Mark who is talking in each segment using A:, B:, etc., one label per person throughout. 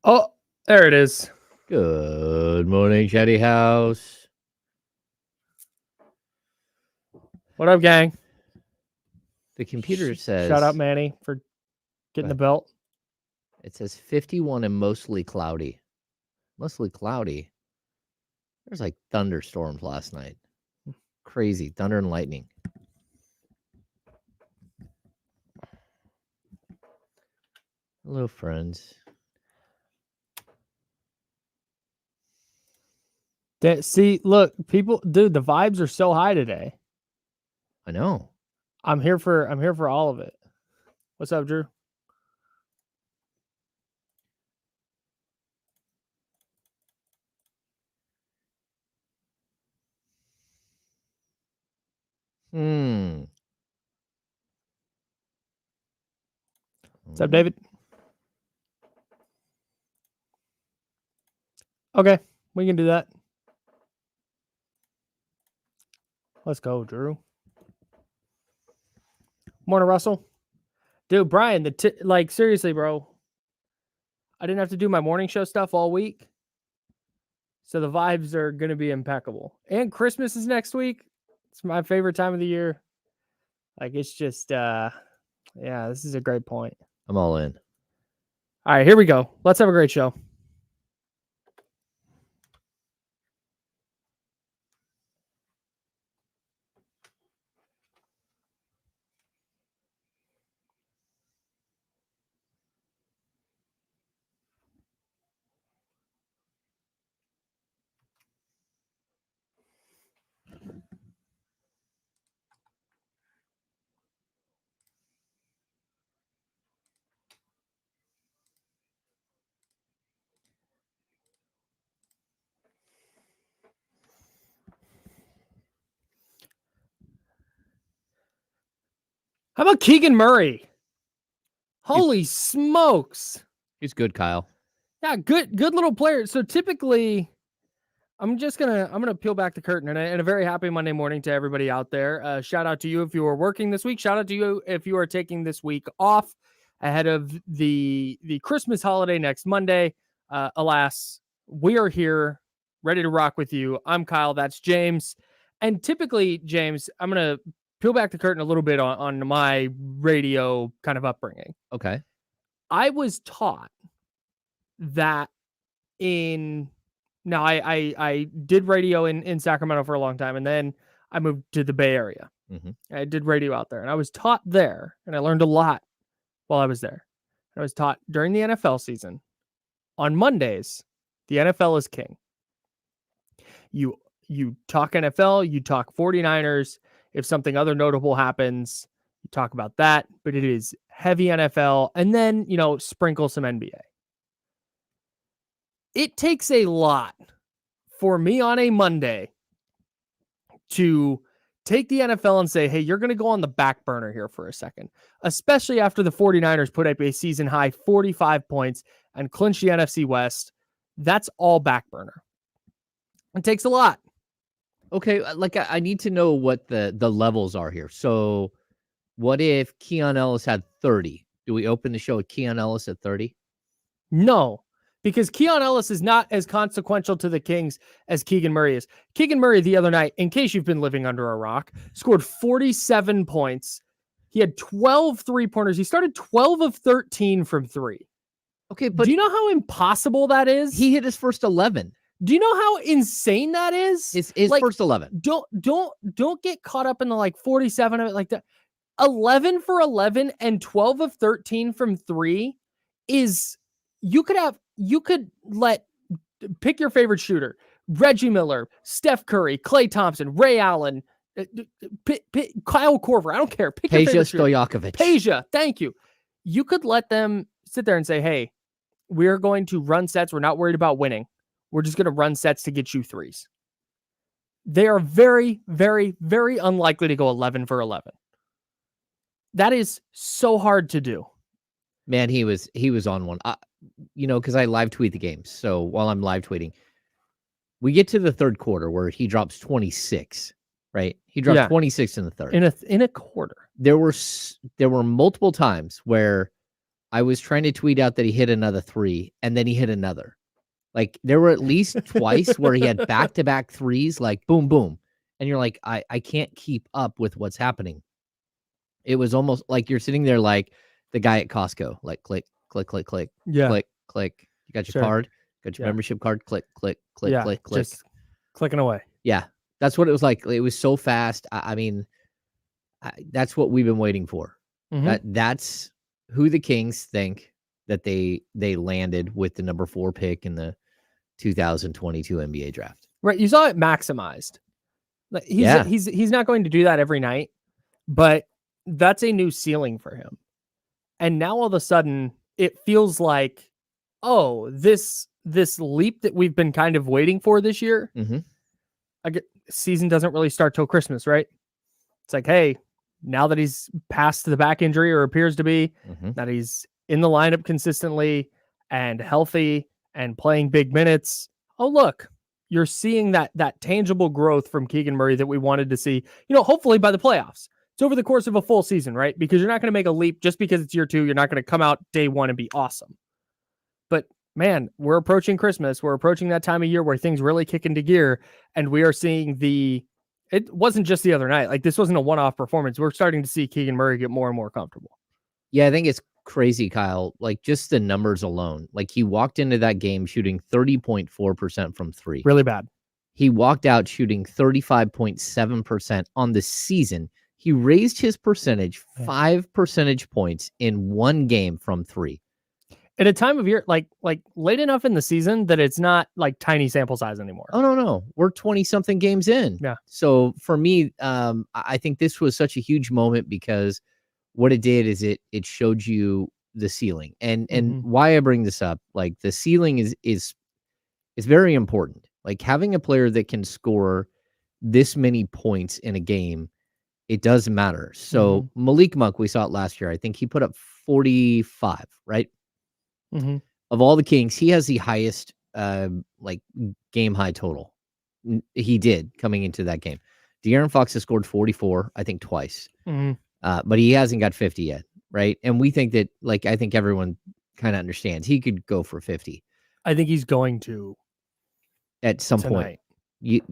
A: Oh, there it is.
B: Good morning, Chatty House.
A: What up, gang?
B: The computer says...
A: Shout out, Manny, for getting the belt.
B: It says 51 and mostly cloudy. Mostly cloudy. There's like thunderstorms last night. Crazy. Thunder and lightning. Hello, friends.
A: See, look, people, dude, the vibes are so high today.
B: I know.
A: I'm here for all of it. What's up, Drew? What's up, David? Okay, we can do that. Let's go, Drew. Morning, Russell. Dude, Brian, like, seriously, bro. I didn't have to do my morning show stuff all week. So the vibes are going to be impeccable. And Christmas is next week. It's my favorite time of the year. Like, it's just, yeah, this is a great point.
B: I'm all in.
A: All right, here we go. Let's have a great show. How about Keegan Murray? Holy smokes.
B: He's good, Kyle.
A: Yeah, good little player. So typically, I'm gonna peel back the curtain, and a very happy Monday morning to everybody out there. Shout out to you if you are working this week. Shout out to you if you are taking this week off ahead of the Christmas holiday next Monday. Alas, we are here ready to rock with you. I'm Kyle. That's James. And typically, James, I'm gonna peel back the curtain a little bit on my radio kind of upbringing.
B: Okay.
A: I was taught that I did radio in Sacramento for a long time, and then I moved to the Bay Area.
B: Mm-hmm.
A: I did radio out there, and I was taught there, and I learned a lot while I was there. I was taught during the NFL season, on Mondays, the NFL is king. You talk NFL, you talk 49ers. If something other notable happens, you talk about that, but it is heavy NFL, and then, sprinkle some NBA. It takes a lot for me on a Monday to take the NFL and say, hey, you're going to go on the back burner here for a second, especially after the 49ers put up a season high 45 points and clinch the NFC West. That's all back burner. It takes a lot.
B: Okay, like I need to know what the levels are here. So what if Keon Ellis had 30? Do we open the show with Keon Ellis at 30?
A: No, because Keon Ellis is not as consequential to the Kings as Keegan Murray is. Keegan Murray the other night, in case you've been living under a rock, scored 47 points. He had 12 3-pointers. He started 12 of 13 from 3.
B: Okay, but
A: do you know how impossible that is?
B: He hit his first 11.
A: Do you know how insane that is?
B: His first 11.
A: Don't get caught up in the 47 of it like that. 11 for 11 and 12 of 13 from 3 is pick your favorite shooter. Reggie Miller, Steph Curry, Klay Thompson, Ray Allen, Kyle Korver. I don't care. Pick your favorite shooter.
B: Stojakovic.
A: Peja, thank you. You could let them sit there and say, hey, we're going to run sets. We're not worried about winning. We're just going to run sets to get you threes. They are very, very, very unlikely to go 11 for 11. That is so hard to do.
B: Man, he was on one. Because I live tweet the games. So while I'm live tweeting, we get to the third quarter where he drops 26, right? He dropped 26 in the third.
A: In a quarter.
B: There were multiple times where I was trying to tweet out that he hit another 3, and then he hit another. Like, there were at least twice where he had back-to-back threes, like, boom, boom. And you're like, I can't keep up with what's happening. It was almost like you're sitting there like the guy at Costco, like, click, click, click, click,
A: Yeah.
B: click, click. You got your card? Got your membership card? Click, click, click, click, click.
A: Just clicking away.
B: Yeah, that's what it was like. It was so fast. I mean, that's what we've been waiting for. That's who the Kings think that they landed with the number 4 pick in the 2022 NBA draft.
A: Right, you saw it maximized. Like he's not going to do that every night, but that's a new ceiling for him. And now all of a sudden, it feels like, oh, this leap that we've been kind of waiting for this year. Season doesn't really start till Christmas, right? It's like, hey, now that he's past the back injury, or appears to be, that he's in the lineup consistently and healthy and playing big minutes. Oh, look, you're seeing that tangible growth from Keegan Murray that we wanted to see, hopefully by the playoffs. It's over the course of a full season, right? Because you're not going to make a leap just because it's year 2. You're not going to come out day 1 and be awesome. But man, we're approaching Christmas. We're approaching that time of year where things really kick into gear, and we are seeing it wasn't just the other night. Like, this wasn't a one-off performance. We're starting to see Keegan Murray get more and more comfortable.
B: Yeah, I think it's crazy, Kyle. Like, just the numbers alone. Like, he walked into that game shooting 30.4% from 3.
A: Really bad.
B: He walked out shooting 35.7% on the season. He raised his percentage 5 percentage points in one game from 3.
A: At a time of year, like late enough in the season that it's not like tiny sample size anymore.
B: Oh, no. We're 20-something games in.
A: Yeah.
B: So for me, I think this was such a huge moment because what it did is it showed you the ceiling. And why I bring this up, like, the ceiling is very important. Like, having a player that can score this many points in a game, it does matter. So Malik Monk, we saw it last year. I think he put up 45, right? Of all the Kings, he has the highest game high total. He did coming into that game. De'Aaron Fox has scored 44, I think twice. But he hasn't got 50 yet, right? And we think that, like, I think everyone kind of understands he could go for 50.
A: I think he's going to
B: at some
A: tonight.
B: Point.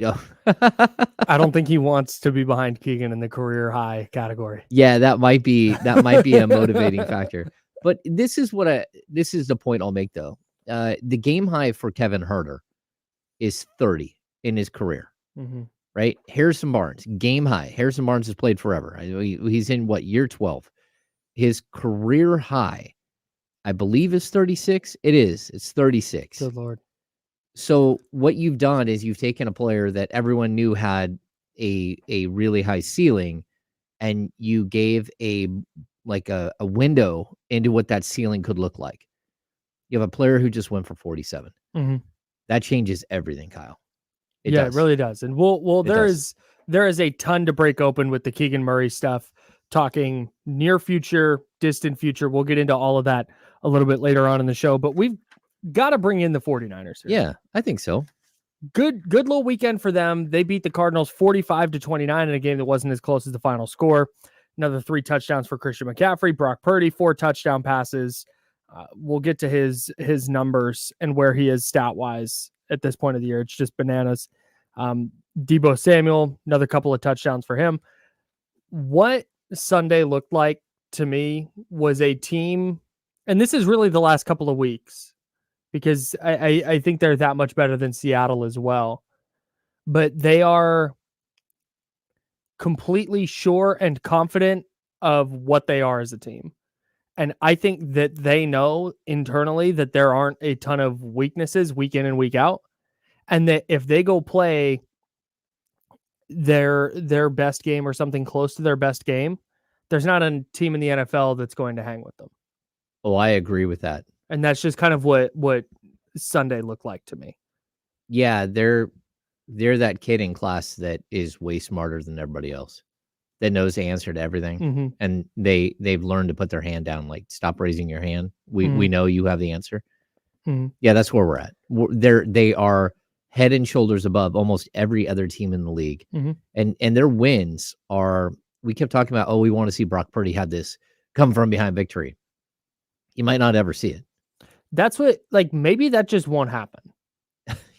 A: I don't think he wants to be behind Keegan in the career high category.
B: Yeah, that might be a motivating factor. But this is the point I'll make, though. The game high for Kevin Huerter is 30 in his career, right? Harrison Barnes, game high. Harrison Barnes has played forever. He's in year 12. His career high, I believe, is 36. It is. It's 36.
A: Good Lord.
B: So what you've done is you've taken a player that everyone knew had a really high ceiling, and you gave a window into what that ceiling could look like. You have a player who just went for 47. That changes everything, Kyle. It
A: really does. And there is a ton to break open with the Keegan Murray stuff, talking near future, distant future. We'll get into all of that a little bit later on in the show, but we've got to bring in the 49ers here.
B: Yeah, I think so.
A: Good little weekend for them. They beat the Cardinals 45-29 in a game that wasn't as close as the final score. Another 3 touchdowns for Christian McCaffrey. Brock Purdy, 4 touchdown passes. We'll get to his numbers and where he is stat-wise at this point of the year. It's just bananas. Deebo Samuel, another couple of touchdowns for him. What Sunday looked like to me was a team, and this is really the last couple of weeks, because I think they're that much better than Seattle as well. But they are completely sure and confident of what they are as a team. And I think that they know internally that there aren't a ton of weaknesses week in and week out. And that if they go play their best game or something close to their best game, there's not a team in the NFL that's going to hang with them.
B: Oh, I agree with that.
A: And that's just kind of what Sunday looked like to me.
B: Yeah, they're that kid in class that is way smarter than everybody else, that knows the answer to everything. And they've learned to put their hand down, like, stop raising your hand. We know you have the answer. Yeah, that's where we're at. They are head and shoulders above almost every other team in the league. And their wins are, we kept talking about, we want to see Brock Purdy have this come from behind victory. you might not ever see it.
A: That's what, like, maybe that just won't happen.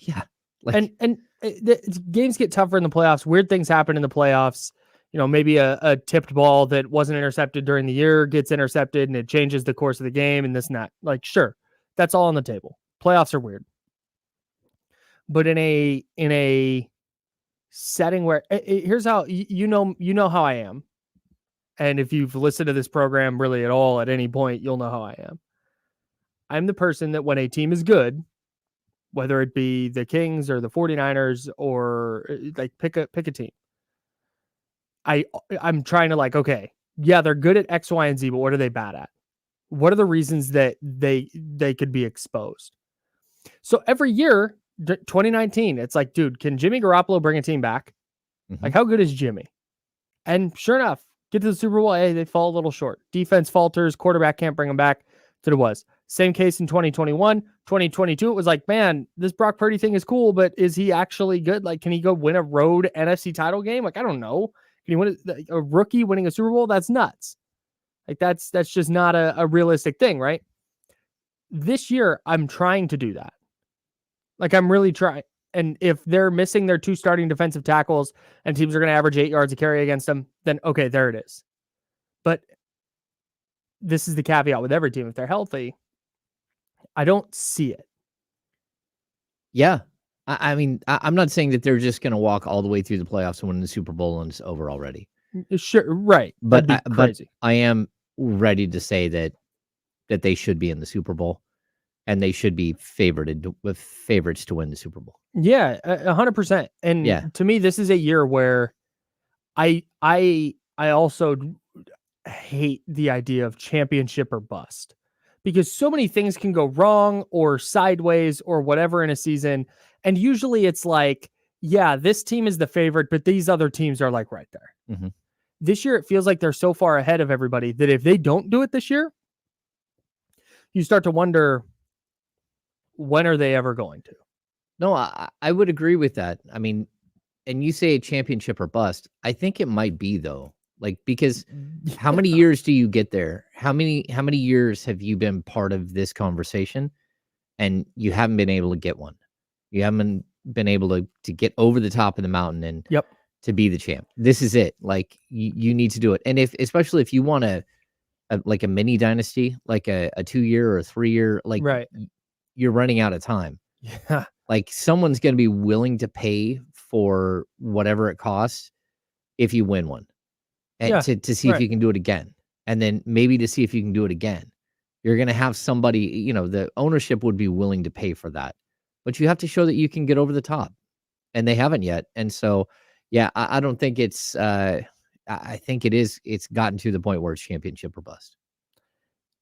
B: Yeah. Like,
A: And games get tougher in the playoffs. Weird things happen in the playoffs. You know, maybe a tipped ball that wasn't intercepted during the year gets intercepted and it changes the course of the game and this and that. Like, sure, that's all on the table. Playoffs are weird. But in a setting where here's how you know how I am. And if you've listened to this program really at all at any point, you'll know how I am. I'm the person that when a team is good, whether it be the Kings or the 49ers or like pick a team, I'm trying to like, okay, yeah, they're good at X, Y, and Z, but what are they bad at? What are the reasons that they could be exposed? So every year, 2019, it's like, dude, can Jimmy Garoppolo bring a team back?
B: Mhm.
A: Like, how good is Jimmy? And sure enough, get to the Super Bowl, hey, they fall a little short. Defense falters, quarterback can't bring them back. That it was. Same case in 2021. 2022, it was like, man, this Brock Purdy thing is cool, but is he actually good? Like, can he go win a road NFC title game? Like, I don't know. Can he win a rookie winning a Super Bowl? That's nuts. Like, that's just not a realistic thing, right? This year, I'm trying to do that. Like, I'm really trying. And if they're missing their 2 starting defensive tackles and teams are going to average 8 yards a carry against them, then okay, there it is. But this is the caveat with every team. If they're healthy, I don't see it.
B: Yeah. I mean, I'm not saying that they're just going to walk all the way through the playoffs and win the Super Bowl and it's over already.
A: Sure, right.
B: But
A: crazy.
B: I am ready to say that they should be in the Super Bowl and they should be with favorites to win the Super Bowl.
A: Yeah, 100%. And to me, this is a year where I also hate the idea of championship or bust, because so many things can go wrong or sideways or whatever in a season. And usually it's like, yeah, this team is the favorite, but these other teams are like right there.
B: Mm-hmm.
A: This year, it feels like they're so far ahead of everybody that if they don't do it this year, you start to wonder, when are they ever going to?
B: No, I would agree with that. I mean, and you say a championship or bust. I think it might be though. Like, because how many years do you get there? How many years have you been part of this conversation and you haven't been able to get one? You haven't been able to get over the top of the mountain and to be the champ. This is it. Like, you need to do it. And especially if you want like a mini dynasty, like a 2-year or a 3-year, like you're running out of time.
A: Yeah.
B: Like, someone's going to be willing to pay for whatever it costs if you win one. And to see if you can do it again. And then maybe to see if you can do it again. You're going to have somebody, the ownership would be willing to pay for that. But you have to show that you can get over the top. And they haven't yet. And so, yeah, I don't think it's I think it's gotten to the point where it's championship or bust.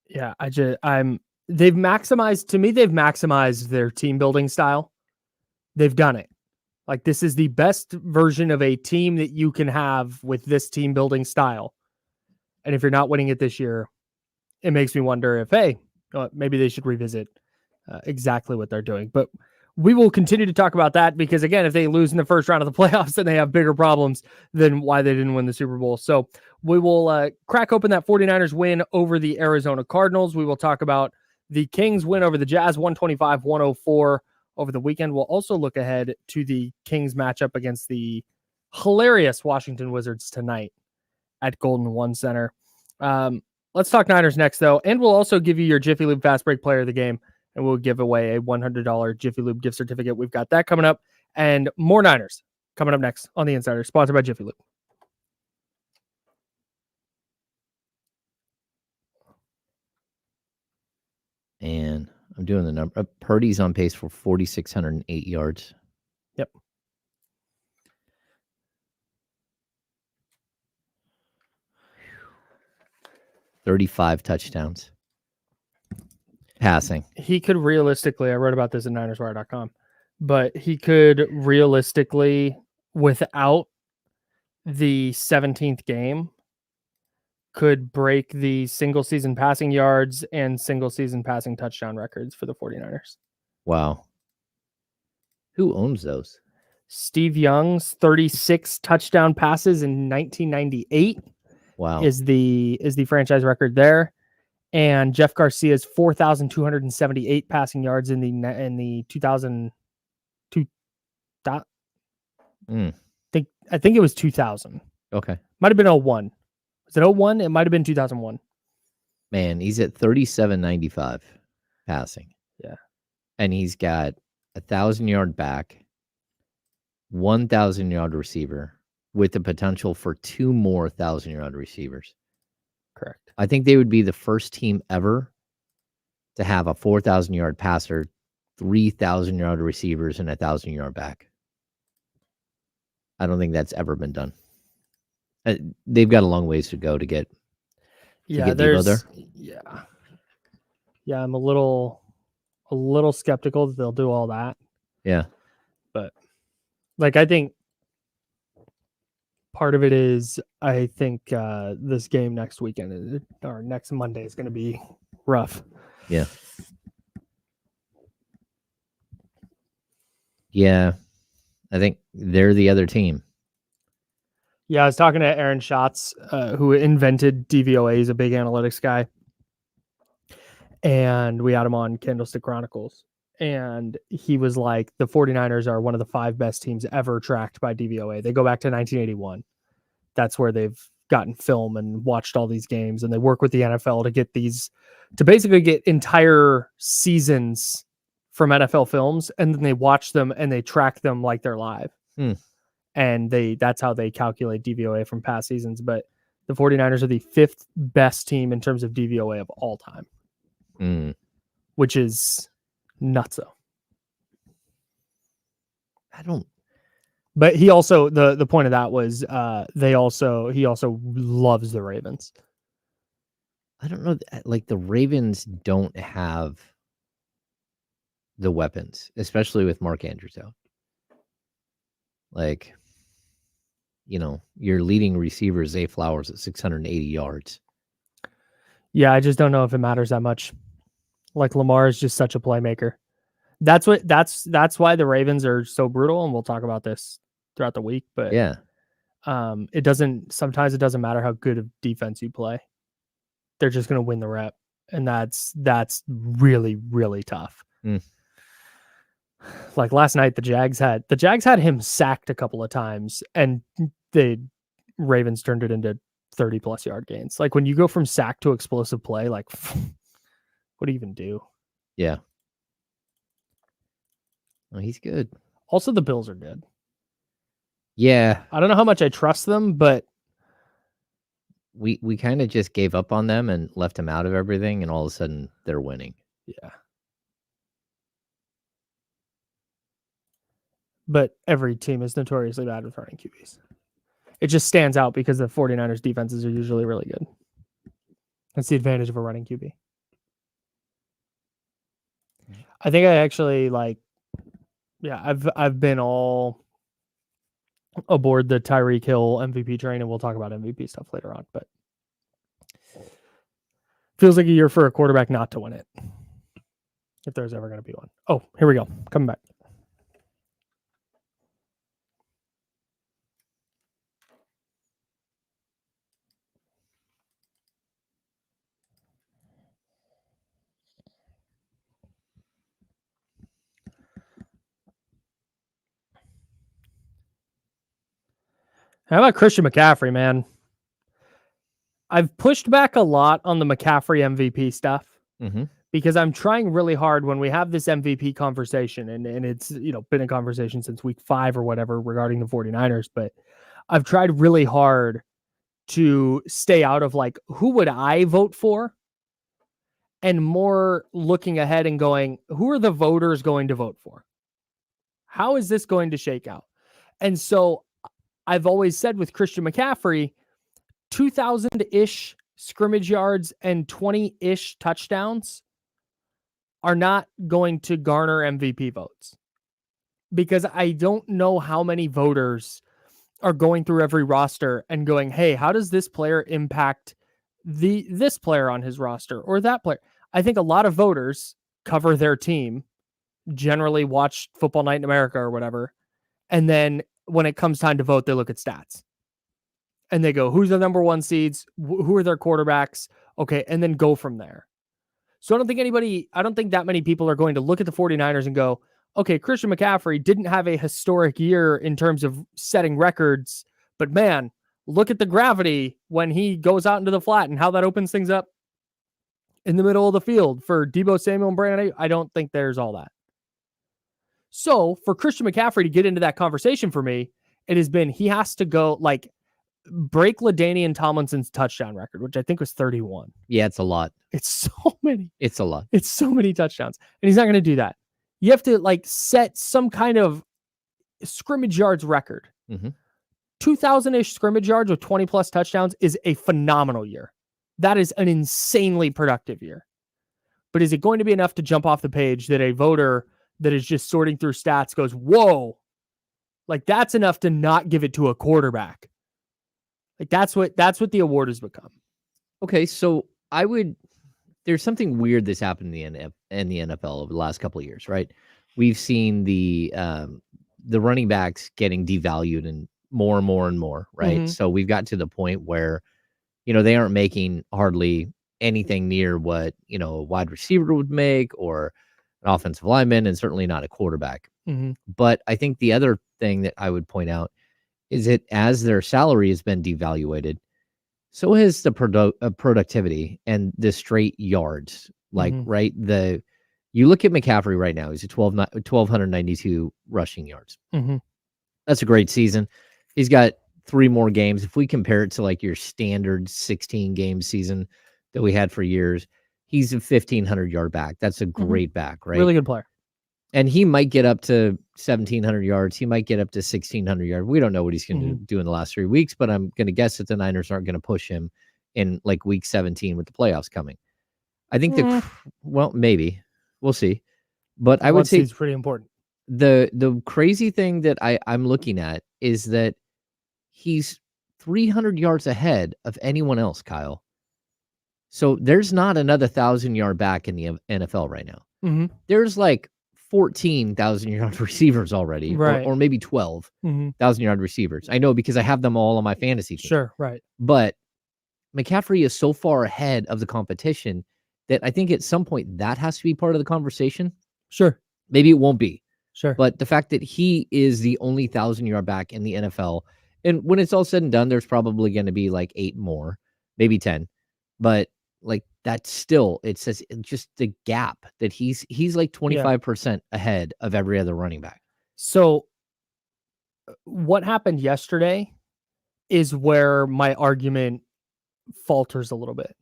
A: Yeah, they've maximized their team building style. They've done it. Like, this is the best version of a team that you can have with this team building style. And if you're not winning it this year, it makes me wonder if, hey, maybe they should revisit exactly what they're doing. But we will continue to talk about that because, again, if they lose in the first round of the playoffs, then they have bigger problems than why they didn't win the Super Bowl. So we will crack open that 49ers win over the Arizona Cardinals. We will talk about the Kings win over the Jazz, 125-104 over the weekend. We'll also look ahead to the Kings matchup against the hilarious Washington Wizards tonight at Golden One Center. Let's talk Niners next, though. And we'll also give you your Jiffy Lube Fast Break Player of the Game. And we'll give away a $100 Jiffy Lube gift certificate. We've got that coming up. And more Niners coming up next on The Insider, sponsored by Jiffy Lube.
B: And I'm doing the number. Purdy's on pace for 4,608 yards.
A: Yep.
B: $35 touchdowns. Passing.
A: He could realistically, I wrote about this at NinersWire.com, but he could realistically, without the 17th game, could break the single season passing yards and single season passing touchdown records for the 49ers.
B: Wow. Who owns those?
A: Steve Young's 36 touchdown passes in 1998.
B: Wow.
A: Is the franchise record there. And Jeff Garcia's 4,278 passing yards in the 2002. I think it was 2000.
B: Okay.
A: Might have been 01. Was it 01? It might have been 2001.
B: Man, he's at 3,795 passing.
A: Yeah.
B: And he's got 1,000-yard back, 1,000-yard receiver with the potential for 2 more 1,000-yard receivers.
A: Correct.
B: I think they would be the first team ever to have a 4,000-yard passer, 3,000-yard receivers, and 1,000-yard back. I don't think that's ever been done. They've got a long ways to go to get Deebo there.
A: Yeah. I'm a little skeptical that they'll do all that.
B: Yeah,
A: but like I think part of it is I think this game next weekend or next Monday is going to be rough.
B: Yeah. Yeah. I think they're the other team.
A: Yeah, I was talking to Aaron Schatz, who invented DVOA. He's a big analytics guy. And we had him on Candlestick Chronicles. And he was like, the 49ers are one of the 5 best teams ever tracked by DVOA. They go back to 1981. That's where they've gotten film and watched all these games. And they work with the NFL to basically get entire seasons from NFL films. And then they watch them and they track them like they're live. And that's how they calculate DVOA from past seasons. But the 49ers are the 5th best team in terms of DVOA of all time, which is nutso. But he also, the point of that was he also loves the Ravens.
B: I don't know. Like the Ravens don't have the weapons, especially with Mark Andrews out. Like, your leading receiver is Zay Flowers at 680 yards.
A: Yeah, I just don't know if it matters that much. Like Lamar is just such a playmaker. That's why the Ravens are so brutal, and we'll talk about this throughout the week. But
B: yeah,
A: sometimes it doesn't matter how good of defense you play. They're just going to win the rep, and that's really, really tough. Like last night, the Jags had him sacked a couple of times, and the Ravens turned it into 30+ yard gains. Like when you go from sack to explosive play, like what do you even do?
B: Yeah. Well, he's good.
A: Also, the Bills are good.
B: Yeah.
A: I don't know how much I trust them, but
B: we kind of just gave up on them and left them out of everything, and all of a sudden they're winning.
A: Yeah. But every team is notoriously bad with running QBs. It just stands out because the 49ers defenses are usually really good. That's the advantage of a running QB. I think I actually I've been all aboard the Tyreek Hill MVP train, and we'll talk about MVP stuff later on, but feels like a year for a quarterback not to win it. If there's ever going to be one. Oh, here we go. Coming back. How about Christian McCaffrey, man? I've pushed back a lot on the McCaffrey MVP stuff because I'm trying really hard when we have this MVP conversation, and it's been a conversation since week 5 or whatever regarding the 49ers, but I've tried really hard to stay out of like, who would I vote for? And more looking ahead and going, who are the voters going to vote for? How is this going to shake out? And so I've always said with Christian McCaffrey, 2,000-ish scrimmage yards and 20-ish touchdowns are not going to garner MVP votes, because I don't know how many voters are going through every roster and going, hey, how does this player impact this player on his roster or that player? I think a lot of voters cover their team, generally watch Football Night in America or whatever, and then when it comes time to vote, they look at stats and they go, who's the number 1 seeds? Who are their quarterbacks? Okay. And then go from there. So I don't think that many people are going to look at the 49ers and go, okay, Christian McCaffrey didn't have a historic year in terms of setting records, but man, look at the gravity when he goes out into the flat and how that opens things up in the middle of the field for Deebo Samuel and Brandon. I don't think there's all that. So for Christian McCaffrey to get into that conversation for me, it has been, he has to go like break LaDainian Tomlinson's touchdown record, which I think was 31.
B: Yeah, it's a lot.
A: It's so many.
B: It's a lot.
A: It's so many touchdowns. And he's not going to do that. You have to like set some kind of scrimmage yards record. 2,000-ish scrimmage yards with 20 plus touchdowns is a phenomenal year. That is an insanely productive year. But is it going to be enough to jump off the page that a voter that is just sorting through stats goes, whoa, like that's enough to not give it to a quarterback? Like that's what the award has become.
B: Okay, so there's something weird that's happened in the NFL over the last couple of years, right? We've seen the running backs getting devalued and more, right? Mm-hmm. So we've got to the point where, they aren't making hardly anything near what, a wide receiver would make or an offensive lineman, and certainly not a quarterback. Mm-hmm. But I think the other thing that I would point out is that as their salary has been devaluated, so has the productivity and the straight yards. Like, right, you look at McCaffrey right now, he's at 1,292 rushing yards. Mm-hmm. That's a great season. He's got 3 more games. If we compare it to like your standard 16-game season that we had for years, he's a 1,500-yard back. That's a great back, right?
A: Really good player.
B: And he might get up to 1,700 yards. He might get up to 1,600 yards. We don't know what he's going to do in the last 3 weeks, but I'm going to guess that the Niners aren't going to push him in like week 17 with the playoffs coming. I think well, maybe. We'll see. But I would say
A: it's pretty important.
B: The crazy thing that I'm looking at is that he's 300 yards ahead of anyone else, Kyle. So there's not another 1,000-yard back in the NFL right now. Mm-hmm. There's like 14,000-yard receivers already, right? Or maybe 12,000-yard receivers. I know because I have them all on my fantasy team.
A: Sure, right.
B: But McCaffrey is so far ahead of the competition that I think at some point that has to be part of the conversation.
A: Sure.
B: Maybe it won't be.
A: Sure.
B: But the fact that he is the only 1,000-yard back in the NFL, and when it's all said and done, there's probably going to be like 8 more, maybe 10. But like that's still, it says just the gap that he's like 25% ahead of every other running back.
A: So what happened yesterday is where my argument falters a little bit.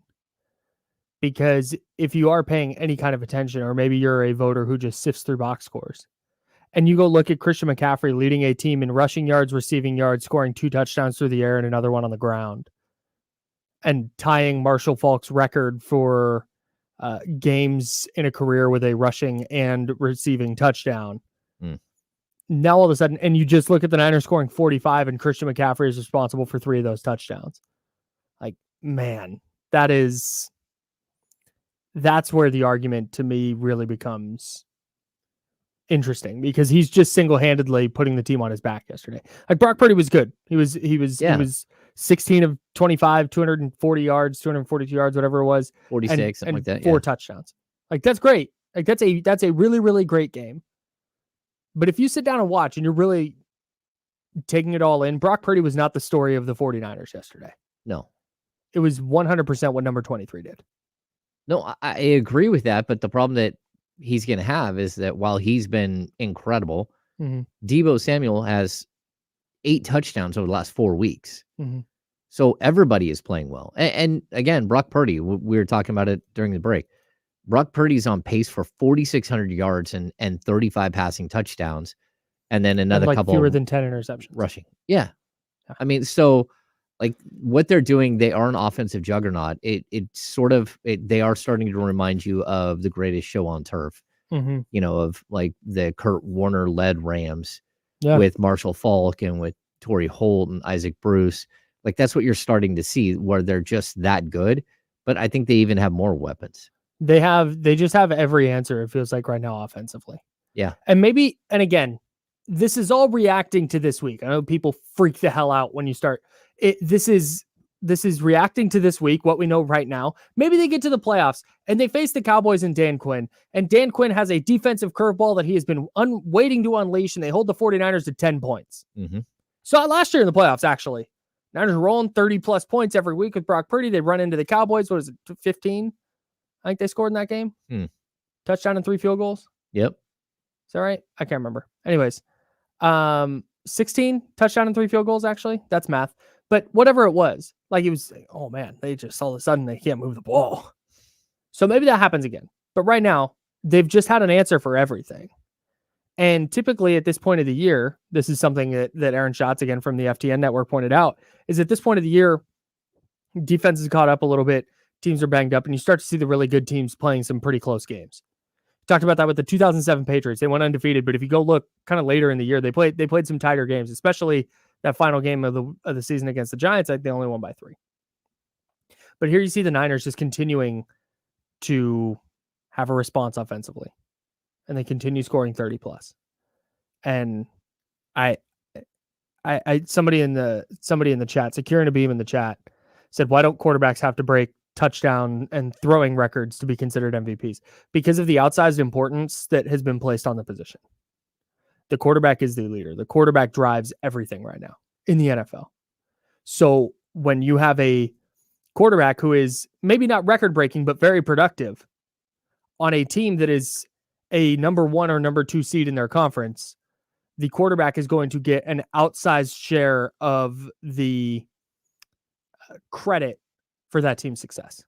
A: Because if you are paying any kind of attention, or maybe you're a voter who just sifts through box scores, and you go look at Christian McCaffrey leading a team in rushing yards, receiving yards, scoring 2 touchdowns through the air and another one on the ground, and tying Marshall Faulk's record for games in a career with a rushing and receiving touchdown. Now all of a sudden, and you just look at the Niners scoring 45 and Christian McCaffrey is responsible for 3 of those touchdowns. Like, man, that's where the argument to me really becomes interesting, because he's just single-handedly putting the team on his back yesterday. Like, Brock Purdy was good. He was 16 of 25, 240 yards, 242 yards, whatever it was.
B: 46, something like that.
A: 4 touchdowns. Like, that's great. Like, that's a really, really great game. But if you sit down and watch and you're really taking it all in, Brock Purdy was not the story of the 49ers yesterday.
B: No.
A: It was 100% what number 23 did.
B: No, I agree with that, but the problem that he's going to have is that while he's been incredible, Deebo Samuel has 8 touchdowns over the last 4 weeks. So everybody is playing well. And again, Brock Purdy, we were talking about it during the break. Brock Purdy's on pace for 4,600 yards and 35 passing touchdowns, and then another couple
A: fewer than 10 interceptions
B: rushing. Yeah. I mean, so like what they're doing, they are an offensive juggernaut. They are starting to remind you of the greatest show on turf, of like the Kurt Warner led Rams with Marshall Faulk and with Torrey Holt and Isaac Bruce. Like that's what you're starting to see, where they're just that good. But I think they even have more weapons.
A: They just have every answer, it feels like right now offensively.
B: Yeah.
A: And again, this is all reacting to this week. I know people freak the hell out when you start. This is This is reacting to this week, what we know right now. Maybe they get to the playoffs and they face the Cowboys and Dan Quinn. And Dan Quinn has a defensive curveball that he has been waiting to unleash, and they hold the 49ers to 10 points.
B: Mm-hmm.
A: Saw it last year in the playoffs, actually. Niners rolling 30-plus points every week with Brock Purdy. They run into the Cowboys. What is it, 15? I think they scored in that game. Touchdown and 3 field goals.
B: Yep.
A: Is that right? I can't remember. Anyways, 16 touchdown and 3 field goals, actually. That's math. But whatever it was, like it was, oh man, they just all of a sudden they can't move the ball. So maybe that happens again. But right now, they've just had an answer for everything. And typically at this point of the year, this is something that Aaron Schatz, again from the FTN network, pointed out, is at this point of the year, defense is caught up a little bit, teams are banged up, and you start to see the really good teams playing some pretty close games. Talked about that with the 2007 Patriots. They went undefeated, but if you go look kind of later in the year, they played some tighter games, especially that final game of the season against the Giants. I think they only won by 3. But here you see the Niners just continuing to have a response offensively, and they continue scoring 30 plus. And somebody in the chat, Securing a Beam in the chat, said, why don't quarterbacks have to break touchdown and throwing records to be considered MVPs? Because of the outsized importance that has been placed on the position. The quarterback is the leader. The quarterback drives everything right now in the NFL. So when you have a quarterback who is maybe not record breaking, but very productive on a team that is a number 1 or number 2 seed in their conference, the quarterback is going to get an outsized share of the credit for that team's success.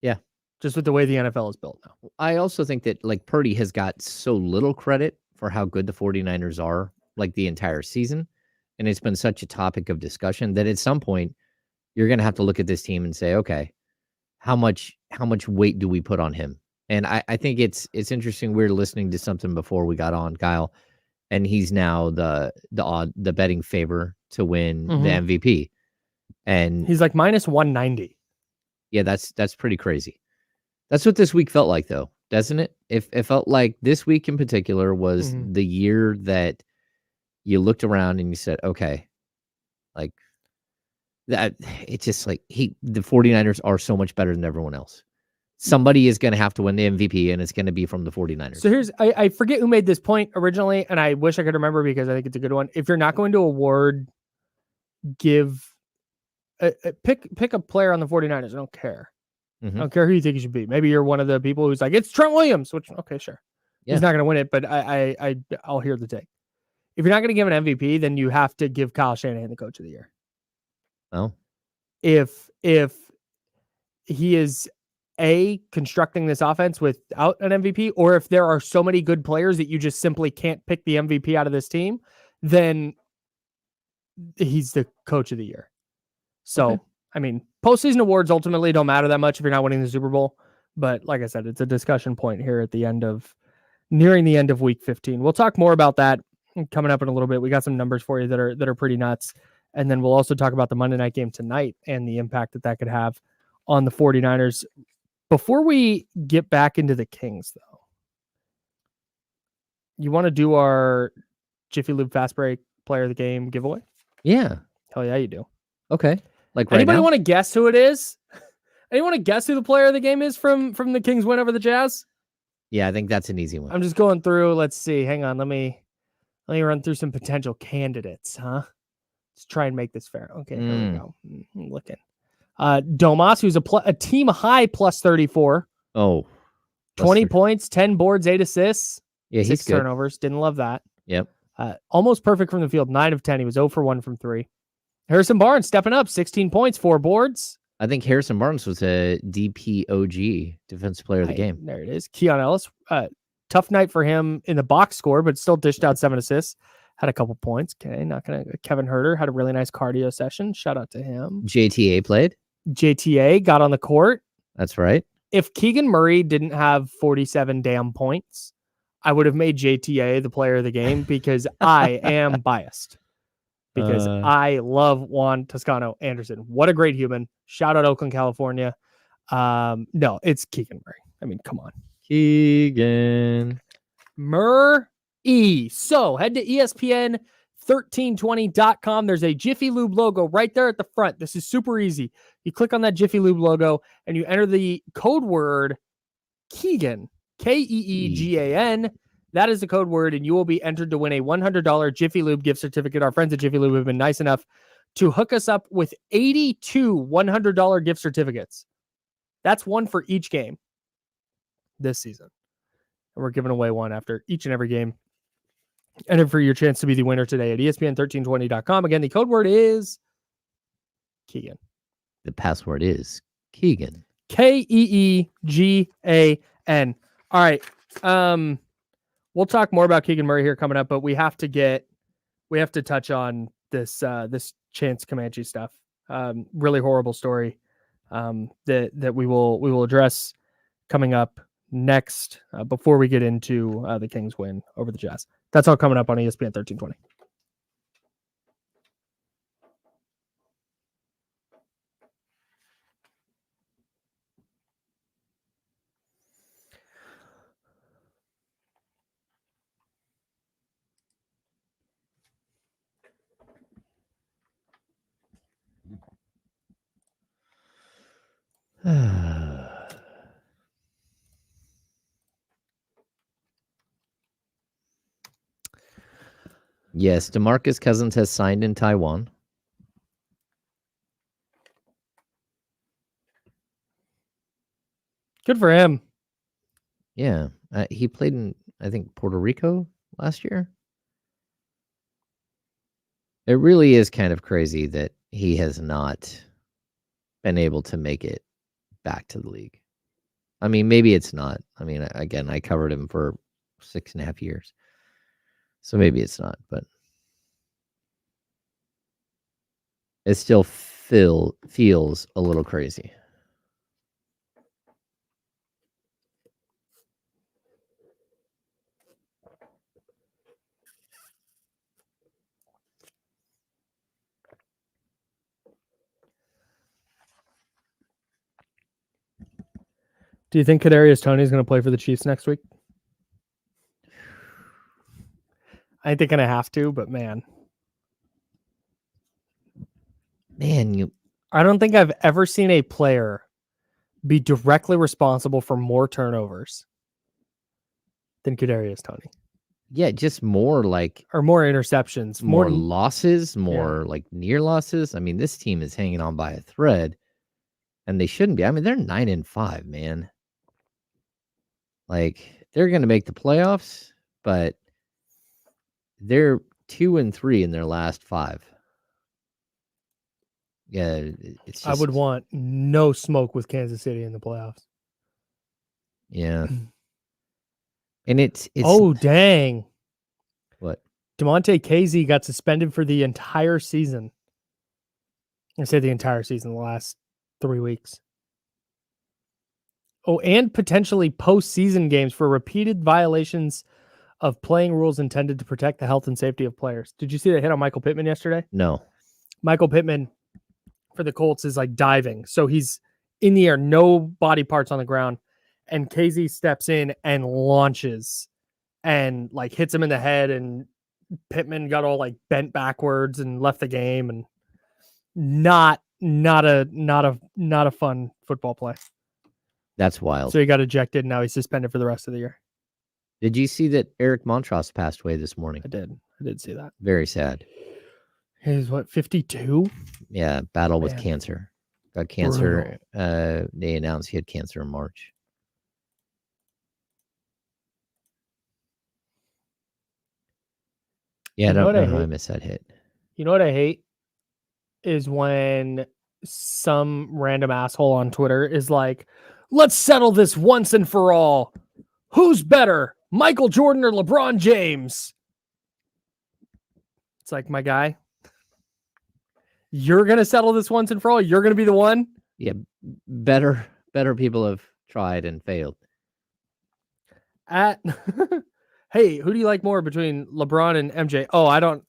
B: Yeah.
A: Just with the way the NFL is built now.
B: I also think that like Purdy has got so little credit for how good the 49ers are like the entire season. And it's been such a topic of discussion that at some point you're going to have to look at this team and say, okay, how much weight do we put on him? And I think it's interesting. We were listening to something before we got on, Kyle, and he's now the betting favor to win the MVP. And
A: he's like minus 190.
B: Yeah, that's pretty crazy. That's what this week felt like, though, doesn't it? It felt like this week in particular was the year that you looked around and you said, okay, like that. It's just like the 49ers are so much better than everyone else. Somebody is going to have to win the MVP, and it's going to be from the 49ers.
A: So I forget who made this point originally, and I wish I could remember because I think it's a good one. If you're not going to award, pick a player on the 49ers. I don't care. I don't care who you think it should be. Maybe you're one of the people who's like, it's Trent Williams, which, okay, sure. Yeah. He's not going to win it, but I'll hear the take. If you're not going to give an MVP, then you have to give Kyle Shanahan the coach of the year.
B: Well,
A: if he is constructing this offense without an MVP, or if there are so many good players that you just simply can't pick the MVP out of this team, then he's the coach of the year. So, okay. I mean, postseason awards ultimately don't matter that much if you're not winning the Super Bowl. But like I said, it's a discussion point here at nearing the end of week 15. We'll talk more about that coming up in a little bit. We got some numbers for you that are pretty nuts. And then we'll also talk about the Monday night game tonight and the impact that could have on the 49ers. Before we get back into the Kings, though, you want to do our Jiffy Lube Fast Break Player of the Game giveaway?
B: Yeah.
A: Hell yeah, you do.
B: Okay. Like right
A: anybody
B: now?
A: Want to guess who it is? Anyone want to guess who the player of the game is from the Kings win over the Jazz?
B: Yeah, I think that's an easy one.
A: I'm just going through. Let's see. Hang on. Let me run through some potential candidates, huh? Let's try and make this fair. Okay, here we go. I'm looking. Domas, who's a team high plus 34.
B: Oh,
A: 20 points, 10 boards, 8 assists.
B: Yeah,
A: 6
B: good.
A: turnovers. Didn't love that.
B: Yep.
A: Almost perfect from the field. 9 of 10. He was 0 for 1 from 3. Harrison Barnes stepping up. 16 points, 4 boards.
B: I think Harrison Barnes was a DPOG, Defensive Player of the Game.
A: There it is. Keon Ellis. Tough night for him in the box score, but still dished out 7 assists. Had a couple points. Okay, not gonna. Kevin Herter had a really nice cardio session. Shout out to him.
B: JTA played.
A: JTA got on the court.
B: That's right.
A: If Keegan Murray didn't have 47 damn points, I would have made JTA the player of the game because I am biased. Because I love Juan Toscano-Anderson. What a great human. Shout out Oakland, California. No, it's Keegan Murray. I mean, come on.
B: Keegan
A: Murray. So head to ESPN ESPN1320.com. There's a Jiffy Lube logo right there at the front. This is super easy. You click on that Jiffy Lube logo and you enter the code word Keegan, Keegan. That is the code word, and you will be entered to win a $100 Jiffy Lube gift certificate. Our friends at Jiffy Lube have been nice enough to hook us up with 82 $100 gift certificates. That's one for each game this season. And we're giving away one after each and every game. Enter for your chance to be the winner today at ESPN1320.com. Again, the code word is Keegan.
B: The password is Keegan.
A: Keegan. All right. We'll talk more about Keegan Murray here coming up, but we have to touch on this Chance Comanche stuff. Really horrible story that we will address coming up next before we get into the Kings win over the Jazz. That's all coming up on ESPN 1320.
B: Yes, DeMarcus Cousins has signed in Taiwan.
A: Good for him.
B: Yeah, he played in, I think, Puerto Rico last year. It really is kind of crazy that he has not been able to make it back to the league. I mean, maybe it's not. I mean, again, I covered him for 6.5 years. So maybe it's not, but it still feels a little crazy.
A: Do you think Kadarius Toney is going to play for the Chiefs next week? I think they're going to have to, but man, I don't think I've ever seen a player be directly responsible for more turnovers than Kadarius Toney.
B: Yeah, just more
A: or more interceptions,
B: more losses, more like near losses. I mean, this team is hanging on by a thread, and they shouldn't be. I mean, they're 9-5, man. Like, they're going to make the playoffs, but they're 2-3 in their last 5. Yeah, it's just,
A: I would want no smoke with Kansas City in the playoffs.
B: Yeah. And it's
A: oh, dang.
B: What?
A: DeMonte Casey got suspended for the entire season. I say the entire season, the last 3 weeks. Oh, and potentially postseason games for repeated violations of playing rules intended to protect the health and safety of players. Did you see the hit on Michael Pittman yesterday?
B: No.
A: Michael Pittman for the Colts is like diving. So he's in the air, no body parts on the ground. And Casey steps in and launches and like hits him in the head. And Pittman got all like bent backwards and left the game. And not a fun football play.
B: That's wild.
A: So he got ejected, and now he's suspended for the rest of the year.
B: Did you see that Eric Montross passed away this morning?
A: I did see that.
B: Very sad.
A: He's what, 52?
B: Yeah, battle with cancer. Got cancer. They announced he had cancer in March. Yeah, I don't know how I missed that hit.
A: You know what I hate? Is when some random asshole on Twitter is like, let's settle this once and for all. Who's better, Michael Jordan or LeBron James? It's like, my guy, you're going to settle this once and for all? You're going to be the one?
B: Yeah, better people have tried and failed.
A: Hey, who do you like more between LeBron and MJ? Oh, I don't.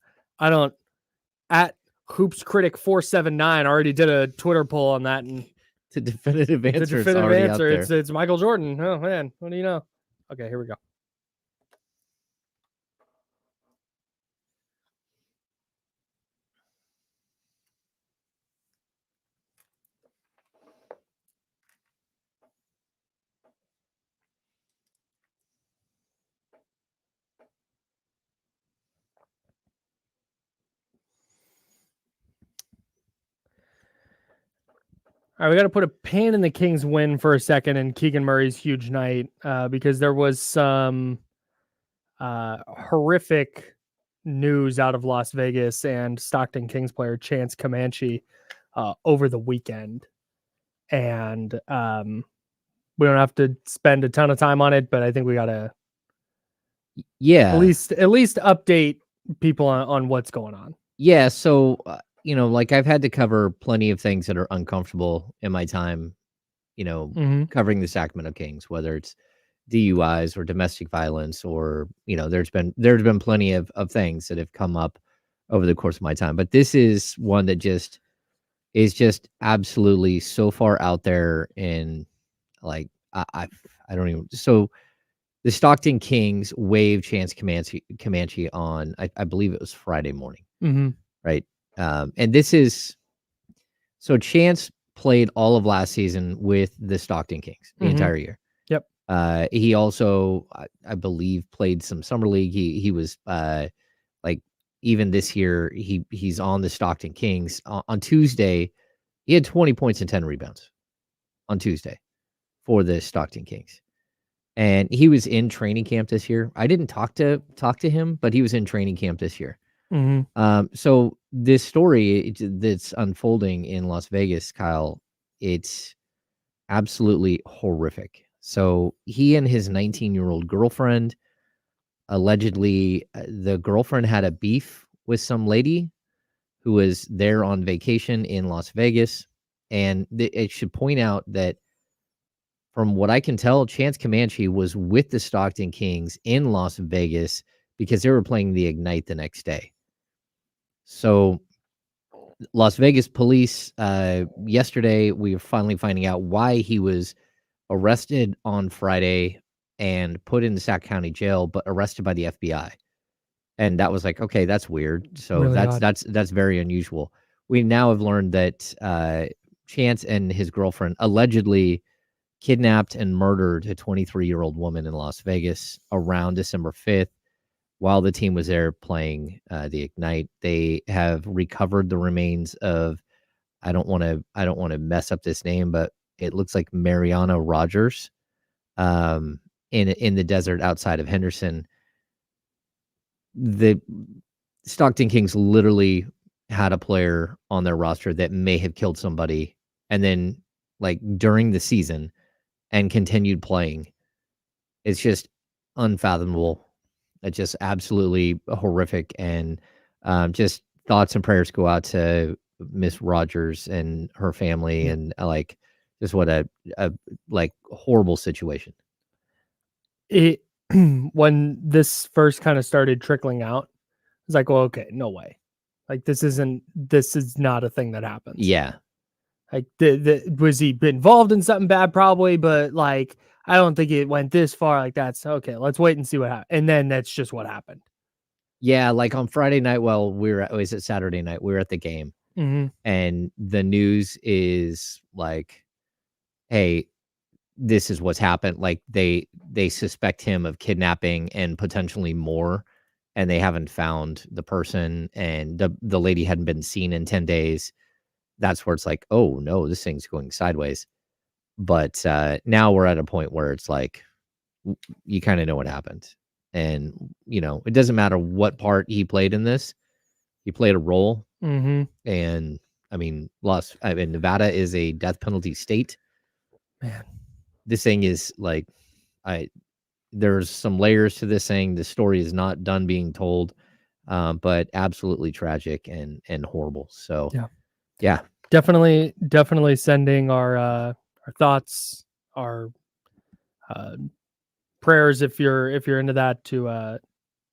A: At Hoops Critic 479 already did a Twitter poll on that, and
B: the definitive answer is already out there.
A: It's Michael Jordan. Oh man, what do you know? Okay, here we go. All right, we got to put a pin in the Kings win for a second and Keegan Murray's huge night because there was some horrific news out of Las Vegas and Stockton Kings player Chance Comanche over the weekend. And we don't have to spend a ton of time on it, but I think we got to at least update people on what's going on.
B: Yeah, so like I've had to cover plenty of things that are uncomfortable in my time, covering the Sacramento Kings, whether it's DUIs or domestic violence, or there's been plenty of things that have come up over the course of my time, but this is one that is just absolutely so far out there, and like I don't even. So the Stockton Kings waived Chance Comanche on I believe it was Friday morning, right? And this is so Chance played all of last season with the Stockton Kings the entire year.
A: Yep.
B: He also, I believe, played some summer league. He was like even this year he's on the Stockton Kings. On Tuesday, he had 20 points and 10 rebounds on Tuesday for the Stockton Kings. And he was in training camp this year. I didn't talk to him, but he was in training camp this year. So this story that's unfolding in Las Vegas, Kyle, it's absolutely horrific. So he and his 19-year-old girlfriend, allegedly, the girlfriend had a beef with some lady who was there on vacation in Las Vegas. And it should point out that from what I can tell, Chance Comanche was with the Stockton Kings in Las Vegas because they were playing the Ignite the next day. So Las Vegas police, yesterday, we were finally finding out why he was arrested on Friday and put in the Sac County jail, but arrested by the FBI. And that was like, okay, that's weird. So really that's very unusual. We now have learned that Chance and his girlfriend allegedly kidnapped and murdered a 23-year-old woman in Las Vegas around December 5th. While the team was there playing the Ignite. They have recovered the remains of, I don't want to mess up this name, but it looks like Mariana Rogers, in the desert outside of Henderson. The Stockton Kings literally had a player on their roster that may have killed somebody, and then like during the season, and continued playing. It's just unfathomable. It's just absolutely horrific, and just thoughts and prayers go out to Miss Rogers and her family, and like just what a like horrible situation.
A: It when this first kind of started trickling out, it's like, well, okay, no way, like this is not a thing that happens.
B: Yeah,
A: like was he involved in something bad? Probably, but like, I don't think it went this far. Like, that's okay. Let's wait and see what happens. And then that's just what happened.
B: Yeah, like on Friday night, was it Saturday night? We were at the game, and the news is like, hey, this is what's happened. Like they suspect him of kidnapping and potentially more, and they haven't found the person, and the lady hadn't been seen in 10 days. That's where it's like, oh no, this thing's going sideways. But now we're at a point where it's like, you kind of know what happened. And, it doesn't matter what part he played in this. He played a role. And, I mean, Nevada is a death penalty state.
A: Man,
B: this thing is like, there's some layers to this thing. The story is not done being told, but absolutely tragic and horrible. So, yeah.
A: Definitely sending our thoughts, our prayers, if you're into that, to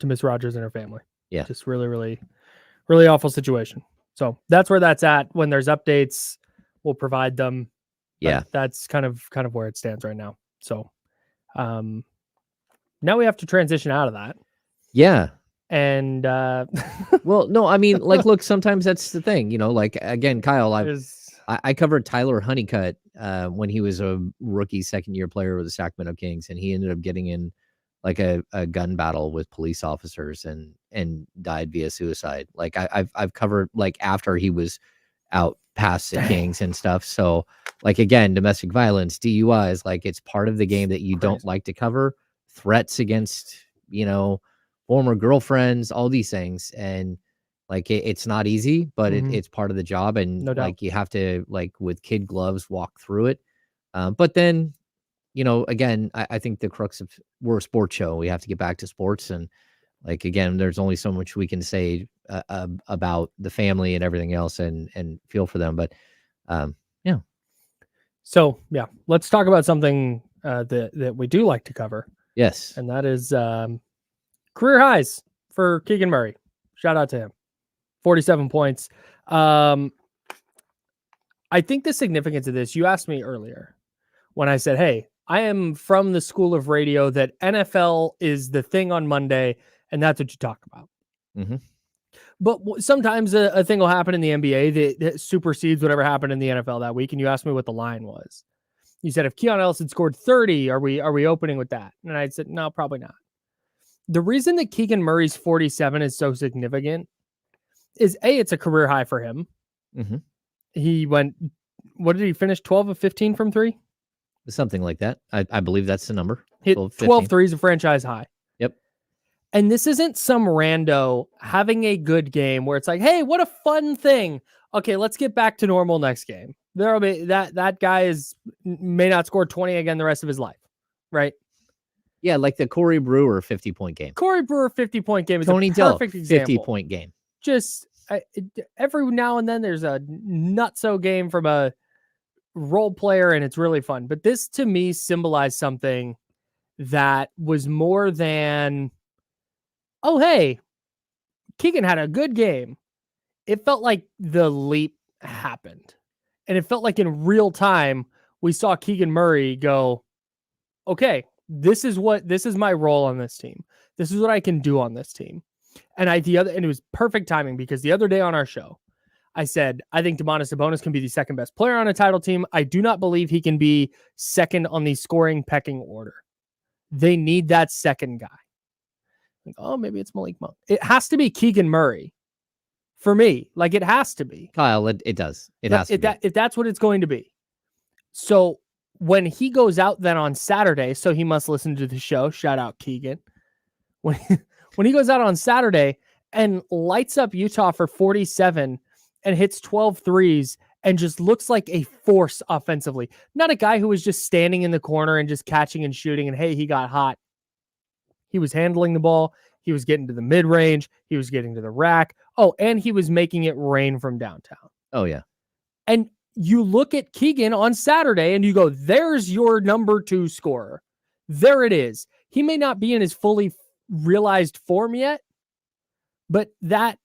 A: Miss Rogers and her family.
B: Yeah,
A: just really, really, really awful situation. So that's where that's at. When there's updates, we'll provide them.
B: Yeah,
A: that's kind of where it stands right now. So now we have to transition out of that.
B: Yeah.
A: And
B: well, no, I mean, like, look, sometimes that's the thing, like, again, Kyle, I covered Tyler Honeycutt when he was a rookie second-year player with the Sacramento Kings, and he ended up getting in like a gun battle with police officers and died via suicide. Like I've covered like after he was out past the Kings and stuff. So Like, again, domestic violence, DUIs, like, it's part of the game that you don't like to cover. Threats against, former girlfriends, all these things. And like, it's not easy, but it's part of the job. And
A: No doubt.
B: like, you have to, like, with kid gloves, walk through it. But then, again, I think the crux of, we're a sports show. We have to get back to sports. And like, again, there's only so much we can say about the family and everything else and feel for them. But yeah.
A: So yeah, let's talk about something that we do like to cover.
B: Yes.
A: And that is career highs for Keegan Murray. Shout out to him. 47 points. I think the significance of this, you asked me earlier when I said, hey, I am from the school of radio that NFL is the thing on Monday, and that's what you talk about.
B: Mm-hmm.
A: But sometimes a thing will happen in the NBA that supersedes whatever happened in the NFL that week. And you asked me what the line was. You said, if Keon Ellis had scored 30, are we opening with that? And I said, no, probably not. The reason that Keegan Murray's 47 is so significant is it's a career high for him.
B: Mm-hmm.
A: He went, what did he finish? 12 of 15 from three?
B: Something like that. I believe that's the number.
A: Hit 12 threes, a franchise high.
B: Yep.
A: And this isn't some rando having a good game where it's like, hey, what a fun thing. Okay, let's get back to normal next game. There'll be that guy may not score 20 again the rest of his life, right?
B: Yeah, like the Corey Brewer 50-point game.
A: Corey Brewer 50-point game is
B: Tony
A: a perfect example.
B: 50-point game.
A: Just every now and then there's a nutso game from a role player, and it's really fun. But this to me symbolized something that was more than, oh, hey, Keegan had a good game. It felt like the leap happened. And it felt like in real time, we saw Keegan Murray go, okay, this is my role on this team. This is what I can do on this team. And and it was perfect timing because the other day on our show, I said, I think Domantas Sabonis can be the second best player on a title team. I do not believe he can be second on the scoring pecking order. They need that second guy. Like, oh, maybe it's Malik Monk. It has to be Keegan Murray for me. Like, it has to be.
B: Kyle, it does. It has to be.
A: If that's what it's going to be. So when he goes out then on Saturday, so he must listen to the show. Shout out Keegan. When he goes out on Saturday and lights up Utah for 47 and hits 12 threes and just looks like a force offensively. Not a guy who was just standing in the corner and just catching and shooting and, hey, he got hot. He was handling the ball. He was getting to the mid-range. He was getting to the rack. Oh, and he was making it rain from downtown.
B: Oh, yeah.
A: And you look at Keegan on Saturday and you go, there's your number 2 scorer. There it is. He may not be in his fully realized form yet, but that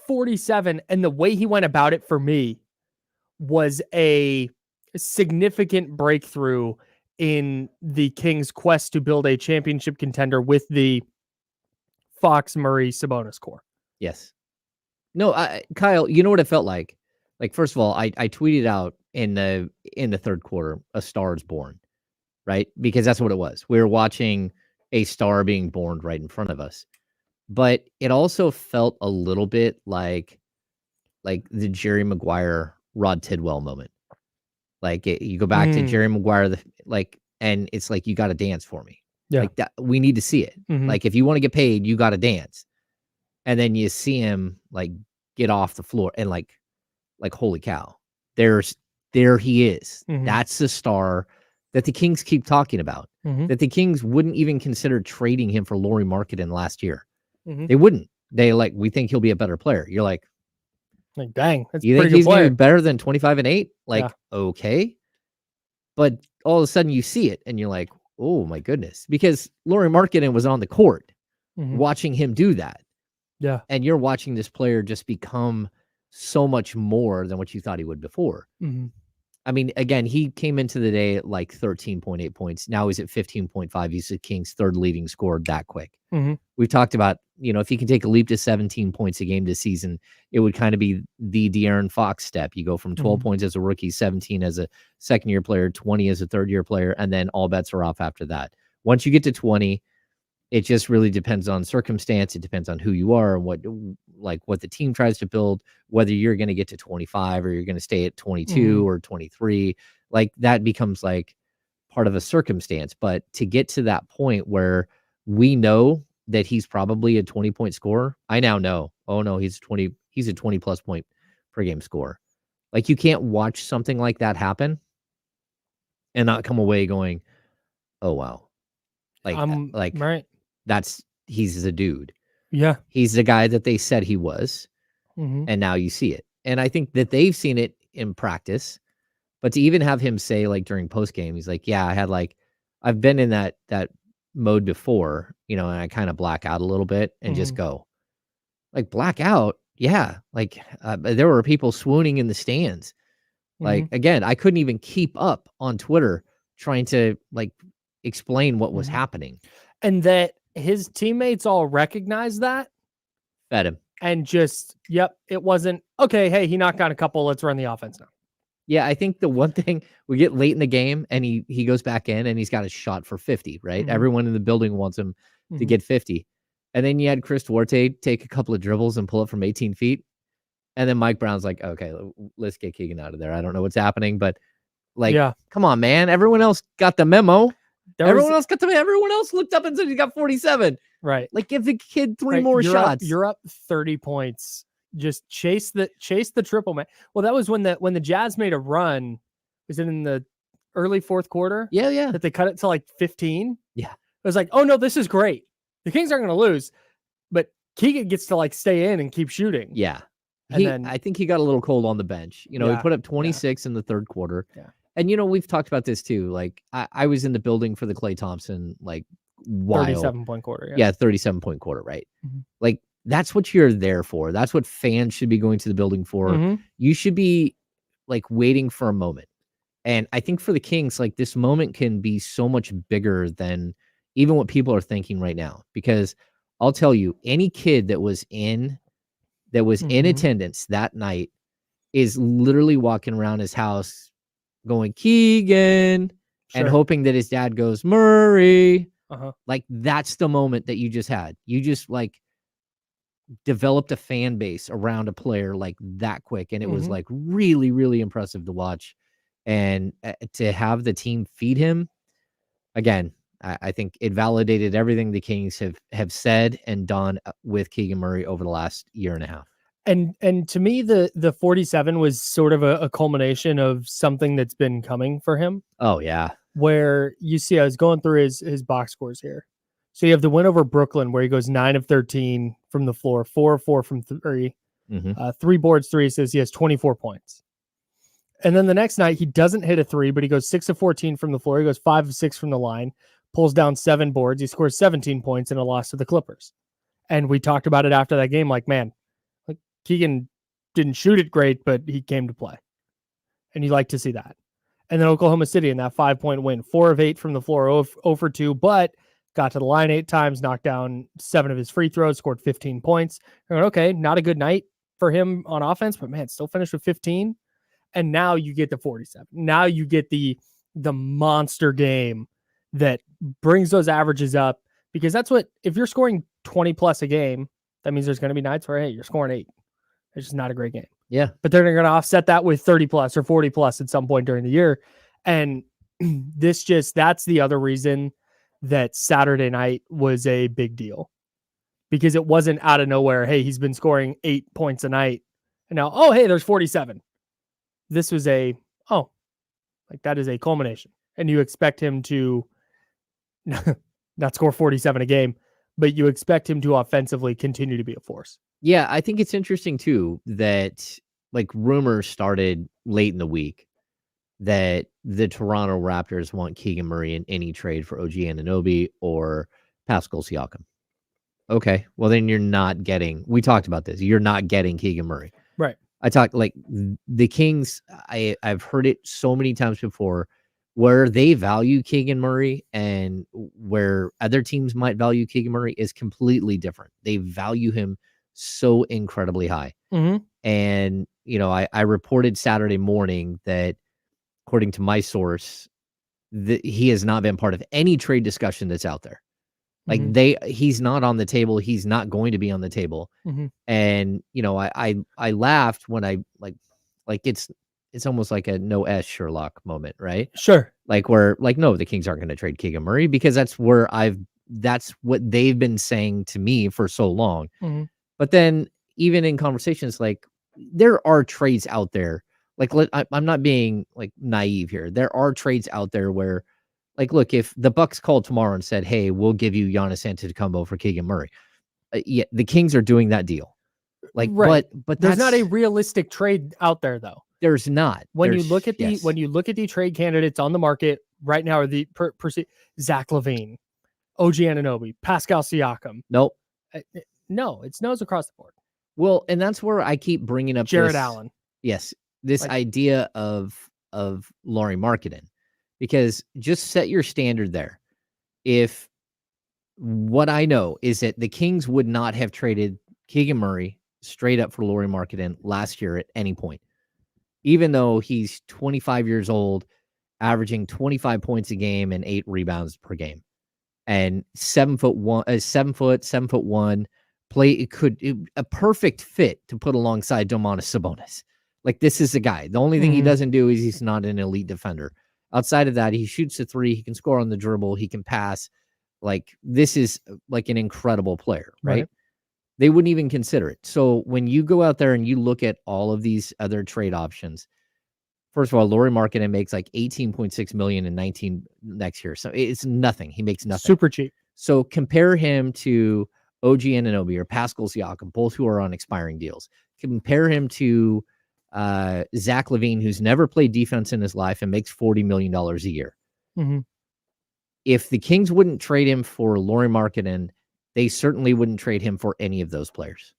A: 47 and the way he went about it for me was a significant breakthrough in the Kings' quest to build a championship contender with the Fox, Murray, Sabonis core.
B: Yes. No, Kyle, you know what it felt like? Like, first of all, I tweeted out in the third quarter, a star is born, right? Because that's what it was. We were watching a star being born right in front of us. But it also felt a little bit like the Jerry Maguire, Rod Tidwell moment. Like, you go back to Jerry Maguire, and it's like, you got to dance for me.
A: Yeah.
B: Like, that, we need to see it.
A: Mm-hmm.
B: Like, if you want to get paid, you got to dance. And then you see him like get off the floor and like holy cow, there he is.
A: Mm-hmm.
B: That's the star that the Kings keep talking about.
A: Mm-hmm.
B: That the Kings wouldn't even consider trading him for Lauri Markkanen last year.
A: Mm-hmm.
B: They wouldn't. They we think he'll be a better player. You're like
A: dang, that's
B: you
A: pretty
B: think he's
A: good player.
B: gonna be better than 25 and 8? Like,
A: yeah.
B: Okay. But all of a sudden you see it and you're like, oh my goodness. Because Lauri Markkanen was on the court watching him do that.
A: Yeah.
B: And you're watching this player just become so much more than what you thought he would before.
A: Mm-hmm.
B: I mean, again, he came into the day at like 13.8 points. Now he's at 15.5. He's the Kings' third leading scorer that quick.
A: Mm-hmm.
B: We've talked about, if he can take a leap to 17 points a game this season, it would kind of be the De'Aaron Fox step. You go from 12 points as a rookie, 17 as a second-year player, 20 as a third-year player, and then all bets are off after that. Once you get to 20, it just really depends on circumstance. It depends on who you are and what the team tries to build, whether you're going to get to 25 or you're going to stay at 22 or 23. like that becomes like part of a circumstance. But to get to that point where we know that he's probably a 20-point scorer, I now know, oh no, he's a 20 plus point per game scorer. Like you can't watch something like that happen and not come away going, oh wow. Like
A: right.
B: He's the dude.
A: Yeah.
B: He's the guy that they said he was.
A: Mm-hmm.
B: And now you see it. And I think that they've seen it in practice, but to even have him say like during post game, he's like, yeah, I've been in that mode before, and I kind of black out a little bit and just go like black out. Yeah. Like there were people swooning in the stands. Like, again, I couldn't even keep up on Twitter trying to like explain what was happening.
A: And that his teammates all recognize that.
B: Fed him.
A: And just, yep, it wasn't, okay, hey, he knocked down a couple, let's run the offense now.
B: Yeah, I think the one thing, we get late in the game and he goes back in and he's got a shot for 50, right? Everyone in the building wants him to get 50. And then you had Chris Duarte take a couple of dribbles and pull it from 18 feet. And then Mike Brown's like, okay, let's get Keegan out of there. I don't know what's happening, but like, come on, man. Everyone else got the memo. Everyone else looked up and said he got 47.
A: Right.
B: Like give the kid three more shots.
A: You're up 30 points. Just chase the triple, man. Well, that was when the Jazz made a run. Was it in the early fourth quarter?
B: Yeah.
A: That they cut it to like 15.
B: Yeah.
A: It was like, oh no, this is great. The Kings aren't going to lose, but Keegan gets to like stay in and keep shooting.
B: Yeah.
A: And
B: I think he got a little cold on the bench. He put up 26 in the third quarter.
A: Yeah.
B: And, we've talked about this too. Like I was in the building for the Klay Thompson, like
A: 37-point quarter.
B: Yeah. 37-point quarter. Right. Like that's what you're there for. That's what fans should be going to the building for. You should be like waiting for a moment. And I think for the Kings, like this moment can be so much bigger than even what people are thinking right now, because I'll tell you, any kid that was in attendance that night is literally walking around his house going Keegan and hoping that his dad goes Murray. Like that's the moment that you just had. You just like developed a fan base around a player like that quick. And it was like really, really impressive to watch. And to have the team feed him again, I think it validated everything the Kings have said and done with Keegan Murray over the last year and a half.
A: And to me, the 47 was sort of a culmination of something that's been coming for him.
B: Oh yeah.
A: Where you see, I was going through his box scores here. So you have the win over Brooklyn where he goes 9 of 13 from the floor, 4 of 4 from 3, 3 boards, 3 assists. He has 24 points. And then the next night he doesn't hit a 3, but he goes 6 of 14 from the floor. He goes 5 of 6 from the line, pulls down 7 boards. He scores 17 points in a loss to the Clippers. And we talked about it after that game. Like, man, like Keegan didn't shoot it great, but he came to play. And you like to see that. And then Oklahoma City in that 5-point win, 4 of 8 from the floor, 0 for 2, but got to the line 8 times, knocked down 7 of his free throws, scored 15 points. Going, okay, not a good night for him on offense, but man, still finished with 15. And now you get the 47. Now you get the monster game that brings those averages up, because that's what, if you're scoring 20 plus a game, that means there's going to be nights where, hey, you're scoring 8. It's just not a great game.
B: Yeah.
A: But they're going to offset that with 30 plus or 40 plus at some point during the year. And that's the other reason that Saturday night was a big deal, because it wasn't out of nowhere. Hey, he's been scoring 8 points a night. And now, oh, hey, there's 47. This was that is a culmination. And you expect him to not score 47 a game, but you expect him to offensively continue to be a force.
B: Yeah, I think it's interesting too that like rumors started late in the week that the Toronto Raptors want Keegan Murray in any trade for OG Anunoby or Pascal Siakam. Okay, well then we talked about this. You're not getting Keegan Murray.
A: Right.
B: I talked like the Kings. I've heard it so many times before where they value Keegan Murray and where other teams might value Keegan Murray is completely different. They value him so incredibly high. And, I reported Saturday morning that according to my source, he has not been part of any trade discussion that's out there. Like he's not on the table. He's not going to be on the table. And, I laughed when I like it's it's almost like a no S Sherlock moment, right?
A: Sure.
B: Like no, the Kings aren't going to trade Keegan Murray because that's what they've been saying to me for so long.
A: Mm-hmm.
B: But then even in conversations, like there are trades out there. Like I'm not being like naive here. There are trades out there where, like, look, if the Bucks called tomorrow and said, "Hey, we'll give you Giannis Antetokounmpo for Keegan Murray," yeah, the Kings are doing that deal. Like,
A: right.
B: but
A: there's not a realistic trade out there, though.
B: There's not.
A: When you look at the trade candidates on the market right now, are the Zach LaVine, OG Anunoby, Pascal Siakam.
B: Nope.
A: No, it's no's across the board.
B: Well, and that's where I keep bringing up
A: Jared Allen.
B: Yes, this idea of Lauri Markkanen, because just set your standard there. If what I know is that the Kings would not have traded Keegan Murray straight up for Lauri Markkanen last year at any point, even though he's 25 years old, averaging 25 points a game and 8 rebounds per game, and 7'1", a perfect fit to put alongside Domantas Sabonis. Like, this is the guy. The only thing he doesn't do is he's not an elite defender. Outside of that, he shoots a 3. He can score on the dribble. He can pass. Like, this is like an incredible player, right? They wouldn't even consider it. So when you go out there and you look at all of these other trade options, first of all, Lauri Markkanen makes like $18.6 million in 19 next year. So it's nothing. He makes nothing.
A: Super cheap.
B: So compare him to OG Anunoby or Pascal Siakam, both who are on expiring deals. Compare him to Zach LaVine, who's never played defense in his life and makes $40 million a year.
A: Mm-hmm.
B: If the Kings wouldn't trade him for Lauri Markkanen, they certainly wouldn't trade him for any of those players.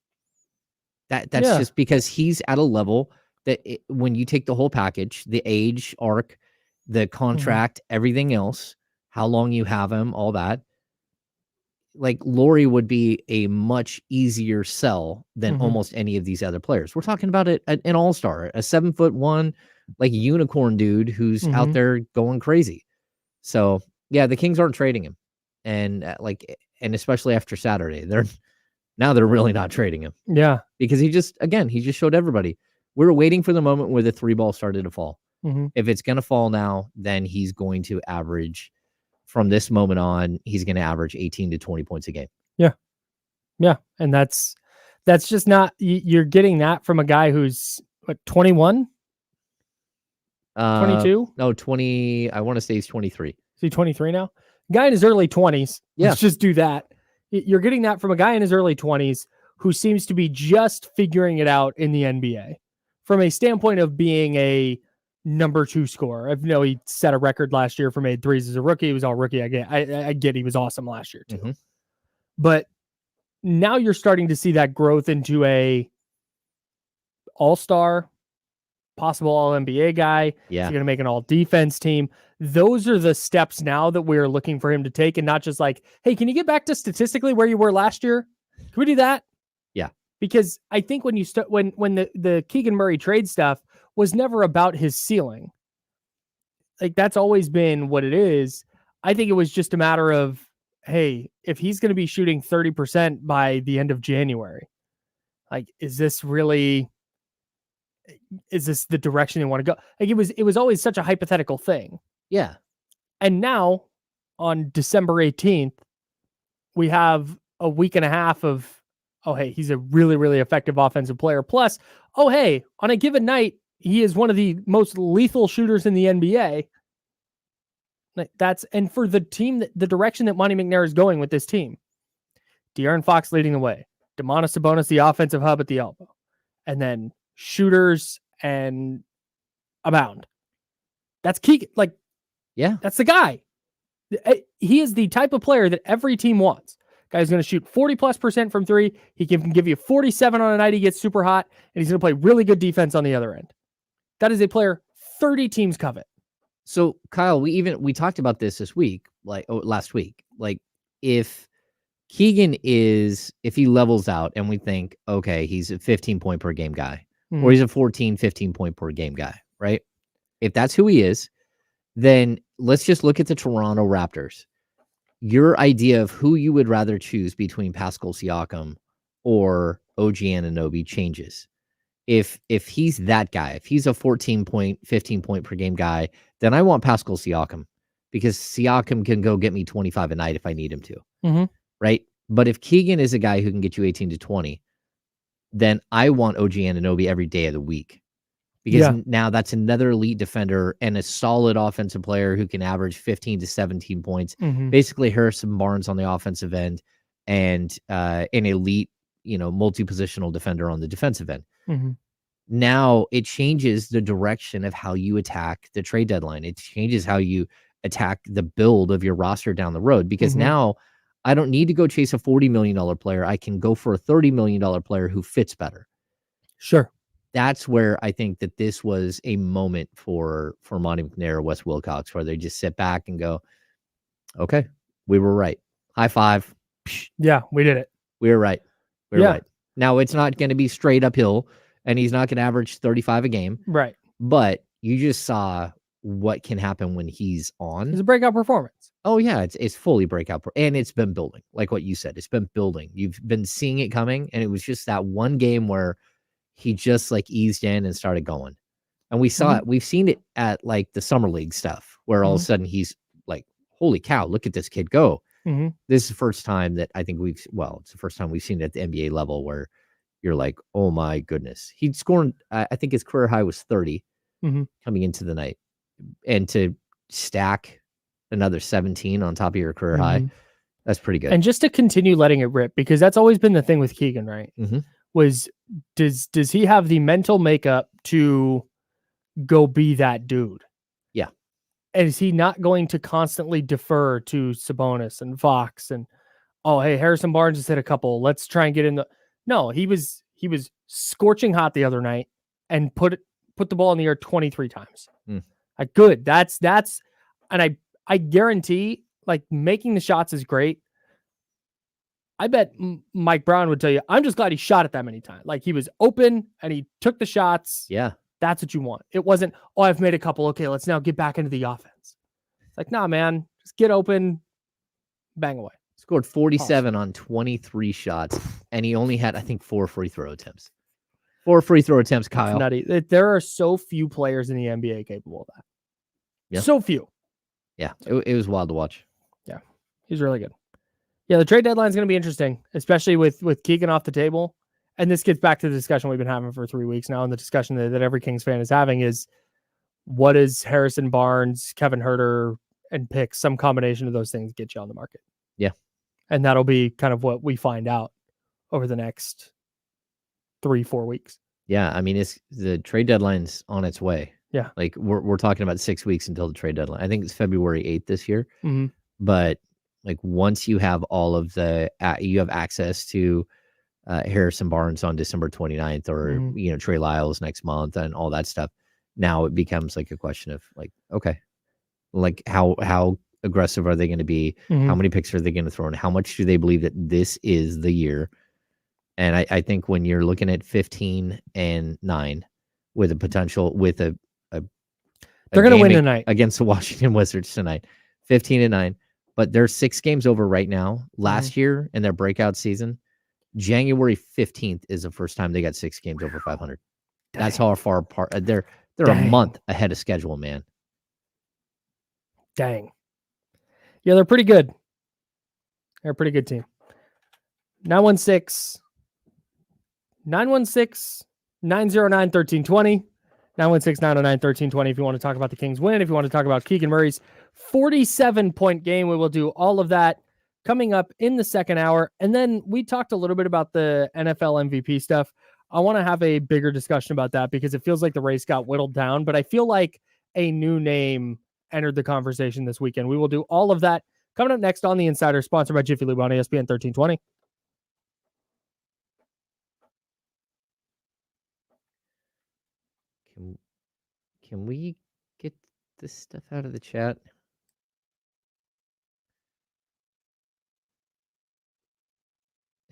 B: That's just because he's at a level that when you take the whole package, the age arc, the contract, everything else, how long you have him, all that, like Lauri would be a much easier sell than almost any of these other players. We're talking about an all-star, a 7'1", like unicorn dude who's out there going crazy. So yeah, the Kings aren't trading him. And especially after Saturday, they're really not trading him.
A: Yeah.
B: Because he just showed everybody. We were waiting for the moment where the 3 ball started to fall. If it's going to fall now, then he's going to average, from this moment on, he's going to average 18 to 20 points a game. Yeah.
A: Yeah. And that's just not, you're getting that from a guy who's 21, 22?
B: No, 20. I want to say he's 23. Is
A: he 23 now? Guy in his early 20s.
B: Yeah.
A: Let's just do that. You're getting that from a guy in his early 20s who seems to be just figuring it out in the NBA from a standpoint of being a number 2 scorer. I know he set a record last year for made threes as a rookie. He was all rookie. I get he was awesome last year too. But now you're starting to see that growth into a all-star, possible all-NBA guy.
B: Yeah.
A: He's going to make an all-defense team. Those are the steps now that we're looking for him to take, and not just like, hey, can you get back to statistically where you were last year? Can we do that?
B: Yeah.
A: Because I think when you when the Keegan Murray trade stuff was never about his ceiling. Like, that's always been what it is. I think it was just a matter of, hey, if he's going to be shooting 30% by the end of January, like, is this the direction they want to go? Like, it was always such a hypothetical thing.
B: Yeah.
A: And now on December 18th, we have a week and a half of, oh, hey, he's a really, really effective offensive player. Plus, oh, hey, on a given night, he is one of the most lethal shooters in the NBA. And for the team, the direction that Monty McNair is going with this team, De'Aaron Fox leading the way, Domantas Sabonis, the offensive hub at the elbow, and then shooters and abound. That's Keegan. Like,
B: yeah,
A: that's the guy. He is the type of player that every team wants. Guy's going to shoot 40+% from 3. He can give you 47 on a night he gets super hot, and he's going to play really good defense on the other end. That is a player 30 teams covet.
B: So Kyle, we talked about this week, last week. Like, if Keegan if he levels out and we think, okay, he's a 15 point per game guy, or he's a 15 point per game guy, right? If that's who he is, then let's just look at the Toronto Raptors. Your idea of who you would rather choose between Pascal Siakam or OG Anunoby changes. if he's that guy, if he's a 14 point, 15 point per game guy, then I want Pascal Siakam, because Siakam can go get me 25 a night if I need him to.
A: Mm-hmm.
B: Right? But if Keegan is a guy who can get you 18 to 20, then I want OG Anunoby every day of the week, because now that's another elite defender and a solid offensive player who can average 15 to 17 points.
A: Mm-hmm.
B: Basically, Harrison Barnes on the offensive end and an elite, multi-positional defender on the defensive end.
A: Mm-hmm.
B: Now it changes the direction of how you attack the trade deadline. It changes how you attack the build of your roster down the road, because now I don't need to go chase a $40 million player. I can go for a $30 million player who fits better.
A: Sure.
B: That's where I think that this was a moment for Monty McNair or Wes Wilcox, where they just sit back and go, okay, we were right. High five.
A: Yeah, we did it.
B: We were right. We were right. Now, it's not going to be straight uphill, and he's not going to average 35 a game.
A: Right.
B: But you just saw what can happen when he's on.
A: It's a breakout performance.
B: Oh, yeah, it's fully breakout. And it's been building. Like what you said, it's been building. You've been seeing it coming, and it was just that one game where he just like eased in and started going. And we saw it. We've seen it at like the summer league stuff, where all of a sudden he's like, holy cow, look at this kid go. This is the first time that I think it's the first time we've seen it at the NBA level where you're like, oh my goodness. He'd scored, I think his career high was 30 coming into the night. And to stack another 17 on top of your career high, that's pretty good.
A: And just to continue letting it rip, because that's always been the thing with Keegan, right? Was does he have the mental makeup to go be that dude?
B: Yeah.
A: And is he not going to constantly defer to Sabonis and Fox and, oh, hey, Harrison Barnes just hit a couple, let's try and get in the... No, he was scorching hot the other night and put the ball in the air 23 times. Like, good. That's and I guarantee, like, making the shots is great. I bet Mike Brown would tell you, I'm just glad he shot it that many times. Like, he was open and he took the shots.
B: Yeah.
A: That's what you want. It wasn't, oh, I've made a couple. Okay, let's now get back into the offense. It's like, nah, man, just get open, bang away.
B: Scored 47 on 23 shots, and he only had, I think, 4 free throw attempts. 4 free throw attempts, Kyle.
A: It's nutty. There are so few players in the NBA capable of that.
B: Yeah.
A: So few.
B: Yeah, it was wild to watch.
A: Yeah, he's really good. Yeah, the trade deadline is going to be interesting, especially with Keegan off the table. And this gets back to the discussion we've been having for 3 weeks now, and the discussion that every Kings fan is having is, what is Harrison Barnes, Kevin Huerter, and picks, some combination of those things get you on the market?
B: Yeah.
A: And that'll be kind of what we find out over the next 3-4 weeks.
B: Yeah, I mean, the trade deadline's on its way.
A: Yeah.
B: Like, we're talking about 6 weeks until the trade deadline. I think it's February 8th this year. But like, once you have all of you have access to Harrison Barnes on December 29th, or Trey Lyles next month, and all that stuff, now it becomes like a question of like, okay, like how aggressive are they going to be? How many picks are they going to throw in? How much do they believe that this is the year? And I think when you're looking at 15-9 with a potential, with a
A: they're going to win tonight
B: against the Washington Wizards tonight, 15-9, but they're 6 games over right now. Last year in their breakout season, January 15th is the first time they got 6 games over 500. Dang. That's how far apart they're a month ahead of schedule, man.
A: Dang. Yeah, they're pretty good. They're a pretty good team. 916-909-1320. 916-909-1320 if you want to talk about the Kings win. If you want to talk about Keegan Murray's 47-point game, we will do all of that coming up in the second hour. And then we talked a little bit about the NFL MVP stuff. I want to have a bigger discussion about that because it feels like the race got whittled down, but I feel like a new name entered the conversation this weekend. We will do all of that coming up next on The Insider, sponsored by Jiffy Lube on ESPN 1320.
B: Can we get this stuff out of the chat?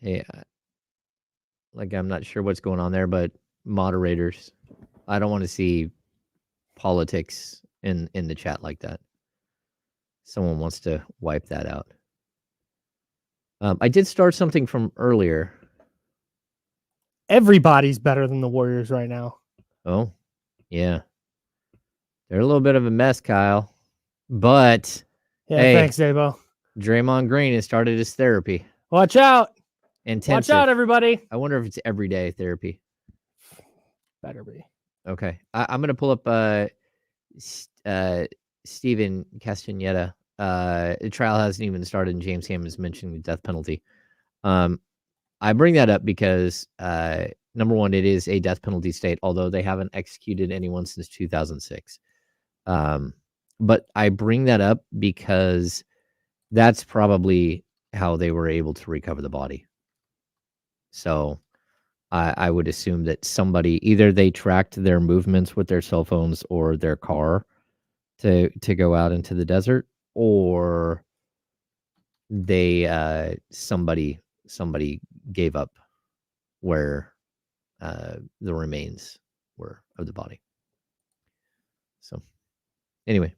B: Hey, like, I'm not sure what's going on there, but moderators, I don't want to see politics in the chat like that. Someone wants to wipe that out. I did start something from earlier.
A: Everybody's better than the Warriors right now.
B: Oh, yeah. They're a little bit of a mess, Kyle. But
A: Yeah,
B: hey,
A: thanks, Dabo.
B: Draymond Green has started his therapy.
A: Watch out.
B: Intensive.
A: Watch out, everybody.
B: I wonder if it's everyday therapy.
A: Better be.
B: Okay. I'm going to pull up Steven Castaneda. The trial hasn't even started, and James Hammond's mentioning the death penalty. I bring that up because, number one, it is a death penalty state, although they haven't executed anyone since 2006. But I bring that up because that's probably how they were able to recover the body. So I would assume that somebody, either they tracked their movements with their cell phones or their car to go out into the desert, or they somebody gave up where the remains were of the body. So anyway.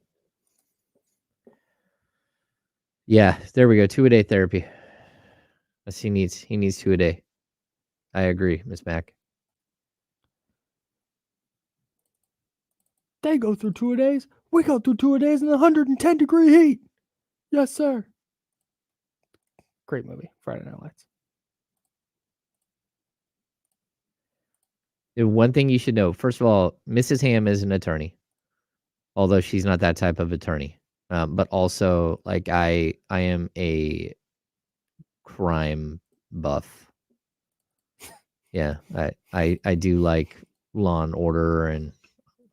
B: Yeah, there we go. 2-a-day therapy. He needs 2 a day. I agree, Miss Mac.
A: They go through 2-a-days. We go through 2-a-days in the 110-degree heat. Yes, sir. Great movie, Friday Night Lights.
B: One thing you should know, first of all, Mrs. Ham is an attorney, although she's not that type of attorney. But also, like, I am a crime buff. Yeah, I do like Law and Order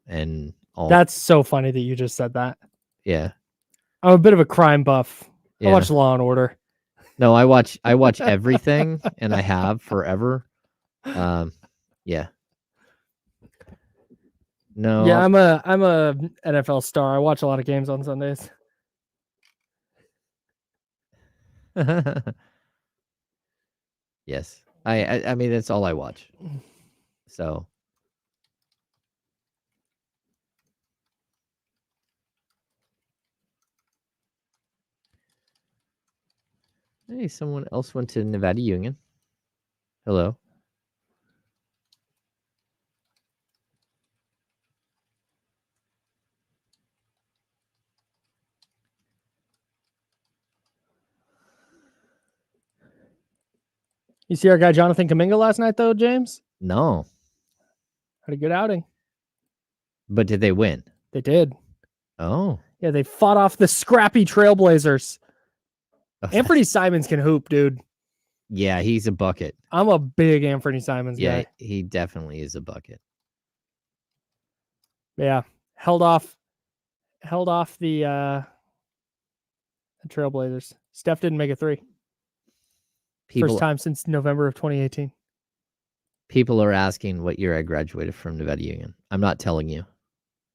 B: and all.
A: That's so funny that you just said that.
B: Yeah,
A: I'm a bit of a crime buff.
B: yeah.
A: I watch Law and Order.
B: No, I watch everything, and I have forever. Yeah. No.
A: Yeah, I'm a NFL star. I watch a lot of games on Sundays.
B: Yes. I mean, that's all I watch. So. Hey, someone else went to Nevada Union. Hello.
A: You see our guy Jonathan Kuminga last night, though, James?
B: No.
A: Had a good outing.
B: But did they win?
A: They did.
B: Oh.
A: Yeah, they fought off the scrappy Trailblazers. Anthony Simons can hoop, dude.
B: Yeah, he's a bucket.
A: I'm a big Anthony Simons guy.
B: Yeah, he definitely is a bucket.
A: Yeah, held off the Trailblazers. Steph didn't make a three. First time since November of 2018.
B: People are asking what year I graduated from Nevada Union. I'm not telling you,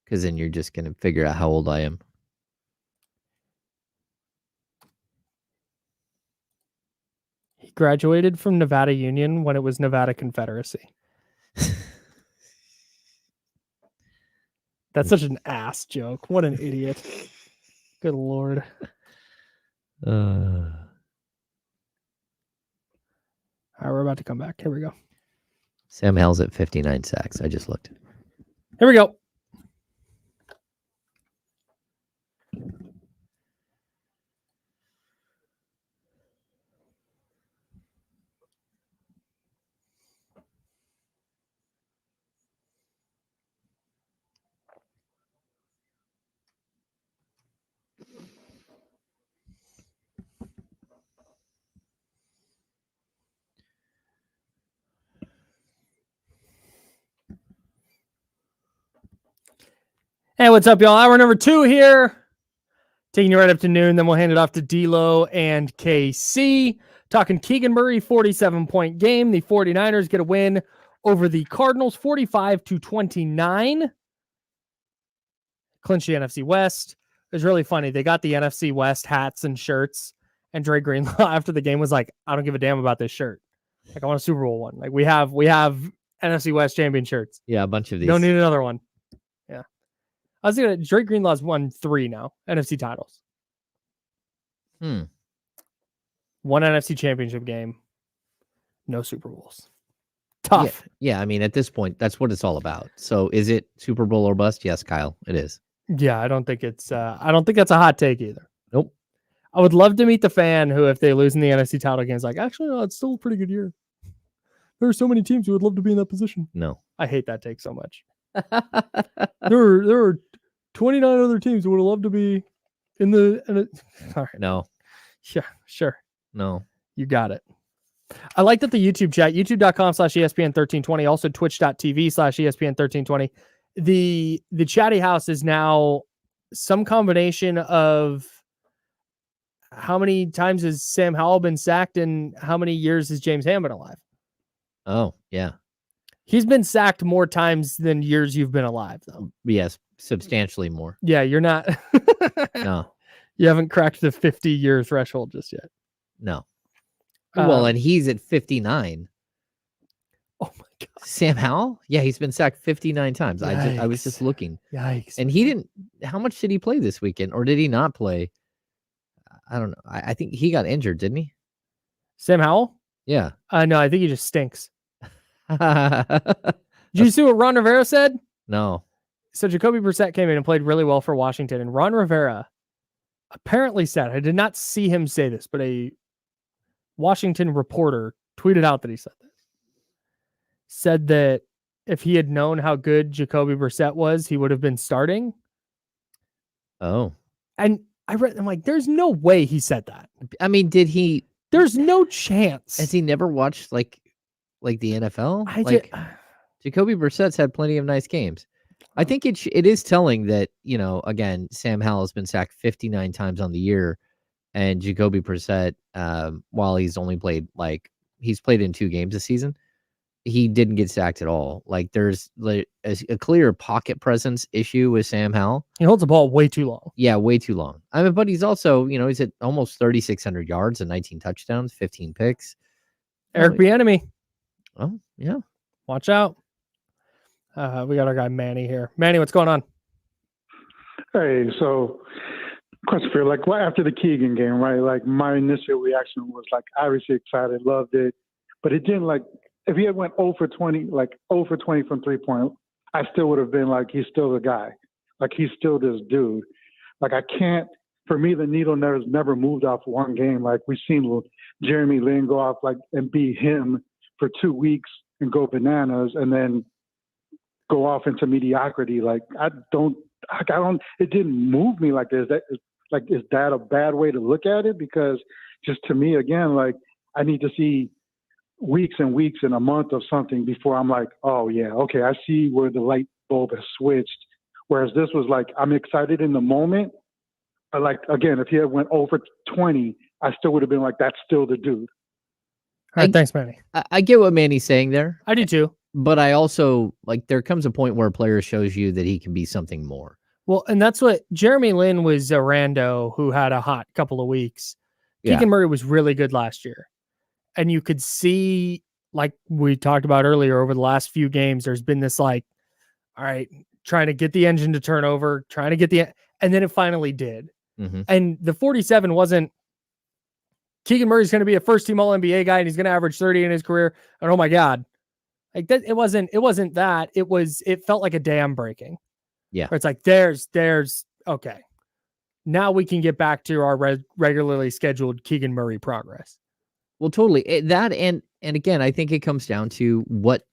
B: because then you're just going to figure out how old I am.
A: He graduated from Nevada Union when it was Nevada Confederacy. That's such an ass joke. What an idiot. Good Lord. All right, we're about to come back. Here we go.
B: Sam Hell's at 59 sacks. I just looked.
A: Here we go. Hey, what's up, y'all? Hour number 2 here. Taking you right up to noon, then we'll hand it off to D-Lo and KC. Talking Keegan Murray, 47-point game. The 49ers get a win over the Cardinals, 45-29. Clinch the NFC West. It was really funny. They got the NFC West hats and shirts, and Dre Greenlaw after the game was like, I don't give a damn about this shirt. Like, I want a Super Bowl one. Like, we have NFC West champion shirts.
B: Yeah, a bunch of these.
A: Don't need another one. Yeah. I was thinking Dre Greenlaw's won 3 now, NFC titles. One NFC championship game, no Super Bowls. tough.
B: Yeah. I mean, at this point, that's what it's all about. So is it Super Bowl or bust? Yes, Kyle, it is.
A: Yeah, I don't think that's a hot take either.
B: Nope.
A: I would love to meet the fan who, if they lose in the NFC title game, is like, actually, no, it's still a pretty good year. There are so many teams who would love to be in that position.
B: No.
A: I hate that take so much. There are 29 other teams who would love to be in the. All right.
B: No.
A: Yeah, sure.
B: No.
A: You got it. I like that the YouTube chat, youtube.com/ESPN1320, also twitch.tv/ESPN1320. The chatty house is now some combination of how many times has Sam Howell been sacked and how many years has James Ham been alive?
B: Oh, yeah.
A: He's been sacked more times than years you've been alive, though.
B: Yes, substantially more.
A: Yeah, you're not.
B: No.
A: You haven't cracked the 50-year threshold just yet.
B: No. Well, and he's at 59.
A: Oh my God.
B: Sam Howell? Yeah, he's been sacked 59 times. I was just looking.
A: Yikes.
B: And he didn't. How much did he play this weekend? Or did he not play? I don't know. I think he got injured, didn't he?
A: Sam Howell?
B: Yeah.
A: No, I think he just stinks. Did you see what Ron Rivera said?
B: No.
A: So Jacoby Brissett came in and played really well for Washington. And Ron Rivera apparently said, I did not see him say this, but a Washington reporter tweeted out that he said this. Said that if he had known how good Jacoby Brissett was, he would have been starting.
B: Oh.
A: And I'm like, there's no way he said that.
B: I mean, did he?
A: There's no chance.
B: Has he never watched like the NFL? Jacoby Brissett's had plenty of nice games. I think it is telling that, again, Sam Howell has been sacked 59 times on the year, and Jacoby Brissett, while he's only played he's played in 2 games this season, he didn't get sacked at all. Like there's a clear pocket presence issue with Sam Howell.
A: He holds the ball way too long.
B: Yeah, way too long. I mean, but he's also, he's at almost 3,600 yards and 19 touchdowns, 15 picks.
A: Eric Bieniemy.
B: Oh, yeah.
A: Watch out. We got our guy Manny here. Manny, what's going on?
C: Hey, so question for you, after the Keegan game, right? My initial reaction was obviously excited, loved it, but it didn't if he had went 0 for 20, 0 for 20 from 3-point, I still would have been he's still the guy. He's still this dude. I can't, for me, the needle never moved off one game. We've seen Jeremy Lin go off and be him for 2 weeks and go bananas and then go off into mediocrity. It didn't move me like this. Is that a bad way to look at it? Because just to me, again, I need to see weeks and weeks and a month of something before I'm oh yeah, okay, I see where the light bulb has switched. Whereas this was I'm excited in the moment, but again, if he had went over 20, I still would have been that's still the dude.
A: All right, thanks, Manny.
B: I get what Manny's saying there.
A: I do too.
B: But I also there comes a point where a player shows you that he can be something more.
A: Well, and that's what Jeremy Lin was a rando who had a hot couple of weeks. Keegan Murray was really good last year. And you could see, like we talked about earlier, over the last few games, there's been this all right, trying to get the engine to turn over, and then it finally did.
B: Mm-hmm.
A: And the 47 wasn't, Keegan Murray's going to be a first-team All-NBA guy, and he's going to average 30 in his career. And oh my God, that it wasn't that. It felt like a dam breaking.
B: Yeah.
A: Where it's there's okay. Now we can get back to our regularly scheduled Keegan Murray progress.
B: Well, totally. That and again, I think it comes down to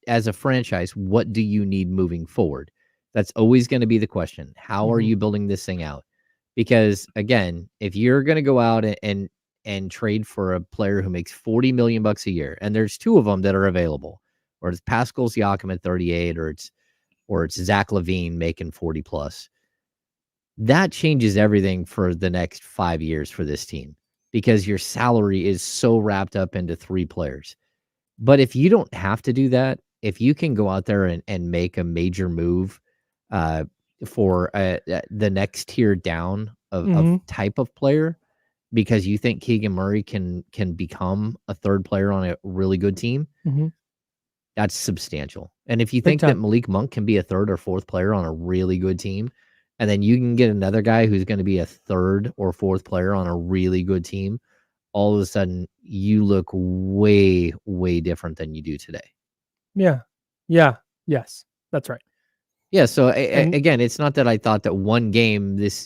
B: as a franchise, what do you need moving forward? That's always going to be the question. How are you building this thing out? Because again, if you're going to go out and trade for a player who makes $40 million a year, and there's 2 of them that are available, or it's Pascal Siakam at 38, or it's Zach LaVine making 40 plus, that changes everything for the next 5 years for this team. Because your salary is so wrapped up into 3 players. But if you don't have to do that, if you can go out there and make a major move for the next tier down of type of player, because you think Keegan Murray can become a 3rd player on a really good team, that's substantial. And if you think that Malik Monk can be a 3rd or 4th player on a really good team, and then you can get another guy who's going to be a 3rd or 4th player on a really good team, all of a sudden you look way, way different than you do today.
A: Yeah. Yeah. Yes. That's right.
B: Yeah. So again, it's not that I thought that one game, this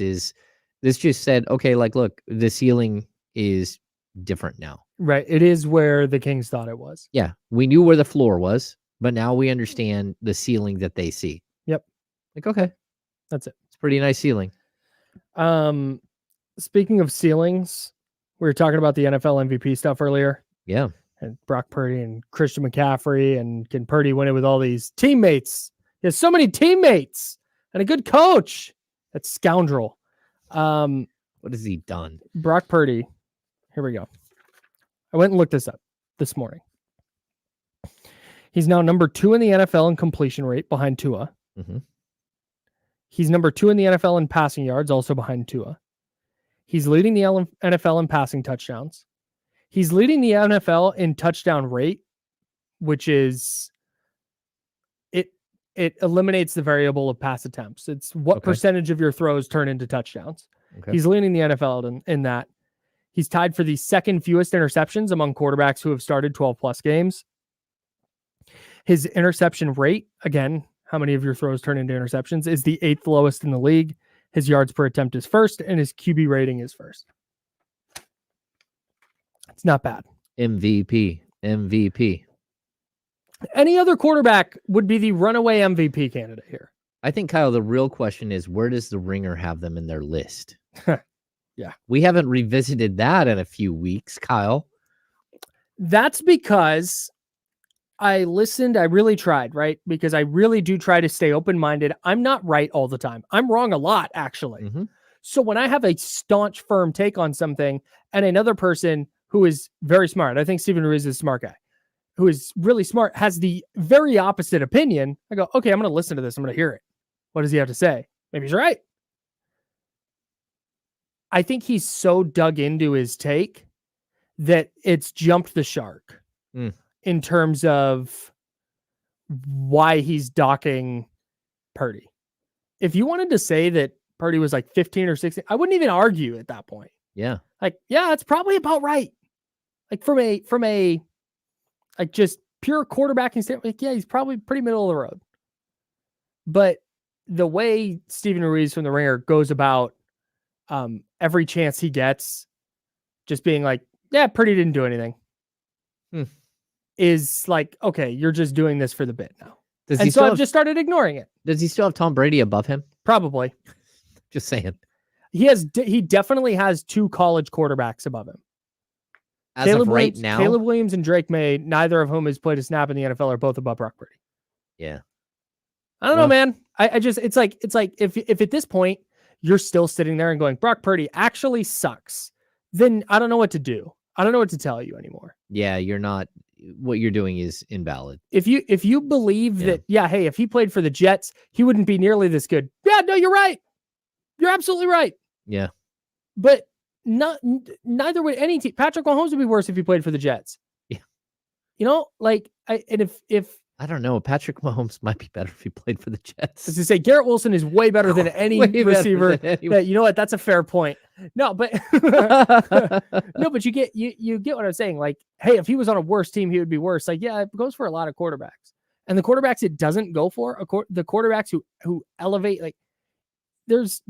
B: just said, okay, like, look, the ceiling is different now.
A: Right. It is where the Kings thought it was.
B: Yeah. We knew where the floor was, but now we understand the ceiling that they see.
A: Yep.
B: Like, okay,
A: that's it.
B: It's a pretty nice ceiling.
A: Speaking of ceilings, we were talking about the NFL MVP stuff earlier.
B: Yeah.
A: And Brock Purdy and Christian McCaffrey, and can Purdy win it with all these teammates? He has so many teammates and a good coach. That scoundrel.
B: What has he done?
A: Brock Purdy. Here we go. I went and looked this up this morning. He's now number 2 in the NFL in completion rate, behind Tua.
B: Mm-hmm.
A: He's number 2 in the NFL in passing yards, also behind Tua. He's leading the NFL in passing touchdowns. He's leading the NFL in touchdown rate, which is it eliminates the variable of pass attempts. It's what percentage of your throws turn into touchdowns. Okay. He's leading the NFL in that. He's tied for the second fewest interceptions among quarterbacks who have started 12 plus games. His interception rate, again, how many of your throws turn into interceptions, is the 8th lowest in the league. His yards per attempt is first, and his QB rating is first. It's not bad.
B: MVP.
A: Any other quarterback would be the runaway MVP candidate here.
B: I think, Kyle, the real question is, where does the Ringer have them in their list?
A: Yeah.
B: We haven't revisited that in a few weeks, Kyle.
A: That's because I listened. I really tried, right? Because I really do try to stay open-minded. I'm not right all the time. I'm wrong a lot, actually. Mm-hmm. So when I have a staunch, firm take on something and another person who is very smart, I think Steven Ruiz is a smart guy, who is really smart, has the very opposite opinion, I go, okay, I'm going to listen to this. I'm going to hear it. What does he have to say? Maybe he's right. I think he's so dug into his take that it's jumped the shark in terms of why he's docking Purdy. If you wanted to say that Purdy was like 15 or 16, I wouldn't even argue at that point.
B: Yeah.
A: Like, yeah, it's probably about right. Like from a like just pure quarterbacking standpoint, like, yeah, he's probably pretty middle of the road. But the way Steven Ruiz from the Ringer goes about every chance he gets, just being like, yeah, Purdy didn't do anything, is like, okay, you're just doing this for the bit now. I've just started ignoring it.
B: Does he still have Tom Brady above him?
A: Probably.
B: Just saying.
A: He definitely has 2 college quarterbacks above him.
B: As Caleb of right
A: Williams,
B: now,
A: Caleb Williams and Drake May, neither of whom has played a snap in the NFL, are both above Brock Purdy.
B: Yeah.
A: I don't know, man. I just, it's like if at this point you're still sitting there and going, Brock Purdy actually sucks, then I don't know what to do. I don't know what to tell you anymore.
B: Yeah, you're not. What you're doing is invalid.
A: If you believe that, hey, if he played for the Jets, he wouldn't be nearly this good. Yeah, no, you're right. You're absolutely right.
B: Yeah.
A: But neither would any team. Patrick Mahomes would be worse if he played for the Jets.
B: Yeah.
A: You know, like, if
B: I don't know, Patrick Mahomes might be better if he played for the Jets.
A: As to say, Garrett Wilson is way better than any receiver. You know what? That's a fair point. No, but no, but you get what I'm saying. Like, hey, if he was on a worse team, he would be worse. Like, yeah, it goes for a lot of quarterbacks, and the quarterbacks it doesn't go for, the quarterbacks who elevate. Like, there's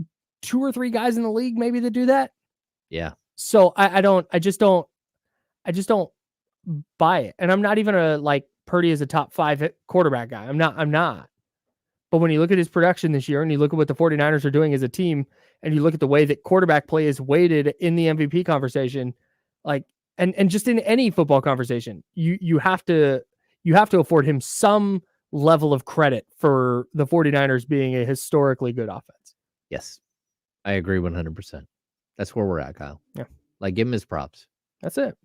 A: 2 or 3 guys in the league maybe that do that.
B: Yeah.
A: So I just don't buy it. And I'm not even Purdy is a top 5 quarterback guy. I'm not. But when you look at his production this year and you look at what the 49ers are doing as a team and you look at the way that quarterback play is weighted in the MVP conversation, like, and just in any football conversation, you have to afford him some level of credit for the 49ers being a historically good offense.
B: Yes. I agree 100%. That's where we're at, Kyle.
A: Yeah.
B: Like, give him his props.
A: That's it.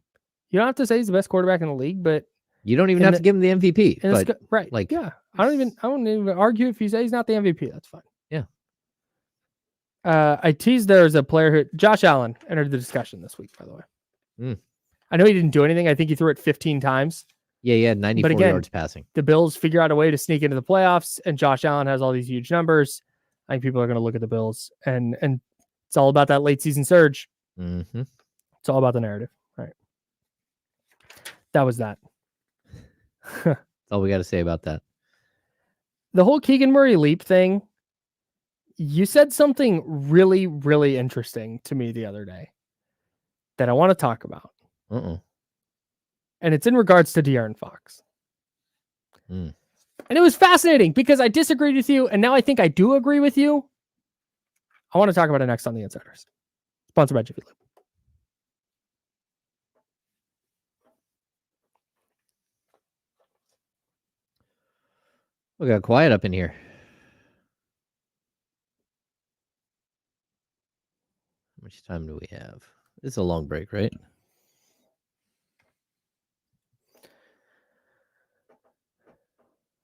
A: You don't have to say he's the best quarterback in the league, but
B: you don't even have to give him the MVP. But,
A: right.
B: Like,
A: yeah. I don't even argue if you say he's not the MVP. That's fine.
B: Yeah.
A: I teased there's a player who, Josh Allen, entered the discussion this week, by the way. I know he didn't do anything. I think he threw it 15 times.
B: Yeah, he had 94 yards passing.
A: The Bills figure out a way to sneak into the playoffs, and Josh Allen has all these huge numbers. I think people are going to look at the Bills, and it's all about that late season surge.
B: Mm-hmm.
A: It's all about the narrative. All right. That was that.
B: That's all we got to say about that.
A: The whole Keegan Murray leap thing, you said something really, really interesting to me the other day that I want to talk about. And it's in regards to De'Aaron Fox. And it was fascinating because I disagreed with you, and now I think I do agree with you. I want to talk about it next on The Insiders. Sponsored by Jiffy Lube.
B: We got quiet up in here. How much time do we have? It's a long break, right?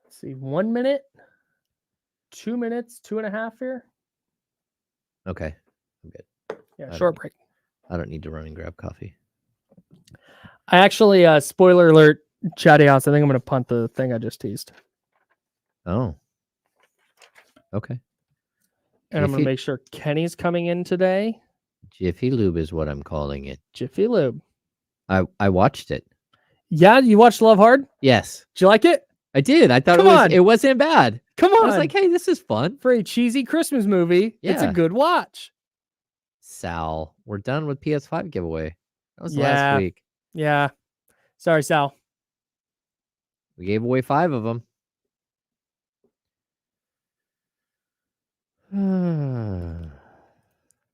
A: Let's see, 1 minute, 2 minutes, 2.5 here.
B: Okay, I'm good.
A: Yeah, short break.
B: I don't need to run and grab coffee.
A: I actually, spoiler alert, Chatty House, I think I'm going to punt the thing I just teased.
B: Oh. Okay.
A: And I'm going to make sure Kenny's coming in today.
B: Jiffy Lube is what I'm calling it.
A: Jiffy Lube.
B: I watched it.
A: Yeah, you watched Love Hard?
B: Yes.
A: Did you like it?
B: I did. I thought it wasn't bad.
A: Come on.
B: I was like, hey, this is fun.
A: For a cheesy Christmas movie, it's a good watch.
B: Sal, we're done with PS5 giveaway. That was last week.
A: Yeah. Sorry, Sal.
B: We gave away 5 of them.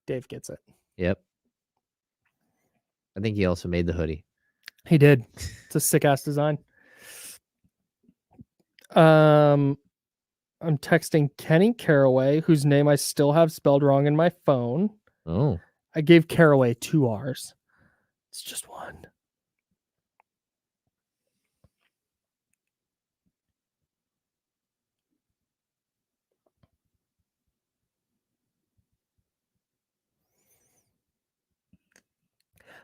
A: Dave gets it.
B: Yep. I think he also made the hoodie.
A: He did. It's a sick ass design. I'm texting Kenny Caraway, whose name I still have spelled wrong in my phone.
B: Oh.
A: I gave Caraway 2 R's. It's just 1.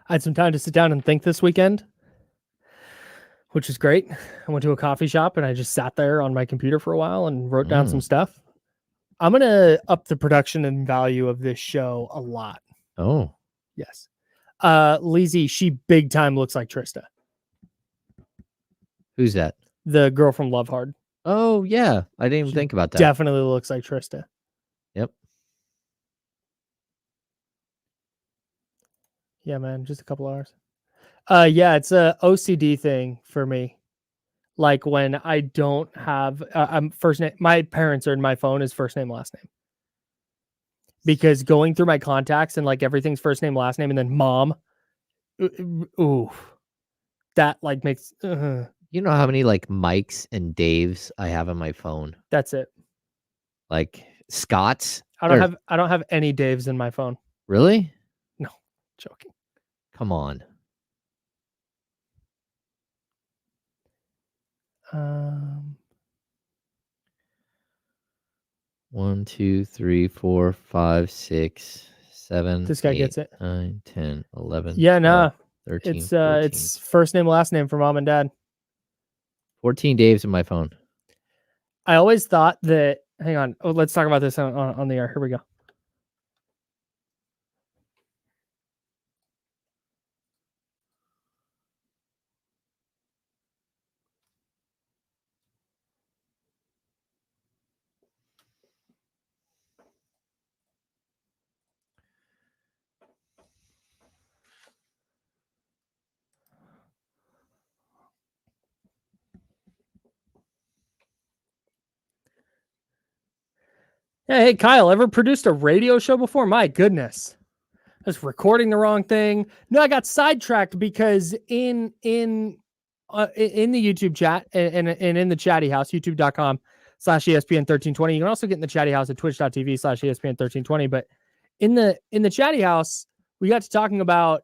A: I had some time to sit down and think this weekend, which is great. I went to a coffee shop and I just sat there on my computer for a while and wrote down some stuff. I'm going to up the production and value of this show a lot.
B: Oh.
A: Yes. Lizzie, she big time looks like Trista.
B: Who's that?
A: The girl from Love Hard.
B: Oh, yeah. I didn't even think about that.
A: Definitely looks like Trista.
B: Yep.
A: Yeah, man. Just a couple hours. Yeah, it's a OCD thing for me. Like when I don't have first name, my parents are in my phone as first name, last name. Because going through my contacts and like everything's first name, last name, and then mom. Ooh. That like makes
B: You know how many like Mikes and Daves I have on my phone?
A: That's it.
B: Like Scott's?
A: I don't have any Daves in my phone.
B: Really?
A: No, joking.
B: Come on. 1, 2, 3, 4, 5, 6, 7.
A: This guy
B: 8,
A: gets it.
B: 9, 10, 11.
A: Yeah,
B: 12,
A: nah.
B: 13.
A: It's
B: 14.
A: it's first name, last name for mom and dad.
B: 14 Daves in my phone.
A: I always thought that. Hang on. Oh, let's talk about this on the air. Here we go. Hey, Kyle, ever produced a radio show before? My goodness. I was recording the wrong thing. No, I got sidetracked because in the YouTube chat and in the chatty house, youtube.com/ESPN1320. You can also get in the chatty house at twitch.tv/ESPN1320. But in the chatty house, we got to talking about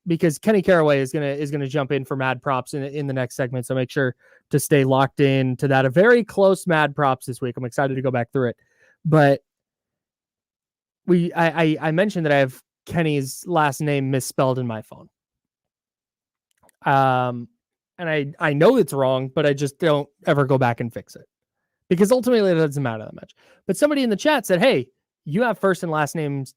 A: because Kenny Caraway is gonna jump in for Mad Props in the next segment. So make sure to stay locked in to that. A very close Mad Props this week. I'm excited to go back through it. But I mentioned that I have Kenny's last name misspelled in my phone. And I know it's wrong, but I just don't ever go back and fix it. Because ultimately it doesn't matter that much. But somebody in the chat said, hey, you have first and last names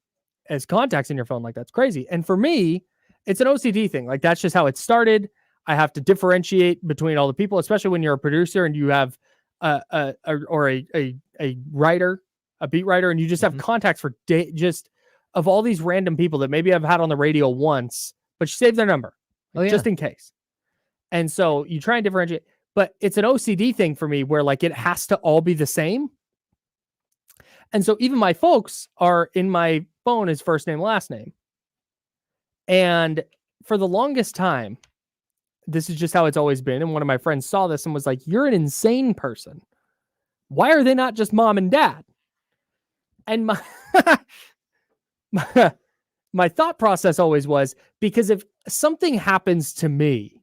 A: as contacts in your phone. Like, that's crazy. And for me, it's an OCD thing. Like, that's just how it started. I have to differentiate between all the people, especially when you're a producer and you have a writer, a beat writer, and you just have contacts for just of all these random people that maybe I've had on the radio once, but you save their number just in case. And so you try and differentiate, but it's an OCD thing for me where like it has to all be the same. And so even my folks are in my phone as first name, last name. And for the longest time, this is just how it's always been. And one of my friends saw this and was like, you're an insane person. Why are they not just mom and dad? And my thought process always was, because if something happens to me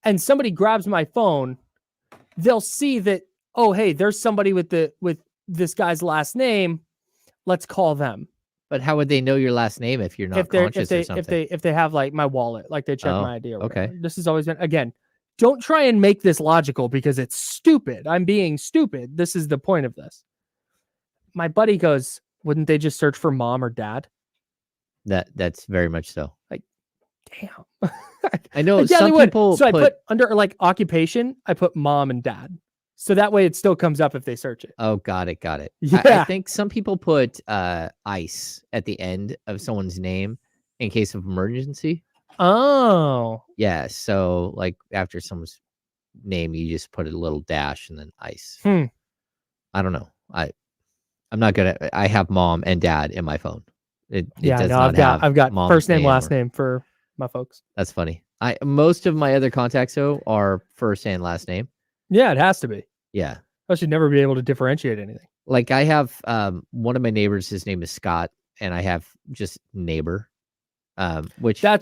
A: and somebody grabs my phone, they'll see that, oh, hey, there's somebody with this guy's last name. Let's call them.
B: But how would they know your last name if you're not conscious or something?
A: If they have like my wallet, like they check my ID or whatever. Okay. This has always been, again, don't try and make this logical because it's stupid. I'm being stupid. This is the point of this. My buddy goes, wouldn't they just search for mom or dad?
B: That's very much so.
A: Like, damn.
B: I know some people.
A: So I put under like occupation, I put mom and dad. So that way it still comes up if they search it.
B: Oh, got it.
A: Yeah.
B: I think some people put ICE at the end of someone's name in case of emergency.
A: Oh.
B: Yeah. So like after someone's name, you just put a little dash and then ICE. I don't know. I'm not good at. I have mom and dad in my phone. I've got first name, last name for my folks. That's funny. Most of my other contacts though are first and last name.
A: Yeah, it has to be.
B: Yeah.
A: I should never be able to differentiate anything.
B: Like I have one of my neighbors, his name is Scott, and I have just neighbor. Which
A: I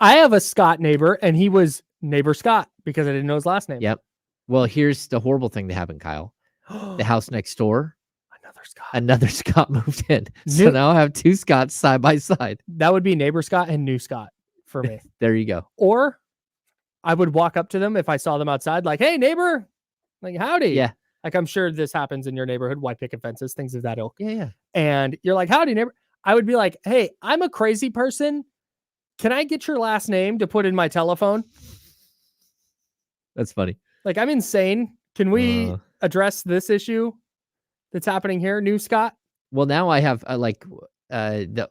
A: have a Scott neighbor, and he was neighbor Scott because I didn't know his last name.
B: Yep. Well, here's the horrible thing that happened, Kyle. The house next door. Another Scott moved in. So now I have two Scotts side by side.
A: That would be neighbor Scott and new Scott for me.
B: There you go.
A: Or I would walk up to them if I saw them outside, like, hey, neighbor, like, howdy.
B: Yeah.
A: Like, I'm sure this happens in your neighborhood, white picket fences, things of that ilk.
B: Yeah.
A: And you're like, howdy, neighbor. I would be like, hey, I'm a crazy person. Can I get your last name to put in my telephone?
B: That's funny.
A: Like, I'm insane. Can we address this issue that's happening here, new Scott?
B: Well, now I have the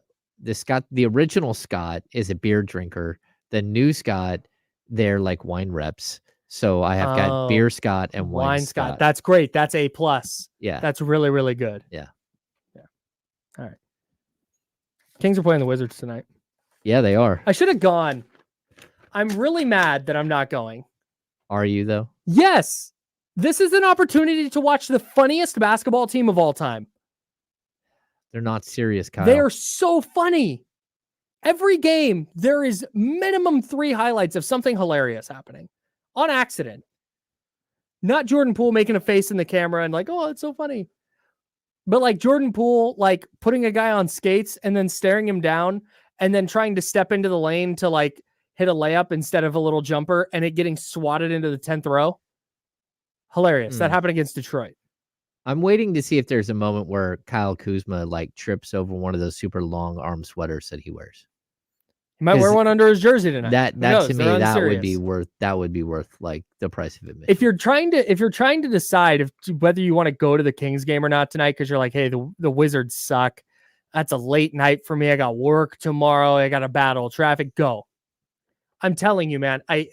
B: Scott, the original Scott is a beer drinker. The new Scott, they're like wine reps. So I have got beer Scott and wine Scott.
A: That's great. That's A+.
B: Yeah.
A: That's really, really good.
B: Yeah.
A: All right. Kings are playing the Wizards tonight.
B: Yeah, they are.
A: I should have gone. I'm really mad that I'm not going.
B: Are you though?
A: Yes. This is an opportunity to watch the funniest basketball team of all time.
B: They're not serious, Kyle.
A: They are so funny. Every game, there is minimum 3 highlights of something hilarious happening on accident. Not Jordan Poole making a face in the camera and like, oh, it's so funny. But like Jordan Poole, like putting a guy on skates and then staring him down and then trying to step into the lane to like hit a layup instead of a little jumper and it getting swatted into the 10th row. Hilarious. That happened against Detroit.
B: I'm waiting to see if there's a moment where Kyle Kuzma like trips over one of those super long arm sweaters that he wears.
A: He might wear one under his jersey tonight.
B: That to me, that would be worth like the price of admission.
A: If you're trying to decide whether you want to go to the Kings game or not tonight, because you're like, hey, the Wizards suck. That's a late night for me. I got work tomorrow. I got to battle traffic. Go. I'm telling you, man. I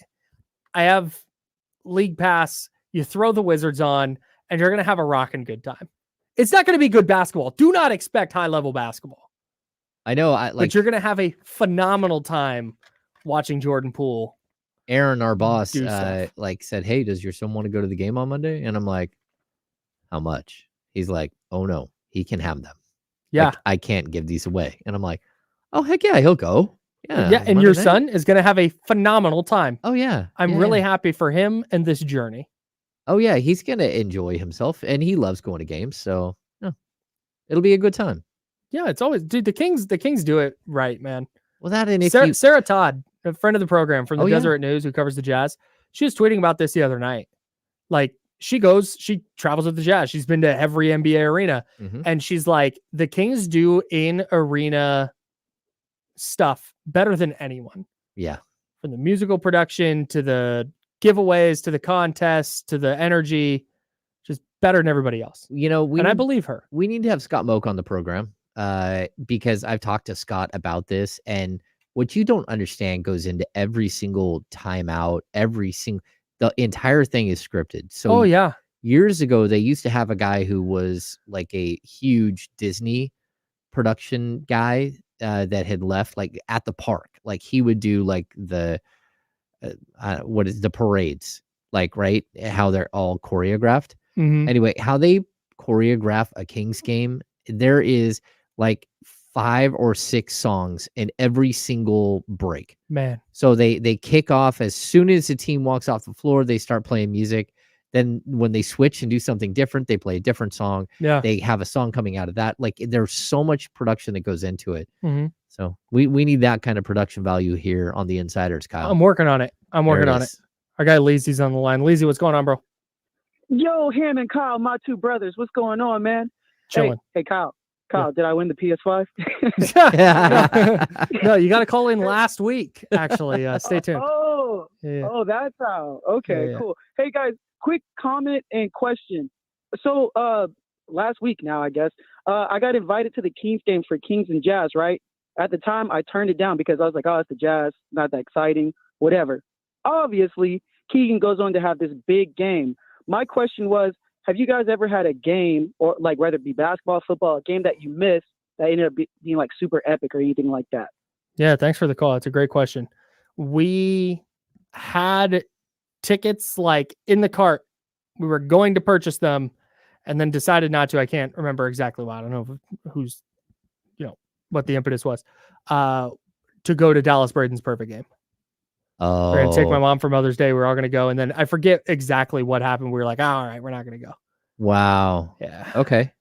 A: have League Pass. You throw the Wizards on, and you're going to have a rocking good time. It's not going to be good basketball. Do not expect high-level basketball.
B: I know.
A: But you're going to have a phenomenal time watching Jordan Poole.
B: Aaron, our boss, said, hey, does your son want to go to the game on Monday? And I'm like, how much? He's like, oh, no, he can have them.
A: Yeah.
B: Like, I can't give these away. And I'm like, oh, heck yeah, he'll go.
A: Yeah. And your son is going to have a phenomenal time.
B: Oh, yeah.
A: I'm really happy for him and this journey.
B: Oh, yeah, he's going to enjoy himself, and he loves going to games, so it'll be a good time.
A: Yeah, it's always... Dude, the Kings do it right, man.
B: Well, that and if
A: Sarah Todd, a friend of the program from the Deseret News who covers the Jazz, she was tweeting about this the other night. Like, she travels with the Jazz. She's been to every NBA arena, and she's like, the Kings do in-arena stuff better than anyone.
B: Yeah.
A: from the musical production to the giveaways to the contests to the energy, just better than everybody else. I believe her.
B: We need to have Scott Moak on the program because I've talked to Scott about this, and what you don't understand goes into every single timeout, the entire thing is scripted. So years ago, they used to have a guy who was like a huge Disney production guy that had left like at the park. Like he would do like the parades, like, right? How they're all choreographed. Anyway, how they choreograph a Kings game, there is like 5 or 6 songs in every single break.
A: Man.
B: So they kick off as soon as the team walks off the floor, they start playing music. Then when they switch and do something different, they play a different song.
A: Yeah.
B: They have a song coming out of that. Like there's so much production that goes into it. So we need that kind of production value here on the Insiders, Kyle.
A: I'm working on it. Our guy Leezy's on the line. Leezy, what's going on, bro?
D: Yo, him and Kyle, my two brothers. What's going on, man?
A: Chilling.
D: Hey, Kyle. Did I win the PS5?
A: No, you got to call in last week, actually. Stay tuned.
D: Oh, that's how. Okay, cool. Hey, guys, quick comment and question. So last week now, I guess, I got invited to the Kings game for Kings and Jazz, right? At the time, I turned it down because I was like, oh, it's the Jazz. Not that exciting. Whatever. Obviously, Keegan goes on to have this big game. My question was, have you guys ever had a game, or like whether it be basketball, football, a game that you missed that ended up being like super epic or anything like that?
A: Yeah, thanks for the call. It's a great question. We had tickets like in the cart. We were going to purchase them and then decided not to. I can't remember exactly why. I don't know who's, what the impetus was to go to Dallas Braden's perfect game.
B: Oh.
A: We're going to take my mom for Mother's Day. We're all going to go. And then I forget exactly what happened. We were like, oh, all right, we're not going to go.
B: Wow.
A: Yeah.
B: Okay.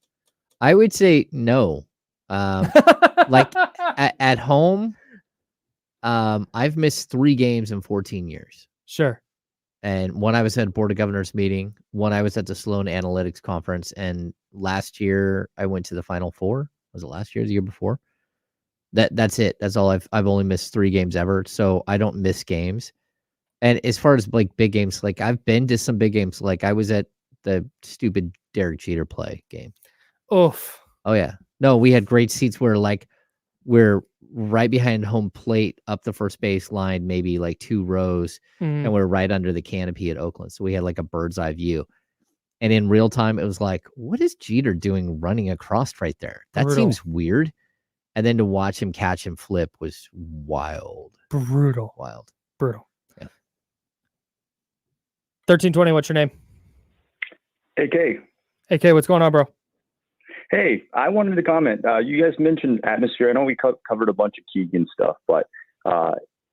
B: I would say no. Like at home, I've missed 3 games in 14 years.
A: Sure.
B: And one I was at a Board of Governors meeting, one I was at the Sloan Analytics Conference, and last year I went to the Final Four. Was it last year or the year before? That's it. That's all. I've only missed 3 games ever, so I don't miss games. And as far as like big games, like I've been to some big games. Like I was at the stupid Derek Jeter play game.
A: Oof.
B: Oh yeah. No, we had great seats where like we're right behind home plate up the first base line, maybe like 2 rows, and we're right under the canopy at Oakland. So we had like a bird's eye view. And in real time, it was like, what is Jeter doing running across right there? That seems weird. And then to watch him catch and flip was wild.
A: Brutal.
B: Wild.
A: Brutal.
B: Yeah.
A: 1320, what's your name?
E: AK.
A: AK, what's going on, bro?
E: Hey, I wanted to comment. You guys mentioned atmosphere. I know we covered a bunch of Keegan stuff, but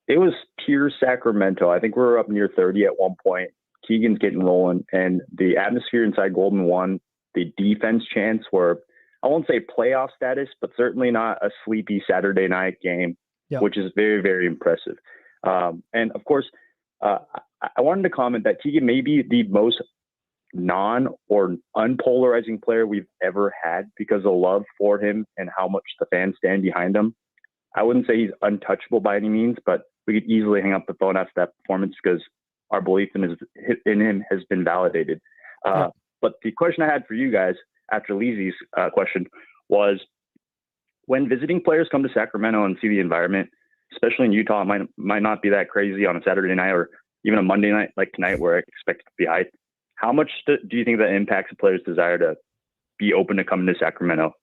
E: it was pure Sacramento. I think we were up near 30 at one point. Keegan's getting rolling, and the atmosphere inside Golden 1, the defense chants were, I won't say playoff status, but certainly not a sleepy Saturday night game, which is very, very impressive. And of course, I wanted to comment that Keegan may be the most non or unpolarizing player we've ever had because of love for him and how much the fans stand behind him. I wouldn't say he's untouchable by any means, but we could easily hang up the phone after that performance because our belief in him has been validated. But the question I had for you guys after Leezy's question was, when visiting players come to Sacramento and see the environment, especially in Utah, it might not be that crazy on a Saturday night or even a Monday night like tonight where I expect it to be high. How much do you think that impacts a player's desire to be open to coming to Sacramento?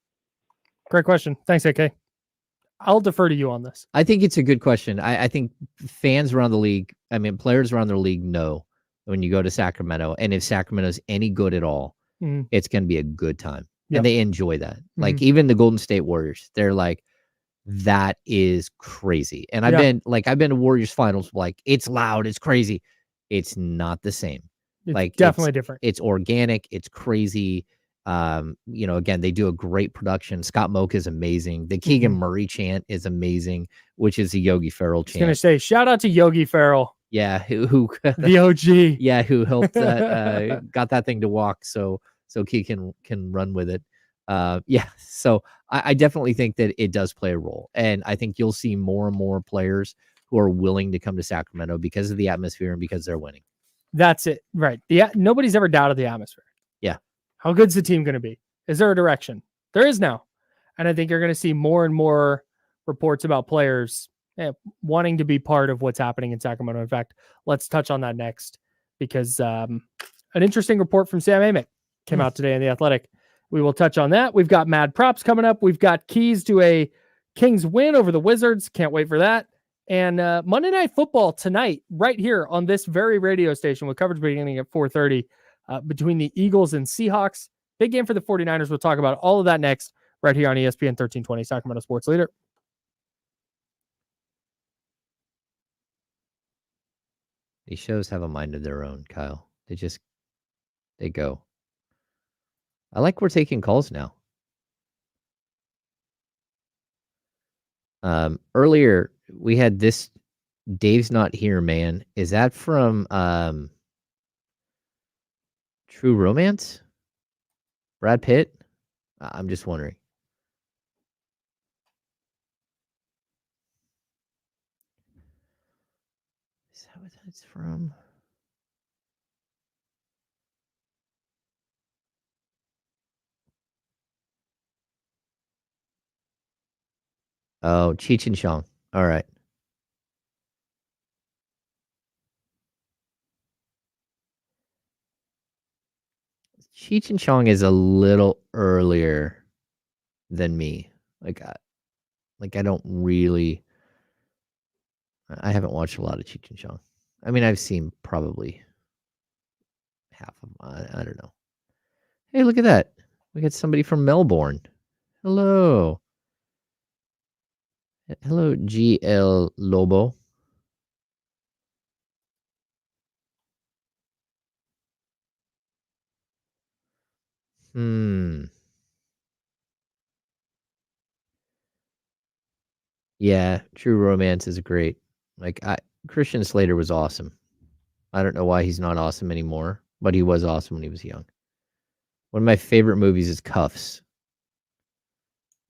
A: Great question. Thanks, AK. I'll defer to you on this.
B: I think it's a good question. I think fans around the league, players around the league know when you go to Sacramento, and if Sacramento's any good at all, it's going to be a good time.
A: Yep.
B: And they enjoy that. Like even the Golden State Warriors, they're like, that is crazy. And I've been to Warriors finals, like it's loud, it's crazy. It's not the same.
A: It's definitely different.
B: It's organic. It's crazy. Again, they do a great production. Scott Moak is amazing. The Keegan Murray chant is amazing, which is a Yogi Ferrell chant.
A: I was going to say, shout out to Yogi Ferrell.
B: Yeah. Who
A: the OG.
B: Yeah. Who helped got that thing to walk. So Keegan can run with it. So I definitely think that it does play a role. And I think you'll see more and more players who who are willing to come to Sacramento because of the atmosphere and because they're winning.
A: That's it. Right. Nobody's ever doubted the atmosphere.
B: Yeah.
A: How good's the team going to be? Is there a direction? There is now. And I think you're going to see more and more reports about players wanting to be part of what's happening in Sacramento. In fact, let's touch on that next because an interesting report from Sam Amick came out today in The Athletic. We will touch on that. We've got mad props coming up. We've got keys to a Kings win over the Wizards. Can't wait for that. And Monday Night Football tonight, right here on this very radio station with coverage beginning at 4:30 between the Eagles and Seahawks. Big game for the 49ers. We'll talk about all of that next right here on ESPN 1320, Sacramento Sports Leader.
B: These shows have a mind of their own, Kyle. They go. I like we're taking calls now. Earlier we had this Dave's Not Here, Man. Is that from True Romance? Brad Pitt? I'm just wondering. Is that what that's from? Oh, Cheech and Chong. All right. Cheech and Chong is a little earlier than me. I don't really. I haven't watched a lot of Cheech and Chong. I mean, I've seen probably half of them. I don't know. Hey, look at that. We got somebody from Melbourne. Hello. Hello, GL Lobo. Yeah, True Romance is great. Christian Slater was awesome. I don't know why he's not awesome anymore, but he was awesome when he was young. One of my favorite movies is Cuffs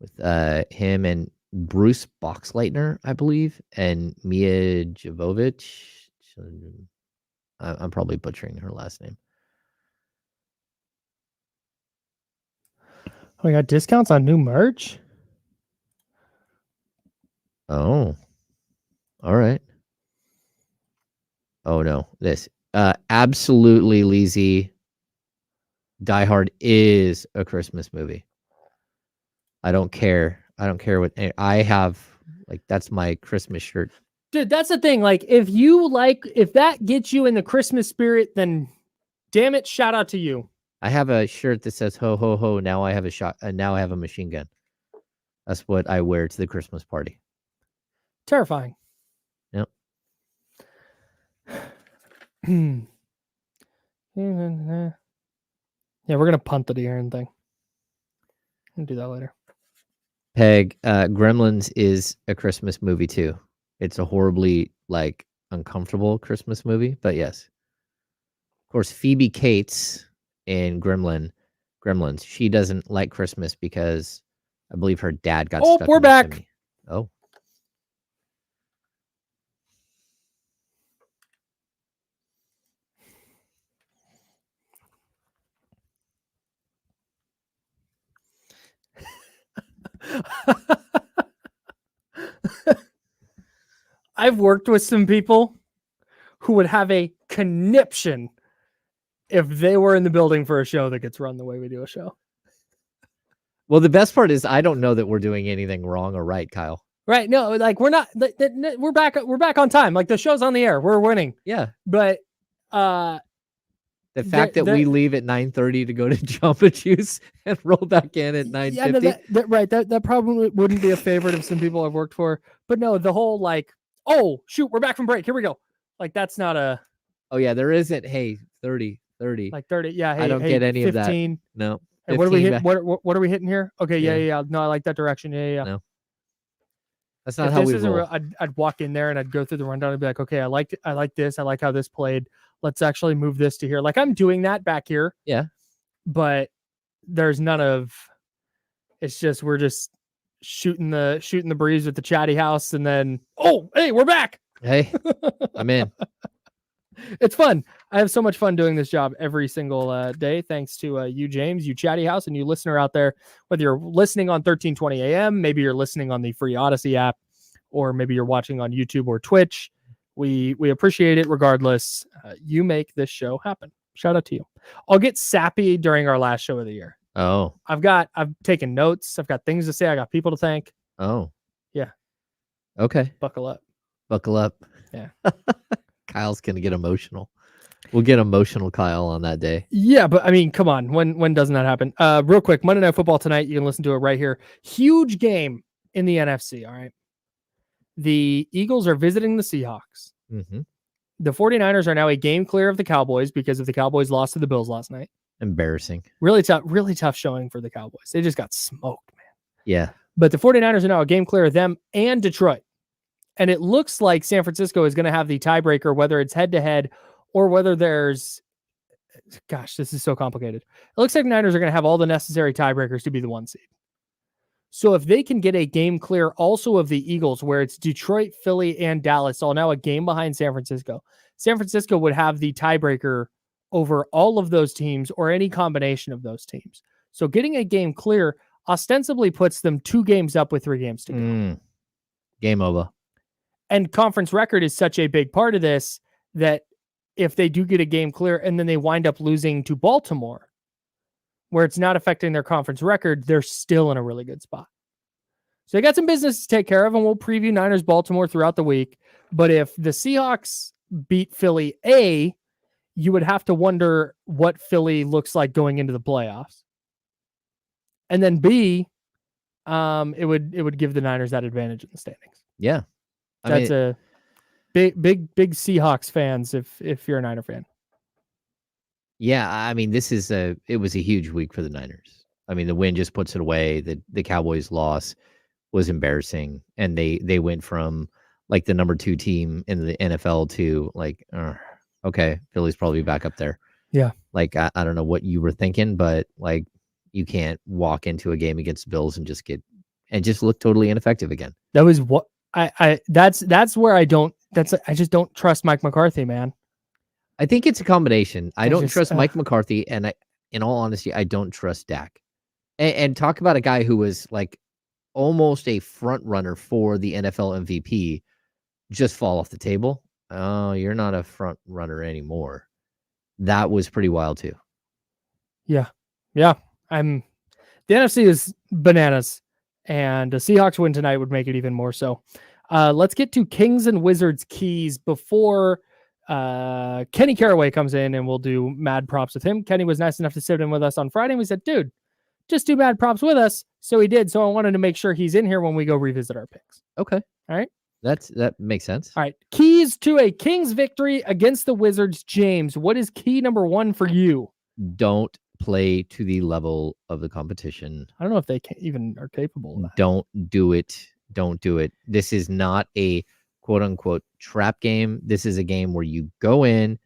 B: with him and Bruce Boxleitner, I believe, and Mia Jovovich. I'm probably butchering her last name.
A: We got discounts on new merch.
B: Oh, all right. Oh no, this absolutely Leezy. Die Hard is a Christmas movie. I don't care. I don't care what I have. That's my Christmas shirt.
A: Dude, that's the thing. If that gets you in the Christmas spirit, then damn it, shout out to you.
B: I have a shirt that says ho ho ho. Now I have a shot. Now I have a machine gun. That's what I wear to the Christmas party.
A: Terrifying.
B: Yep.
A: Yeah, we're gonna punt the Aaron thing. We'll do that later.
B: Peg, Gremlins is a Christmas movie too. It's a horribly uncomfortable Christmas movie, but yes. Of course, Phoebe Cates in Gremlins, she doesn't like Christmas because I believe her dad got stuck.
A: We're back.
B: Chimney. Oh.
A: I've worked with some people who would have a conniption if they were in the building for a show that gets run the way we do a show.
B: Well, the best part is I don't know that we're doing anything wrong or right, Kyle.
A: Right. No, we're not. We're back on time. The show's on the air. We're winning.
B: Yeah.
A: But
B: the fact that we leave at 9:30 to go to Jamba Juice and roll back in at 9:50.
A: Yeah, right. That probably wouldn't be a favorite of some people I've worked for. But no, the whole oh shoot, we're back from break. Here we go. That's not a.
B: Oh yeah, there isn't. Hey, 30.
A: 30. Yeah. Hey,
B: I don't get any
A: 15.
B: of that. No.
A: And what are we hitting? What are we hitting here? Okay. Yeah. No, I like that direction. Yeah.
B: No. That's not how we roll.
A: I'd walk in there and I'd go through the rundown and be like, okay, I like this. I like how this played. Let's actually move this to here. I'm doing that back here.
B: Yeah.
A: But there's none of. It's just we're just shooting the breeze with the chatty house, and then hey, we're back.
B: Hey, I'm in.
A: It's fun. I have so much fun doing this job every single day. Thanks to you, James, you Chatty House, and you listener out there, whether you're listening on 1320 AM, maybe you're listening on the free Odyssey app, or maybe you're watching on YouTube or Twitch. We appreciate it regardless. You make this show happen. Shout out to you. I'll get sappy during our last show of the year.
B: Oh.
A: I've taken notes. I've got things to say. I got people to thank.
B: Oh.
A: Yeah.
B: Okay.
A: Buckle up.
B: Buckle up.
A: Yeah.
B: Kyle's going to get emotional. We'll get emotional, Kyle, on that day.
A: Yeah, but I mean, come on. When doesn't that happen? Real quick, Monday Night Football tonight. You can listen to it right here. Huge game in the NFC, all right? The Eagles are visiting the Seahawks.
B: Mm-hmm.
A: The 49ers are now a game clear of the Cowboys because of the Cowboys lost to the Bills last night.
B: Embarrassing.
A: Really tough showing for the Cowboys. They just got smoked, man.
B: Yeah.
A: But the 49ers are now a game clear of them and Detroit. And it looks like San Francisco is going to have the tiebreaker, whether it's head-to-head or whether there's... Gosh, this is so complicated. It looks like the Niners are going to have all the necessary tiebreakers to be the 1 seed. So if they can get a game clear also of the Eagles, where it's Detroit, Philly, and Dallas, all now a game behind San Francisco would have the tiebreaker over all of those teams or any combination of those teams. So getting a game clear ostensibly puts them 2 games up with 3 games to go.
B: Game over.
A: And conference record is such a big part of this that if they do get a game clear and then they wind up losing to Baltimore, where it's not affecting their conference record, they're still in a really good spot. So they got some business to take care of, and we'll preview Niners Baltimore throughout the week. But if the Seahawks beat Philly, you would have to wonder what Philly looks like going into the playoffs. And then B, it would give the Niners that advantage in the standings.
B: Yeah.
A: That's a big Seahawks fans if you're a Niner fan.
B: Yeah, I mean, it was a huge week for the Niners. I mean, the win just puts it away. The Cowboys' loss was embarrassing, and they went from like the number 2 team in the NFL to like, okay, Philly's probably back up there.
A: Yeah,
B: like I don't know what you were thinking, but like you can't walk into a game against the Bills and just look totally ineffective again.
A: That was what that's where I just don't trust Mike McCarthy, man.
B: I think it's a combination. I don't trust Mike McCarthy, and in all honesty, I don't trust Dak. And talk about a guy who was like almost a front runner for the NFL MVP, just fall off the table. Oh, you're not a front runner anymore. That was pretty wild too. Yeah.
A: The NFC is bananas, and the Seahawks win tonight would make it even more so. Let's get to Kings and Wizards keys before Kenny Caraway comes in, and we'll do mad props with him. Kenny was nice enough to sit in with us on Friday, and we said, dude, just do mad props with us. So he did. So I wanted to make sure he's in here when we go revisit our picks.
B: Okay.
A: All right.
B: That makes sense.
A: All right. Keys to a Kings victory against the Wizards. James, what is key number 1 for you?
B: Don't play to the level of the competition.
A: I don't know if they even are capable of that.
B: Don't do it. Don't do it. This is not a quote unquote trap game. This is a game where you go in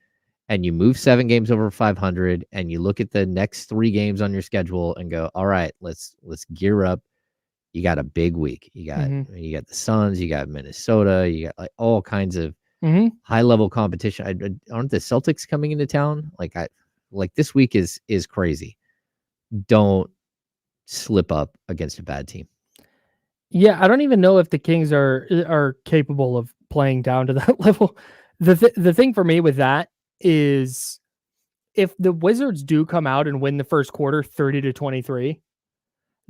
B: and you move 7 games over 500 and you look at the next 3 games on your schedule and go, all right, let's gear up. You got a big week. You got the Suns, you got Minnesota, you got like all kinds of high level competition. Aren't the Celtics coming into town? Like this week is crazy. Don't slip up against a bad team.
A: Yeah, I don't even know if the Kings are capable of playing down to that level. The thing for me with that is if the Wizards do come out and win the first quarter 30-23,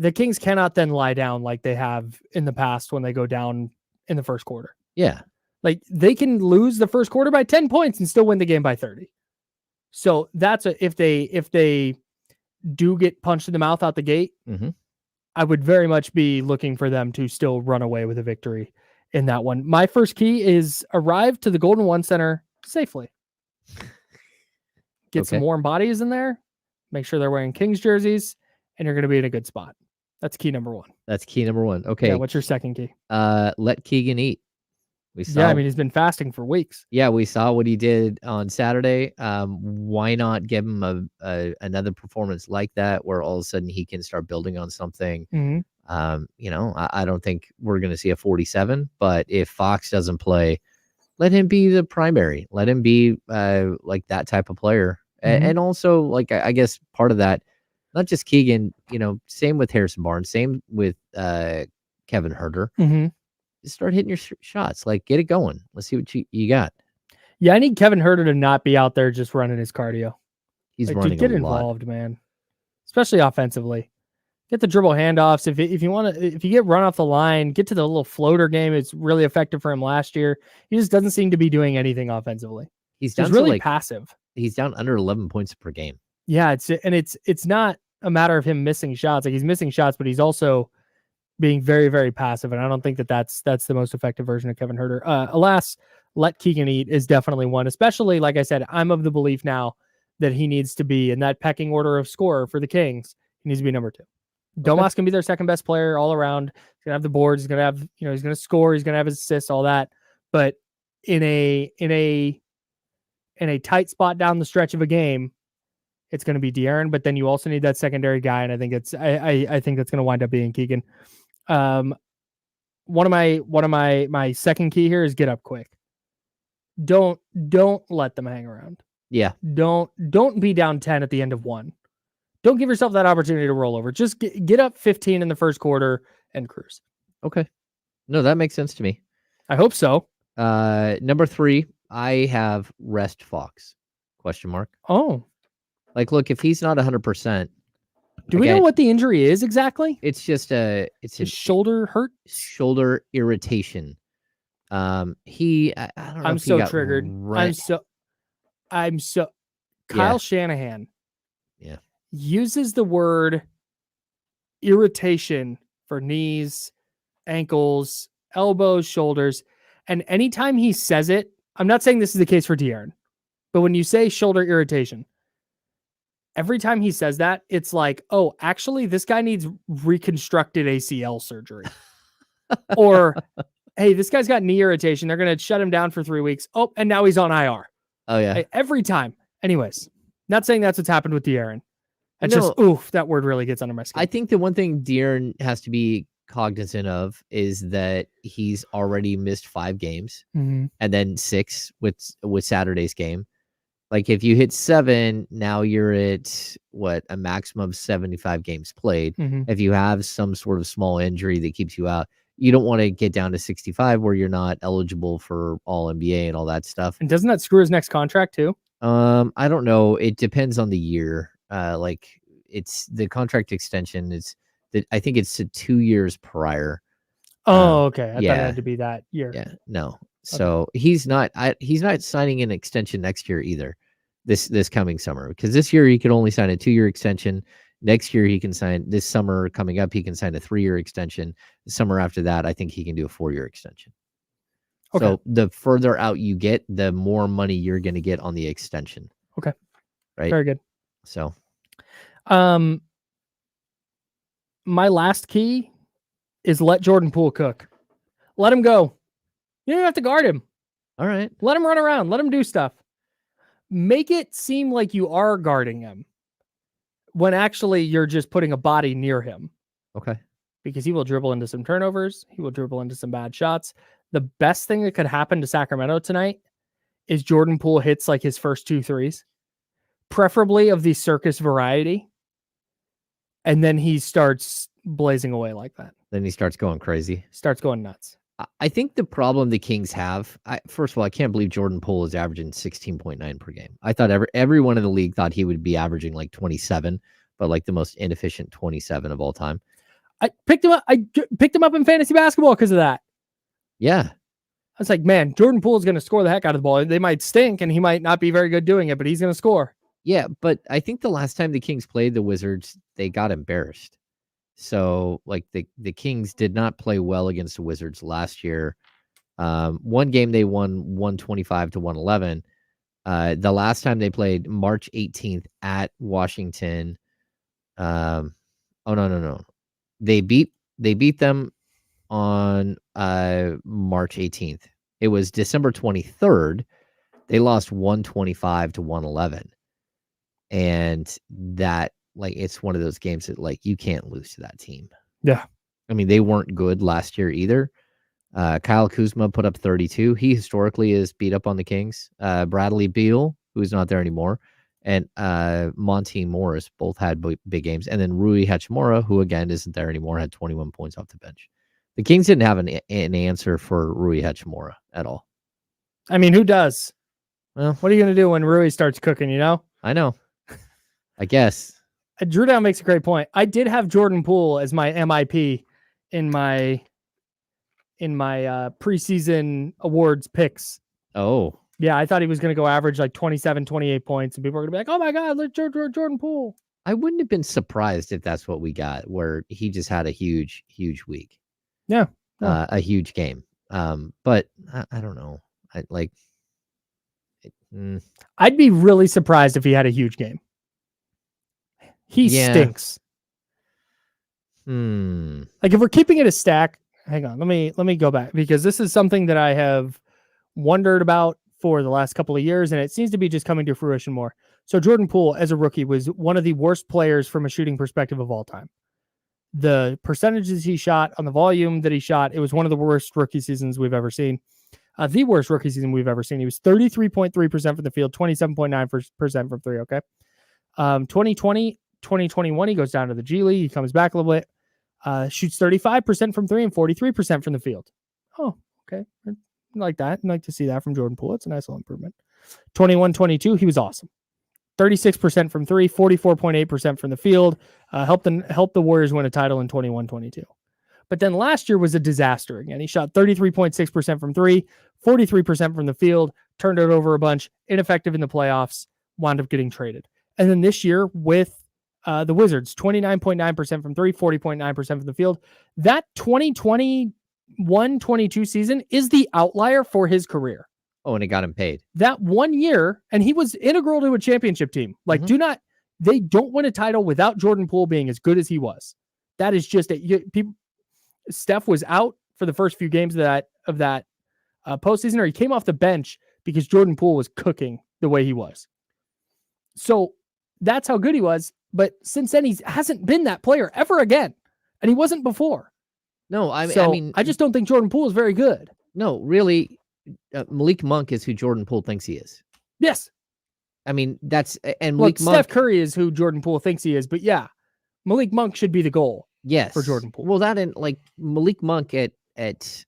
A: the Kings cannot then lie down like they have in the past when they go down in the first quarter.
B: Yeah.
A: Like they can lose the first quarter by 10 points and still win the game by 30. So that's if they do get punched in the mouth out the gate, I would very much be looking for them to still run away with a victory in that one. My first key is arrive to the Golden One Center safely. Get some warm bodies in there. Make sure they're wearing Kings jerseys, and you're going to be in a good spot. That's key number 1.
B: That's key number 1. Okay.
A: Yeah, what's your second key?
B: Let Keegan eat.
A: I mean, he's been fasting for weeks.
B: Yeah, we saw what he did on Saturday. Why not give him another performance like that where all of a sudden he can start building on something? I don't think we're going to see a 47, but if Fox doesn't play, let him be the primary. Let him be like that type of player. And also, like, I guess part of that, not just Keegan, same with Harrison Barnes, same with Kevin Huerter. Just start hitting your shots. Like, get it going. Let's see what you got.
A: Yeah, I need Kevin Huerter to not be out there just running his cardio.
B: He's running
A: dude, get
B: a lot.
A: involved, man. Especially offensively. Get the dribble handoffs. If you get run off the line, get to the little floater game. It's really effective for him last year. He just doesn't seem to be doing anything offensively.
B: He's down
A: really passive.
B: He's down under 11 points per game.
A: Yeah, it's not a matter of him missing shots. Like, he's missing shots, but he's also being very, very passive. And I don't think that's the most effective version of Kevin Huerter. Alas, let Keegan eat is definitely one. Especially, like I said, I'm of the belief now that he needs to be in that pecking order of scorer for the Kings. He needs to be number 2. Domas can be their second best player all around. He's gonna have the boards. He's gonna have, he's gonna score. He's gonna have his assists, all that. But in a tight spot down the stretch of a game, it's gonna be De'Aaron. But then you also need that secondary guy, and I think I think that's gonna wind up being Keegan. One of my second key here is get up quick. Don't let them hang around.
B: Yeah.
A: Don't be down 10 at the end of one. Don't give yourself that opportunity to roll over. Just get up 15 in the first quarter and cruise.
B: Okay. No, that makes sense to me.
A: I hope so.
B: Number 3, I have rest Fox. ?
A: Oh.
B: Like, look, if he's not 100%.
A: Do we know what the injury is exactly?
B: It's just a
A: shoulder hurt?
B: Shoulder irritation. I don't know.
A: I'm so triggered. I'm so Kyle Shanahan.
B: Yeah.
A: Uses the word irritation for knees, ankles, elbows, shoulders. And anytime he says it, I'm not saying this is the case for De'Aaron, but when you say shoulder irritation, every time he says that, it's like, oh, actually, this guy needs reconstructed ACL surgery. Or, hey, this guy's got knee irritation. They're going to shut him down for 3 weeks. Oh, and now he's on IR.
B: Oh, yeah.
A: Every time. Anyways, not saying that's what's happened with De'Aaron. It's just, oof, that word really gets under my skin.
B: I think the one thing De'Aaron has to be cognizant of is that he's already missed 5 games and then 6 with Saturday's game. Like, if you hit 7, now you're at a maximum of 75 games played. If you have some sort of small injury that keeps you out, you don't want to get down to 65 where you're not eligible for all NBA and all that stuff.
A: And doesn't that screw his next contract too?
B: I don't know. It depends on the year. Like, it's the contract extension is that I think it's to 2 years prior.
A: Oh, okay. I thought it had to be that year.
B: Yeah, no. So he's not signing an extension next year either. This coming summer, because this year he could only sign a 2-year extension. Next year he can sign. This summer coming up, he can sign a 3-year extension. The summer after that, I think he can do a 4-year extension. Okay. So the further out you get, the more money you're going to get on the extension.
A: Okay.
B: Right.
A: Very good.
B: So,
A: my last key is let Jordan Poole cook. Let him go. You don't have to guard him.
B: All right.
A: Let him run around. Let him do stuff. Make it seem like you are guarding him when actually you're just putting a body near him.
B: Okay.
A: Because he will dribble into some turnovers. He will dribble into some bad shots. The best thing that could happen to Sacramento tonight is Jordan Poole hits like his first 2 threes, preferably of the circus variety. And then he starts blazing away like that.
B: Then he starts going crazy.
A: Starts going nuts.
B: I think the problem the Kings have, first of all, I can't believe Jordan Poole is averaging 16.9 per game. I thought everyone in the league thought he would be averaging like 27, but like the most inefficient 27 of all time.
A: I picked him up in fantasy basketball because of that.
B: Yeah.
A: I was like, man, Jordan Poole is going to score the heck out of the ball. They might stink and he might not be very good doing it, but he's going to score.
B: Yeah, but I think the last time the Kings played the Wizards, they got embarrassed. So, like, the Kings did not play well against the Wizards last year. One game they won 125-111. The last time they played March 18th at Washington. No. They beat them on March 18th. It was December 23rd. They lost 125-111. And that, like, it's one of those games that, like, you can't lose to that team.
A: Yeah.
B: I mean, they weren't good last year either, Kyle Kuzma put up 32. He historically is beat up on the Kings. Bradley Beal, who's not there anymore, and Monte Morris both had big games. And then Rui Hachimura, who again isn't there anymore, had 21 points off the bench. The Kings didn't have an answer for Rui Hachimura at all.
A: I mean, who does?
B: Well,
A: what are you going to do when Rui starts cooking, you know?
B: I know. I guess.
A: Drew Down makes a great point. I did have Jordan Poole as my MIP in my preseason awards picks.
B: Oh.
A: Yeah, I thought he was going to go average like 27, 28 points, and people were going to be like, oh my God, let's Jordan Poole.
B: I wouldn't have been surprised if that's what we got, where he just had a huge, huge week.
A: Yeah.
B: No. A huge game. But I don't know.
A: I'd be really surprised if he had a huge game. He stinks. Like if we're keeping it a stack, hang on, let me go back, because this is something that I have wondered about for the last couple of years, and it seems to be just coming to fruition more. So Jordan Poole as a rookie was one of the worst players from a shooting perspective of all time. The percentages he shot on the volume that he shot, it was one of the worst rookie seasons we've ever seen. The worst rookie season we've ever seen. He was 33.3% from the field, 27.9% from three. Okay. 2020, 2021, he goes down to the G League. He comes back a little bit, shoots 35% from three and 43% from the field. Oh, okay. I like that. I'd like to see that from Jordan Poole. It's a nice little improvement. 21-22, he was awesome. 36% from three, 44.8% from the field. Helped the Warriors win a title in 21-22. But then last year was a disaster again. He shot 33.6% from three, 43% from the field, turned it over a bunch, ineffective in the playoffs, wound up getting traded. And then this year with the Wizards, 29.9% from three, 40.9% from the field. That 2021-22 season is the outlier for his career.
B: Oh, and it got him paid.
A: That 1 year, and he was integral to a championship team. Like, they don't win a title without Jordan Poole being as good as he was. That is just Steph was out for the first few games of that postseason, or he came off the bench because Jordan Poole was cooking the way he was. So that's how good he was. But since then, he hasn't been that player ever again, and he wasn't before.
B: No, I mean,
A: I just don't think Jordan Poole is very good.
B: No, really, Malik Monk is who Jordan Poole thinks he is.
A: Yes,
B: I mean Malik Monk.
A: Steph Curry is who Jordan Poole thinks he is, but yeah, Malik Monk should be the goal.
B: Yes,
A: for Jordan Poole.
B: Well, that and like Malik Monk at that's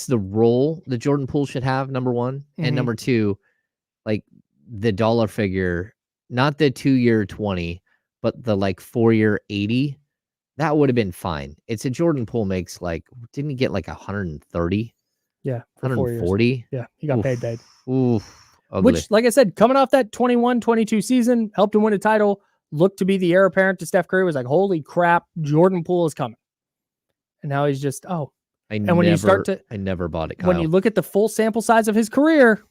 B: the role that Jordan Poole should have. Number one, and number two, like the dollar figure, not the 2-year 20, but the like 4-year 80. That would have been fine. It's a Jordan Poole makes like, didn't he get like 130?
A: Yeah,
B: 140.
A: Yeah, he got paid.
B: Oof. Ugly.
A: Which, like I said, coming off that 21-22 season, helped him win a title. Looked to be the heir apparent to Steph Curry. Was like, holy crap, Jordan Poole is coming. And now he's just, I never bought it, Kyle. When you look at the full sample size of his career,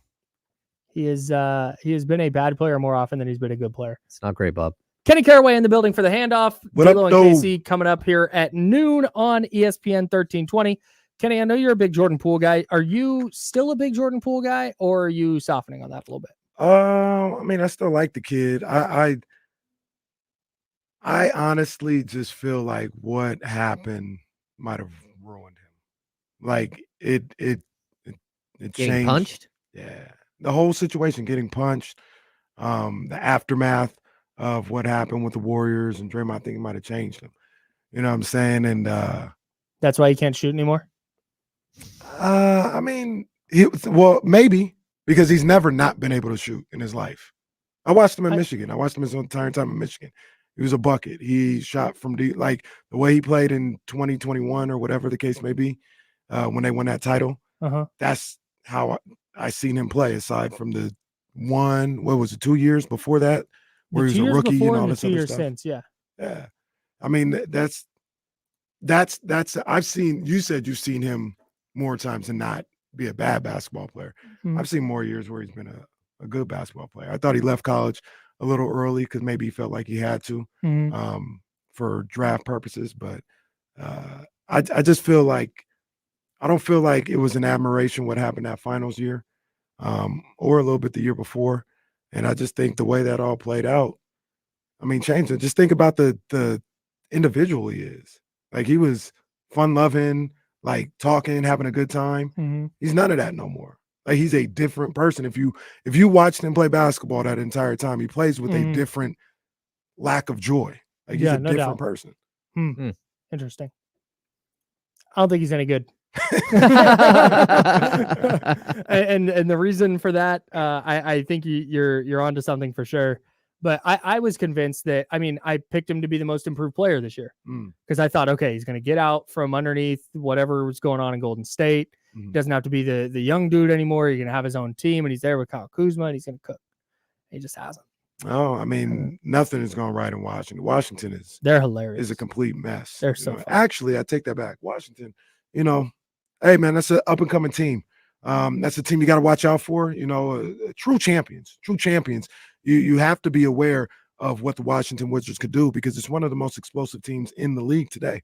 A: he has been a bad player more often than he's been a good player.
B: It's not great, Bob.
A: Kenny Caraway in the building for the handoff.
F: D'Lo
A: and Casey coming up here at noon on ESPN 1320. Kenny, I know you're a big Jordan Poole guy. Are you still a big Jordan Poole guy, or are you softening on that a little bit?
F: I mean, I still like the kid. I honestly just feel like what happened might have ruined him. Like it
B: getting
F: changed.
B: Punched?
F: Yeah. The whole situation, getting punched, the aftermath of what happened with the Warriors and Draymond, I think it might have changed him. You know what I'm saying? And
A: that's why he can't shoot anymore.
F: I mean, maybe because he's never not been able to shoot in his life. I watched him in Michigan. I watched him his entire time in Michigan. He was a bucket. He shot from deep, like the way he played in 2021 or whatever the case may be, when they won that title. That's how I seen him play. Aside from the 2 years before that, where he was a rookie and all this other stuff.
A: Since, yeah.
F: I mean, that's. I've seen. You said you've seen him more times than not be a bad basketball player. I've seen more years where he's been a good basketball player. I thought he left college a little early because maybe he felt like he had to for draft purposes. But I just feel like I don't feel like it was an admiration what happened that finals year or a little bit the year before. And I just think the way that all played out, I mean, changed it. Just think about the individual he is. Like he was fun-loving, like talking, having a good time. He's none of that no more. Like he's a different person. If you watched him play basketball that entire time, he plays with a different lack of joy. Like he's a different person.
A: Interesting. I don't think he's any good. and the reason for that, I think you're onto something for sure. But I was convinced that, I mean, I picked him to be the most improved player this year because I thought, okay, he's going to get out from underneath whatever was going on in Golden State. Doesn't have to be the young dude anymore. He's going to have his own team, and he's there with Kyle Kuzma, and he's going to cook. He just hasn't.
F: Oh, I mean, nothing is going right in Washington. Washington
A: they're hilarious.
F: Is a complete mess.
A: They're so fun.
F: Actually, I take that back. Washington, hey man, that's an up and coming team. That's a team you got to watch out for. True champions. You have to be aware of what the Washington Wizards could do because it's one of the most explosive teams in the league today.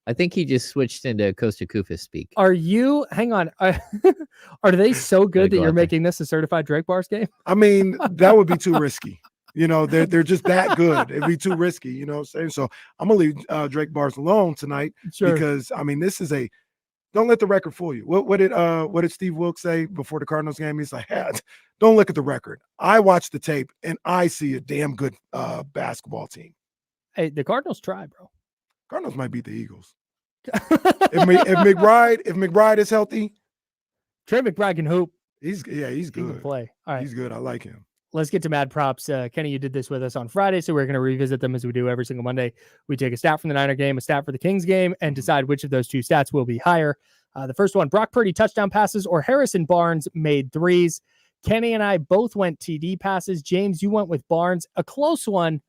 B: I think he just switched into Costa Kufis speak.
A: Hang on. Are they so good that you're making this a certified Drake Bars game?
F: I mean, that would be too risky. They're just that good. It'd be too risky, you know what I'm saying? So I'm going to leave Drake Bars alone tonight because, I mean, this is don't let the record fool you. What did Steve Wilkes say before the Cardinals game? He's like, don't look at the record. I watched the tape, and I see a damn good basketball team.
A: Hey, the Cardinals try, bro.
F: Cardinals might beat the Eagles. if McBride is healthy.
A: Trey McBride can hoop.
F: He's good.
A: He can play. All right.
F: He's good. I like him.
A: Let's get to Mad Props. Kenny, you did this with us on Friday, so we're going to revisit them as we do every single Monday. We take a stat from the Niner game, a stat for the Kings game, and decide which of those two stats will be higher. The first one, Brock Purdy touchdown passes or Harrison Barnes made threes. Kenny and I both went TD passes. James, you went with Barnes. A close one,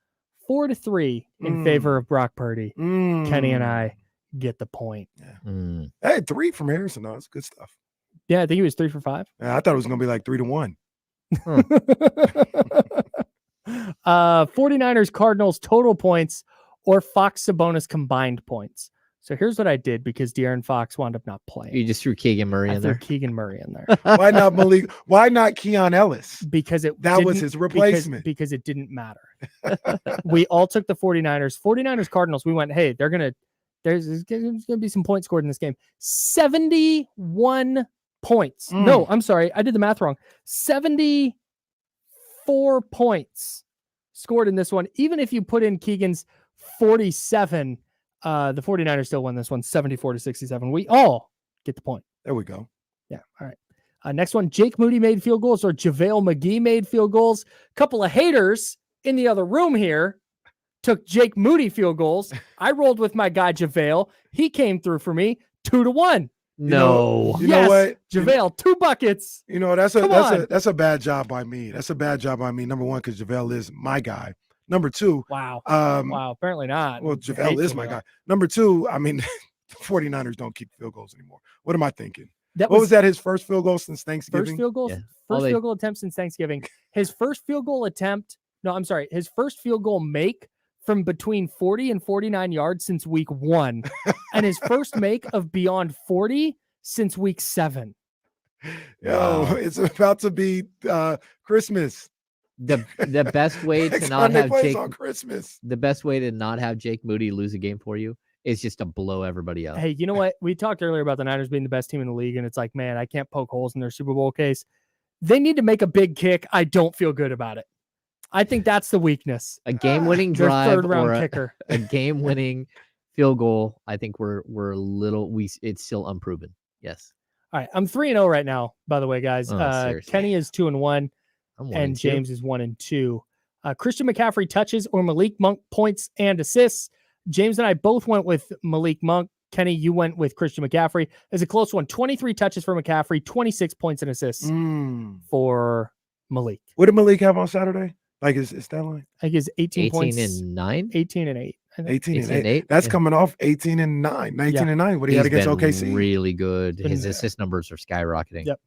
A: 4-3 in favor of Brock Purdy. Kenny and I get the point.
F: Yeah. Hey, 3 from Harrison. No, that's good stuff.
A: Yeah, I think he was 3 for 5.
F: Yeah, I thought it was going to be like 3-1.
A: 49ers Cardinals total points or Fox Sabonis combined points. So here's what I did because De'Aaron Fox wound up not playing.
B: You just threw Keegan Murray in there.
A: Keegan Murray in there.
F: Why not Malik? Why not Keon Ellis?
A: Because
F: that was his replacement.
A: Because it didn't matter. We all took the 49ers. 49ers Cardinals. We went, hey, there's gonna be some points scored in this game. 71 points. No, I'm sorry. I did the math wrong. 74 points scored in this one. Even if you put in Keegan's 47, the 49ers still won this one 74-67. We all get the point.
F: There we go.
A: Yeah. All right. Next one, Jake Moody made field goals or JaVale McGee made field goals. Couple of haters in the other room here took Jake Moody field goals. I rolled with my guy JaVale. He came through for me 2-1.
B: No.
F: You know what?
A: JaVale, 2 buckets.
F: That's a bad job by me. That's a bad job by me. Number one, because JaVale is my guy. Number two.
A: Wow. Apparently not.
F: Well, JaVale is my guy. Number two, I mean, the 49ers don't keep field goals anymore. What am I thinking? What was that? His first field goal since Thanksgiving?
A: First field goal? Yeah. Field goal attempt since Thanksgiving. His first field goal attempt. No, I'm sorry. His first field goal make from between 40 and 49 yards since week 1. And his first make of beyond 40 since week 7.
F: It's about to be Christmas.
B: The best way to not have Jake
F: on Christmas.
B: The best way to not have Jake Moody lose a game for you is just to blow everybody up.
A: Hey, you know what? We talked earlier about the Niners being the best team in the league, and it's like, man, I can't poke holes in their Super Bowl case. They need to make a big kick. I don't feel good about it. I think that's the weakness.
B: A game-winning drive
A: third-round
B: or
A: kicker.
B: A game-winning field goal. I think it's still unproven. Yes.
A: All right, I'm 3-0 right now. By the way, guys, Kenny is 2-1. And James is 1-2. Christian McCaffrey touches or Malik Monk points and assists. James and I both went with Malik Monk. Kenny, you went with Christian McCaffrey. It's a close one. 23 touches for McCaffrey, 26 points and assists for Malik.
F: What did Malik have on Saturday? Like his stat line?
A: I think it's 18 points.
B: 18-9?
A: 18-8.
F: 18-8. That's coming off 18-9. 19-9. What he had against OKC.
B: Really good. His assist numbers are skyrocketing.
A: Yep.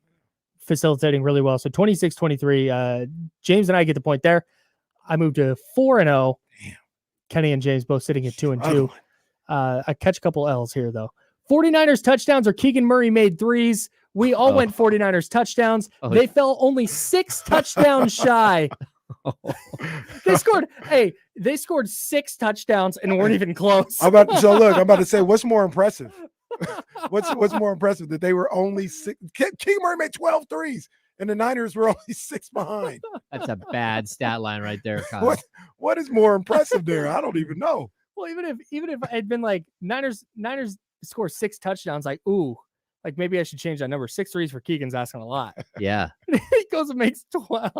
A: Facilitating really well. So 26-23. James and I get the point there. I moved to 4-0. Kenny and James both sitting at 2-2. I catch a couple L's here, though. 49ers touchdowns or Keegan Murray made threes. We all went 49ers touchdowns. They fell only 6 touchdowns shy. They scored 6 touchdowns and weren't even close.
F: I'm about to say, what's more impressive? What's more impressive that they were only 6? Keegan Murray made 12 threes, and the Niners were only 6 behind.
B: That's a bad stat line right there, Kyle.
F: What is more impressive there? I don't even know.
A: Well, even if it had been like Niners score 6 touchdowns, like, ooh, like maybe I should change that number. 6 threes for Keegan's asking a lot.
B: Yeah.
A: He goes and makes 12.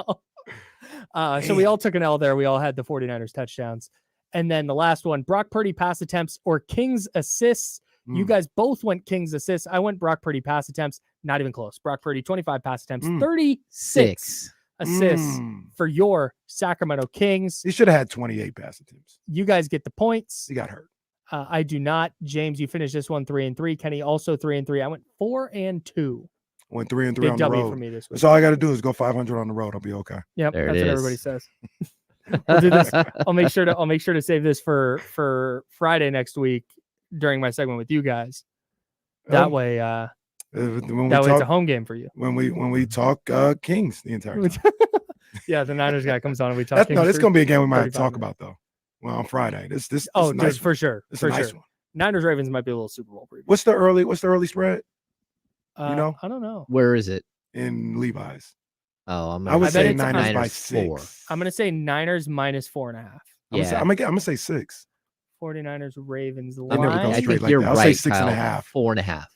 A: So we all took an L there. We all had the 49ers touchdowns. And then the last one, Brock Purdy pass attempts or Kings assists. You guys both went Kings assists. I went Brock Purdy pass attempts. Not even close. Brock Purdy, 25 pass attempts, 36 assists for your Sacramento Kings.
F: He should have had 28 pass attempts.
A: You guys get the points.
F: He got hurt.
A: I do not. James, you finished this one 3-3. Kenny also 3-3. I went 4-2.
F: Went 3-3
A: Big
F: on the
A: W
F: road.
A: for me this week.
F: That's all I got to do is go 500 on the road. I'll be okay.
A: Yep,
B: There
A: that's
B: it
A: what
B: is.
A: everybody says. We'll do this. I'll make sure to save this for Friday next week during my segment with you guys. That way, it's a home game for you.
F: When we talk Kings the entire time.
A: Yeah, the Niners guy comes on and we talk.
F: No, this is gonna be a game we might
A: 35
F: talk
A: minutes.
F: about though. Well, on Friday. This
A: Just
F: nice
A: for sure.
F: It's
A: For
F: a nice
A: sure.
F: one.
A: Niners Ravens might be a little Super Bowl preview.
F: What's the early spread know?
A: I don't know.
B: Where is it?
F: in Levi's?
B: Oh,
F: I would
A: bet
F: say
A: it's
F: Niners by
B: 4.
F: 6.
A: I'm gonna say Niners minus 4.5.
B: Yeah.
F: I'm gonna say 6.
A: 49ers Ravens
F: I never go
A: line.
B: I
F: straight
B: think
F: like
B: you're
F: that. I'll say
B: right,
F: 6.5.
B: Kyle. 4.5.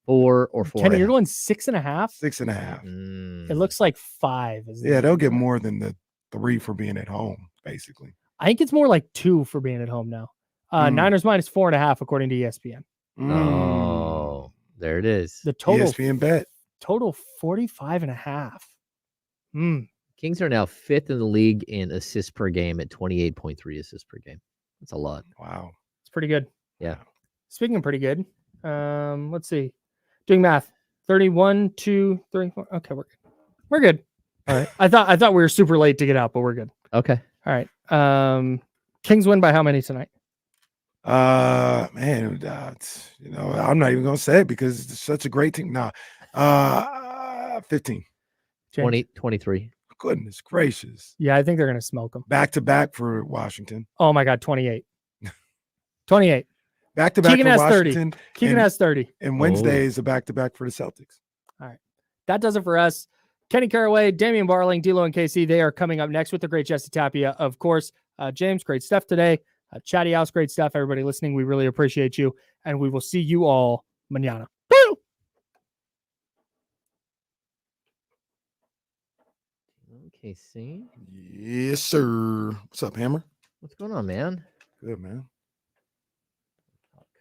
B: 4 or 4.
A: Kenny, you're going 6.5.
F: 6.5.
A: It looks like 5.
F: Yeah, they'll get more than the 3 for being at home, basically.
A: I think it's more like 2 for being at home now. Niners minus 4.5 according to ESPN.
B: Oh, there it is.
A: The total
F: ESPN bet.
A: total 45.5.
B: Kings are now 5th in the league in assists per game at 28.3 assists per game. That's a lot.
F: Wow.
A: It's pretty good.
B: Yeah.
A: Speaking of pretty good, let's see. Doing math. 31, 2, 3, 4. Okay, we're good. We're good. All right. I thought we were super late to get out, but we're good.
B: Okay.
A: All right. Kings win by how many tonight?
F: Man, I'm not even gonna say it because it's such a great team. 15.
A: James?
B: 23.
F: Goodness gracious.
A: Yeah, I think they're gonna smoke them.
F: Back to back for Washington.
A: Oh my God, 28. 28.
F: Back to back
A: Keegan
F: for
A: has 30.
F: Washington.
A: Keegan has 30.
F: And Wednesday is a back to back for the Celtics.
A: All right. That does it for us. Kenny Caraway, Damian Barling, D'Lo, and KC, they are coming up next with the great Jesse Tapia. Of course, James, great stuff today. Chatty House, great stuff. Everybody listening, we really appreciate you. And we will see you all mañana. Woo!
B: Okay, see.
F: Yes, sir. What's up, Hammer?
B: What's going on, man?
F: Good, man.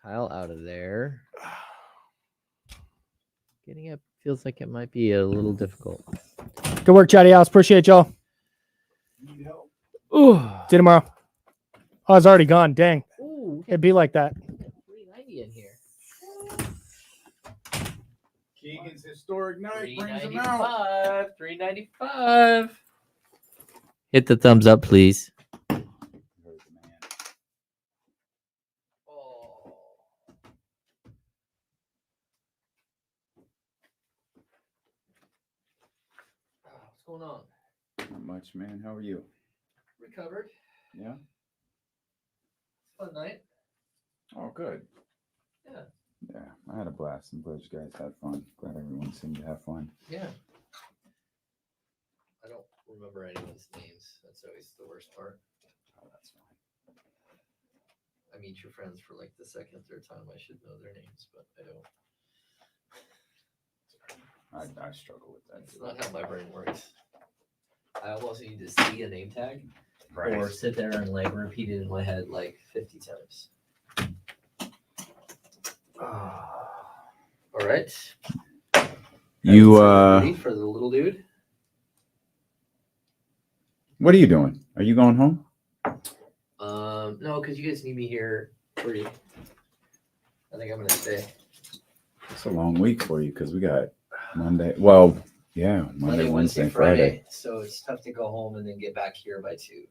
B: Kyle out of there. Getting up feels like it might be a little difficult.
A: Good work, Chatty House. Appreciate y'all. Ooh, see you tomorrow. Oh, it's already gone. Dang.
B: Ooh,
A: It'd be like that.
B: 390 in here.
G: Keegan's historic night brings him out.
B: 395. Hit the thumbs up, please. What's going on?
G: Not much, man. How are you?
B: Recovered.
G: Yeah.
B: Fun night.
G: Oh, good.
B: Yeah.
G: Yeah, I had a blast. I'm glad you guys had fun. Glad everyone seemed to have fun.
B: Yeah. I don't remember anyone's names. That's always the worst part.
G: Oh, that's fine.
B: I meet your friends for like the second, third time. I should know their names, but I don't.
G: I struggle with that.
B: That's not how my brain works. I almost need to see a name tag or sit there and like repeat it in my head like 50 times. All right.
G: You
B: Ready for the little dude?
G: what are you doing? Are you going home?
B: No, because you guys need me here free. I think I'm gonna stay.
G: It's a long week for you because we got Monday. Well, yeah, Monday, Wednesday, Friday.
B: So it's tough to go home and then get back here by 3.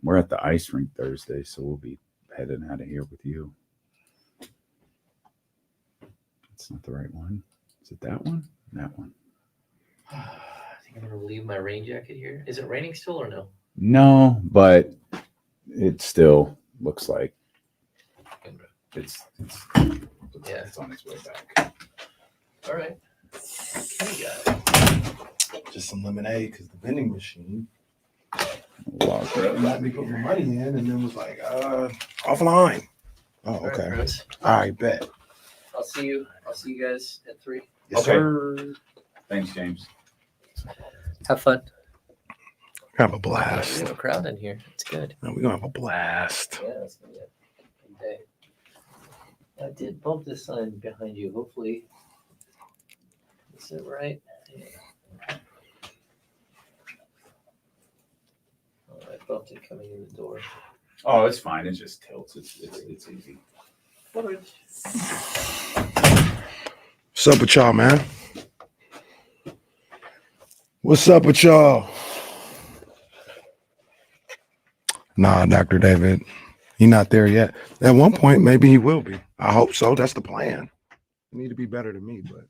G: We're at the ice rink Thursday, so we'll be heading out of here with you. It's not the right one. Is it that one? That one.
B: I think I'm gonna leave my rain jacket here. Is it raining still or no?
G: No, but it still looks like It's on its way back.
B: All right.
F: Just some lemonade because the vending machine
G: Lost it.
F: let me put my money in and then was like, offline. Oh, okay. All right, bet.
B: I'll see you guys at 3.
F: Yes,
G: Okay.
F: sir.
G: Thanks, James.
B: Have fun.
F: Have a
B: We
F: blast.
B: have a crowd in here. It's good.
F: Man, we're going to have a blast.
B: Yeah, it's gonna be a big day. I did bump this sign behind you. Hopefully, is it right? Yeah. Oh, I bumped it coming in the door.
G: Oh, it's fine. It just tilts. It's easy.
F: What's up with y'all, man? What's up with y'all? Nah, Dr. David. He's not there yet. At one point, maybe he will be. I hope so. That's the plan. You need to be better than me, but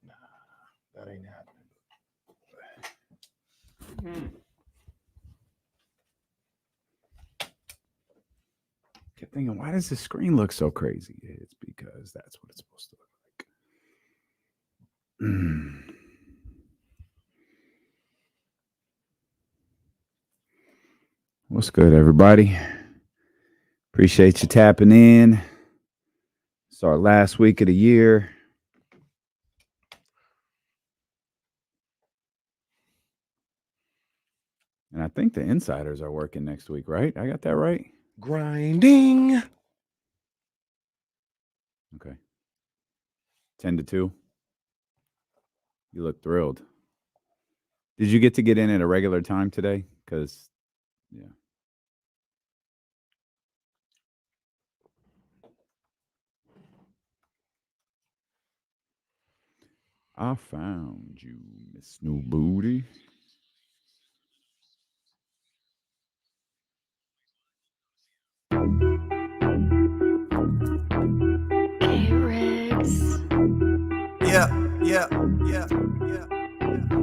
F: nah, that ain't happening.
G: Kept thinking, why does the screen look so crazy? It's because that's what it's supposed to look like. What's good, everybody? Appreciate you tapping in. It's our last week of the year. And I think the insiders are working next week, right? I got that right?
F: Grinding.
G: Okay. 10-2. You look thrilled. Did you get in at a regular time today? Because, yeah. I found you, Miss New Booty.
H: Hey, Riggs.
I: Yeah.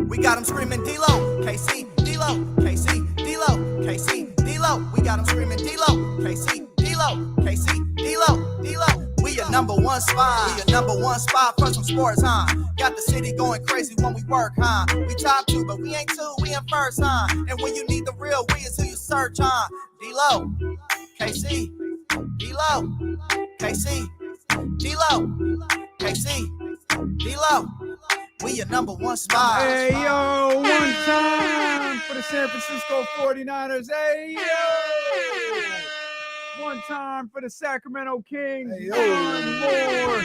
I: We got them screaming D-Lo, KC, D-Lo, KC, D-Lo, KC, D-Lo. We got them screaming D-Lo, KC, D-Lo, KC, D-Lo, D-Lo. We a number one spot for some sports, huh? Got the city going crazy when we work, huh? We top 2, but we ain't 2, we in first, huh? And when you need the real, we is who you search, huh? D-Lo, KC, D-Lo, KC, D-Lo, KC, D-Lo. We your number one spot.
G: Hey, yo, one time for the San Francisco 49ers. Hey, yo. One time for the Sacramento Kings.
F: Hey, yo.
G: One more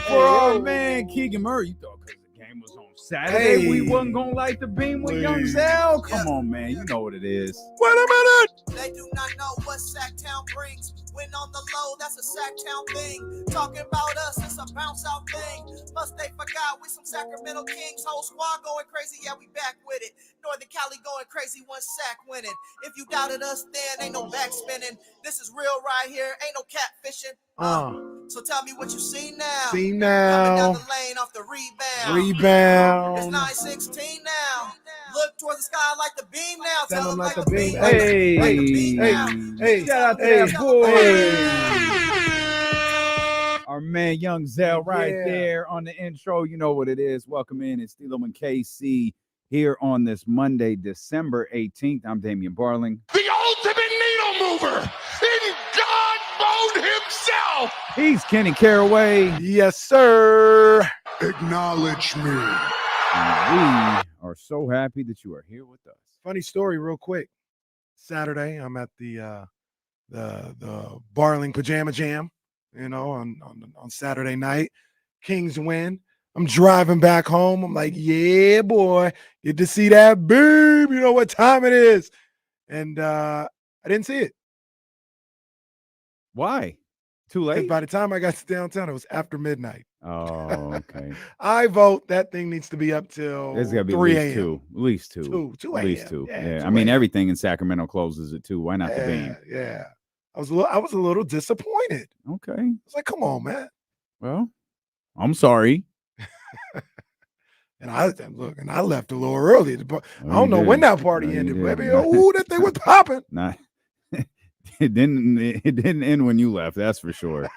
G: for our man, Keegan Murray. You thought because the game was on Saturday, we wasn't going to light the beam with Young Zell? Come on, man. You know what it is.
F: Wait a minute.
I: They do not know what Sacktown brings. When on the low, that's a Sacktown thing. Talking about us, it's a bounce out thing. Must they forgot we some Sacramento Kings. Whole squad going crazy, yeah, we back with it. Northern Cali going crazy, one sack winning. If you doubted us, then ain't no back spinning. This is real right here, ain't no catfishing. So tell me what you see now.
F: See
I: Coming down
F: now.
I: the lane off the rebound.
F: Rebound.
I: It's 9-16 now. Look towards the sky like the beam now.
F: Tell
I: Tell them
F: them
I: like
F: like
I: the
F: the
I: beam.
F: beam.
I: Like the beam now.
F: Hey,
G: Shout out to
F: hey,
G: that boy.
F: hey.
G: Our man Young Zell right
F: Yeah.
G: there on the intro. You know what it is. Welcome in. It's Stilo and KC here on this Monday, December 18th. I'm Damian Barling.
J: The ultimate needle mover in God mode himself.
G: He's Kenny Caraway.
F: Yes, sir.
J: Acknowledge me.
G: And we are so happy that you are here with us.
F: Funny story, real quick. Saturday, I'm at the Barling Pajama Jam, you know, on Saturday night. Kings win. I'm driving back home. I'm like, yeah, boy, get to see that beam. You know what time it is. And I didn't see it.
G: Why? Too
F: 'Cause
G: late?
F: by the time I got to downtown, it was after midnight.
G: Oh, okay.
F: I vote that thing needs to be up till
G: There's got to be
F: 3
G: at least
F: a.m.
G: two. At least two.
F: 2
G: At least
F: a.m.
G: two.
F: Yeah,
G: Yeah.
F: 2
G: I mean,
F: a.m.
G: everything in Sacramento closes at 2. Why not the beam?
F: Yeah. I was a little disappointed.
G: Okay.
F: I was like, come on, man.
G: Well, I'm sorry.
F: And I left a little early. I don't know when that party ended, baby. Oh, that thing was popping.
G: Not It didn't end when you left, that's for sure.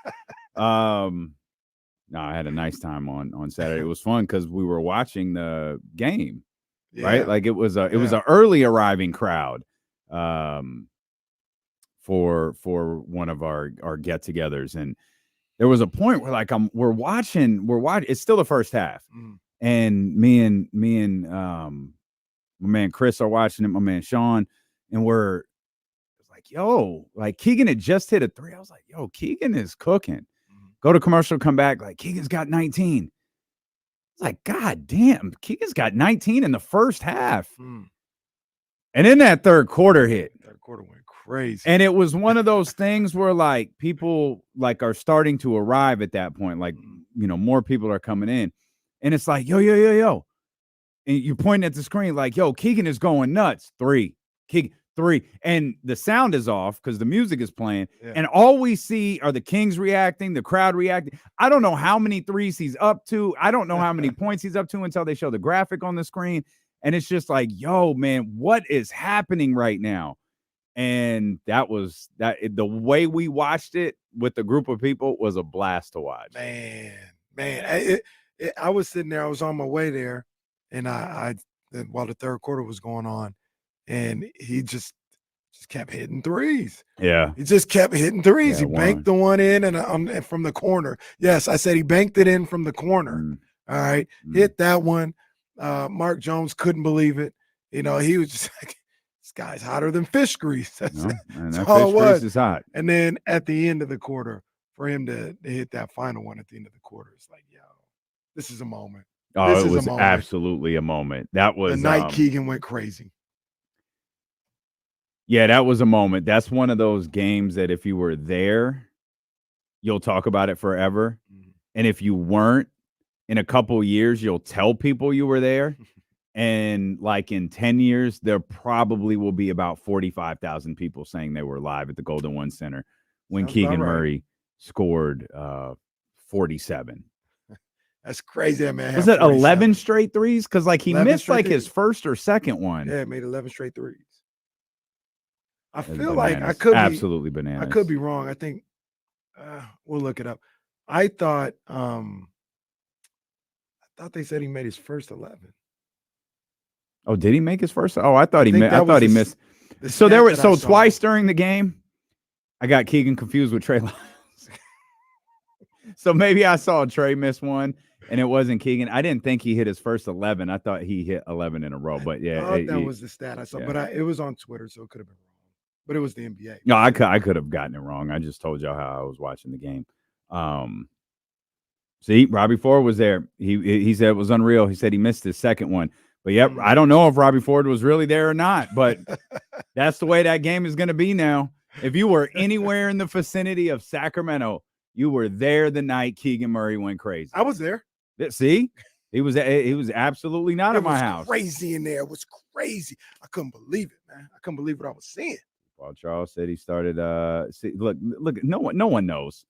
G: No, I had a nice time on Saturday. It was fun because we were watching the game, right? Like it was an early arriving crowd for one of our get-togethers, and there was a point where like we're watching. It's still the first half, and me and my man Chris are watching it. My man Sean, and we're like, yo, like Keegan had just hit a 3. I was like, yo, Keegan is cooking. Go to commercial, come back, like Keegan's got 19. It's like, God damn, Keegan's got 19 in the first half. And then that third quarter hit.
F: Third quarter went crazy.
G: And it was one of those things where like people like are starting to arrive at that point. Like, you know, more people are coming in. And it's like, yo. And you're pointing at the screen like, yo, Keegan is going nuts. 3. Keegan. 3, and the sound is off because the music is playing, and all we see are the Kings reacting, the crowd reacting. I don't know how many threes he's up to. I don't know how many points he's up to until they show the graphic on the screen, and it's just like, yo, man, what is happening right now? And that was that. The way we watched it with the group of people was a blast to watch.
F: Man, I was sitting there. I was on my way there, and I while the third quarter was going on. And he just kept hitting threes.
G: Yeah.
F: He just kept hitting threes.
G: Yeah,
F: he banked the one in and from the corner. Yes, I said he banked it in from the corner. All right. Hit that one. Mark Jones couldn't believe it. You know, he was just like, this guy's hotter than fish grease. That's all it was.
G: Grease is hot.
F: And then at the end of the quarter, for him to hit that final one at the end of the quarter, it's like, yo, this is a moment.
G: Oh, it was absolutely a moment. That was
F: the night Keegan went crazy.
G: Yeah, that was a moment. That's one of those games that if you were there, you'll talk about it forever. And if you weren't, in a couple years, you'll tell people you were there. And like in 10 years, there probably will be about 45,000 people saying they were live at the Golden One Center when Keegan Murray scored 47.
F: That's crazy, that man.
G: Was it 11 straight threes? Because like he missed like his first or second one.
F: Yeah, made 11 straight threes. I feel like I could be
G: absolutely bananas.
F: I could be wrong. I think we'll look it up. I thought they said he made his first 11.
G: Oh, did he make his first? Oh, I thought he missed. So there was twice during the game. I got Keegan confused with Trey Lyles. So maybe I saw Trey miss one, and it wasn't Keegan. I didn't think he hit his first 11. I thought he hit 11 in a row. But yeah,
F: that was the stat I saw. Yeah. But it was on Twitter, so it could have been wrong. But it was the NBA.
G: No, I could have gotten it wrong. I just told y'all how I was watching the game. See, Robbie Ford was there. He said it was unreal. He said he missed his second one. But yep, I don't know if Robbie Ford was really there or not. But that's the way that game is going to be now. If you were anywhere in the vicinity of Sacramento, you were there the night Keegan Murray went crazy.
F: I was there.
G: See, he was absolutely not at my house.
F: Crazy in there. It was crazy. I couldn't believe it, man. I couldn't believe what I was seeing.
G: Paul Charles said he started. Look. No one knows.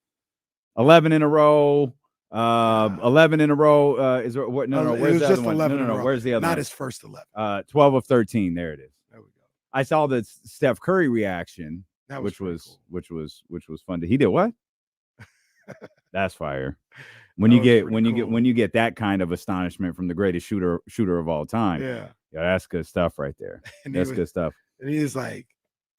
G: 11 in a row. 11 in a row. Is there what? No. Where's the other one? No. Where's the other?
F: Not
G: one?
F: His first 11.
G: 12 of 13. There it is.
F: There we go.
G: I saw the Steph Curry reaction, which was fun. He did what? That's fire. When you get that kind of astonishment from the greatest shooter of all time.
F: Yeah,
G: that's good stuff right there. That's good stuff.
F: And he was like,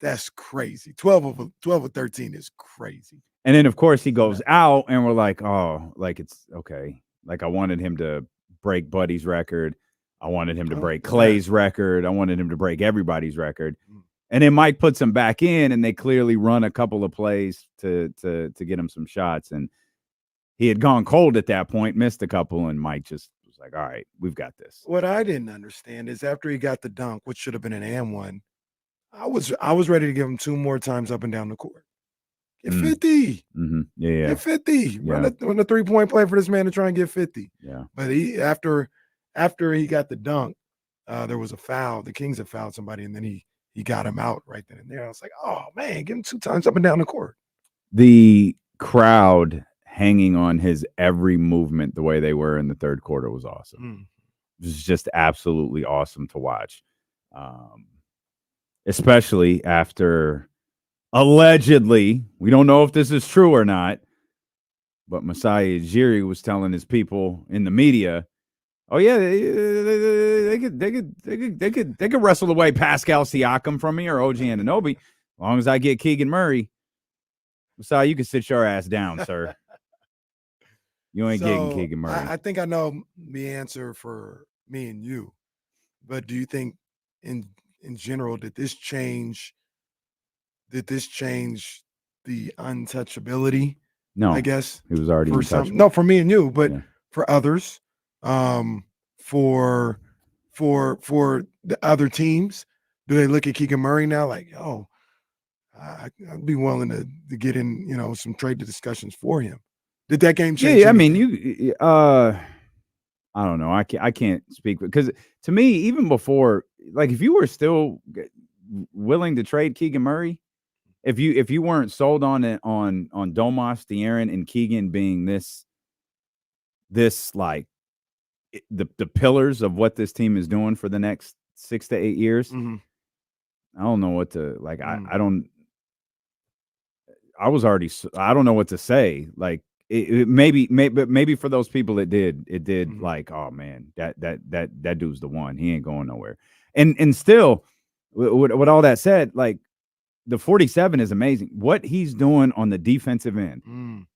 F: that's crazy. 12 of 13 is crazy.
G: And then, of course, he goes out, and we're like, oh, like it's okay. Like I wanted him to break Buddy's record. I wanted him to break Clay's record. I wanted him to break everybody's record. And then Mike puts him back in, and they clearly run a couple of plays to get him some shots. And he had gone cold at that point, missed a couple, and Mike just was like, all right, we've got this.
F: What I didn't understand is after he got the dunk, which should have been an and one, I was ready to give him 2 more times up and down the court. Get 50.
G: Mm-hmm. Yeah.
F: Get 50. Yeah. Run a 3-point play for this man to try and get 50.
G: Yeah.
F: But after he got the dunk, there was a foul. The Kings had fouled somebody, and then he got him out right then and there. I was like, oh man, give him 2 times up and down the court.
G: The crowd hanging on his every movement the way they were in the third quarter was awesome. It was just absolutely awesome to watch. Especially after allegedly, we don't know if this is true or not, but Masai Ujiri was telling his people in the media, "Oh yeah, they could wrestle away Pascal Siakam from me or OG Anunoby, as long as I get Keegan Murray. Masai, you can sit your ass down, sir. You ain't getting Keegan Murray."
F: I think I know the answer for me and you, but do you think in general did this change the untouchability?
G: No,
F: I guess
G: he was already
F: for
G: untouchable.
F: some. No, for me and you, but
G: Yeah.
F: for others, for the other teams, do they look at Keegan Murray now like, oh, I'd be willing to get in, some trade discussions for him? Did that game change?
G: Yeah, I mean,
F: anything?
G: I don't know. I can't speak because to me, even before, like, if you were still willing to trade Keegan Murray, if you weren't sold on it on Domas, De'Aaron, and Keegan being this like the pillars of what this team is doing for the next 6 to 8 years, I don't know what to like. I don't know what to say. Like maybe for those people it did like, oh man, that dude's the one. He ain't going nowhere. And still, with all that said, like the 47 is amazing. What he's doing on the defensive end,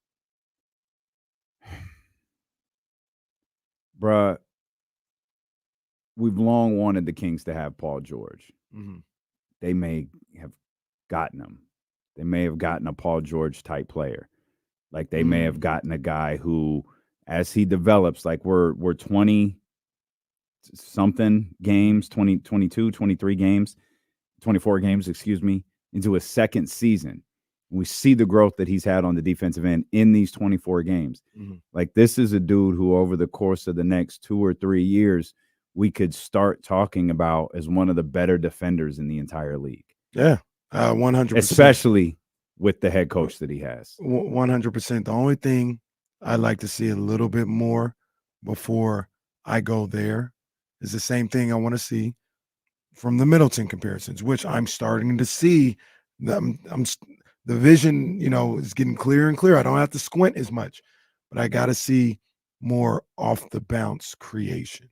G: bruh. We've long wanted the Kings to have Paul George. They may have gotten him. They may have gotten a Paul George type player. Like they may have gotten a guy who, as he develops, like we're 20 something games, 20, 22, 23 games, 24 games, excuse me, into his second season. We see the growth that he's had on the defensive end in these 24 games. Like this is a dude who over the course of the next 2 or 3 years, we could start talking about as one of the better defenders in the entire league.
F: Yeah, 100%.
G: Especially with the head coach that he has.
F: 100%. The only thing I'd like to see a little bit more before I go there is the same thing I want to see from the Middleton comparisons, which I'm starting to see. The vision, is getting clearer and clearer. I don't have to squint as much, but I got to see more off the bounce creation.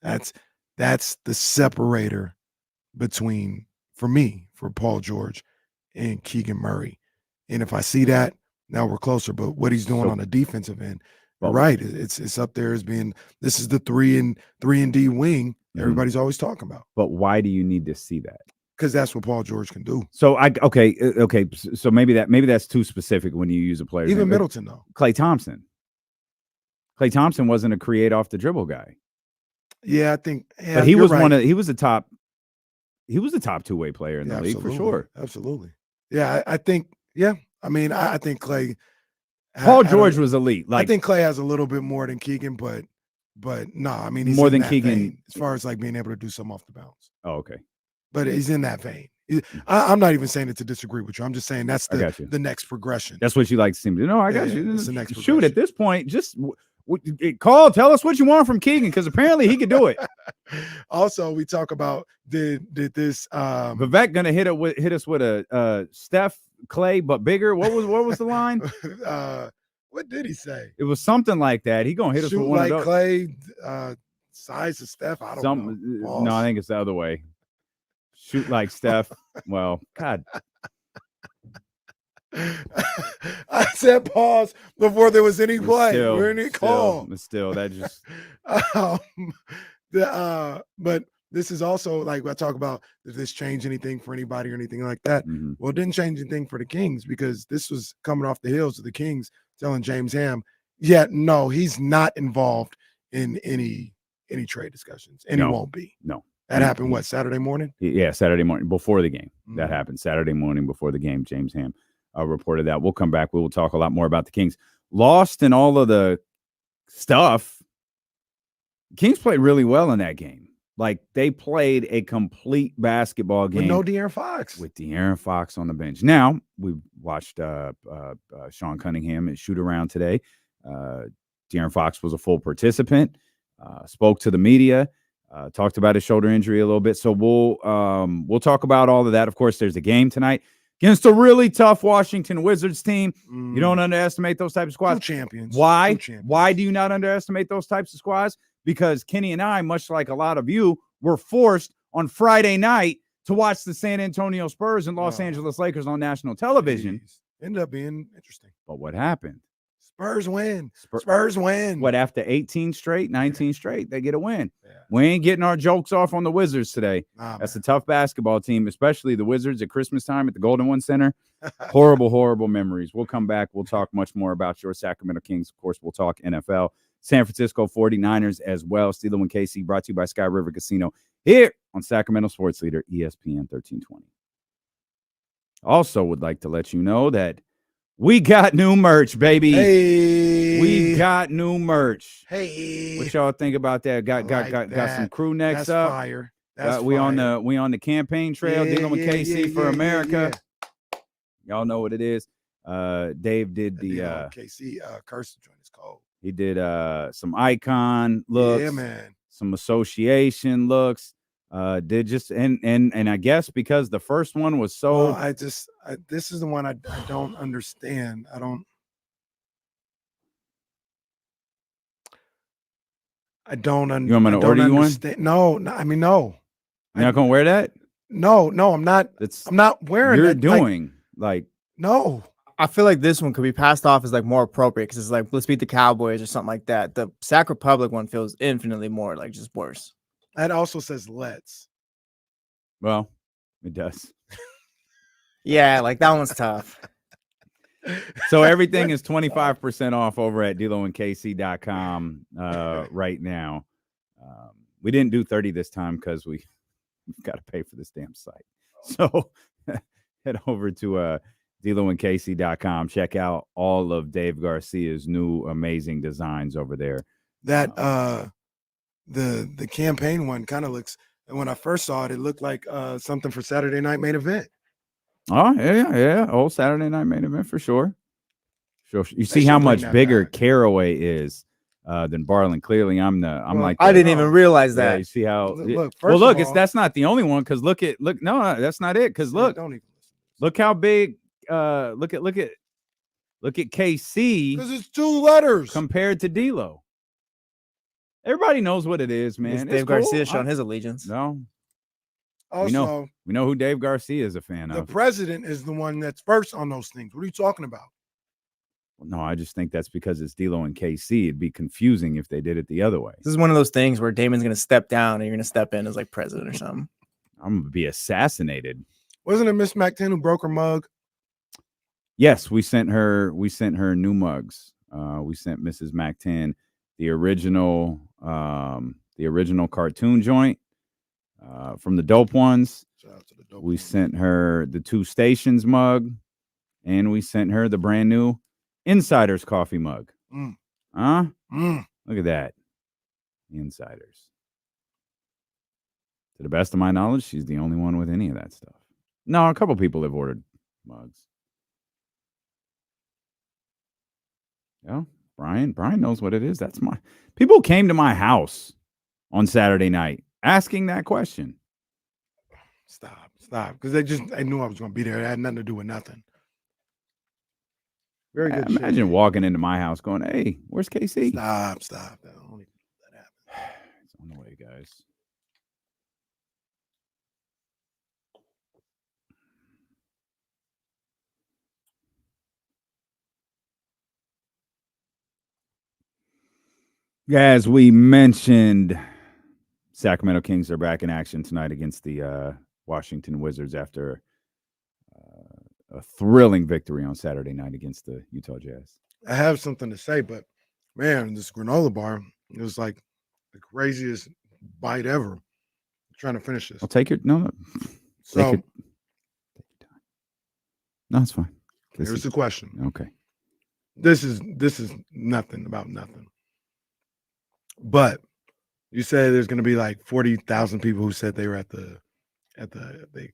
F: That's the separator between, for me, for Paul George and Keegan Murray. And if I see that, now we're closer. But what he's doing on the defensive end, right? It's up there as being, this is the 3 and D wing everybody's always talking about.
G: But why do you need to see that?
F: Because that's what Paul George can do.
G: So okay. So maybe that's too specific when you use a player.
F: Even Middleton though.
G: Klay Thompson wasn't a create off the dribble guy.
F: Yeah, I think. Yeah,
G: but he was right. He was a top 2-way player in the league for sure.
F: Absolutely. Yeah, I think. Yeah, I mean, I think Klay.
G: Paul George was elite. Like
F: I think Klay has a little bit more than Keegan, but no, I mean he's
G: more
F: in
G: than
F: that
G: Keegan
F: vein, as far as like being able to do something off the bounce.
G: Oh, okay.
F: But he's in that vein. I'm not even saying it to disagree with you. I'm just saying that's the next progression.
G: That's what you like to see him do. No, I got you.
F: It's the next
G: shoot at this point. Just tell us what you want from Keegan, because apparently he could do it.
F: Also, we talk about did this
G: Vivek gonna hit us with a Steph Klay but bigger. What was the line?
F: What did he say?
G: It was something like that. He gonna hit us with one
F: like
G: of those.
F: Klay, size of Steph. I don't know.
G: No, I think it's the other way. Shoot like Steph. Well, God.
F: I said pause before there was any play or any call.
G: Still, that just.
F: But this is also like I talk about. Does this change anything for anybody or anything like that? Well, it didn't change anything for the Kings because this was coming off the heels of the Kings telling James Ham, no, he's not involved in any trade discussions, and he won't be.
G: No.
F: That happened, Saturday morning?
G: Yeah, Saturday morning before the game. That happened Saturday morning before the game. James Ham reported that. We'll come back. We will talk a lot more about the Kings. Lost in all of the stuff. Kings played really well in that game. Like, they played a complete basketball game.
F: With no De'Aaron Fox.
G: With De'Aaron Fox on the bench. Now, we watched Sean Cunningham at shoot-around today. De'Aaron Fox was a full participant, spoke to the media. Talked about his shoulder injury a little bit. So we'll talk about all of that. Of course, there's a game tonight. against a really tough Washington Wizards team. You don't underestimate those types of squads.
F: Two champions.
G: Why?
F: Two champions.
G: Why do you not underestimate those types of squads? Because Kenny and I, much like a lot of you, were forced on Friday night to watch the San Antonio Spurs and Los Angeles Lakers on national television.
F: Ended up being interesting.
G: But what happened?
F: Spurs win. Spurs win.
G: What, after 18 straight, 19 straight, they get a win.
F: Yeah.
G: We ain't getting our jokes off on the Wizards today.
F: Nah,
G: That's a tough basketball team, especially the Wizards at Christmas time at the Golden One Center. Horrible, horrible memories. We'll come back. We'll talk much more about your Sacramento Kings. Of course, we'll talk NFL. San Francisco 49ers as well. Steeler and KC brought to you by Sky River Casino here on Sacramento Sports Leader ESPN 1320. Also would like to let you know that we got new merch, baby.
F: Hey.
G: We got new merch.
F: Hey.
G: What y'all think about that? Got some crew necks
F: That's
G: up.
F: Fire. That's
G: we
F: fire.
G: on the campaign trail, dealing with KC for America.
F: Yeah.
G: Y'all know what it is. Dave did the
F: KC curse joint is cold.
G: He did some icon looks,
F: Yeah, man.
G: some association looks. Did just and I guess because the first one was so
F: this is the one I don't understand. I don't
G: You want me to order you one?
F: No, I mean no.
G: You're not gonna wear that?
F: No, I'm not. I'm not wearing
G: You're
F: that.
G: doing like
F: no.
K: I feel like this one could be passed off as like more appropriate because it's like let's beat the Cowboys or something like that. The Sac Republic one feels infinitely more like just worse.
F: That also says let's.
G: Well, it does.
K: Yeah, like that one's tough.
G: So everything is 25% off over at DeloandKC.com right now. We didn't do 30 this time because we've got to pay for this damn site. So head over to DeloandKC.com. Check out all of Dave Garcia's new amazing designs over there.
F: That the campaign one kind of looks. And when I first saw it, it looked like something for Saturday Night Main Event.
G: Oh, yeah. Old Saturday Night Main Event for sure. Sure. You see how much bigger Caraway is than Barlin. Clearly, I'm like
K: I didn't even realize that.
G: Yeah, you see how
F: look,
G: that's not the only one because look, that's not it. Because look how big look at KC
F: because it's two letters
G: compared to D-Lo. Everybody knows what it is, man.
K: It's Dave Garcia showing his allegiance.
G: No.
F: Also,
G: we know who Dave Garcia is a fan of.
F: The president is the one that's first on those things. What are you talking about?
G: Well, no, I just think that's because it's D-Lo and KC. It'd be confusing if they did it the other way.
K: This is one of those things where Damon's going to step down and you're going to step in as like president or something.
G: I'm going to be assassinated.
F: Wasn't it Miss McTen who broke her mug?
G: Yes, we sent her new mugs. We sent Mrs. McTen the original cartoon joint from the Dope Ones. We sent her the Two Stations mug, and we sent her the brand new Insiders coffee mug. Look at that. Insiders. To the best of my knowledge, she's the only one with any of that stuff. No, a couple people have ordered mugs. Yeah, Brian knows what it is. That's my people came to my house on Saturday night asking that question.
F: Stop. Because they knew I was going to be there. It had nothing to do with nothing. Very good.
G: Imagine walking into my house going, "Hey, where's KC?"
F: Stop. That only that happened.
G: It's on the way, guys. As we mentioned, Sacramento Kings are back in action tonight against the Washington Wizards after a thrilling victory on Saturday night against the Utah Jazz.
F: I have something to say, but man, this granola bar, it was like the craziest bite ever. I'm trying to finish this.
G: I'll take your no.
F: So,
G: no, it's fine.
F: Here's the question.
G: Okay.
F: This is nothing about nothing. But you say there's going to be like 40,000 people who said they were at the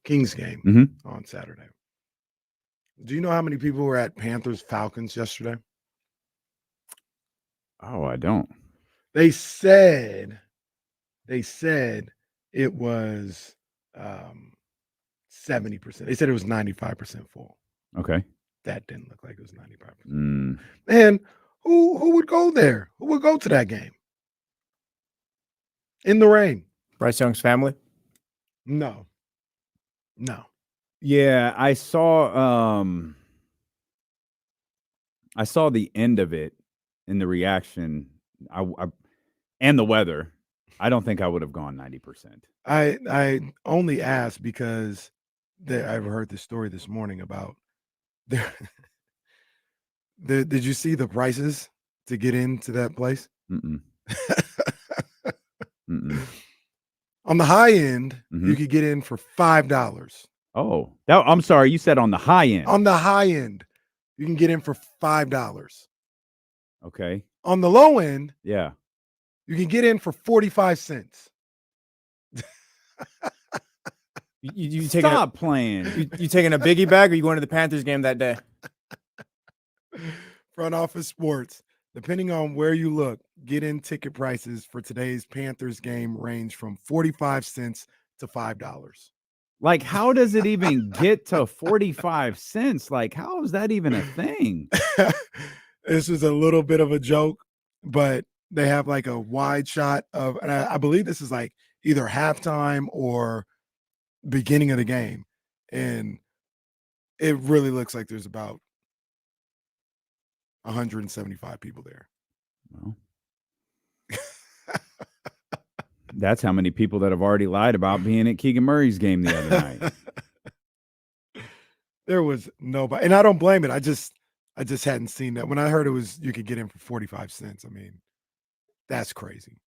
F: Kings game on Saturday. Do you know how many people were at Panthers Falcons yesterday?
G: Oh, I don't.
F: They said it was 70%. They said it was 95% full.
G: Okay.
F: That didn't look like it was 95%.
G: Mm.
F: And who would go there? Who would go to that game? In the rain?
K: Bryce Young's family?
F: No.
G: Yeah, I saw the end of it and the reaction. I and the weather. I don't think I would have gone 90%.
F: I only asked because I've heard this story this morning about did you see the prices to get into that place?
G: Mm-mm. Mm-mm.
F: On the high end, you could get in for $5.
G: Oh, I'm sorry. You said on the high end.
F: On the high end, you can get in for $5.
G: Okay.
F: On the low end,
G: yeah,
F: you can get in for 45 cents.
K: You taking
G: Stop playing.
K: You taking a biggie bag, or you going to the Panthers game that day?
F: Front Office Sports. Depending on where you look, get-in ticket prices for today's Panthers game range from 45 cents to $5.
G: Like, how does it even get to 45 cents? Like, how is that even a thing?
F: This is a little bit of a joke, but they have like a wide shot of, and I believe this is like either halftime or beginning of the game. And it really looks like there's about 175 people there.
G: Well, that's how many people that have already lied about being at Keegan Murray's game the other night.
F: There was nobody, and I don't blame it. I just hadn't seen that. When I heard it was you could get in for 45 cents, I mean, that's crazy.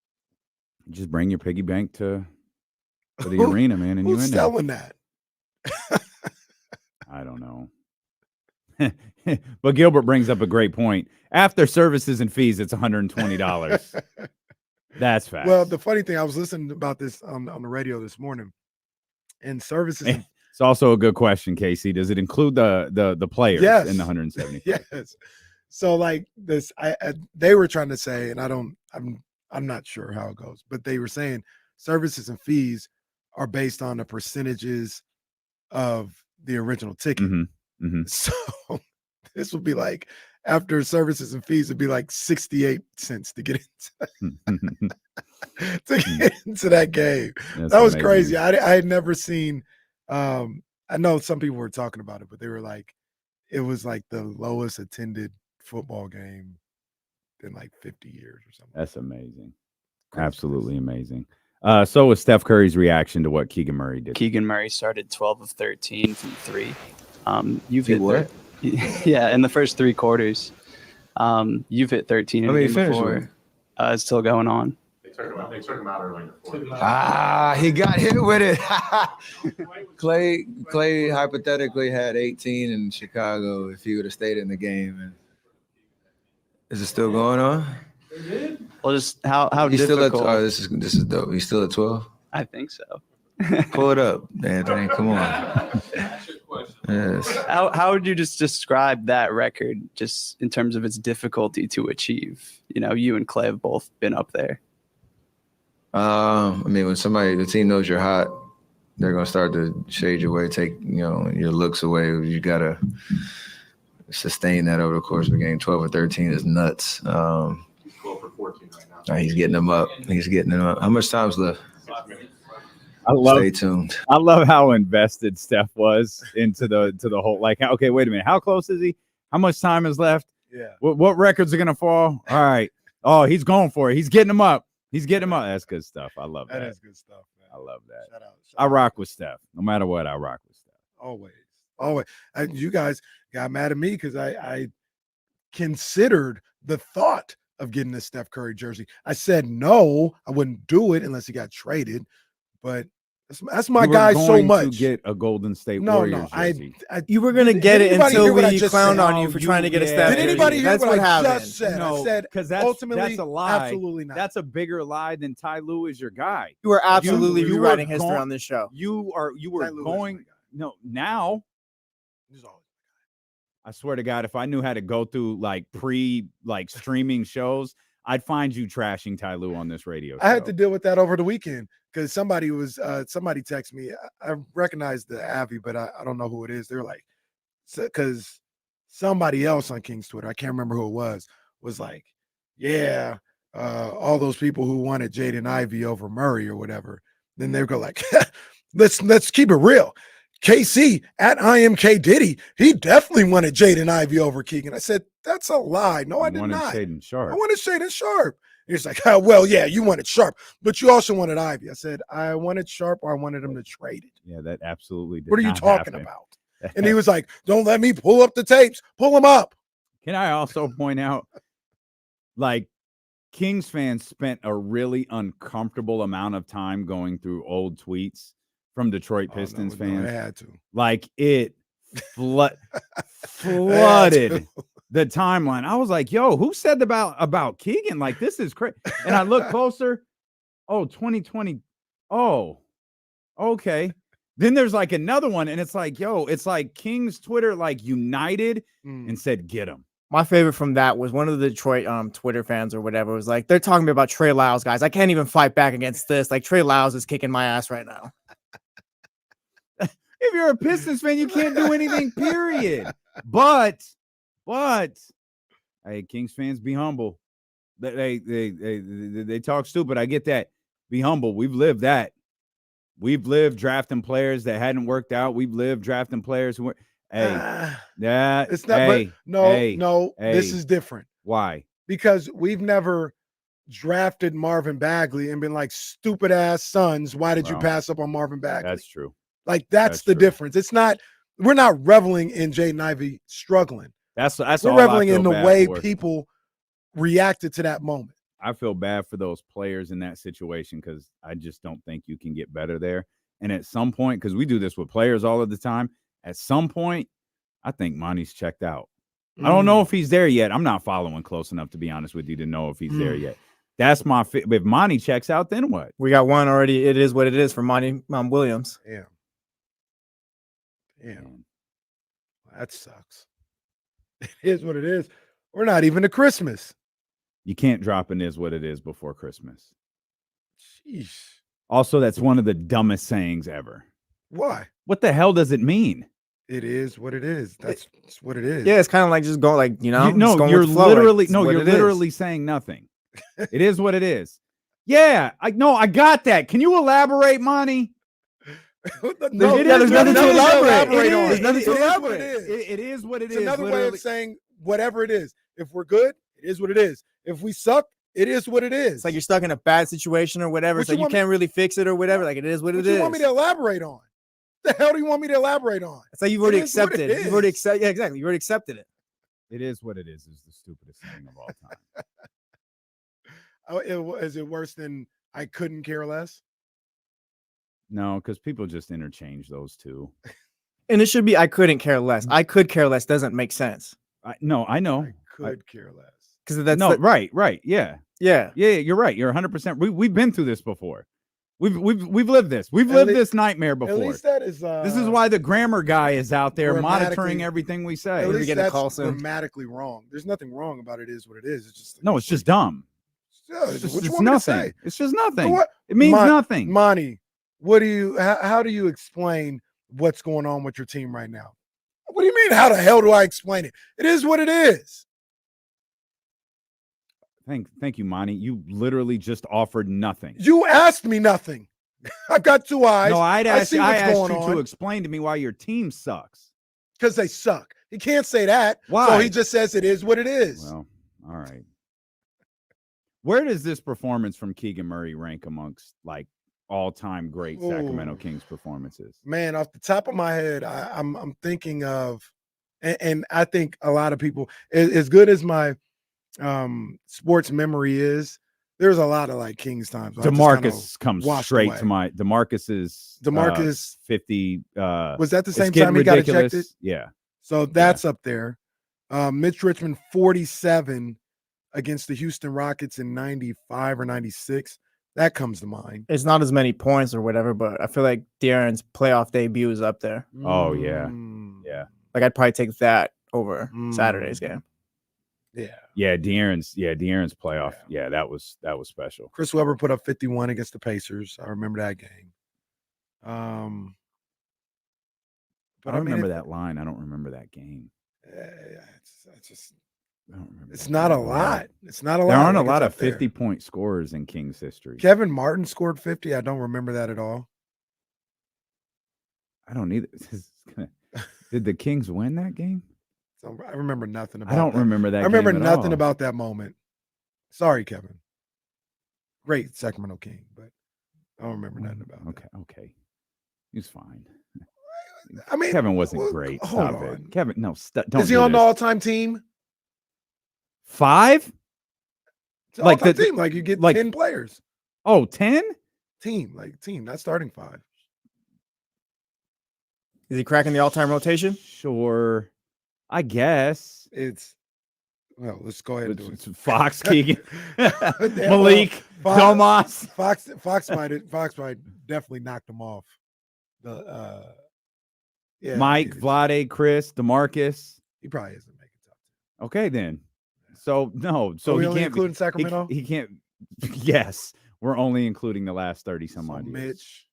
G: Just bring your piggy bank to the arena, man, and
F: who's
G: you in
F: selling that?
G: I don't know. But Gilbert brings up a great point. After services and fees, it's $120. That's fast.
F: Well, the funny thing, I was listening about this on the radio this morning, and services.
G: It's also a good question, Casey. Does it include the players in the 170?
F: Yes. So like this, they were trying to say, and I'm not sure how it goes, but they were saying services and fees are based on the percentages of the original ticket. So this would be like after services and fees, it'd be like 68 cents to get into that game.
G: That's
F: that was
G: amazing.
F: crazy. I had never seen. I know some people were talking about it, but they were like, it was like the lowest attended football game in like 50 years or something.
G: That's amazing. Absolutely amazing. So was Steph Curry's reaction to what Keegan Murray did.
L: Keegan Murray started 12 of 13 from 3. You've hit
M: what?
L: Yeah, in the first 3 quarters. You've hit 13 in the game before. It's still going on.
M: They took him out early. He got hit with it. Clay hypothetically had 18 in Chicago if he would have stayed in the game. And is it still going on?
L: Well, just how
M: He's
L: difficult.
M: still at, this is dope. He's still at 12?
L: I think so.
M: Pull it up, Anthony. Come on. Yes.
L: How would you just describe that record just in terms of its difficulty to achieve? You know, you and Clay have both been up there.
M: I mean, when the team knows you're hot, they're going to start to shade you away, take, your looks away. You got to sustain that over the course of the game. 12 or 13 is nuts. He's 12 for 14 right now. He's getting them up. How much time's left? Stay tuned.
G: I love how invested Steph was into the whole. Like, okay, wait a minute. How close is he? How much time is left?
F: Yeah.
G: What records are gonna fall? All right. Oh, he's going for it. He's getting them up. That's good stuff. I love that.
F: That is good stuff, man.
G: I love that.
F: Shout out.
G: I rock with Steph. No matter what, I rock with Steph.
F: Always. And you guys got mad at me because I considered the thought of getting a Steph Curry jersey. I said no, I wouldn't do it unless he got traded. But that's my guy so much.
G: To get a Golden State Warriors jersey.
K: You were gonna get it until we clowned on you for trying to get a Steph.
F: Did anybody hear what I just said?
G: No,
F: I said
G: because
F: ultimately
G: that's a lie.
F: Absolutely not.
G: That's a bigger lie than Ty Lue is your guy.
K: You were absolutely
G: You
K: rewriting
G: were
K: history
G: going-
K: on this show.
G: You were going. No, now. I swear to God, if I knew how to go through like streaming shows, I'd find you trashing Ty Lue on this radio show.
F: I had to deal with that over the weekend because somebody texted me. I recognized the Avi, but I don't know who it is. They're like, because somebody else on King's Twitter, I can't remember who it was like, yeah, all those people who wanted Jaden Ivey over Murray or whatever. Then they go like, let's keep it real. KC at IMK Diddy, he definitely wanted Jaden Ivey over Keegan. I said, that's a lie. No, I did not.
G: Shaedon Sharpe.
F: I wanted Shaedon Sharpe. He's like, oh, well, yeah, you wanted Sharpe, but you also wanted Ivey. I said, I wanted Sharpe or I wanted him to trade it.
G: Yeah, that absolutely did.
F: What are you
G: not
F: talking
G: happen.
F: about? And he was like, don't let me pull up the tapes. Pull them up.
G: Can I also point out, like, Kings fans spent a really uncomfortable amount of time going through old tweets from Detroit Pistons fans.
F: No, I had to.
G: Like, it flooded the timeline. I was like, yo, who said about Keegan? Like, this is crazy. And I look closer. Oh, 2020. Oh, okay. Then there's like another one, and it's like, yo, it's like Kings Twitter like united and said, get him.
K: My favorite from that was one of the Detroit Twitter fans or whatever was like, they're talking about Trey Lyles, guys. I can't even fight back against this. Like, Trey Lyles is kicking my ass right now.
G: If you're a Pistons fan, you can't do anything, period. But hey, Kings fans, be humble. They talk stupid. I get that. Be humble. We've lived that. We've lived drafting players that hadn't worked out. We've lived drafting players who were
F: It's not. This is different.
G: Why?
F: Because we've never drafted Marvin Bagley and been like, stupid ass sons. Why did you pass up on Marvin Bagley?
G: That's true.
F: Like that's the difference. It's not. We're not reveling in Jaden Ivey struggling.
G: That's
F: we're
G: all
F: reveling
G: I feel
F: in the
G: bad
F: way
G: for.
F: people reacted to that moment.
G: I feel bad for those players in that situation because I just don't think you can get better there. And at some point, because we do this with players all of the time, at some point, I think Monty's checked out. I don't know if he's there yet. I'm not following close enough, to be honest with you, to know if he's there yet. That's my fit. If Monty checks out, then what?
K: We got one already. It is what it is for Monty Williams.
F: Yeah. That sucks. It is what it is. We're not even to Christmas.
G: You can't drop an is what it is before Christmas.
F: Jeez.
G: Also, that's one of the dumbest sayings ever.
F: Why?
G: What the hell does it mean?
F: It is what it is. That's what it is.
K: Yeah, it's kind of like just going like,
G: you're literally saying nothing. It is what it is. Yeah, I got that. Can you elaborate, Monty?
K: There's nothing to elaborate on. There's nothing to elaborate.
G: It is what it is.
F: It's another way of saying whatever it is. If we're good, it is what it is. If we suck, it is what it is.
K: It's like you're stuck in a bad situation or whatever. So you can't really fix it or whatever. Like it is what it is.
F: What do you want me to elaborate on? The hell do you want me to elaborate on?
K: It's like you've already accepted it. You've already accepted. Yeah, exactly. You already accepted it.
G: It is what it is the stupidest thing of all time.
F: Is it worse than I couldn't care less?
G: No, because people just interchange those two.
K: And it should be I couldn't care less. I could care less doesn't make sense.
G: I know.
F: I could care less.
K: Because that's
G: right. Yeah. You're right. You're 100%. We've been through this before. We've lived this. We've lived this nightmare before.
F: At least that is.
G: This is why the grammar guy is out there monitoring everything we say.
F: At least that's grammatically wrong. There's nothing wrong about it. Is what it is. It's just
G: it's just dumb.
F: It's
G: nothing. It's just nothing. It means nothing.
F: Monty, how do you explain what's going on with your team right now? What do you mean? How the hell do I explain it? It is what it is.
G: Thank you, Monty. You literally just offered nothing.
F: You asked me nothing. I've got two eyes.
G: No, I asked you to explain to me why your team sucks.
F: Because they suck. He can't say that.
G: Why?
F: So he just says it is what it is.
G: Well, all right. Where does this performance from Keegan Murray rank amongst like all-time great Sacramento Kings performances?
F: Man, off the top of my head, I'm thinking of, and I think a lot of people, as good as my sports memory is, there's a lot of like Kings times.
G: DeMarcus comes straight to my DeMarcus 50.
F: Was that the same time he got ejected?
G: Yeah.
F: So that's up there. Mitch Richmond 47 against the Houston Rockets in 95 or 96. That comes to mind.
K: It's not as many points or whatever, but I feel like De'Aaron's playoff debut is up there.
G: Oh yeah. Yeah.
K: Like I'd probably take that over Saturday's game.
G: Yeah, De'Aaron's playoff. Yeah, that was special.
F: Chris Webber put up 51 against the Pacers. I remember that game. But
G: I remember that line. I don't remember that game. I don't remember.
F: It's not a lot. It's not a lot.
G: There aren't a lot of 50-point scorers in Kings history.
F: Kevin Martin scored 50. I don't remember that at all.
G: I don't either. Did the Kings win that game?
F: So I remember nothing about
G: I don't
F: that.
G: remember that
F: I remember
G: game at
F: nothing
G: all.
F: about that moment. Sorry, Kevin. Great Sacramento King, but I don't remember nothing about that.
G: Okay. He's fine.
F: I mean,
G: Kevin wasn't great.
F: Hold
G: Stop
F: on.
G: it. Kevin, no, don't.
F: Is he
G: do
F: on the
G: this.
F: all-time team?
G: 5?
F: It's like all-time team. Like you get 10 players.
G: Oh, 10?
F: Team, not starting 5.
K: Is he cracking the all-time rotation?
G: Sure. I guess.
F: Well, let's go ahead and do it.
G: Fox, Keegan, Malik, Domas.
F: Fox might definitely knocked him off.
G: Mike, Vlade, Chris, DeMarcus.
F: He probably isn't making top 10.
G: Okay, then. So no, so
F: we
G: he
F: only
G: can't
F: including Sacramento.
G: He can't. Yes, we're only including the last 30 some odd years.
F: Mitch.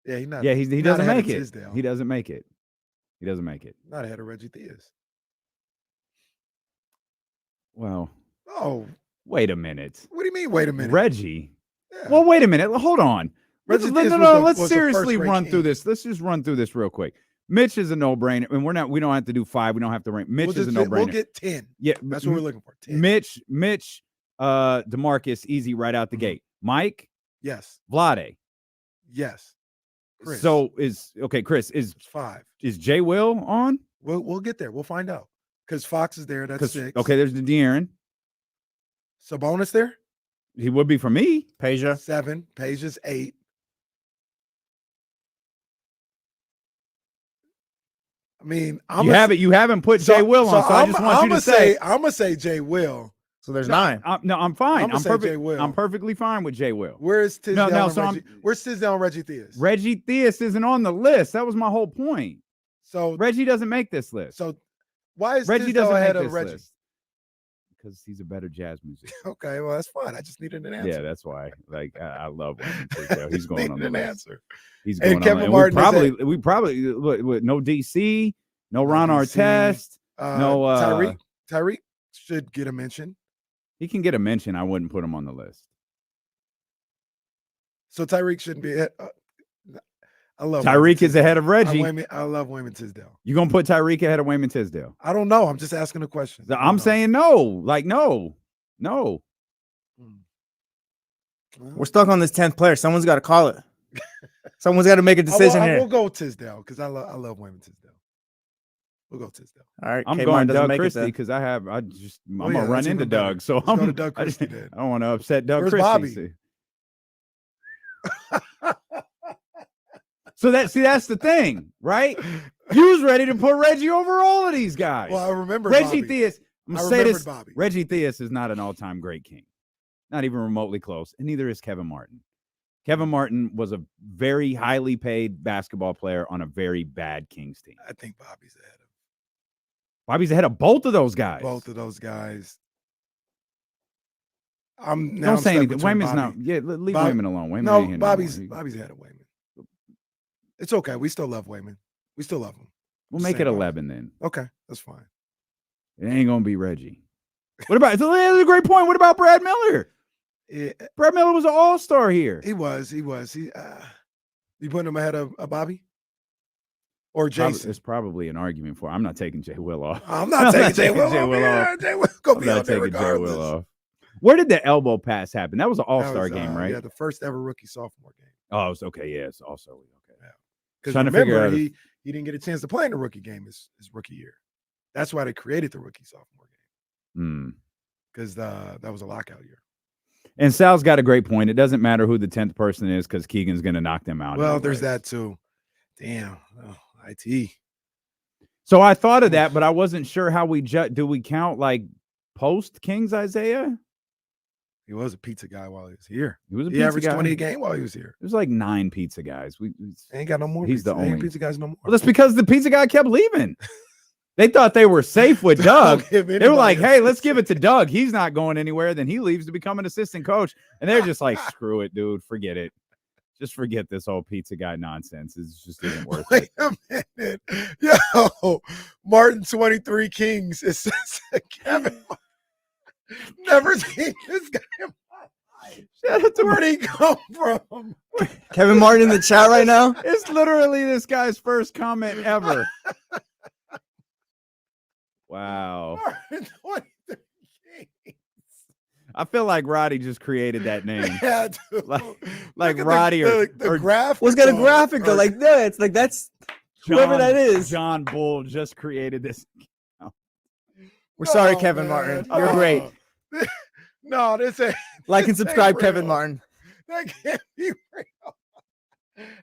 F: Yeah, he not.
G: Yeah, he doesn't
F: ahead
G: make
F: of
G: it.
F: Tisdale.
G: He doesn't make it. He doesn't make it.
F: Not ahead of Reggie Theus.
G: Well.
F: Oh.
G: Wait a minute.
F: What do you mean? Wait a minute.
G: Reggie.
F: Yeah.
G: Well, wait a minute. Hold on. Let's
F: was
G: seriously
F: the
G: run
F: first
G: through this. Let's just run through this real quick. Mitch is a no-brainer, and we don't have to do 5. We don't have to rank. Mitch is a no-brainer.
F: We'll get 10.
G: Yeah,
F: that's what we're looking for. 10.
G: Mitch, DeMarcus, easy right out the gate. Mike,
F: yes.
G: Vlade,
F: yes. Chris.
G: So Chris is
F: 5.
G: Is Jay Will on?
F: We'll get there. We'll find out because Fox is there. That's 6.
G: Okay, there's the De'Aaron.
F: Sabonis there.
G: He would be for me.
K: Peja
F: 7. Peja's 8. I mean,
G: you haven't put Jay Will on, so I just want you to say.
F: I'm gonna say Jay Will.
K: So there's 9.
G: I'm fine.
F: I'm
G: perfect. I'm perfectly fine with Jay Will.
F: Where's Tisdale?
G: Where's
F: Tisdale and Reggie Theus?
G: Reggie Theus isn't on the list. That was my whole point.
F: So
G: Reggie doesn't make this list.
F: So why is
G: Reggie
F: Tisdale
G: doesn't
F: ahead
G: make
F: of
G: this
F: Reggie?
G: list? Because he's a better jazz musician.
F: Okay, well that's fine. I just needed an answer.
G: Yeah, that's why. Like I love Wayman Tisdale. He's going on the
F: an
G: list.
F: answer.
G: He's
F: And
G: going
F: Kevin
G: on.
F: Martin
G: We probably with no DC, no Ron Artest, no
F: Tyreek should get a mention.
G: He can get a mention. I wouldn't put him on the list.
F: So Tyreek shouldn't be. I love
G: Tyreek is ahead of Reggie.
F: I love Wayman Tisdale.
G: You gonna put Tyreek ahead of Wayman Tisdale?
F: I don't know. I'm just asking a question.
G: I'm saying no. Like no.
K: We're stuck on this 10th player. Someone's got to call it. Someone's got to make a decision here.
F: We'll go Tisdale because I love Wayman Tisdale. We'll go Tisdale.
K: All right.
G: I'm going Doug Christie because I'm gonna run into Doug. So I'm
F: going to Doug Christie.
G: I don't want to upset Doug
F: Where's
G: Christie.
F: Bobby?
G: So that's the thing, right? You was ready to put Reggie over all of these guys.
F: Well, I remember
G: Reggie
F: Bobby.
G: Theus. I'm gonna
F: I
G: say
F: remembered
G: this.
F: Bobby.
G: Reggie Theus is not an all-time great king, not even remotely close, and neither is Kevin Martin. Kevin Martin was a very highly paid basketball player on a very bad Kings team.
F: I think Bobby's
G: ahead of both of those guys.
F: Both of those guys.
G: Don't say anything. Wayman's not. Yeah, leave Wayman alone. Wayman ain't here
F: Bobby's
G: no more.
F: Bobby's ahead of Wayman. It's okay. We still love Wayman. We still love him.
G: We'll make it 11 then.
F: Okay, that's fine.
G: It ain't gonna be Reggie. What about? That's a great point. What about Brad Miller? Brad Miller was an all-star here.
F: He was. You putting him ahead of Bobby or Jason?
G: It's probably an argument for. I'm not taking Jay Will off.
F: I'm not taking Jay Will off.
G: Jay Will off. Where did the elbow pass happen? That was an all-star game, right?
F: Yeah, the first ever rookie sophomore game.
G: Oh, it's okay. Yeah, it's also okay.
F: Yeah, because
G: Trying to figure
F: remember
G: out
F: he didn't get a chance to play in the rookie game his rookie year. That's why they created the rookie sophomore game. Because that was a lockout year.
G: And Sal's got a great point. It doesn't matter who the 10th person is because Keegan's going to knock them out.
F: Well, there's that too. Damn. IT.
G: So I thought of that, but I wasn't sure how we do we count like post Kings Isaiah?
F: He was a pizza guy while he was here.
G: He
F: averaged 20 a game while he was here.
G: There's like 9 pizza guys.
F: Ain't got no more.
G: He's the only
F: pizza guys no more.
G: Well, that's because the pizza guy kept leaving. They thought they were safe with Doug.
F: give
G: They were like,
F: anybody
G: hey, let's give it to Doug. He's not going anywhere. Then he leaves to become an assistant coach. And they're just like, screw it, dude. Forget it. Just forget this whole pizza guy nonsense. It just isn't worth it.
F: Wait a minute. Yo, Martin 23 Kings. It says Kevin. Never seen this guy in my life.
G: Shout out to
F: Where'd he come from?
K: Kevin Martin in the chat right now.
G: It's literally this guy's first comment ever. Wow.
F: Martin 23 Kings.
G: I feel like Roddy just created that name.
F: Yeah, dude.
G: Like
F: Look at
G: Roddy or
F: graphic.
K: What's got a graphic though? Like, no, it's like that's whoever that is.
G: John Bull just created this.
K: We're sorry,
F: Oh,
K: Kevin
F: man.
K: Martin. You're great.
F: No, this ain't.
K: Like and
F: this ain't
K: subscribe,
F: real.
K: Kevin Martin.
F: That can't be real.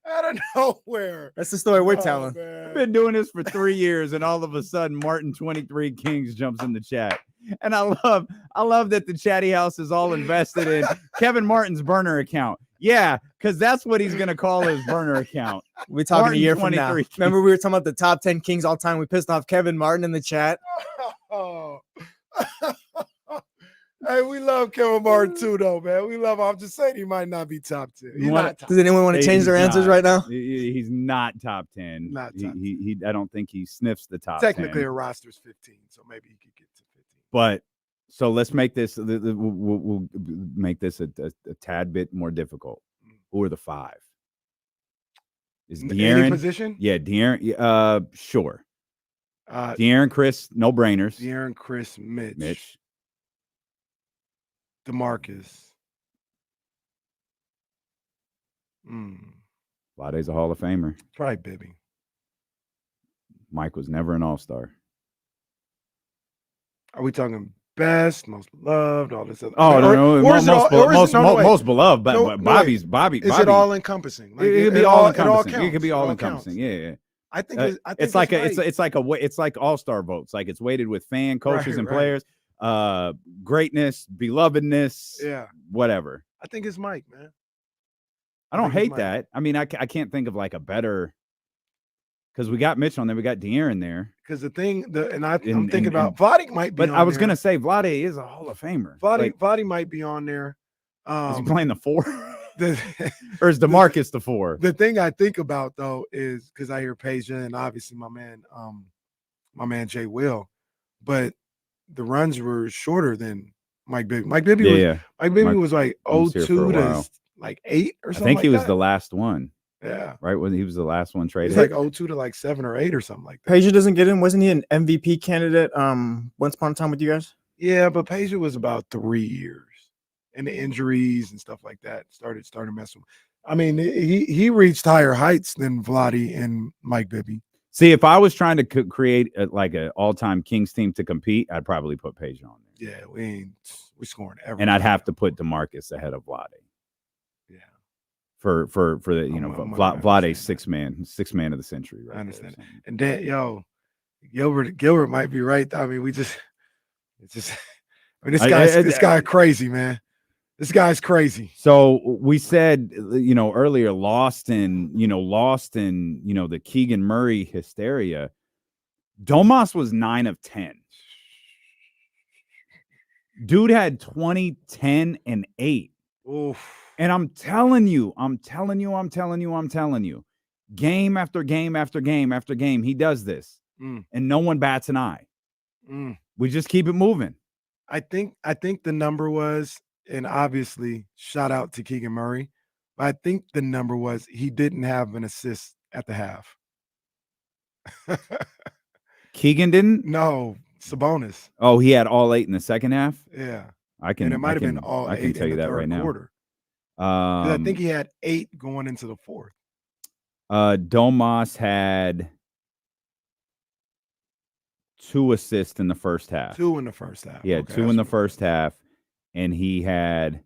F: Out of nowhere.
K: That's the story we're
F: Oh,
K: telling.
F: man.
G: I've been doing this for 3 years, and all of a sudden, Martin 23 Kings jumps in the chat. And I love that the chatty house is all invested in Kevin Martin's burner account. Yeah, because that's what he's gonna call his burner account.
K: We're talking
G: Martin
K: a year from now.
G: 23
K: Remember, we were talking about the top 10 Kings all time. We pissed off Kevin Martin in the chat.
F: Oh. Hey, we love Kevin Martin too, though, man. We love him. I'm just saying he might not be top 10. He's not top
K: Does anyone want to change their answers right now?
G: He's not top 10.
F: Not top 10.
G: He I don't think he sniffs the top
F: Technically,
G: 10.
F: a roster's 15, so maybe he could get to 15.
G: But so let's make this. We'll make this a tad bit more difficult. Who are the 5? Is
F: Any
G: De'Aaron
F: position?
G: Yeah, De'Aaron. Sure. De'Aaron, Chris, no brainers.
F: De'Aaron, Chris,
G: Mitch.
F: DeMarcus.
G: Vlade's a Hall of Famer.
F: Probably Bibby.
G: Mike was never an All-Star.
F: Are we talking best, most beloved, all this other?
G: Oh, no, most beloved, but
F: no,
G: Bobby's
F: wait.
G: Bobby.
F: Is it all encompassing?
G: Like, it could be all encompassing.
F: Counts.
G: It could be all
F: It
G: encompassing.
F: counts.
G: Yeah.
F: I think
G: It's like All-Star votes. Like it's weighted with fan, coaches, and players. Greatness, belovedness.
F: Yeah.
G: Whatever.
F: I think it's Mike, man.
G: I don't hate that. I mean, I can't think of like a better, because we got Mitch on there, we got De'Aaron there.
F: Because I'm thinking about Vlade might be.
G: But
F: on
G: I was
F: there.
G: gonna say Vlade is a Hall of Famer.
F: Vlade might be on there.
G: Is he playing the 4?
F: Or
G: is DeMarcus the 4?
F: The thing I think about though is because I hear Peja and obviously my man Jay Will, but the runs were shorter than Mike Bibby. Mike Bibby was like 02 to like 8 or something.
G: I think
F: like
G: he was
F: that.
G: the last one.
F: Yeah.
G: Right when he was the last one traded.
F: It's like 02 to like 7 or 8 or something like that.
K: Peja doesn't get in. Wasn't he an MVP candidate once upon a time with you guys?
F: Yeah, but Peja was about 3 years. And the injuries and stuff like that started messing. I mean, he reached higher heights than Vlade and Mike Bibby.
G: See, if I was trying to create like an all-time Kings team to compete, I'd probably put Peja on there.
F: Yeah, we're scoring everything.
G: And I'd have to put DeMarcus ahead of Vlade.
F: Yeah.
G: For the Vlade's six man of the century. Right.
F: I understand. And then Gilbert might be right. I mean, this guy crazy, man. This guy's crazy.
G: So we said, earlier, lost in the Keegan Murray hysteria. Domas was 9 of 10. Dude had 20, 10, and 8.
F: Oof.
G: And I'm telling you, game after game after game after game, he does this. And no one bats an eye. We just keep it moving.
F: I think the number was, and obviously shout out to Keegan Murray, but I think the number was he didn't have an assist at the half.
G: Keegan didn't?
F: No, Sabonis.
G: Oh, he had all 8 in the second half?
F: Yeah.
G: And
F: it might have been all 8
G: I can tell you that right now.
F: Quarter. I think he had 8 going into the 4th.
G: Domas had 2 assists in the first half.
F: 2 in the first half.
G: Yeah, okay, 2 in the first half, and he had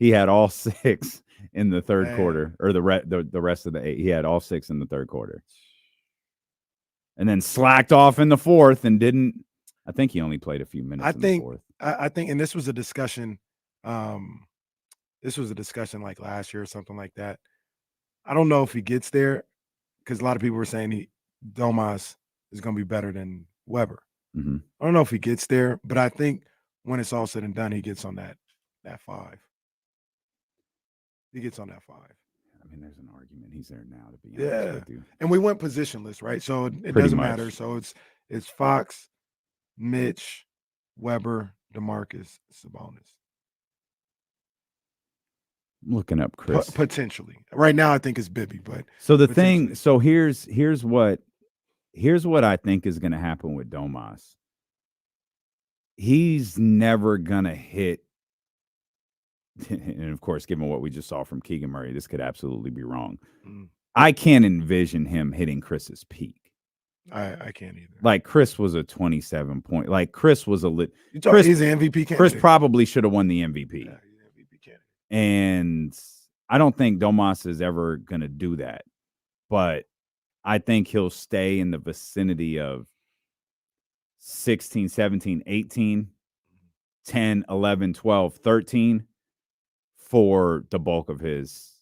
G: all 6 in the third quarter, or the rest of the 8. He had all 6 in the third quarter, and then slacked off in the 4th and didn't. I think he only played a few minutes. The 4th.
F: I think, and this was a discussion. This was a discussion like last year or something like that. I don't know if he gets there because a lot of people were saying Domas is going to be better than Weber.
G: Mm-hmm.
F: I don't know if he gets there, but I think when it's all said and done, he gets on that 5. He gets on that 5.
G: I mean, there's an argument he's there now, to be honest
F: Yeah,
G: with you.
F: and we went positionless, right? So it
G: Pretty
F: doesn't
G: much.
F: matter. So it's Fox, Mitch, Weber, DeMarcus, Sabonis.
G: I'm looking up Chris.
F: Potentially. Right now, I think it's Bibby, but
G: so the thing. So here's what I think is going to happen with Domas. He's never gonna hit. And of course, given what we just saw from Keegan Murray, this could absolutely be wrong. I can't envision him hitting Chris's peak.
F: I can't either.
G: Like Chris was a 27 point. Like Chris was a lit.
F: He's an MVP candidate.
G: Chris probably should have won the MVP.
F: Yeah, he's an MVP candidate.
G: And I don't think Domas is ever going to do that. But I think he'll stay in the vicinity of 16, 17, 18, 10, 11, 12, 13 for the bulk of his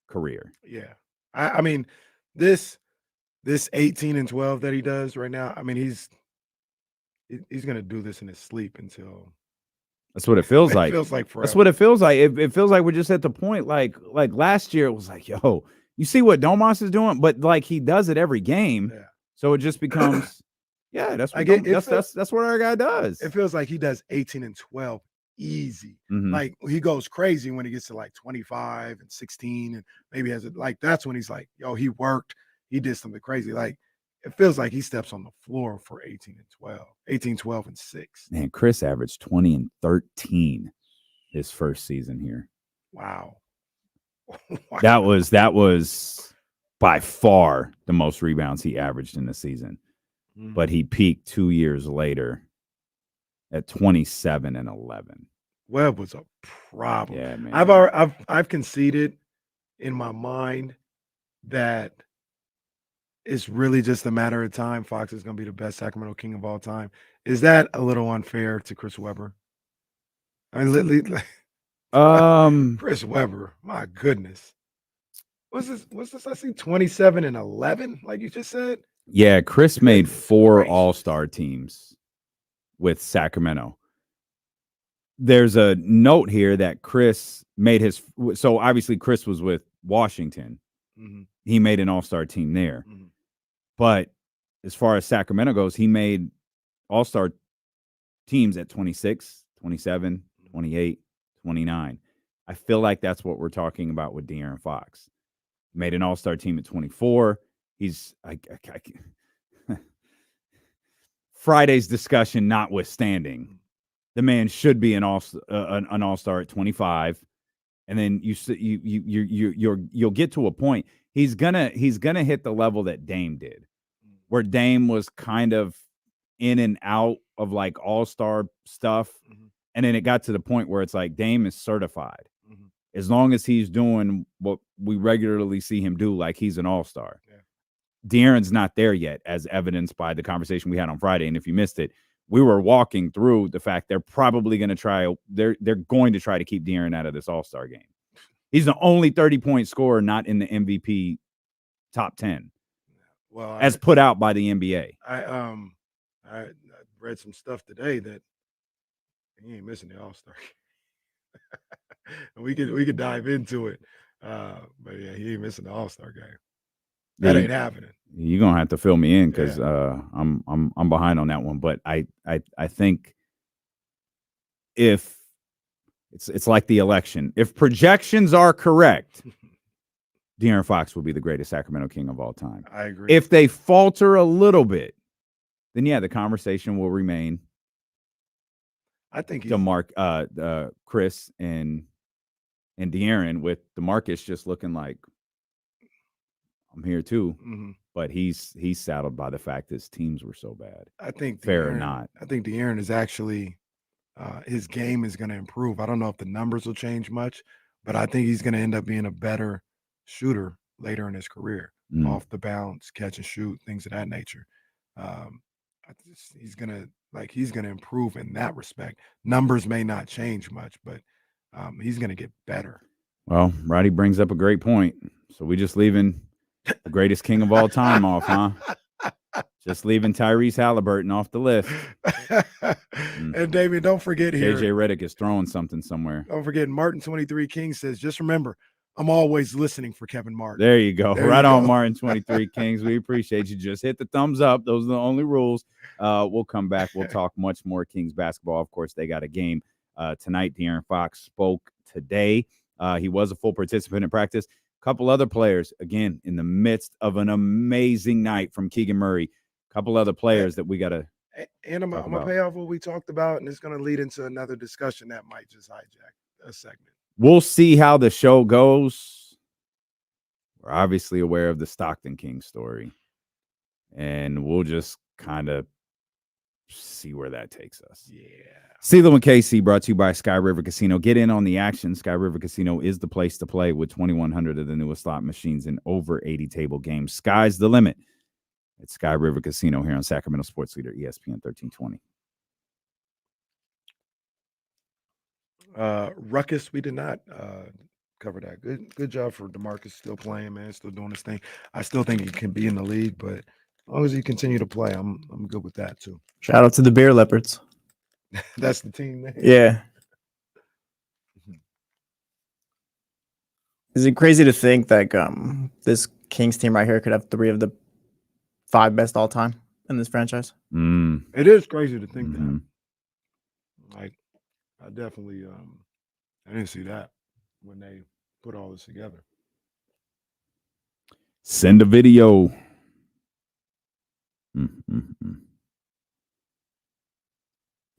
G: career.
F: Yeah. I mean, this 18 and 12 that he does right now, I mean, he's going to do this in his sleep until
G: that's what it feels like.
F: It feels like forever.
G: That's what it feels like. It feels like we're just at the point like last year it was like, yo, you see what Domas is doing, but like he does it every game.
F: Yeah.
G: So it just becomes that's what that's what our guy does.
F: It feels like he does 18 and 12 easy.
G: Mhm.
F: Like he goes crazy when he gets to like 25 and 16 and maybe has it like that's when he's like, yo, he worked, he did something crazy. Like it feels like he steps on the floor for 18 and 12, 18, 12 and 6.
G: Man, Chris averaged 20 and 13 his first season here.
F: Wow.
G: That was by far the most rebounds he averaged in the season. But he peaked 2 years later at 27 and 11.
F: Webb was a problem.
G: Yeah, man.
F: I've conceded in my mind that it's really just a matter of time. Fox is going to be the best Sacramento King of all time. Is that a little unfair to Chris Webber? I mean, Chris Webber, my goodness. What's this? I see 27 and 11, like you just said.
G: Yeah, Chris made 4 All-Star teams with Sacramento. There's a note here that Chris made so obviously Chris was with Washington.
F: Mm-hmm.
G: He made an All-Star team there.
F: Mm-hmm.
G: But as far as Sacramento goes, he made All-Star teams at 26, 27, 28, 29. I feel like that's what we're talking about with De'Aaron Fox. Made an All-Star team at 24. He's Friday's discussion notwithstanding, the man should be an all-star at 25, and then you'll get to a point he's gonna hit the level that Dame did, where Dame was kind of in and out of like all-star stuff, and then it got to the point where it's like Dame is certified as long as he's doing what we regularly see him do, like he's an all-star.
F: Yeah.
G: De'Aaron's not there yet, as evidenced by the conversation we had on Friday. And if you missed it, we were walking through the fact they're probably going to try. They're going to try to keep De'Aaron out of this All-Star game. He's the only 30-point scorer not in the MVP top 10,
F: well,
G: as put out by the NBA.
F: I read some stuff today that he ain't missing the All-Star. We could dive into it, but yeah, he ain't missing the All-Star game. That ain't happening.
G: You're gonna have to fill me in because I'm behind on that one. But I think if it's like the election, if projections are correct, De'Aaron Fox will be the greatest Sacramento King of all time.
F: I agree.
G: If they falter a little bit, then yeah, the conversation will remain.
F: I think
G: Chris and De'Aaron, with DeMarcus just looking like, I'm here too, but he's saddled by the fact his teams were so bad.
F: I think
G: fair or not.
F: I think De'Aaron is actually his game is going to improve. I don't know if the numbers will change much, but I think he's going to end up being a better shooter later in his career, off the bounce, catch and shoot, things of that nature. He's going to improve in that respect. Numbers may not change much, but he's going to get better.
G: Well, Roddy brings up a great point. So we just leaving the greatest king of all time off, huh? Just leaving Tyrese Halliburton off the list.
F: And David, don't forget here.
G: JJ Redick is throwing something somewhere.
F: Don't forget, Martin 23 King says, just remember, I'm always listening for Kevin Martin.
G: There you go.
F: There
G: right
F: you
G: on,
F: go.
G: Martin 23 Kings. We appreciate you. Just hit the thumbs up. Those are the only rules. We'll come back. We'll talk much more Kings basketball. Of course, they got a game tonight. De'Aaron Fox spoke today. He was a full participant in practice. A couple other players, again, in the midst of an amazing night from Keegan Murray. A couple other players that we got to.
F: And I'm going to pay off what we talked about, and it's going to lead into another discussion that might just hijack a segment.
G: We'll see how the show goes. We're obviously aware of the Stockton King story, and we'll just kind of see where that takes us.
F: Yeah.
G: CeeLo and KC brought to you by Sky River Casino. Get in on the action. Sky River Casino is the place to play with 2,100 of the newest slot machines and over 80 table games. Sky's the limit. It's Sky River Casino here on Sacramento Sports Leader, ESPN 1320.
F: Ruckus, we did not cover that. Good job for DeMarcus, still playing, man, still doing his thing. I still think he can be in the league, but as long as he continue to play, I'm good with that too.
K: Shout out to the Beer Leopards.
F: That's the team name.
K: Yeah. Is it crazy to think that this Kings team right here could have 3 of the 5 best all time in this franchise?
F: It is crazy to think that. Like, I definitely I didn't see that when they put all this together.
G: Send a video.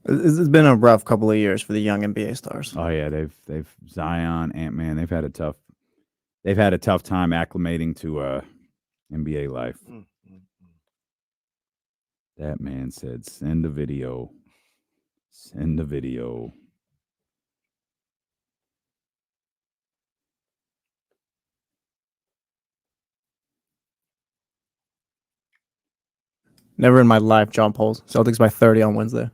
K: It's been a rough couple of years for the young NBA stars.
G: Oh yeah, they've Zion, Ant-Man. They've had a tough time acclimating to NBA life. That man said, "Send a video. Send a video."
K: Never in my life, John Poles. Celtics by 30 on Wednesday.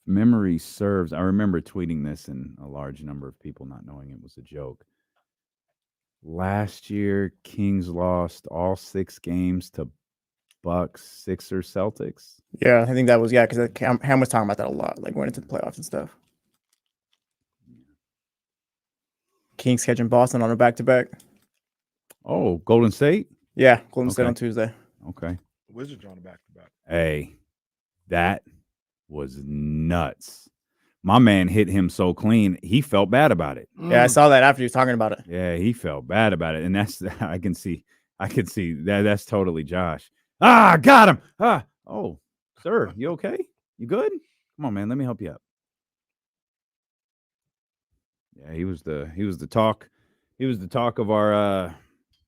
G: Memory serves. I remember tweeting this and a large number of people not knowing it was a joke. Last year, Kings lost all 6 games to Bucks, Sixers, Celtics.
K: Yeah, I think that was, because Ham was talking about that a lot, like going into the playoffs and stuff. Kings catching Boston on a back-to-back.
G: Oh, Golden State?
K: Yeah, Golden State on Tuesday.
G: Okay.
F: Wizards on a back-to-back.
G: Hey, that was nuts. My man hit him so clean, he felt bad about it.
K: Yeah, I saw that after you was talking about it.
G: Yeah, he felt bad about it. And that's, I can see that. That's totally Josh. Got him. Oh, sir, you okay? You good? Come on, man. Let me help you up. Yeah, he was the talk. He was the talk of our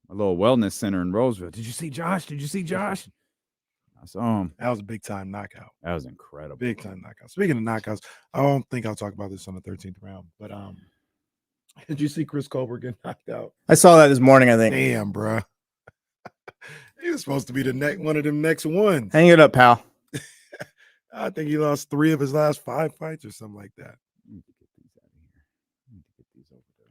G: little wellness center in Roseville. Did you see Josh? I saw him.
F: That was a big time knockout.
G: That was incredible.
F: Big time knockout. Speaking of knockouts, I don't think I'll talk about this on the 13th round, but did you see Chris Colbert get knocked out?
K: I saw that this morning, I think.
F: Damn, bro. He was supposed to be one of them next ones.
K: Hang it up, pal.
F: I think he lost 3 of his last 5 fights or something like that.
G: I need to get these out of here. I need to get these over there.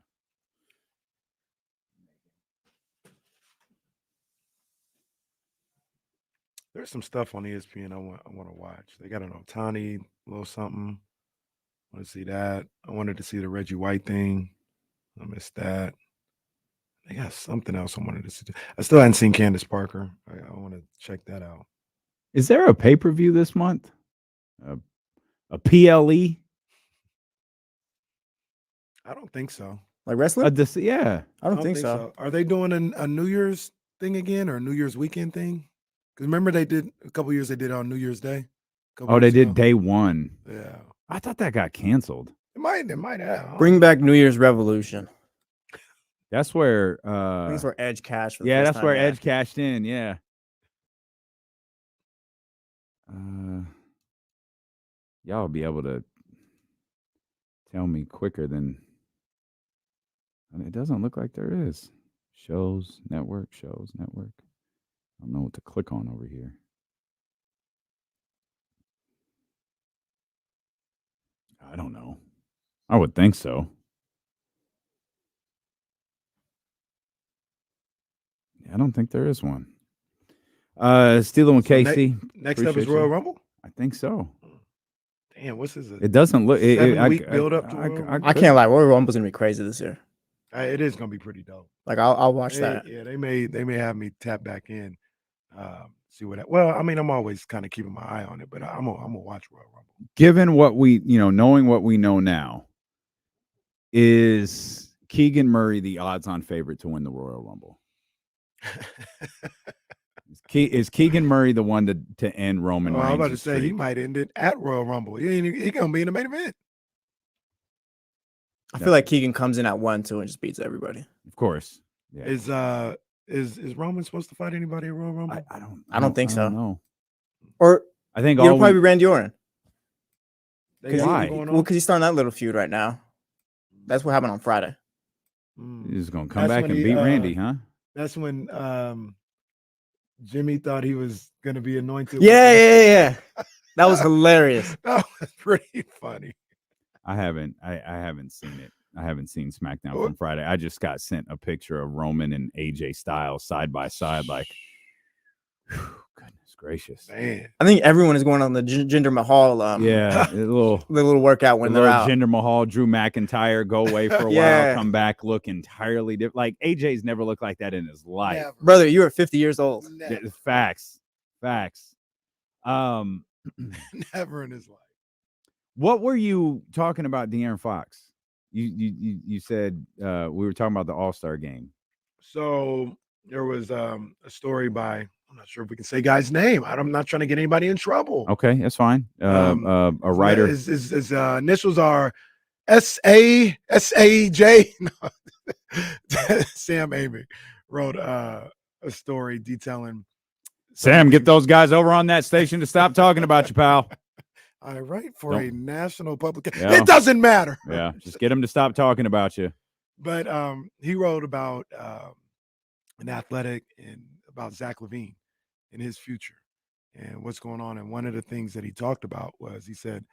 F: There's some stuff on ESPN I want to watch. They got an Ohtani, little something. I want to see that. I wanted to see the Reggie White thing. I missed that. They got something else I wanted to see. I still hadn't seen Candace Parker. I want to check that out.
G: Is there a pay-per-view this month? A PLE?
F: I don't think so.
K: Like wrestling?
G: Yeah.
K: I don't think so.
F: Are they doing a New Year's thing again or a New Year's weekend thing? Because remember they did a couple years they did it on New Year's Day.
G: Oh, they did day 1.
F: Yeah.
G: I thought that got canceled.
F: It might have.
K: Bring back New Year's Revolution.
G: That's where
K: I think that's where Edge cashed. For the
G: yeah,
K: first
G: that's
K: time,
G: where Edge cashed in. Yeah. Y'all be able to tell me quicker than. I mean, it doesn't look like there is. Shows network. I don't know what to click on over here. I don't know. I would think so. I don't think there is one. Steeler and KC.
F: Next up is Royal Rumble?
G: I think so.
F: Damn, what's this?
G: It doesn't look.
F: 7-week build up to Royal Rumble?
K: I can't lie. Royal Rumble's gonna be crazy this year.
F: It is gonna be pretty dope.
K: Like I'll watch that.
F: Yeah, they may have me tap back in, see what. Well, I mean, I'm always kind of keeping my eye on it, but I'm gonna watch Royal Rumble.
G: Given what we, knowing what we know now, is Keegan Murray the odds-on favorite to win the Royal Rumble? Is Keegan Murray the one to end Roman Reigns?
F: I'm about to say he might end it at Royal Rumble. He gonna be in the main event.
K: I feel like Keegan comes in at 1-2 and just beats everybody.
G: Of course. Yeah.
F: Is Roman supposed to fight anybody at Royal Rumble?
K: I don't think so.
G: No.
K: Or
G: I think
K: it'll probably be Randy Orton.
G: Why?
K: Well, because he's starting that little feud right now. That's what happened on Friday.
G: He's gonna come back and beat Randy, huh?
F: That's when Jimmy thought he was gonna be anointed.
K: Yeah. That was hilarious.
F: That was pretty funny.
G: I haven't seen it. I haven't seen SmackDown from Friday. I just got sent a picture of Roman and AJ Styles side by side. Like, goodness gracious,
F: man!
K: I think everyone is going on the Jinder Mahal.
G: The
K: little workout when they're out.
G: Jinder Mahal, Drew McIntyre go away for a while, come back, look entirely different. Like AJ's never looked like that in his life.
F: Never.
K: Brother, you are 50 years old.
G: Facts.
F: Never in his life.
G: What were you talking about, De'Aaron Fox? You said we were talking about the All-Star game.
F: So there was a story by, I'm not sure if we can say guy's name. I'm not trying to get anybody in trouble.
G: Okay, that's fine. A writer.
F: His initials are SAJ. Sam Amick wrote a story detailing.
G: Sam, get those guys over on that station to stop talking about you, pal.
F: I write for a national publication.
G: Yeah.
F: It doesn't matter.
G: Yeah, just get them to stop talking about you.
F: But he wrote about an athletic and about Zach LaVine and his future and what's going on. And one of the things that he talked about was he said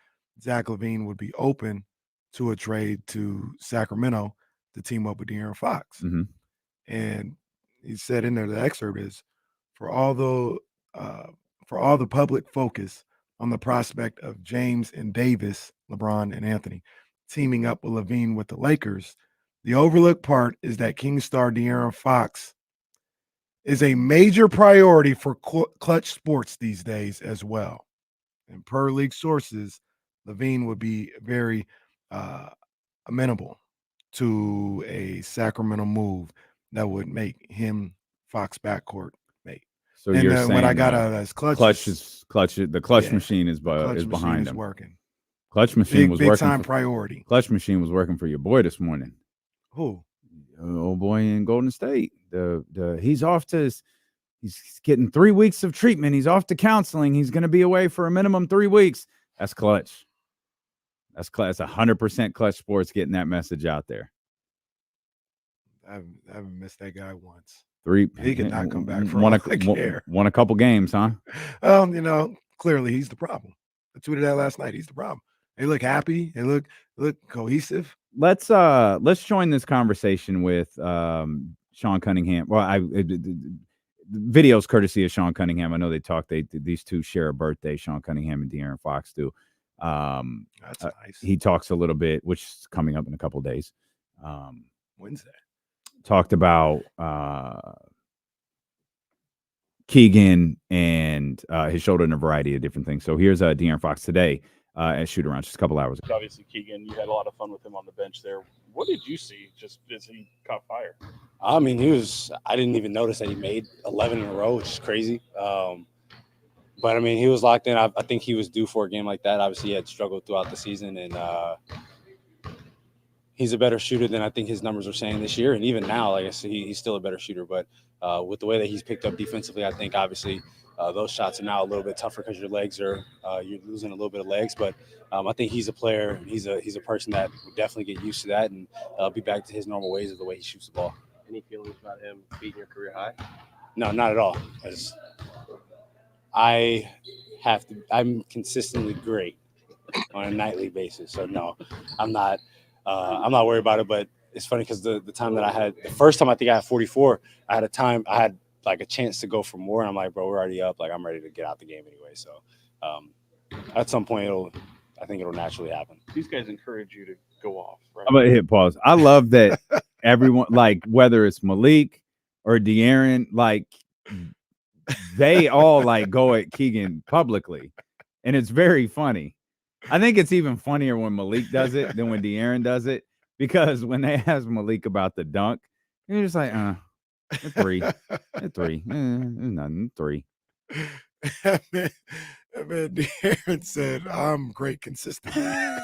F: Zach LaVine would be open to a trade to Sacramento to team up with De'Aaron Fox.
G: Mm-hmm.
F: And he said in there, the excerpt is, for all the public focus on the prospect of James and Davis, LeBron and Anthony, teaming up with LaVine with the Lakers, the overlooked part is that King star De'Aaron Fox is a major priority for clutch sports these days as well. And per league sources, LaVine would be very amenable to a Sacramento move that would make him Fox backcourt mate.
G: So
F: and
G: you're saying
F: what I got out of that is clutch
G: the clutch machine is behind him.
F: Working.
G: Clutch machine was
F: big
G: working.
F: Time priority.
G: Clutch machine was working for your boy this morning.
F: Who?
G: Old boy in Golden State. He's off to. He's getting 3 weeks of treatment. He's off to counseling. He's going to be away for a minimum 3 weeks. That's clutch. That's 100% clutch sports getting that message out there.
F: I haven't missed that guy once.
G: He
F: could not come back for
G: won
F: a
G: couple games, huh?
F: Clearly he's the problem. I tweeted that last night. He's the problem. They look happy. They look cohesive.
G: Let's join this conversation with Sean Cunningham. Well, videos courtesy of Sean Cunningham. I know these two share a birthday. Sean Cunningham and De'Aaron Fox do.
F: That's nice.
G: He talks a little bit, which is coming up in a couple of days.
F: Wednesday.
G: Talked about Keegan and his shoulder and a variety of different things. So here's De'Aaron Fox today at shoot around just a couple hours ago.
N: Obviously, Keegan, you had a lot of fun with him on the bench there. What did you see just as he caught fire?
O: I mean, I didn't even notice that he made 11 in a row, which is crazy. But, I mean, he was locked in. I think he was due for a game like that. Obviously, he had struggled throughout the season, and he's a better shooter than I think his numbers are saying this year. And even now, like I said, he's still a better shooter. But with the way that he's picked up defensively, I think obviously those shots are now a little bit tougher because your legs are you're losing a little bit of legs. But I think he's a player. He's a person that would definitely get used to that and be back to his normal ways of the way he shoots the ball.
P: Any feelings about him beating your career high?
O: No, not at all. I'm consistently great. on a nightly basis. So no, I'm not worried about it. But it's funny because the time that I had, the first time I think I had 44, I had like a chance to go for more. And I'm like, bro, we're already up. Like I'm ready to get out the game anyway. So at some point I think it'll naturally happen.
N: These guys encourage you to go off, right?
G: I'm gonna hit pause. I love that everyone, like whether it's Malik or De'Aaron, like they all like go at Keegan publicly, and it's very funny. I think it's even funnier when Malik does it than when De'Aaron does it, because when they ask Malik about the dunk, you're just like, a 3, a 3, nothing, 3.
F: Man, De'Aaron said, "I'm great consistently."
N: I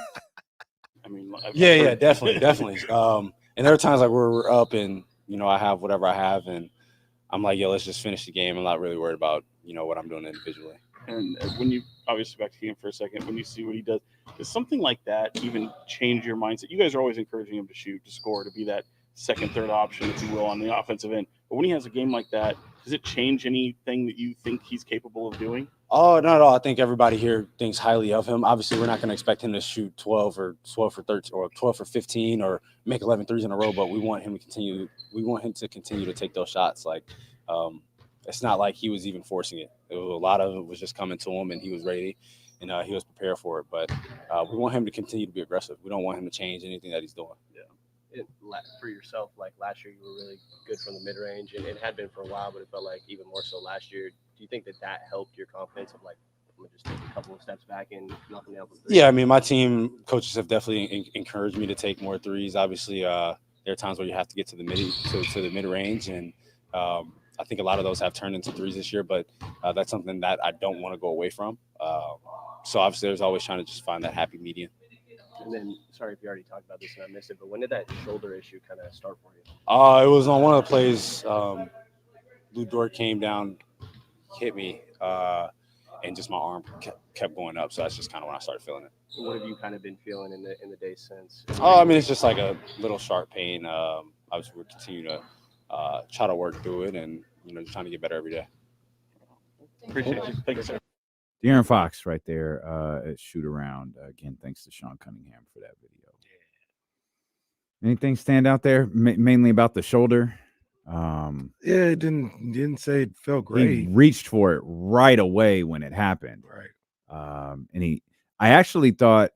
N: mean,
O: Yeah, definitely. And there are times like where we're up and I have whatever I have, and I'm like, yo, let's just finish the game. I'm not really worried about what I'm doing individually.
N: And when you obviously back to Keegan for a second, when you see what he does something like that even change your mindset? You guys are always encouraging him to shoot, to score, to be that second, third option, if you will, on the offensive end. But when he has a game like that, does it change anything that you think he's capable of doing?
O: Oh, not at all. I think everybody here thinks highly of him. Obviously, we're not going to expect him to shoot 12 for 13 or 12 for 15 or make 11 threes in a row, but we want him to continue. We want him to continue to take those shots. Like, it's not like he was even forcing it. A lot of it was just coming to him, and he was ready, and he was prepared for it. But we want him to continue to be aggressive. We don't want him to change anything that he's doing.
P: Yeah. For yourself, like last year, you were really good from the mid range, and it had been for a while, but it felt like even more so last year. Do you think that helped your confidence of like, I'm gonna just take a couple of steps back and knock them down for 3?
O: Yeah, I mean, my team coaches have definitely encouraged me to take more threes. Obviously, there are times where you have to get to the mid range, and I think a lot of those have turned into threes this year. But that's something that I don't want to go away from. So obviously, there's always trying to just find that happy medium.
P: And then, sorry if you already talked about this and I missed it, but when did that shoulder issue kind of start for you?
O: It was on one of the plays. Lou Dort came down, hit me, and just my arm kept going up. So that's just kind of when I started feeling it.
P: What have you kind of been feeling in the days since?
O: Oh, I mean, it's just like a little sharp pain. Obviously, we're continuing to try to work through it, and just trying to get better every day.
N: Appreciate you. Thank you, sir.
G: De'Aaron Fox right there at Shoot Around. Again, thanks to Sean Cunningham for that video. Anything stand out there? Mainly about the shoulder.
F: Yeah, it didn't say it felt great.
G: He reached for it right away when it happened.
F: Right.
G: And I actually thought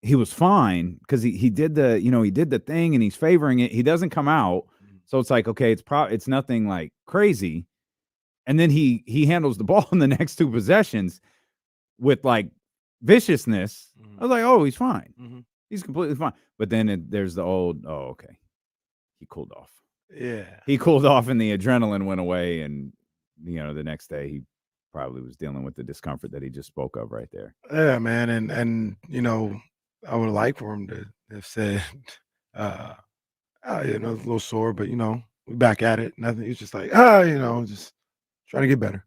G: he was fine because he did the thing and he's favoring it. He doesn't come out. So it's like, okay, it's nothing like crazy. And then he handles the ball in the next 2 possessions with like viciousness. I was like, oh, he's fine.
F: Mm-hmm.
G: He's completely fine. But then there's the old, oh, okay. He cooled off.
F: Yeah.
G: He cooled off and the adrenaline went away. And, the next day he probably was dealing with the discomfort that he just spoke of right there.
F: Yeah, man. And I would like for him to have said, a little sore, but, we're back at it. Nothing. He's just like, just trying to get better.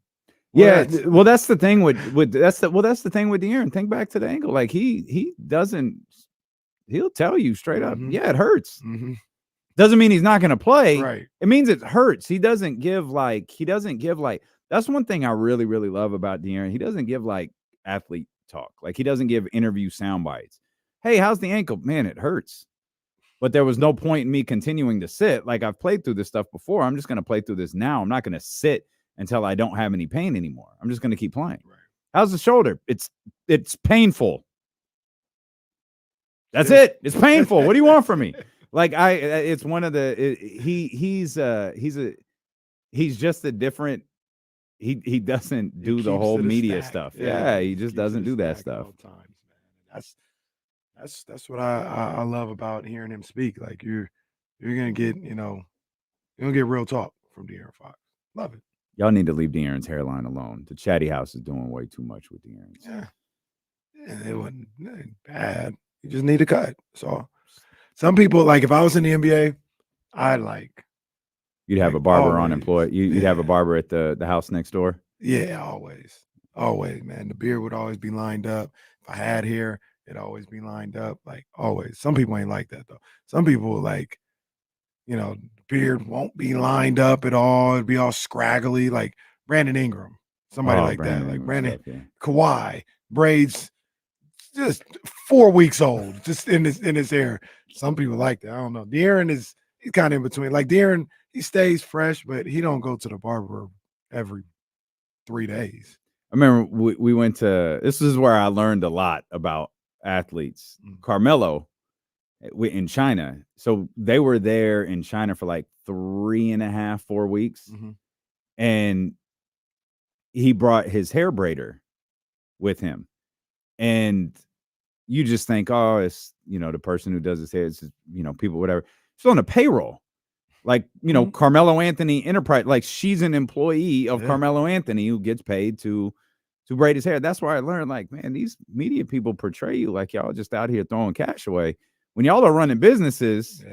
G: Well, that's the thing with that's the thing with De'Aaron. Think back to the ankle. Like he'll tell you straight up, yeah, it hurts.
F: Mm-hmm.
G: Doesn't mean he's not going to play.
F: Right.
G: It means it hurts. He doesn't give like that's one thing I really, really love about De'Aaron. He doesn't give like athlete talk. Like he doesn't give interview sound bites. Hey, how's the ankle? Man, it hurts. But there was no point in me continuing to sit. Like I've played through this stuff before. I'm just going to play through this now. I'm not going to sit until I don't have any pain anymore. I'm just going to keep playing. Right. How's the shoulder? It's painful. That's it. It's painful. What do you want from me? Like it's one of the he's just a different. He doesn't do the whole media stuff. Yeah, he just doesn't do that stuff.
F: That's what I love about hearing him speak. Like you're gonna get you're gonna get real talk from De'Aaron Fox. Love it.
G: Y'all need to leave De'Aaron's hairline alone. The Chatty House is doing way too much with De'Aaron's.
F: Yeah, it wasn't bad. You just need to cut. So some people, like if I was in the NBA, I'd
G: you'd have a barber on employed. You'd have a barber at the house next door.
F: Yeah, always, man. The beard would always be lined up. If I had hair, it'd always be lined up. Like always. Some people ain't like that though. Some people like, the beard won't be lined up at all. It'd be all scraggly, like Brandon Ingram, somebody like Brandon that. Like Brandon, Kawhi, braids just 4 weeks old, just in his hair. Some people like that. I don't know. De'Aaron he's kind of in between. Like De'Aaron, he stays fresh, but he don't go to the barber every 3 days.
G: I remember we went to, this is where I learned a lot about athletes. Carmelo in China. So they were there in China for like 3.5, 4 weeks. And he brought his hair braider with him. And you just think, oh, it's, the person who does his hair, it's, people, whatever. She's on a payroll. Like, Carmelo Anthony Enterprise, like she's an employee of Carmelo Anthony who gets paid to braid his hair. That's where I learned, like, man, these media people portray you like y'all just out here throwing cash away when y'all are running businesses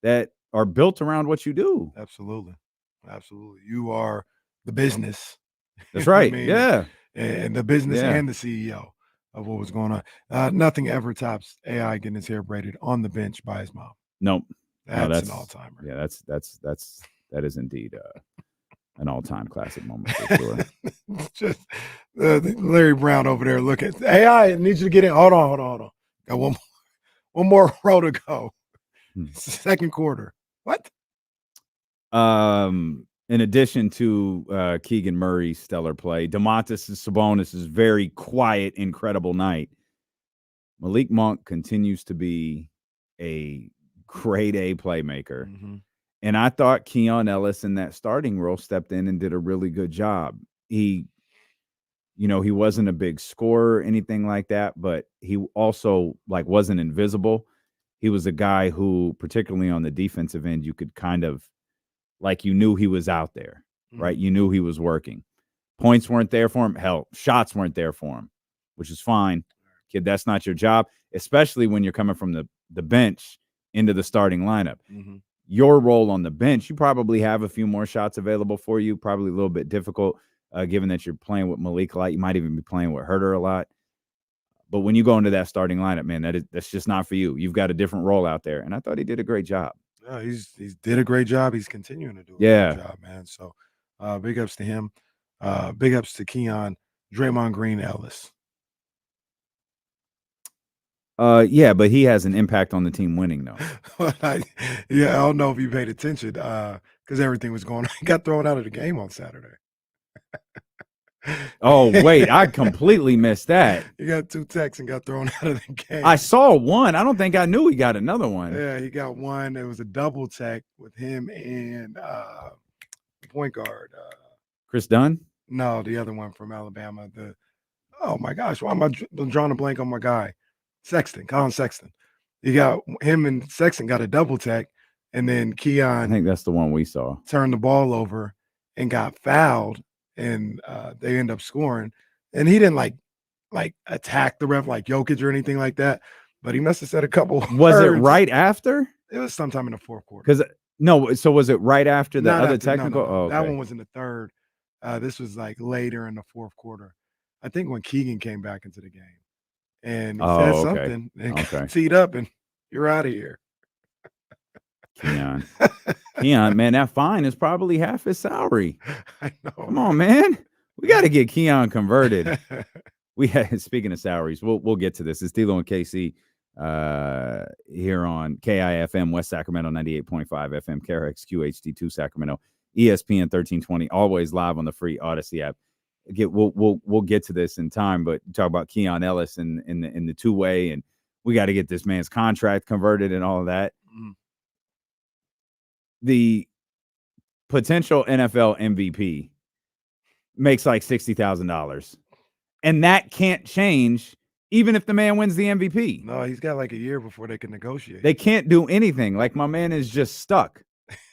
G: that are built around what you do.
F: Absolutely. You are the business.
G: That's right. Yeah.
F: And the business and the CEO of what was going on. Nothing ever tops AI getting his hair braided on the bench by his mom.
G: Nope.
F: That's an all-timer.
G: Yeah, that is indeed an all-time classic moment for sure.
F: Just Larry Brown over there looking. AI needs you to get in. Hold on. Got one more row to go. Second quarter. What?
G: In addition to Keegan Murray's stellar play, Domantas Sabonis' very quiet, incredible night. Malik Monk continues to be a grade A playmaker. And I thought Keon Ellis in that starting role stepped in and did a really good job. He wasn't a big scorer or anything like that, but he also wasn't invisible. He was a guy who, particularly on the defensive end, you could kind of you knew he was out there, right? You knew he was working. Points weren't there for him. Hell, shots weren't there for him, which is fine. Kid, that's not your job, especially when you're coming from the bench into the starting lineup. Your role on the bench, you probably have a few more shots available for you, probably a little bit difficult, given that you're playing with Malik a lot. You might even be playing with Herter a lot. But when you go into that starting lineup, man, that's just not for you. You've got a different role out there. And I thought he did a great job.
F: Yeah, he's did a great job. He's continuing to do a great job, man. So big ups to him. Big ups to Keon, Draymond Green, Ellis.
G: Yeah, but he has an impact on the team winning, though.
F: I don't know if you paid attention because everything was going on. He got thrown out of the game on Saturday.
G: Oh, wait, I completely missed that.
F: He got 2 techs and got thrown out of the game.
G: I saw one. I don't think I knew he got another one.
F: Yeah, he got one. It was a double tech with him and point guard.
G: Chris Dunn?
F: No, the other one from Alabama. Oh, my gosh. Why am I drawing a blank on my guy? Colin Sexton. You got him and Sexton got a double tech, and then Keon.
G: I think that's the one we saw.
F: Turned the ball over and got fouled, and they end up scoring. And he didn't like attack the ref like Jokic or anything like that, but he must have said a couple.
G: Was
F: words.
G: It right after?
F: It was sometime in the fourth quarter.
G: Because no, so was it right after the other technical?
F: No.
G: Oh, okay.
F: That one was in the third. This was later in the fourth quarter. I think when Keegan came back into the game. And he said something and got teed up, and you're out of here.
G: Keon, man, that fine is probably half his salary.
F: I know.
G: Come on, man. We got to get Keon converted. Speaking of salaries, we'll get to this. It's D'Lo and KC here on KIFM West Sacramento 98.5 FM, KRX QHD2 Sacramento, ESPN 1320, always live on the free Odyssey app. We'll get to this in time, but talk about Keon Ellis in the two-way, and we got to get this man's contract converted and all of that. The potential NFL MVP makes like $60,000, and that can't change even if the man wins the MVP.
F: No, he's got like a year before they can negotiate.
G: They can't do anything. Like, my man is just stuck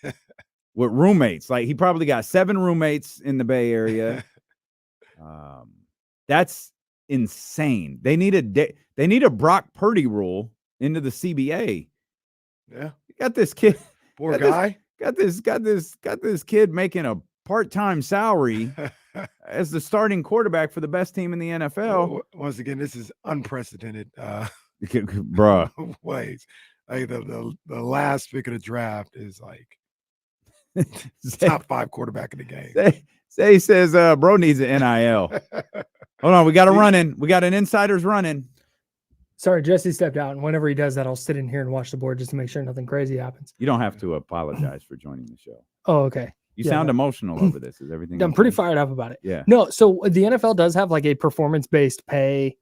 G: with roommates. Like, he probably got 7 roommates in the Bay Area. That's insane. They need a Brock Purdy rule into the CBA.
F: Yeah,
G: you got this kid.
F: Poor guy.
G: Got this kid making a part-time salary as the starting quarterback for the best team in the NFL.
F: Once again, this is unprecedented,
G: bruh.
F: Ways. Like the last pick of the draft is like top 5 quarterback in the game.
G: Say says bro needs an NIL. Hold on, we got a running. We got an insider's running.
A: Sorry, Jesse stepped out, and whenever he does that, I'll sit in here and watch the board just to make sure nothing crazy happens.
G: You don't have to apologize for joining the show.
A: Oh, okay.
G: You sound emotional over this. Is everything?
A: I'm pretty fired up about it.
G: Yeah.
A: No, so the NFL does have like a performance-based pay,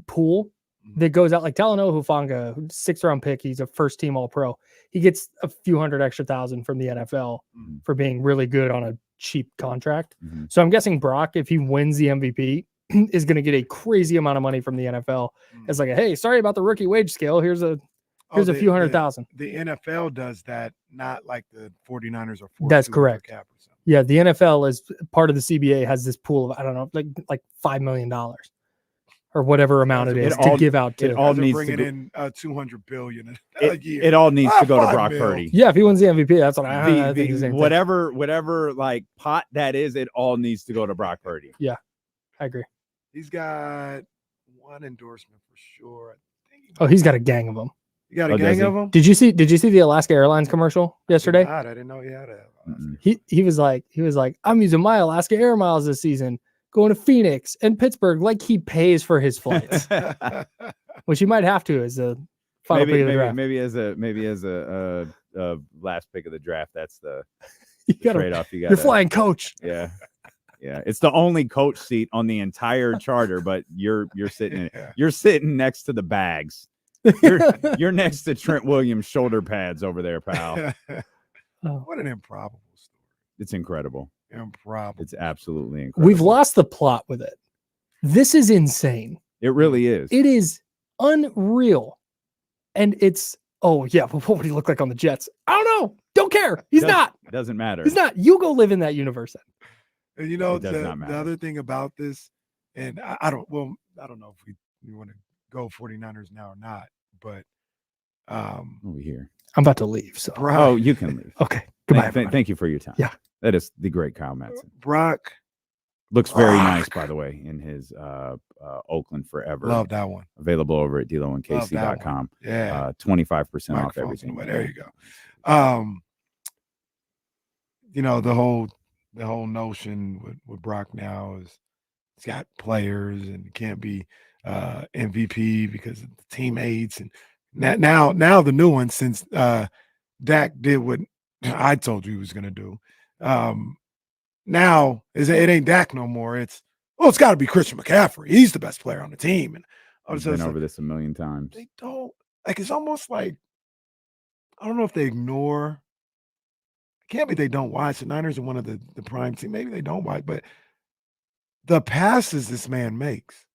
A: pool that goes out. Like Talanoa Hufanga, 6th-round pick, he's a first-team All-Pro. He gets a few hundred extra thousand from the NFL for being really good on a cheap contract. So I'm guessing Brock, if he wins the MVP, is going to get a crazy amount of money from the NFL. It's like, hey, sorry about the rookie wage scale. Here's a few hundred thousand.
F: The NFL does that, not like the 49ers or 42.
A: That's correct. Yeah, the NFL is part of the CBA has this pool of, I don't know, like $5 million or whatever amount it is to give out to.
G: It all needs
F: bring
G: to
F: it
G: go,
F: in $200 billion a year.
G: It all needs to go to Brock Purdy.
A: Yeah, if he wins the MVP, that's what I think. The same
G: whatever like pot that is, it all needs to go to Brock Purdy.
A: Yeah, I agree.
F: He's got one endorsement for sure.
A: Oh, he's got a gang of them.
F: You got a gang of them?
A: Did you see the Alaska Airlines commercial yesterday?
F: I didn't know he had a.
A: He was like, I'm using my Alaska Air Miles this season, going to Phoenix and Pittsburgh, like he pays for his flights, which he might have to as a final pick of the draft.
G: Maybe as a last pick of the draft. That's the trade-off.
A: You're flying coach.
G: Yeah. Yeah, it's the only coach seat on the entire charter, but you're sitting next to the bags. You're next to Trent Williams' shoulder pads over there, pal.
F: What an improbable story.
G: It's incredible.
F: Improbable.
G: It's absolutely incredible.
A: We've lost the plot with it. This is insane.
G: It really is.
A: It is unreal. And it's, oh yeah, but what would he look like on the Jets? I don't know. Don't care. He's not.
G: It doesn't matter.
A: He's not. You go live in that universe then.
F: And you know, the other thing about this, and I don't know if we want to go 49ers now or not, but
G: over here.
A: I'm about to leave. So
G: Oh, you can leave.
A: Okay. Goodbye.
G: Thank you for your time.
A: Yeah.
G: That is the great Kyle Madsen.
F: Brock
G: looks very nice, by the way, in his Oakland Forever.
F: Love that one.
G: Available over at DLoandKC.com.
F: Yeah.
G: 25% off everything.
F: There you go. You know, the whole notion with Brock now is he's got players and can't be MVP because of the teammates, and now the new one, since Dak did what I told you he was going to do. Now it ain't Dak no more. It's got to be Christian McCaffrey. He's the best player on the team. And
G: I've been over this a million times.
F: They don't it's almost like, I don't know if they ignore. It can't be they don't watch. The Niners are one of the prime team. Maybe they don't watch, but the passes this man makes.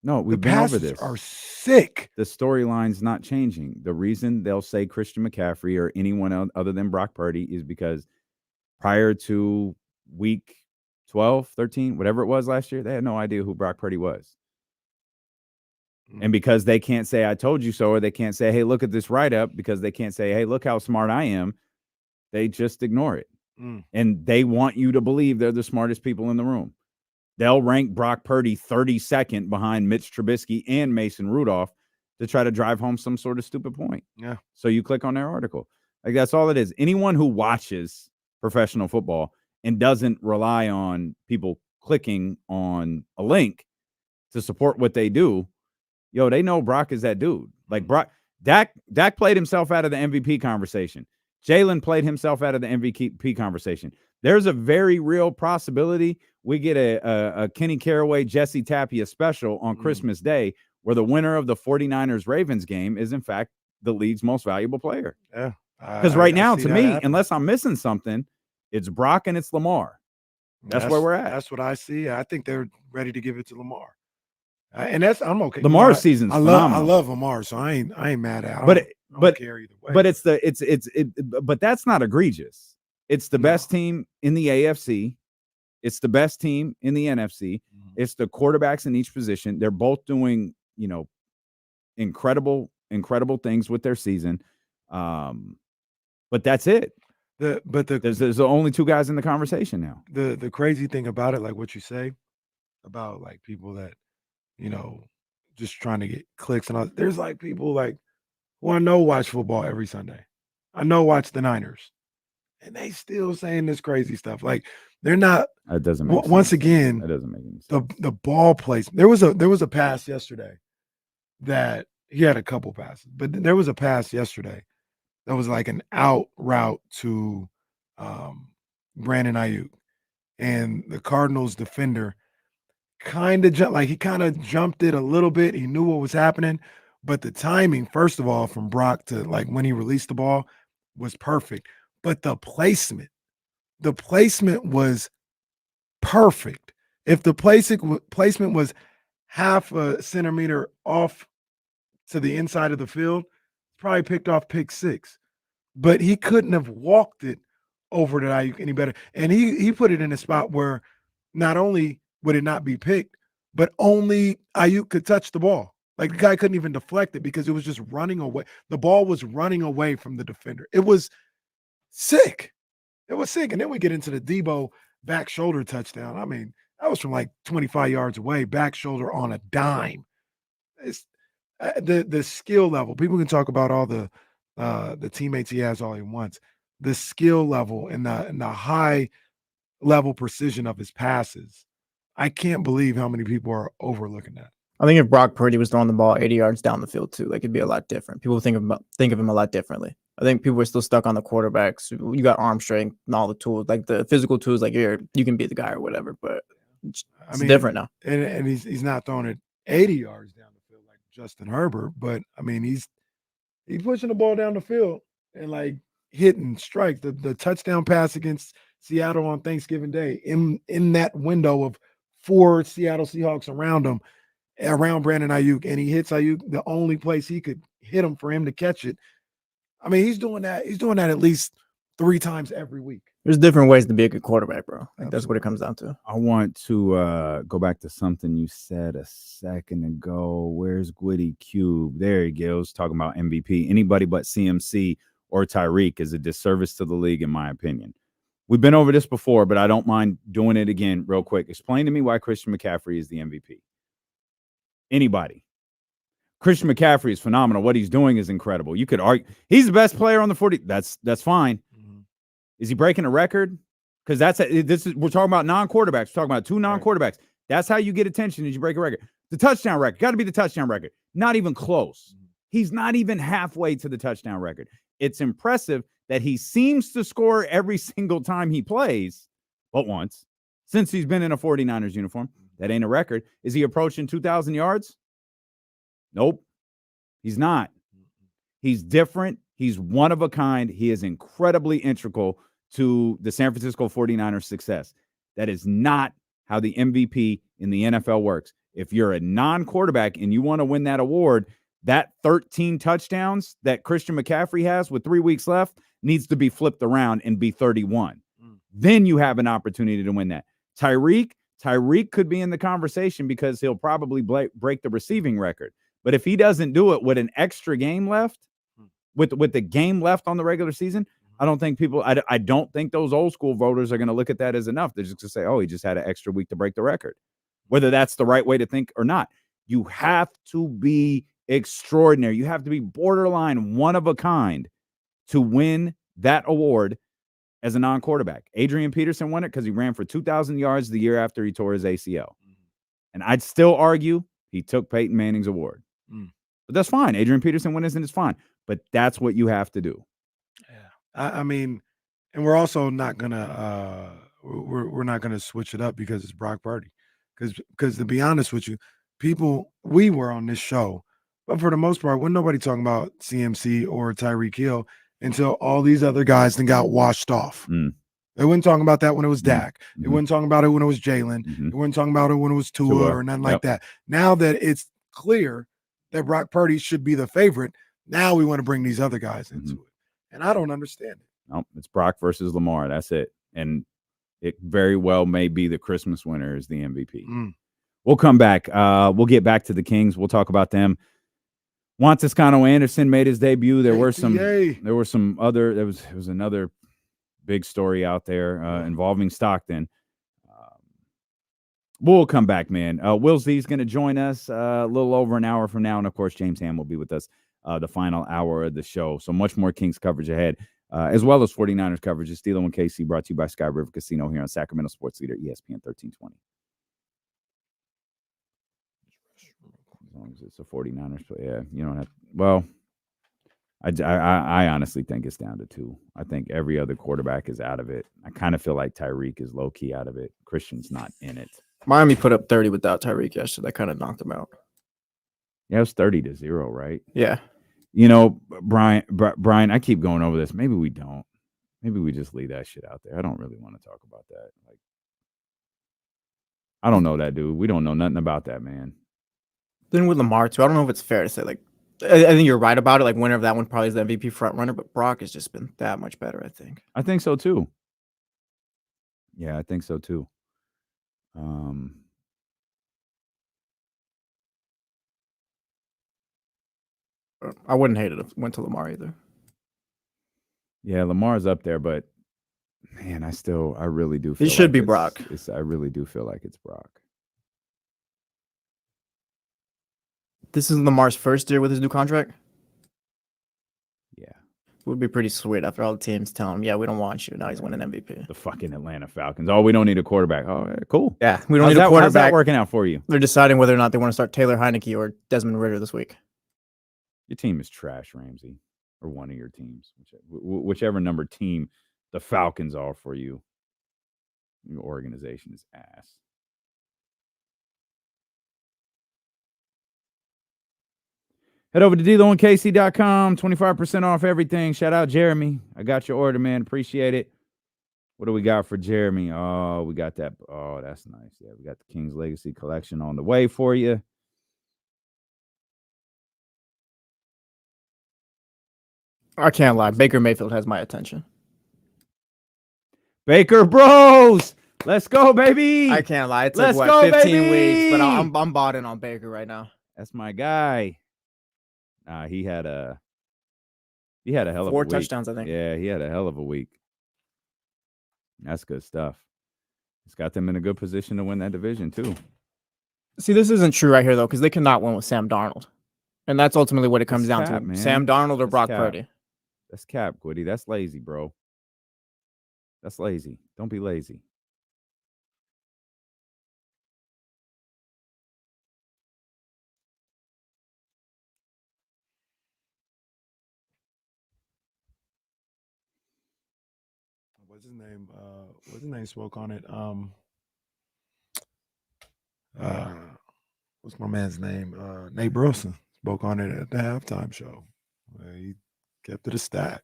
G: No, we've been over this.
F: Are sick.
G: The storyline's not changing. The reason they'll say Christian McCaffrey or anyone else other than Brock Purdy is because prior to week 12, 13, whatever it was last year, they had no idea who Brock Purdy was. And because they can't say, I told you so, or they can't say, hey, look at this write-up, because they can't say, hey, look how smart I am, they just ignore it. And they want you to believe they're the smartest people in the room. They'll rank Brock Purdy 32nd behind Mitch Trubisky and Mason Rudolph to try to drive home some sort of stupid point.
F: Yeah.
G: So you click on their article. Like, that's all it is. Anyone who watches professional football and doesn't rely on people clicking on a link to support what they do, they know Brock is that dude. Like Dak played himself out of the MVP conversation. Jalen played himself out of the MVP conversation. There's a very real possibility we get a Kenny Caraway, Jesse Tapia special on Christmas Day, where the winner of the 49ers-Ravens game is, in fact, the league's most valuable player.
F: Yeah.
G: Because right now, to me, unless I'm missing something, it's Brock and it's Lamar. That's where we're at.
F: That's what I see. I think they're ready to give it to Lamar. And I'm okay.
G: Lamar's season's phenomenal.
F: I love Lamar, so I ain't mad at him. I don't care either way.
G: But but that's not egregious. It's the best team in the AFC. It's the best team in the NFC. It's the quarterbacks in each position. They're both doing, incredible things with their season. But that's it. There's the only two guys in the conversation now.
F: The crazy thing about it, like what you say about like people that, just trying to get clicks and all. There's like people like who I know watch football every Sunday. I know watch the Niners, and they still saying this crazy stuff. Like they're not.
G: That doesn't make
F: once
G: sense.
F: again.
G: That doesn't make any sense.
F: The ball placement. There was a pass yesterday that he had a couple passes, but there was a pass yesterday that was like an out route to Brandon Ayuk, and the Cardinals defender kind of jumped it a little bit. He knew what was happening, but the timing, first of all, from Brock to like when he released the ball was perfect. But the placement was perfect. If the placement was half a centimeter off to the inside of the field, probably picked off pick 6. But he couldn't have walked it over to Ayuk any better. And he put it in a spot where not only would it not be picked, but only Ayuk could touch the ball. Like the guy couldn't even deflect it because it was just running away. The ball was running away from the defender. It was sick. It was sick. And then we get into the Debo back shoulder touchdown. I mean, that was from like 25 yards away, back shoulder on a dime. It's the skill level. People can talk about all the teammates he has all he wants. The skill level and the high level precision of his passes. I can't believe how many people are overlooking that.
K: I think if Brock Purdy was throwing the ball 80 yards down the field too, like it'd be a lot different. People think of him a lot differently. I think people are still stuck on the quarterbacks. You got arm strength and all the tools, like the physical tools, like you can be the guy or whatever, but it's different now.
F: And he's not throwing it 80 yards down the field like Justin Herbert, but I mean he's pushing the ball down the field and like hitting strike. The touchdown pass against Seattle on Thanksgiving Day in that window of 4 Seattle Seahawks around him, around Brandon Ayuk, and he hits Ayuk the only place he could hit him for him to catch it. I mean, he's doing that at least 3 times every week.
K: There's different ways to be a good quarterback, bro. Like that's what it comes down to.
G: I want to go back to something you said a second ago. Where's Gwitty Cube? There he goes, talking about MVP. Anybody but CMC or Tyreek is a disservice to the league, in my opinion. We've been over this before, but I don't mind doing it again real quick. Explain to me why Christian McCaffrey is the MVP. Anybody. Christian McCaffrey is phenomenal. What he's doing is incredible. You could argue he's the best player on the 40. That's fine. Mm-hmm. Is he breaking a record? Because we're talking about non-quarterbacks. We're talking about 2 non-quarterbacks. Right. That's how you get attention is you break a record. The touchdown record. Got to be the touchdown record. Not even close. Mm-hmm. He's not even halfway to the touchdown record. It's impressive that he seems to score every single time he plays, but once, since he's been in a 49ers uniform. That ain't a record. Is he approaching 2,000 yards? Nope. He's not. He's different. He's one of a kind. He is incredibly integral to the San Francisco 49ers' success. That is not how the MVP in the NFL works. If you're a non-quarterback and you want to win that award, that 13 touchdowns that Christian McCaffrey has with 3 weeks left needs to be flipped around and be 31. Then you have an opportunity to win that. Tyreek could be in the conversation because he'll probably break the receiving record. But if he doesn't do it with an extra game left, with the game left on the regular season, I don't think those old school voters are going to look at that as enough. They're just going to say, oh, he just had an extra week to break the record. Whether that's the right way to think or not. You have to be extraordinary. You have to be borderline one of a kind to win that award as a non-quarterback. Adrian Peterson won it because he ran for 2,000 yards the year after he tore his ACL. And I'd still argue he took Peyton Manning's award. But that's fine. Adrian Peterson wins and it's fine. But that's what you have to do.
F: Yeah. I mean, and we're also not gonna we're not gonna switch it up because it's Brock Purdy. Because to be honest with you, we were on this show, but for the most part, when nobody talking about CMC or Tyreek Hill until all these other guys then got washed off. They weren't talking about that when it was Dak. They weren't talking about it when it was Jalen. They weren't talking about it when it was Tua or nothing like that. Now that it's clear that Brock Purdy should be the favorite, now we want to bring these other guys into it. And I don't understand it.
G: No, it's Brock versus Lamar. That's it. And it very well may be the Christmas winner is the MVP. We'll come back. We'll get back to the Kings. We'll talk about them. Juan Toscano-Anderson made his debut. There was another big story out there involving Stockton. We'll come back, man. Will Z's going to join us a little over an hour from now. And, of course, James Ham will be with us the final hour of the show. So much more Kings coverage ahead, as well as 49ers coverage. It's Steelo and KC, brought to you by Sky River Casino here on Sacramento Sports Leader, ESPN 1320. long as it's a 49ers play. Yeah, you don't have. Well, I honestly think it's down to 2. I think every other quarterback is out of it. I kind of feel like Tyreek is low key out of it. Christian's not in it.
K: Miami put up 30 without Tyreek yesterday. That kind of knocked him out.
G: Yeah, it was 30-0, right?
K: Yeah.
G: You know, Brian, I keep going over this. Maybe we don't. Maybe we just leave that shit out there. I don't really want to talk about that. Like, I don't know that dude. We don't know nothing about that man.
K: Then with Lamar too, I don't know if it's fair to say. Like, I think you're right about it. Like, winner of that one probably is the MVP front runner, but Brock has just been that much better. I think.
G: I think so too. Yeah, I think so too.
K: I wouldn't hate it if it went to Lamar either.
G: Yeah, Lamar's up there, but man, I really do feel
K: He should
G: like
K: be Brock.
G: I really do feel like it's Brock.
K: This is Lamar's first year with his new contract?
G: Yeah.
K: It would be pretty sweet after all the teams tell him, yeah, we don't want you. Now he's winning MVP.
G: The fucking Atlanta Falcons. Oh, we don't need a quarterback. Oh, yeah, cool.
K: Yeah, we don't need a quarterback.
G: How's that working out for you?
K: They're deciding whether or not they want to start Taylor Heineke or Desmond Ridder this week.
G: Your team is trash, Ramsey, or one of your teams, whichever number team the Falcons are for you. Your organization is ass. Head over to DLoandKC.com, 25% off everything. Shout out Jeremy. I got your order, man. Appreciate it. What do we got for Jeremy? Oh, we got that. Oh, that's nice. Yeah, we got the King's Legacy collection on the way for you.
K: I can't lie. Baker Mayfield has my attention.
G: Baker Bros. Let's go, baby.
K: I can't lie. It's like, what, 15 weeks, but I'm bought in on Baker right now.
G: That's my guy. He had a hell of a week.
K: 4 touchdowns, I think.
G: Yeah, he had a hell of a week. That's good stuff. It's got them in a good position to win that division, too.
K: See, this isn't true right here, though, because they cannot win with Sam Darnold. And that's ultimately what it comes down to.
G: Man.
K: Sam Darnold or Brock Purdy.
G: That's cap, Quiddy. That's lazy, bro. That's lazy. Don't be lazy.
F: What's his name? What's his name? Spoke on it. What's my man's name? Nate Burleson spoke on it at the halftime show. He kept it a stat.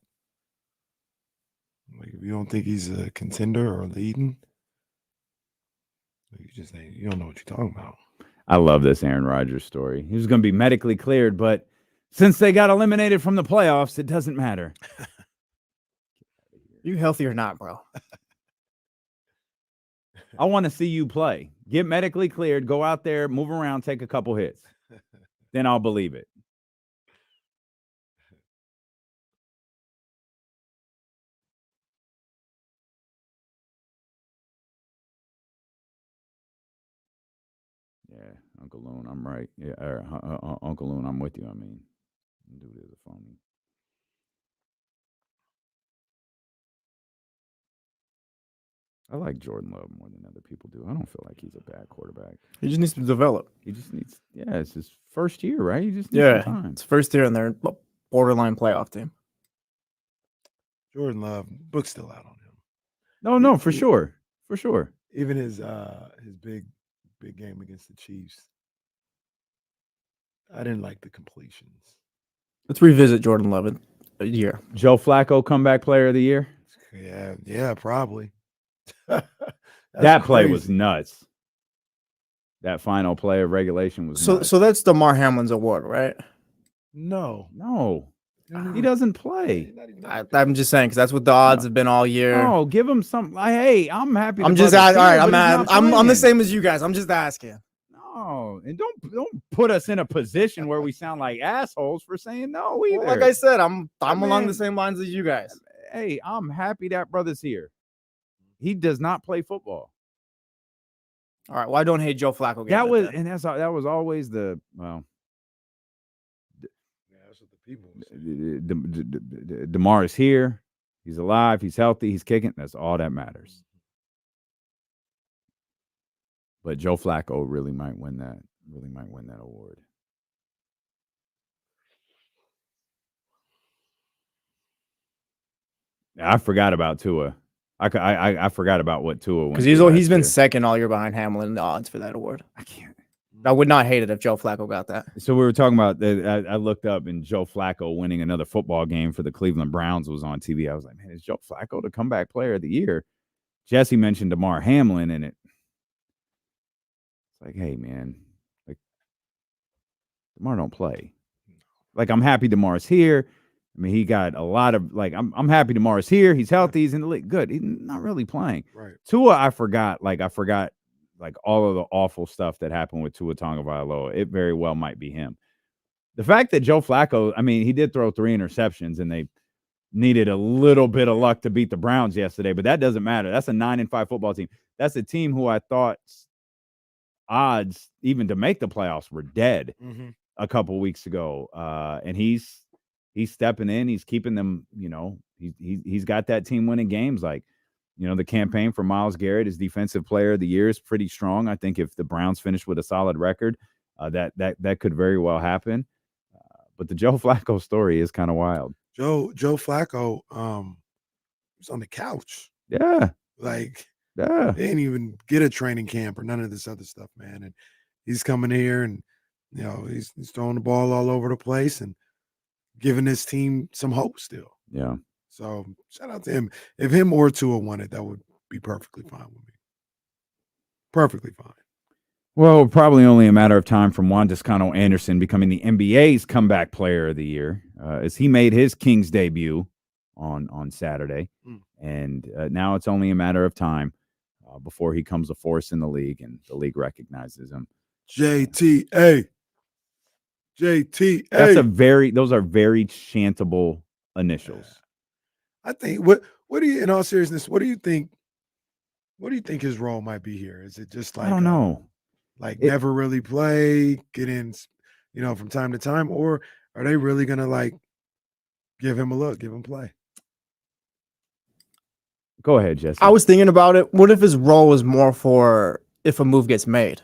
F: Like, if you don't think he's a contender or leading, you don't know what you're talking about.
G: I love this Aaron Rodgers story. He was going to be medically cleared, but since they got eliminated from the playoffs, it doesn't matter.
K: You healthy or not, bro?
G: I want to see you play. Get medically cleared, go out there, move around, take a couple hits. Then I'll believe it. Yeah, Uncle Loon, I'm right. Yeah, Uncle Loon, I'm with you. I mean, dude is a phony. I like Jordan Love more than other people do. I don't feel like he's a bad quarterback.
K: He just needs to develop.
G: He just needs, it's his first year, right? He just needs some time.
K: It's first year and they're a borderline playoff team.
F: Jordan Love, book's still out on him.
G: No, for sure. For sure.
F: Even his big game against the Chiefs, I didn't like the completions.
K: Let's revisit Jordan Love in a year.
G: Joe Flacco, comeback player of the year?
F: Yeah, probably.
G: That play was nuts. That final play of regulation was nuts.
K: So that's the Mar Hamlin's award, right?
F: No.
G: He doesn't play.
K: I'm just saying because that's what the odds have been all year.
G: Oh, give him some. Hey, I'm happy.
K: I'm just all right. I'm the same as you guys. I'm just asking.
G: No, and don't put us in a position where we sound like assholes for saying no either.
K: Well, like I said, I'm along the same lines as you guys.
G: Hey, I'm happy that brother's here. He does not play football.
K: All right. Well, I don't hate Joe Flacco.
G: That was always the
F: that's what the people
G: say. DeMar is here. He's alive. He's healthy. He's kicking. That's all that matters. But Joe Flacco really might win that award. I forgot about Tua. I forgot about what Tua went
K: because he's been
G: year.
K: second all year behind Hamlin in the odds for that award. I would not hate it if Joe Flacco got that.
G: So we were talking about that. I looked up and Joe Flacco winning another football game for the Cleveland Browns was on TV. I was like, man, is Joe Flacco the comeback player of the year? Jesse mentioned Damar Hamlin, and it's like, hey, man, like Damar don't play. Like, I'm happy Damar's here. I mean, he got a lot of I'm happy Damar's here. He's healthy. He's in the league. Good. He's not really playing.
F: Right.
G: Tua, I forgot all of the awful stuff that happened with Tua Tagovailoa. It very well might be him. The fact that Joe Flacco, I mean, he did throw 3 interceptions, and they needed a little bit of luck to beat the Browns yesterday, but that doesn't matter. That's a 9-5 football team. That's a team who I thought odds even to make the playoffs were dead a couple weeks ago. And he's stepping in. He's keeping them, he's got that team winning games. Like, the campaign for Myles Garrett as defensive player of the year is pretty strong. I think if the Browns finish with a solid record, that could very well happen. But the Joe Flacco story is kind of wild.
F: Joe Flacco was on the couch.
G: Yeah.
F: They didn't even get a training camp or none of this other stuff, man. And he's coming here and, he's throwing the ball all over the place and giving his team some hope still.
G: Yeah.
F: So shout out to him. If him or Tua won it, that would be perfectly fine with me. Perfectly fine.
G: Well, probably only a matter of time from Juan Toscano-Anderson becoming the NBA's comeback player of the year as he made his Kings debut on Saturday. And now it's only a matter of time before he comes a force in the league and the league recognizes him.
F: JTA.
G: Those are very chantable initials.
F: I think what do you, in all seriousness, what do you think his role might be here? Is it just like,
G: I don't know,
F: never really play, get in, from time to time, or are they really going to give him a look, give him play?
G: Go ahead, Jesse.
K: I was thinking about it. What if his role is more for if a move gets made?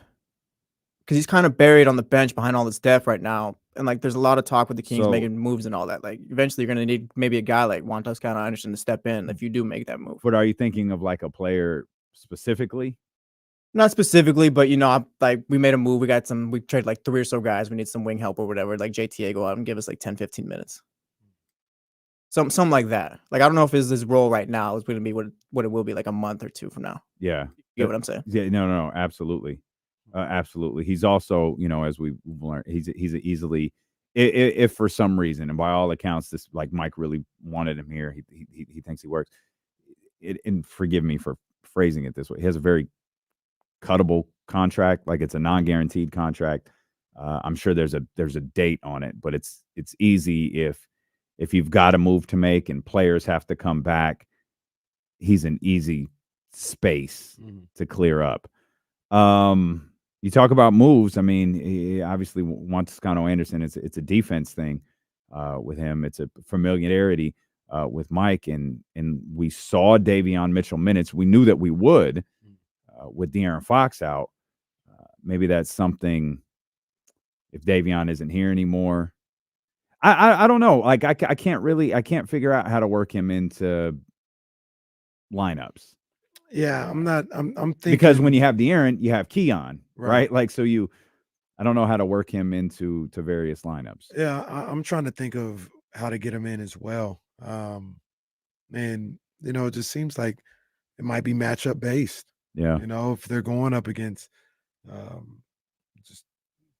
K: Because he's kind of buried on the bench behind all this depth right now. And there's a lot of talk with the Kings making moves and all that. Eventually you're going to need maybe a guy like Juan Toscano-Anderson to step in if you do make that move.
G: But are you thinking of a player specifically?
K: Not specifically, but we made a move. We traded 3 or so guys. We need some wing help or whatever. JTA go out and give us 10, 15 minutes. Something like that. I don't know if his role right now is going to be what it will be a month or 2 from now.
G: Yeah.
K: You get what I'm saying?
G: Yeah, no, absolutely. Absolutely. He's also, as we've learned, he's easily, if for some reason, and by all accounts, this Mike really wanted him here. He thinks he works. And forgive me for phrasing it this way. He has a very cuttable contract. It's a non-guaranteed contract. I'm sure there's a date on it, but it's easy if you've got a move to make and players have to come back. He's an easy space to clear up. You talk about moves. I mean, he obviously Juan Toscano-Anderson. It's a defense thing with him. It's a familiarity with Mike, and we saw Davion Mitchell minutes. We knew that we would with De'Aaron Fox out. Maybe that's something. If Davion isn't here anymore, I don't know. I can't figure out how to work him into lineups.
F: Yeah, I'm thinking,
G: because when you have De'Aaron, you have Keon, right? I don't know how to work him into various lineups.
F: Yeah, I'm trying to think of how to get him in as well. And it just seems like it might be matchup based.
G: Yeah.
F: If they're going up against, just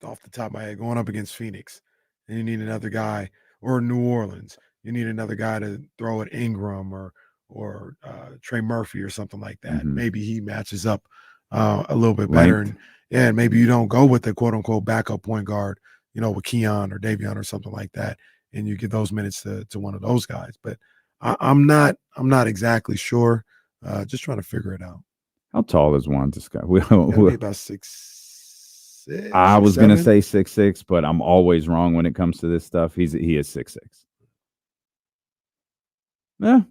F: off the top of my head, going up against Phoenix, and you need another guy, or New Orleans, you need another guy to throw at Ingram or Trey Murphy or something like that. Maybe he matches up a little bit better. And maybe you don't go with the quote unquote backup point guard, with Keon or Davion or something like that. And you give those minutes to one of those guys. But I'm not exactly sure. Just trying to figure it out.
G: How tall is Juan Toscano?
F: Maybe about 6'6".
G: I was going to say 6'6", but I'm always wrong when it comes to this stuff. He is 6'6". Yeah.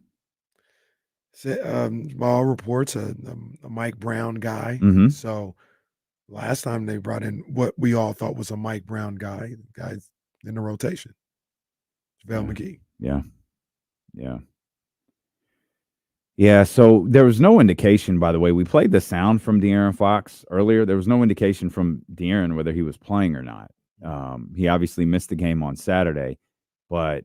F: All reports a Mike Brown guy. So last time they brought in what we all thought was a Mike Brown guy, the guy's in the rotation. JaVale McGee.
G: Yeah. Yeah. Yeah, so there was no indication, by the way. We played the sound from De'Aaron Fox earlier. There was no indication from De'Aaron whether he was playing or not. He obviously missed the game on Saturday, but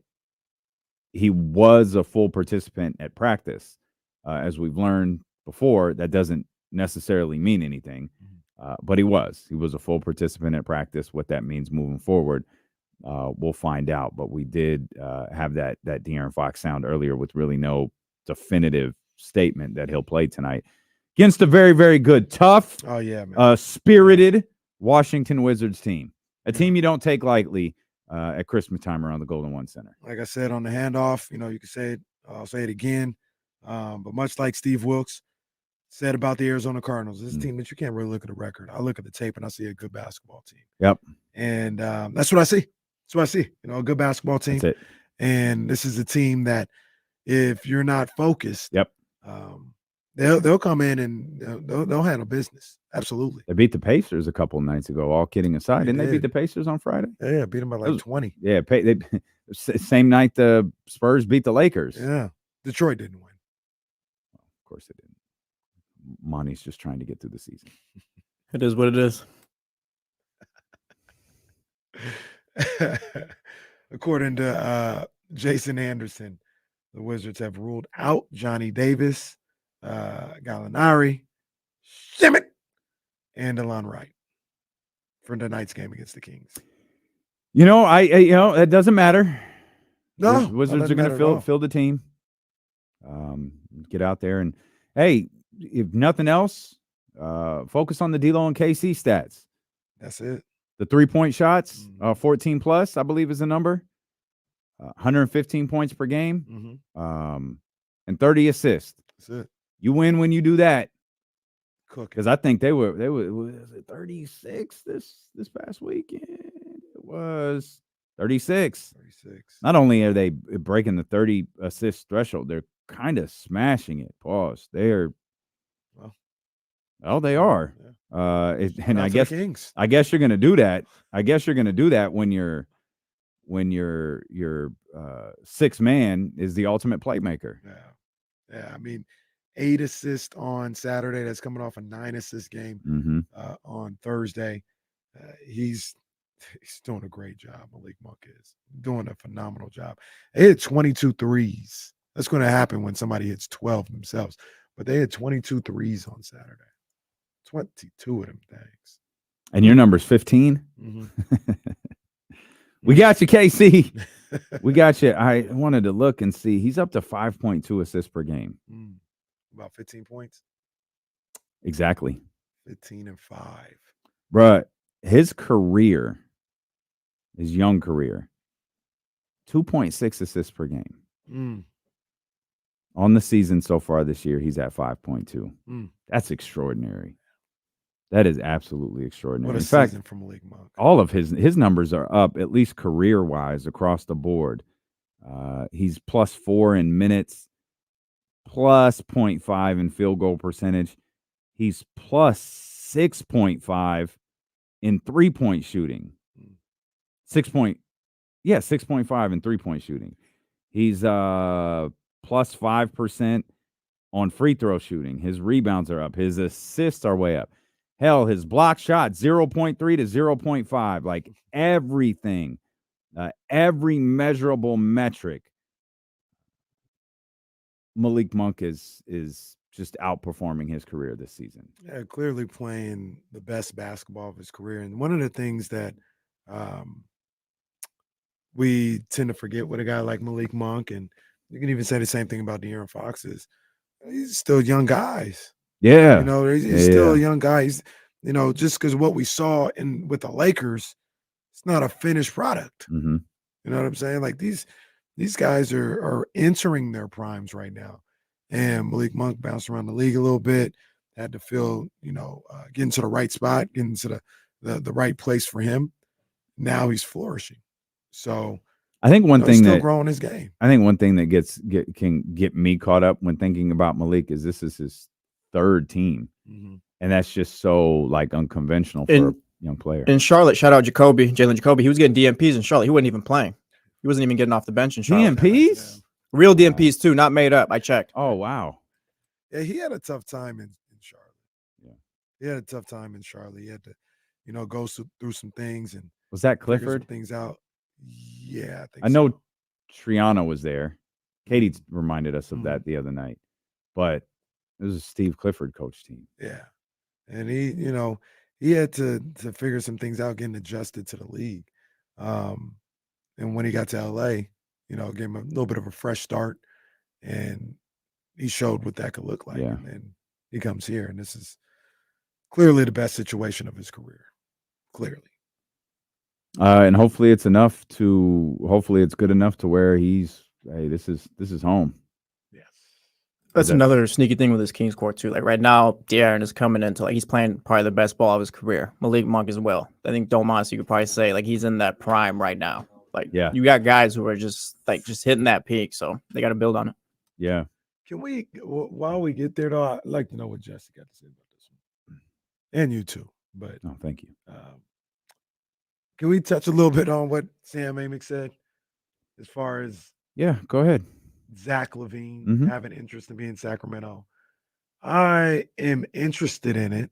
G: he was a full participant at practice. As we've learned before, that doesn't necessarily mean anything, but he was a full participant at practice. What that means moving forward, we'll find out. But we did have that De'Aaron Fox sound earlier with really no definitive statement that he'll play tonight against a very, very good, tough, spirited Washington Wizards team. A team you don't take lightly at Christmas time around the Golden One Center.
F: Like I said on the handoff, you can say it. I'll say it again. But much like Steve Wilkes said about the Arizona Cardinals, this team that you can't really look at the record. I look at the tape and I see a good basketball team.
G: Yep.
F: And that's what I see. That's what I see. A good basketball team.
G: That's it.
F: And this is a team that if you're not focused, they'll come in and they'll handle business. Absolutely.
G: They beat the Pacers a couple of nights ago, all kidding aside. Didn't they beat the Pacers on Friday?
F: Yeah, beat them by like 20.
G: Yeah, same night the Spurs beat the Lakers.
F: Yeah. Detroit didn't win.
G: Of course they didn't. Monty's just trying to get through the season.
K: It is what it is.
F: According to Jason Anderson, the Wizards have ruled out Johnny Davis, Gallinari, Shimmick, and Delon Wright for tonight's game against the Kings.
G: It doesn't matter.
F: No,
G: Wizards are going to fill the team. Get out there and, hey, if nothing else, focus on the D-Lo and KC stats.
F: That's it.
G: The 3-point shots, 14 plus, I believe is the number. 115 points per game, and 30 assists.
F: That's it.
G: You win when you do that.
F: Because
G: I think they were was it 36 this past weekend. It was 36.
F: 36.
G: Not only are they breaking the 30 assist threshold, they're kind of smashing it. Pause. They are. Well, they are. Yeah. And I guess you're going to do that. I guess you're going to do that when your sixth man is the ultimate playmaker.
F: Yeah. I mean, 8 assists on Saturday. That's coming off a 9-assist game on Thursday. He's doing a great job. Malik Monk is doing a phenomenal job. They hit 22 threes. That's going to happen when somebody hits 12 themselves. But they had 22 threes on Saturday. 22 of them things.
G: And your number's 15? We got you, KC. We got you. I wanted to look and see. He's up to 5.2 assists per game.
F: About 15 points?
G: Exactly.
F: 15 and 5.
G: Bruh, his young career, 2.6 assists per game. On the season so far this year, he's at 5.2. That's extraordinary. That is absolutely extraordinary.
F: What a
G: In fact,
F: season from Malik Monk.
G: all of his numbers are up, at least career-wise, across the board. He's +4 in minutes, plus 0.5 in field goal percentage. He's plus 6.5 in three-point shooting. 6.5 in three-point shooting. He's plus 5% on free throw shooting. His rebounds are up. His assists are way up. Hell, his block shot 0.3 to 0.5. Like everything, every measurable metric, Malik Monk is just outperforming his career this season.
F: Yeah, clearly playing the best basketball of his career. And one of the things that we tend to forget with a guy like Malik Monk, and you can even say the same thing about De'Aaron Fox, is he's still young guys.
G: Yeah.
F: He's still a young guy. He's, just because what we saw with the Lakers, it's not a finished product.
G: Mm-hmm.
F: You know what I'm saying? Like these guys are entering their primes right now. And Malik Monk bounced around the league a little bit, had to feel, get into the right spot, get into the right place for him. Now he's flourishing. So
G: I think one thing
F: still growing his game.
G: I think one thing that can get me caught up when thinking about Malik is this is his third team.
F: Mm-hmm.
G: And that's just so unconventional for a young player.
K: In Charlotte, shout out Jalen Jacoby. He was getting DMPs in Charlotte. He wasn't even playing. He wasn't even getting off the bench in Charlotte.
G: DMPs?
K: Real DMPs too, not made up. I checked.
G: Oh, wow.
F: Yeah, he had a tough time in Charlotte.
G: Yeah.
F: He had a tough time in Charlotte. He had to, go through some things and
G: Was that
F: figure
G: Clifford?
F: some things out. Yeah, I think
G: I know
F: so.
G: Triano was there. Katie reminded us of that the other night. But it was a Steve Clifford coach team.
F: Yeah. And he had to figure some things out, getting adjusted to the league. And when he got to LA, gave him a little bit of a fresh start, and he showed what that could look like.
G: Yeah.
F: And then he comes here, and this is clearly the best situation of his career. Clearly.
G: And hopefully it's good enough to where this is home.
K: That's another sneaky thing with this Kings court too. Like right now, De'Aaron is coming into he's playing probably the best ball of his career. Malik Monk as well. I think Domas, you could probably say he's in that prime right now. You got guys who are just hitting that peak, so they got to build on it.
G: Yeah.
F: Can we, while we get there though, I'd like to know what Jesse got to say about this one, and you too. But
G: no, thank you.
F: Can we touch a little bit on what Sam Amick said as far as
G: go ahead.
F: Zach LaVine having interest in being in Sacramento? I am interested in it.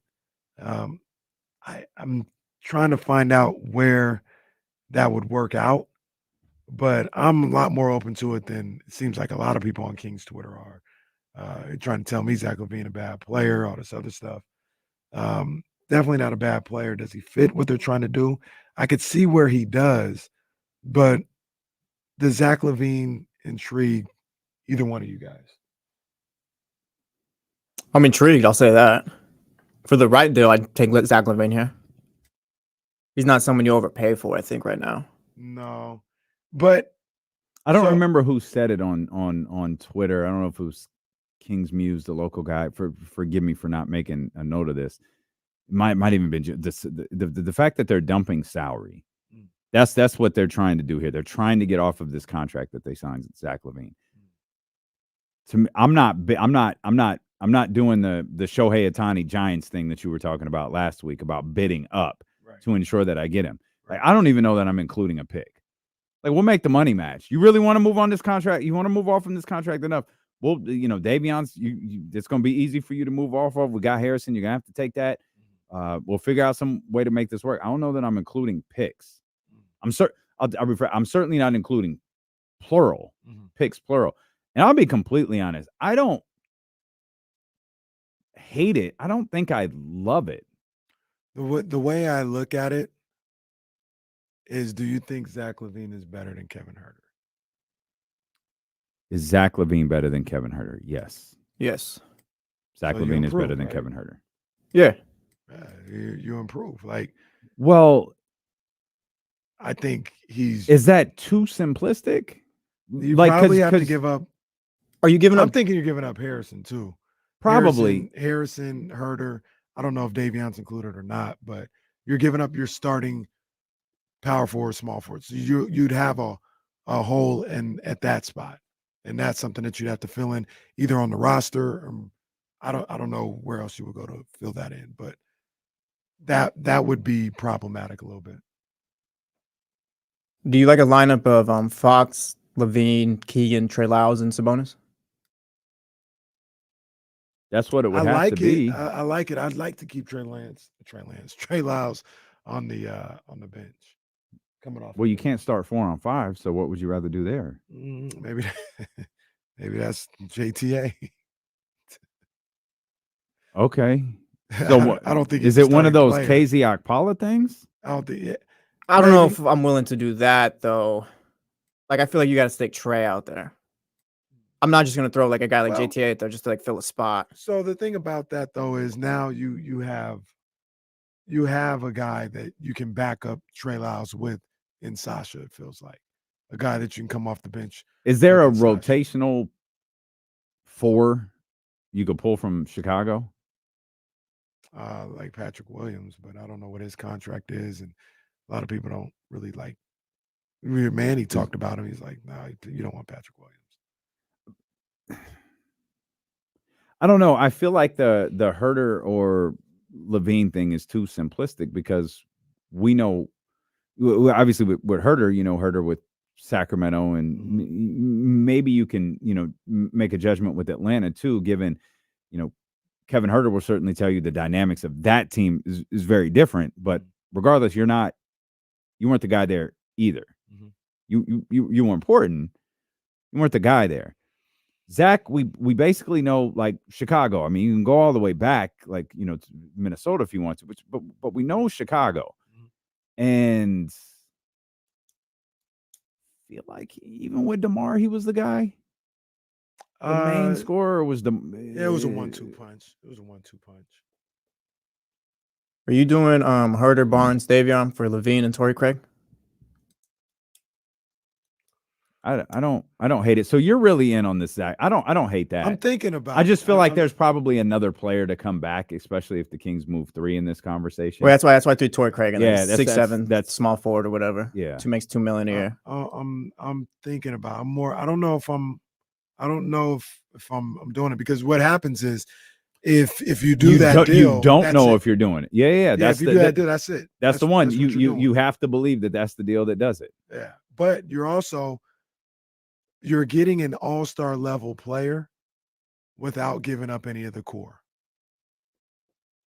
F: I'm trying to find out where that would work out, but I'm a lot more open to it than it seems like a lot of people on Kings Twitter are. Trying to tell me Zach LaVine a bad player, all this other stuff. Definitely not a bad player. Does he fit what they're trying to do? I could see where he does, but does Zach LaVine intrigue either one of you guys?
K: I'm intrigued. I'll say that. For the right deal, I'd take Zach LaVine here. He's not someone you overpay for, I think, right now.
F: No, but
G: I don't remember who said it on Twitter. I don't know if it was King's Muse, the local guy. Forgive me for not making a note of this. Might even been the fact that they're dumping salary. That's what they're trying to do here. They're trying to get off of this contract that they signed with Zach LaVine. To me, I'm not doing the Shohei Ohtani Giants thing that you were talking about last week about bidding up to ensure that I get him. I don't even know that I'm including a pick. We'll make the money match. You really want to move on this contract? You want to move off from this contract enough? Well, Davion's it's going to be easy for you to move off of. We got Harrison. You're going to have to take that. We'll figure out some way to make this work. I don't know that I'm including picks. I'm certainly not including plural picks, plural. And I'll be completely honest. I don't hate it. I don't think I love it.
F: The way I look at it is, do you think Zach LaVine is better than Kevin Huerter?
G: Is Zach LaVine better than Kevin Huerter? Yes.
K: Yes.
G: Zach LaVine is better than Kevin Huerter.
K: Yeah.
F: You improve.
G: Well,
F: I think he's.
G: Is that too simplistic?
F: You probably have to give up.
K: Are you giving up?
F: I'm thinking you're giving up Harrison too.
G: Probably
F: Harrison, Huerter. I don't know if Davion's included or not, but you're giving up your starting power forward, small forward. So you'd have a hole at that spot, and that's something that you'd have to fill in either on the roster. Or, I don't know where else you would go to fill that in, but that would be problematic a little bit.
K: Do you like a lineup of Fox, LaVine, Keegan, Trey Lyles, and Sabonis?
G: That's what it would have to be.
F: I like it. I'd like to keep Trey Lyles on the bench coming off.
G: Well, you can't start 4 on 5. So what would you rather do there?
F: Maybe that's JTA.
G: Okay. So
F: I don't think
G: is it one of those KZ Okpala things?
F: I don't think.
K: I don't know if I'm willing to do that though. I feel like you got to stick Trey out there. I'm not just going to throw a guy like JTA out there just to fill a spot.
F: So the thing about that though is now you have a guy that you can back up Trey Lyles with in Sasha. It feels like a guy that you can come off the bench.
G: Is there a rotational 4 you could pull from Chicago?
F: Like Patrick Williams, but I don't know what his contract is, and a lot of people don't really like. Manny talked about him. He's like, no, you don't want Patrick Williams.
G: I don't know. I feel like the Huerter or LaVine thing is too simplistic because we know, obviously with Huerter, Huerter with Sacramento, and maybe you can, make a judgment with Atlanta too, given, Kevin Huerter will certainly tell you the dynamics of that team is very different. But regardless, you weren't the guy there either. You were important. You weren't the guy there. Zach, we basically know, like, Chicago. I mean, you can go all the way back, like, to Minnesota if you want to, but we know Chicago. And I feel like even with DeMar, he was the guy. The main scorer was
F: it was a 1-2 punch. It was a 1-2 punch.
K: Are you doing Herder, Barnes, Davion for LaVine and Torrey Craig?
G: I don't hate it. So you're really in on this, Zach. I don't hate that.
F: I'm thinking about
G: I just
F: it.
G: feel like there's probably another player to come back, especially if the Kings move 3 in this conversation.
K: Well, that's why I threw Torrey Craig in there.
G: Yeah,
K: 6'7", that's small forward or whatever.
G: Yeah.
K: Makes $2 million a year.
F: I'm thinking about. I'm more. I don't know if I'm doing it, because what happens is if you do that deal,
G: you don't know if you're doing it. Yeah. That's
F: if you do that deal, that's it.
G: That's the one.
F: That's what
G: You have to believe that that's the deal that does it.
F: Yeah, but you're getting an all-star level player without giving up any of the core,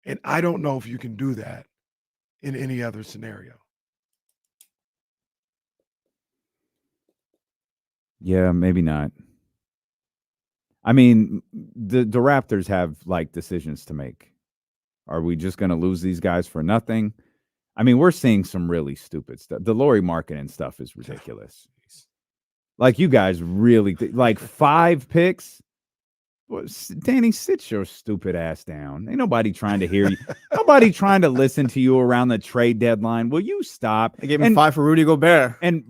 F: and I don't know if you can do that in any other scenario.
G: Yeah, maybe not. I mean, the Raptors have, like, decisions to make. Are we just going to lose these guys for nothing? I mean, we're seeing some really stupid stuff. The Lauri Markkanen stuff is ridiculous. Like, you guys really like 5 picks. Well, Danny, sit your stupid ass down. Ain't nobody trying to hear you. Nobody trying to listen to you around the trade deadline. Will you stop?
K: They gave him 5 for Rudy Gobert.
G: And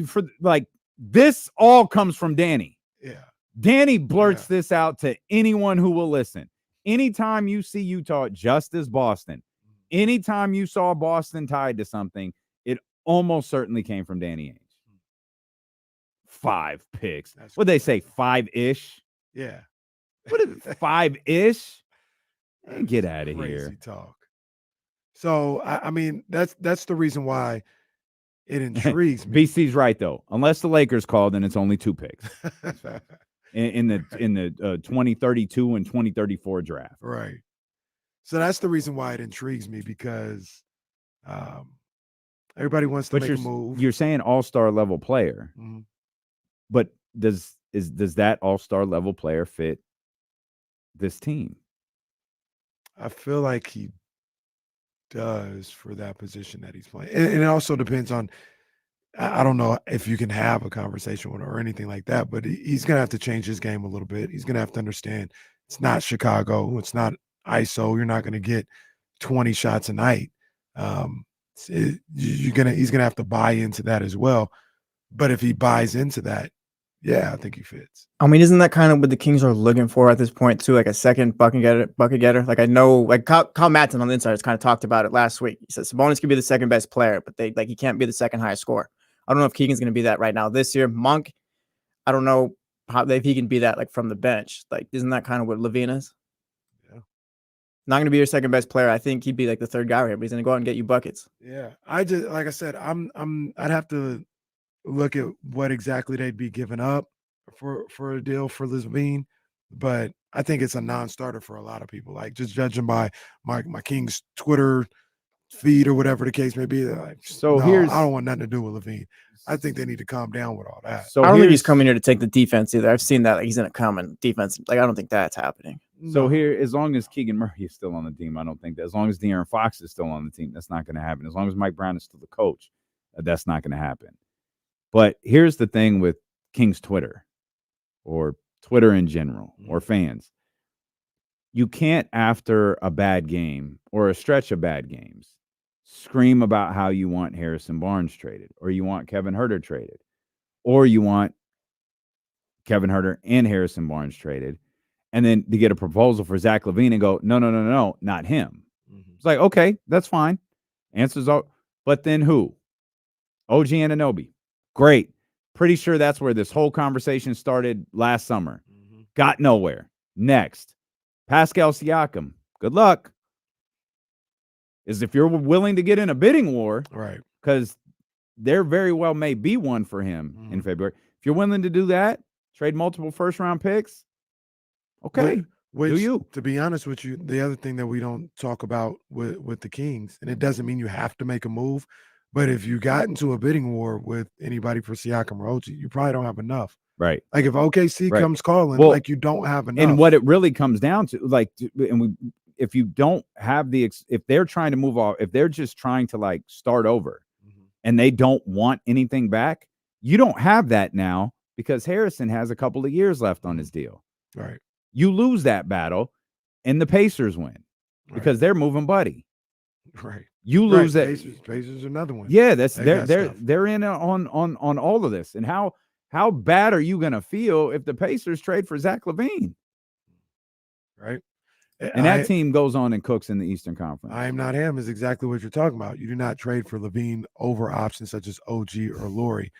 G: for, like, this all comes from Danny.
F: Yeah.
G: Danny blurts this out to anyone who will listen. Anytime you see Utah just as Boston, anytime you saw Boston tied to something, it almost certainly came from Danny Ainge. 5 picks. What'd they say? 5-ish?
F: Yeah.
G: What is 5-ish? Get out of here.
F: Talk. So I mean, that's the reason why it intrigues me.
G: BC's right, though. Unless the Lakers called, then it's only 2 picks. in the 2032 and 2034 draft.
F: Right. So that's the reason why it intrigues me, because everybody wants to make a move.
G: You're saying all-star level player.
F: Mm-hmm.
G: But does that all-star level player fit this team?
F: I feel like he does for that position that he's playing. And it also depends on, I don't know if you can have a conversation with him or anything like that, but he's going to have to change his game a little bit. He's going to have to understand it's not Chicago. It's not ISO. You're not going to get 20 shots a night. He's going to have to buy into that as well. But if he buys into that, yeah, I think he fits.
K: I mean, isn't that kind of what the Kings are looking for at this point too? Like a second bucket getter. Like, I know, like Kyle Madsen on the Insiders kind of talked about it last week. He said Sabonis could be the second best player, but he can't be the second highest scorer. I don't know if Keegan's going to be that right now this year. Monk, I don't know if he can be that, like, from the bench. Like, isn't that kind of what LaVine is?
F: Yeah.
K: Not going to be your second best player. I think he'd be like the third guy right here, but he's going to go out and get you buckets.
F: Yeah, I just, like I said, I'd have to look at what exactly they'd be giving up for a deal for LaVine, but I think it's a non-starter for a lot of people. Like, just judging by my Kings Twitter feed or whatever the case may be, like, I don't want nothing to do with LaVine. I think they need to calm down with all that.
K: So I don't think he's coming here to take the defense either. I've seen that, like, he's going to come and defense. Like, I don't think that's happening.
G: So here, as long as Keegan Murray is still on the team, I don't think that. As long as De'Aaron Fox is still on the team, that's not going to happen. As long as Mike Brown is still the coach, that's not going to happen. But here's the thing with Kings Twitter, or Twitter in general, or fans. You can't, after a bad game or a stretch of bad games, scream about how you want Harrison Barnes traded, or you want Kevin Huerter traded, or you want Kevin Huerter and Harrison Barnes traded, and then to get a proposal for Zach LaVine and go, no, not him. It's like, okay, that's fine. Answers are, but then who? OG Anunoby. Great. Pretty sure that's where this whole conversation started last summer. Got nowhere. Next, Pascal Siakam. Good luck. Is if you're willing to get in a bidding war,
F: right?
G: Because there very well may be one for him in February. If you're willing to do that, trade multiple first-round picks, okay.
F: Which,
G: you?
F: to be honest with you, the other thing that we don't talk about with the Kings, and it doesn't mean you have to make a move, but if you got into a bidding war with anybody for Siakam or OG, you probably don't have enough.
G: Right.
F: Like if OKC
G: Right.
F: comes calling,
G: Well,
F: like you don't have enough.
G: And what it really comes down to, like, if you don't have if they're trying to move off, if they're just trying to like start over and they don't want anything back, you don't have that now because Harrison has a couple of years left on his deal.
F: Right.
G: You lose that battle and the Pacers win because they're moving Buddy.
F: Right.
G: You lose that.
F: Pacers another one.
G: Yeah,
F: They
G: they're in on all of this. And how bad are you going to feel if the Pacers trade for Zach LaVine?
F: Right.
G: And that team goes on and cooks in the Eastern Conference.
F: I am not him is exactly what you're talking about. You do not trade for LaVine over options such as OG or Laurie.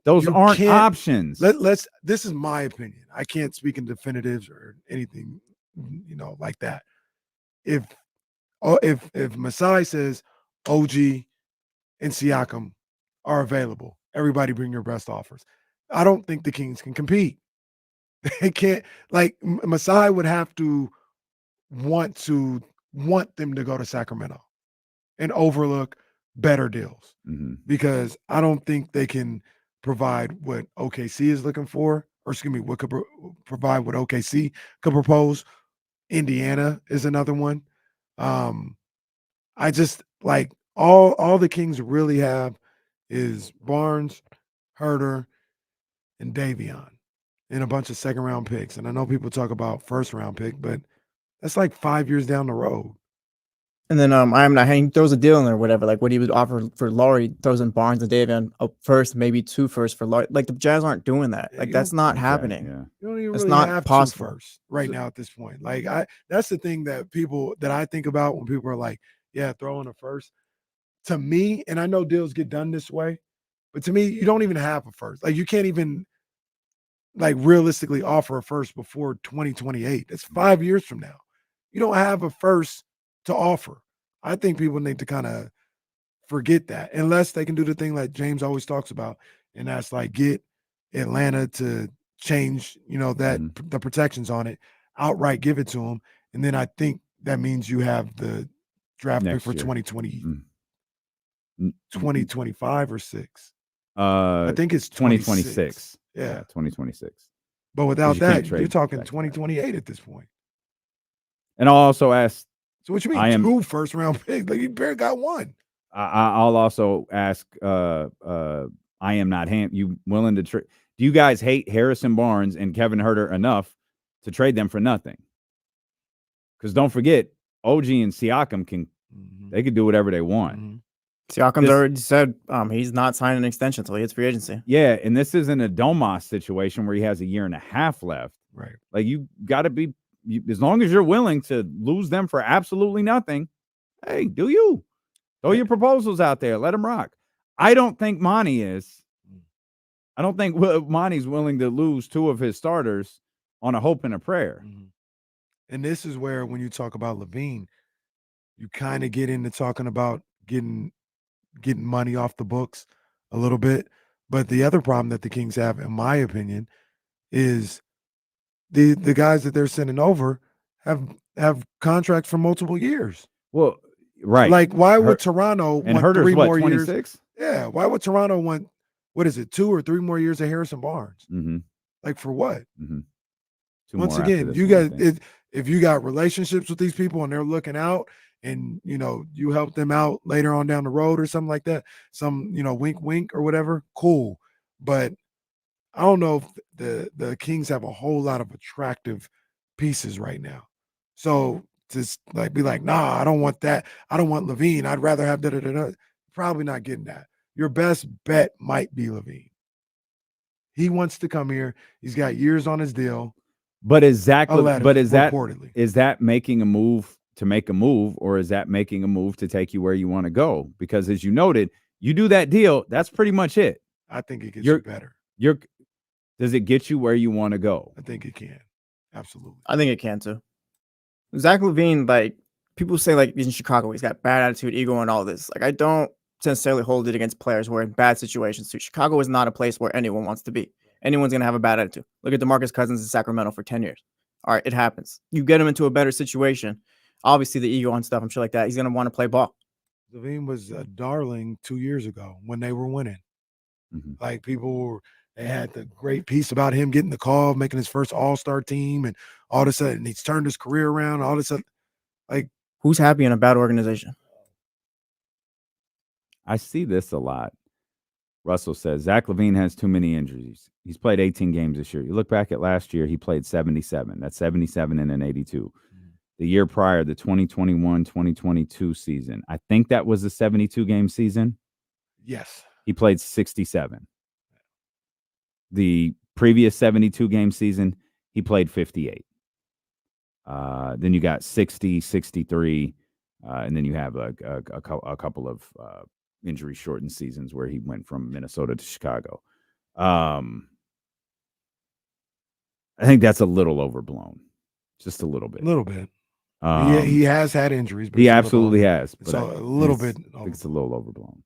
G: Those aren't options.
F: This is my opinion. I can't speak in definitives or anything, like that. If Masai says OG and Siakam are available, everybody bring your best offers. I don't think the Kings can compete. They can't. Like Masai would have to want them to go to Sacramento and overlook better deals because I don't think they can provide what OKC is looking for, or excuse me, what could provide what OKC could propose. Indiana is another one. I just like all the Kings really have is Barnes, Herter, and Davion, and a bunch of second-round picks. And I know people talk about first-round pick, but that's like 5 years down the road.
K: And then I'm not he throws a deal in or whatever, like what he would offer for Laurie, throws in Barnes and Davion up first, maybe 2 firsts for Laurie. Like the Jazz aren't doing that. Like that's not happening.
F: You don't even
K: It's
F: really
K: not
F: have
K: possible.
F: 2 firsts right now at this point. Like that's the thing that I think about when people are like, yeah, throw in a first. To me, and I know deals get done this way, but to me, you don't even have a first. Like you can't even like realistically offer a first before 2028. It's 5 years from now. You don't have a first to offer. I think people need to kind of forget that, unless they can do the thing like James always talks about, and that's like get Atlanta to change, the protections on it, outright give it to them, and then I think that means you have the draft pick for 2020, 2025 or 6. I think it's
G: 2026.
F: Yeah,
G: 2026.
F: But without that, you're talking 2028 at this point.
G: And I'll also ask.
F: So what you mean 2 first-round picks? Like you barely got 1.
G: I'll also ask. I am not you willing to trade? Do you guys hate Harrison Barnes and Kevin Herter enough to trade them for nothing? Because don't forget, OG and Siakam they could do whatever they want.
K: Siakam's already said he's not signing an extension until he hits free agency.
G: Yeah, and this isn't a Domas situation where he has a year and a half left.
F: Right.
G: Like you got to be. As long as you're willing to lose them for absolutely nothing, hey, do you? Throw your proposals out there. Let them rock. I don't think Monty is. I don't think Monty's willing to lose 2 of his starters on a hope and a prayer.
F: And this is where, when you talk about LaVine, you kind of get into talking about getting money off the books a little bit. But the other problem that the Kings have, in my opinion, is the guys that they're sending over have contracts for multiple years.
G: Well, right.
F: Like, why would Toronto want
G: Herter's
F: 3 more
G: 26?
F: years? Yeah. Why would Toronto want, 2 or 3 more years of Harrison Barnes? Like, for what? Once again, you guys, if you got relationships with these people and they're looking out, and you help them out later on down the road or something like that, some wink wink or whatever, cool. But I don't know if the Kings have a whole lot of attractive pieces right now. So just like be like, nah, I don't want that. I don't want LaVine. I'd rather have da-da-da-da. Probably not getting that. Your best bet might be LaVine. He wants to come here. He's got years on his deal.
G: But is that
F: reportedly.
G: Is that making a move to make a move, or is that making a move to take you where you want to go? Because as you noted, you do that deal, that's pretty much it.
F: I think it gets you better.
G: Does it get you where you want to go?
F: I think it can. Absolutely.
K: I think it can too. Zach LaVine, like people say, like he's in Chicago, he's got bad attitude, ego, and all this. Like I don't necessarily hold it against players who are in bad situations too. Chicago is not a place where anyone wants to be. Anyone's gonna have a bad attitude. Look at DeMarcus Cousins in Sacramento for 10 years. All right, it happens. You get him into a better situation. Obviously, the ego and stuff, I'm sure like that. He's gonna want to play ball.
F: LaVine was a darling 2 years ago when they were winning. Like they had the great piece about him getting the call, making his first All-Star team, and all of a sudden he's turned his career around. All of a sudden, like,
K: who's happy in a bad organization?
G: I see this a lot. Russell says Zach LaVine has too many injuries. He's played 18 games this year. You look back at last year, he played 77. That's 77 and an 82. The year prior, the 2021-2022 season, I think that was a 72-game season.
F: Yes.
G: He played 67. The previous 72-game season, he played 58. Then you got 60, 63, and then you have a couple of injury-shortened seasons where he went from Minnesota to Chicago. I think that's a little overblown, just a little bit.
F: A little bit. He has had injuries. But
G: He absolutely has. But
F: So a little bit.
G: I think it's a little overblown.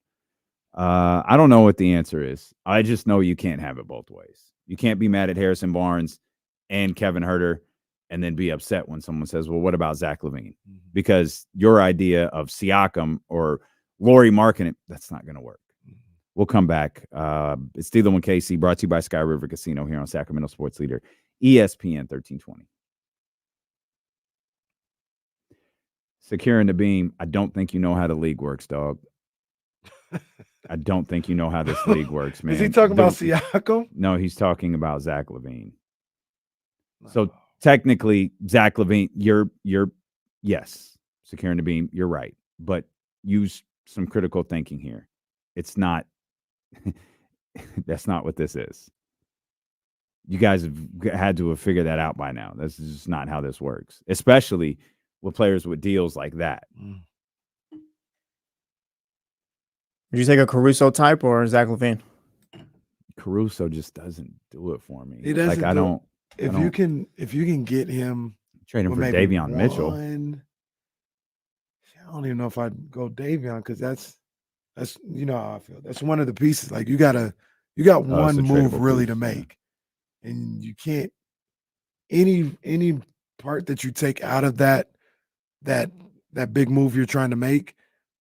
G: I don't know what the answer is. I just know you can't have it both ways. You can't be mad at Harrison Barnes and Kevin Huerter and then be upset when someone says, well, what about Zach LaVine? Because your idea of Siakam or Lauri Markkanen, that's not going to work. We'll come back. It's Steelin' with KC, brought to you by Sky River Casino here on Sacramento Sports Leader, ESPN 1320. Securing the beam. I don't think you know how the league works, dog. I don't think you know how this league works, man.
F: Is he talking about Siakam?
G: No, he's talking about Zach LaVine. So technically, Zach LaVine, you're yes, securing the beam. You're right, but use some critical thinking here. It's not. That's not what this is. You guys have had to have figured that out by now. This is just not how this works, especially with players with deals like that.
K: Would you take a Caruso type or Zach LaVine?
G: Caruso just doesn't do it for me.
F: He doesn't.
G: Like, I don't.
F: If you can get him,
G: trade him for Davion Mitchell.
F: I don't even know if I'd go Davion because that's you know how I feel. That's one of the pieces. Like you got one move really to make, and you can't any part that you take out of that big move you're trying to make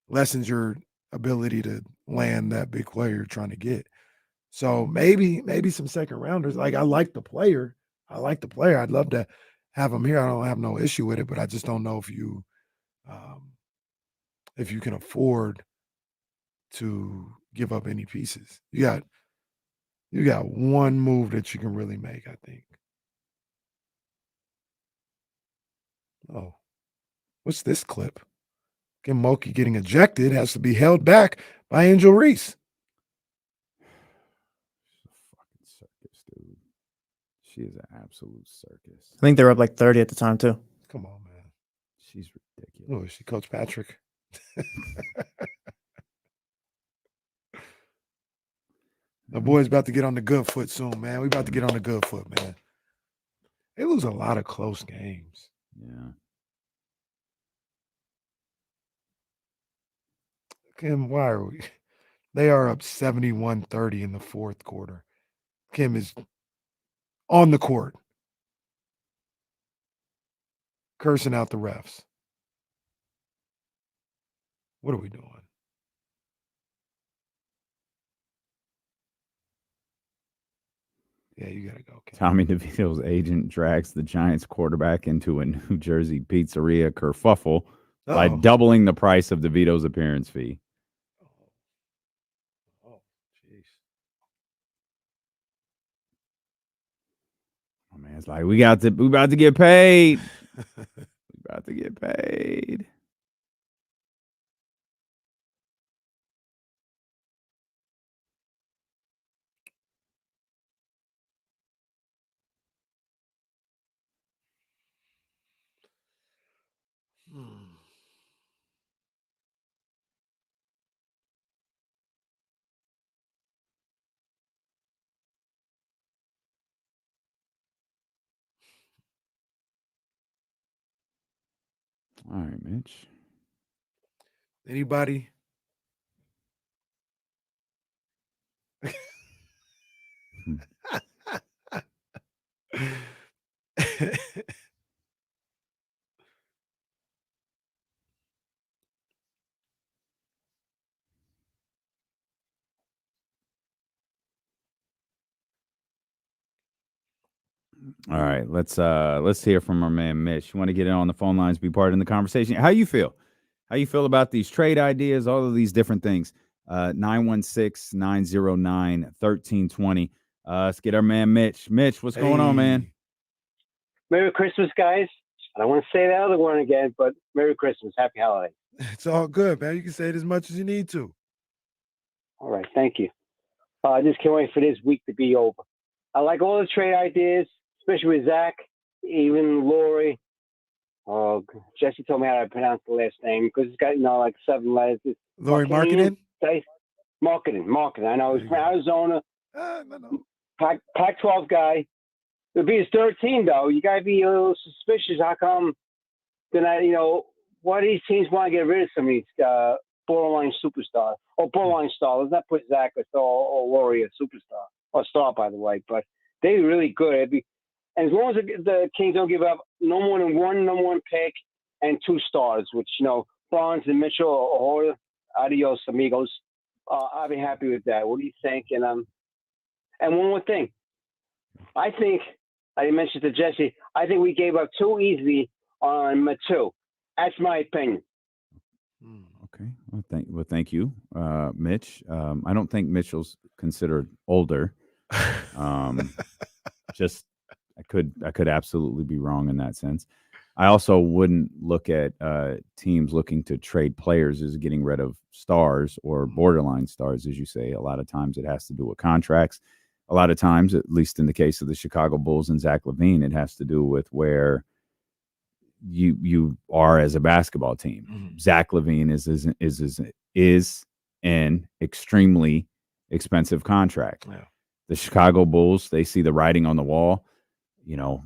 F: lessens your ability to land that big player you're trying to get. So maybe some second rounders. Like I like the player. I'd love to have him here. I don't have no issue with it, but I just don't know if you can afford to give up any pieces. You got one move that you can really make, I think. Oh, what's this clip? Kim Mulkey getting ejected has to be held back by Angel Reese.
G: Fucking circus, dude. She is an absolute circus.
K: I think they were up like 30 at the time too.
F: Come on, man.
G: She's ridiculous.
F: Oh, is she Coach Patrick? The boy's about to get on the good foot soon, man. We about to get on the good foot, man. They lose a lot of close games.
G: Yeah.
F: Kim, why are we? They are up 71-30 in the fourth quarter. Kim is on the court, cursing out the refs. What are we doing? Yeah, you gotta go, Kim.
G: Tommy DeVito's agent drags the Giants quarterback into a New Jersey pizzeria kerfuffle by doubling the price of DeVito's appearance fee.
F: Oh, jeez.
G: Oh man, it's like we about to get paid. We about to get paid. All right, Mitch.
F: Anybody?
G: All right, let's hear from our man Mitch. You want to get in on the phone lines, be part of the conversation. How you feel? How you feel about these trade ideas, all of these different things? 916-909-1320. Let's get our man Mitch. Mitch, what's going on, man?
Q: Merry Christmas, guys. I don't want to say that other one again, but Merry Christmas. Happy holidays.
F: It's all good, man. You can say it as much as you need to.
Q: All right. Thank you. I just can't wait for this week to be over. I like all the trade ideas, especially with Zach, even Lori. Jesse told me how to pronounce the last name because it's got, like 7 letters.
F: Lori Marketing?
Q: Marketing. I know he's from Arizona.
F: No.
Q: Pac-12 guy. It'll be his third team, though. You got to be a little suspicious. How come why these teams want to get rid of some of these borderline superstars or borderline star? Let's not put Zach or Lori a superstar or star, by the way, but they're really good. And as long as the Kings don't give up no more than one number 1 pick and 2 stars, which, Bonds and Mitchell or adios, amigos, I'll be happy with that. What do you think? And one more thing. I think, I mentioned to Jesse, I think we gave up too easily on Matu. That's my opinion.
G: Okay. Well, thank you, Mitch. I don't think Mitchell's considered older. Just I could absolutely be wrong in that sense. I also wouldn't look at teams looking to trade players as getting rid of stars or borderline stars, as you say. A lot of times it has to do with contracts. A lot of times, at least in the case of the Chicago Bulls and Zach LaVine, it has to do with where you are as a basketball team. Mm-hmm. Zach LaVine is an extremely expensive contract. Yeah. The Chicago Bulls, they see the writing on the wall. You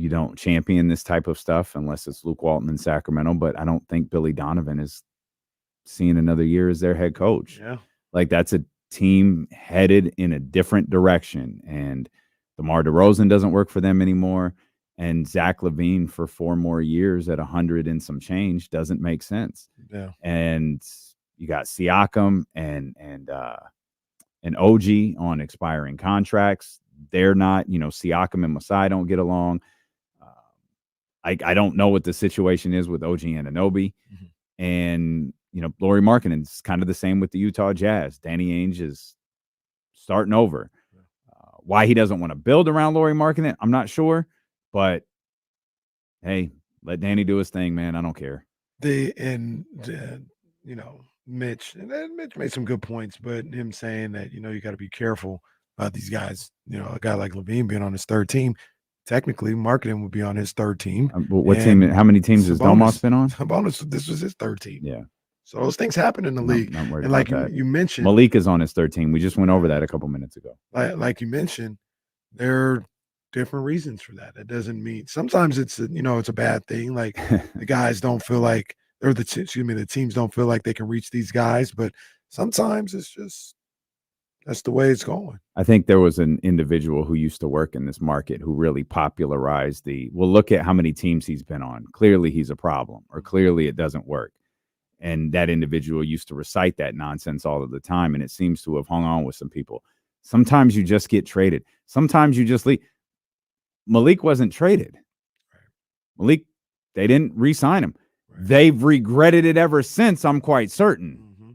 G: don't champion this type of stuff unless it's Luke Walton in Sacramento, but I don't think Billy Donovan is seeing another year as their head coach.
F: Yeah.
G: Like, that's a team headed in a different direction, and DeMar DeRozan doesn't work for them anymore, and Zach LaVine for 4 more years at 100 and some change doesn't make sense.
F: Yeah.
G: And you got Siakam and OG on expiring contracts. They're not, Siakam and Masai don't get along. I don't know what the situation is with OG Anunoby. Mm-hmm. And, Lauri Markkanen is kind of the same with the Utah Jazz. Danny Ainge is starting over. Why he doesn't want to build around Lauri Markkanen, I'm not sure. But, hey, let Danny do his thing, man. I don't care.
F: Mitch, and Mitch made some good points, but him saying that, you got to be careful about these guys. A guy like LaVine being on his 3rd team, technically Markkanen would be on his 3rd team.
G: What team? How many teams has Domas been on?
F: Sabonis, this was his 3rd team.
G: Yeah.
F: So those things happen in the league.
G: And
F: like you mentioned,
G: Malik is on his 3rd team. We just went over that a couple minutes ago.
F: Like you mentioned, there are different reasons for that. That doesn't mean sometimes it's a bad thing. Like the guys don't feel like the teams don't feel like they can reach these guys, but sometimes it's just that's the way it's going.
G: I think there was an individual who used to work in this market who really popularized look at how many teams he's been on. Clearly he's a problem, or clearly it doesn't work. And that individual used to recite that nonsense all of the time, and it seems to have hung on with some people. Sometimes you just get traded. Sometimes you just leave. Malik wasn't traded. Malik, they didn't re-sign him. Right. They've regretted it ever since, I'm quite certain. Mm-hmm.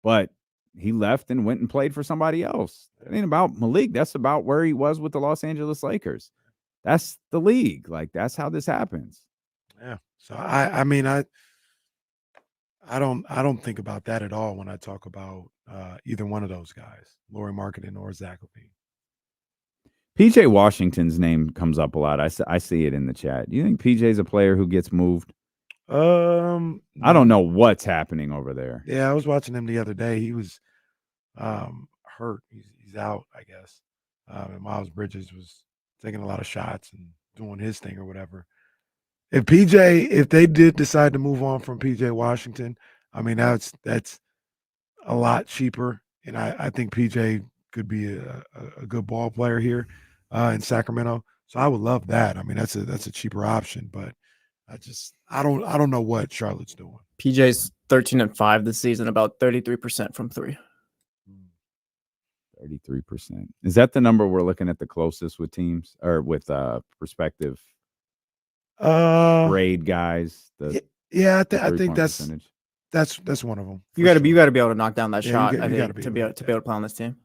G: But he left and went and played for somebody else. It ain't about Malik. That's about where he was with the Los Angeles Lakers. That's the league. Like, that's how this happens.
F: Yeah. So I don't think about that at all when I talk about either one of those guys, Lauri Markkanen or Zach LaVine.
G: PJ Washington's name comes up a lot. I see it in the chat. Do you think PJ's a player who gets moved? I don't know what's happening over there.
F: Yeah, I was watching him the other day. He was hurt. He's out, I guess. And Miles Bridges was taking a lot of shots and doing his thing or whatever. If they did decide to move on from PJ Washington, I mean, that's a lot cheaper. And I think PJ could be a good ball player here in Sacramento. So I would love that. I mean, that's a cheaper option, but I don't know what Charlotte's doing.
K: PJ's 13-5 this season, about 33% from 3.
G: 33%. Is that the number we're looking at the closest with teams or with prospective grade guys?
F: I think that's one of them.
K: You got to be able to knock down that shot.
F: You
K: I
F: gotta
K: think to be able to play on this team.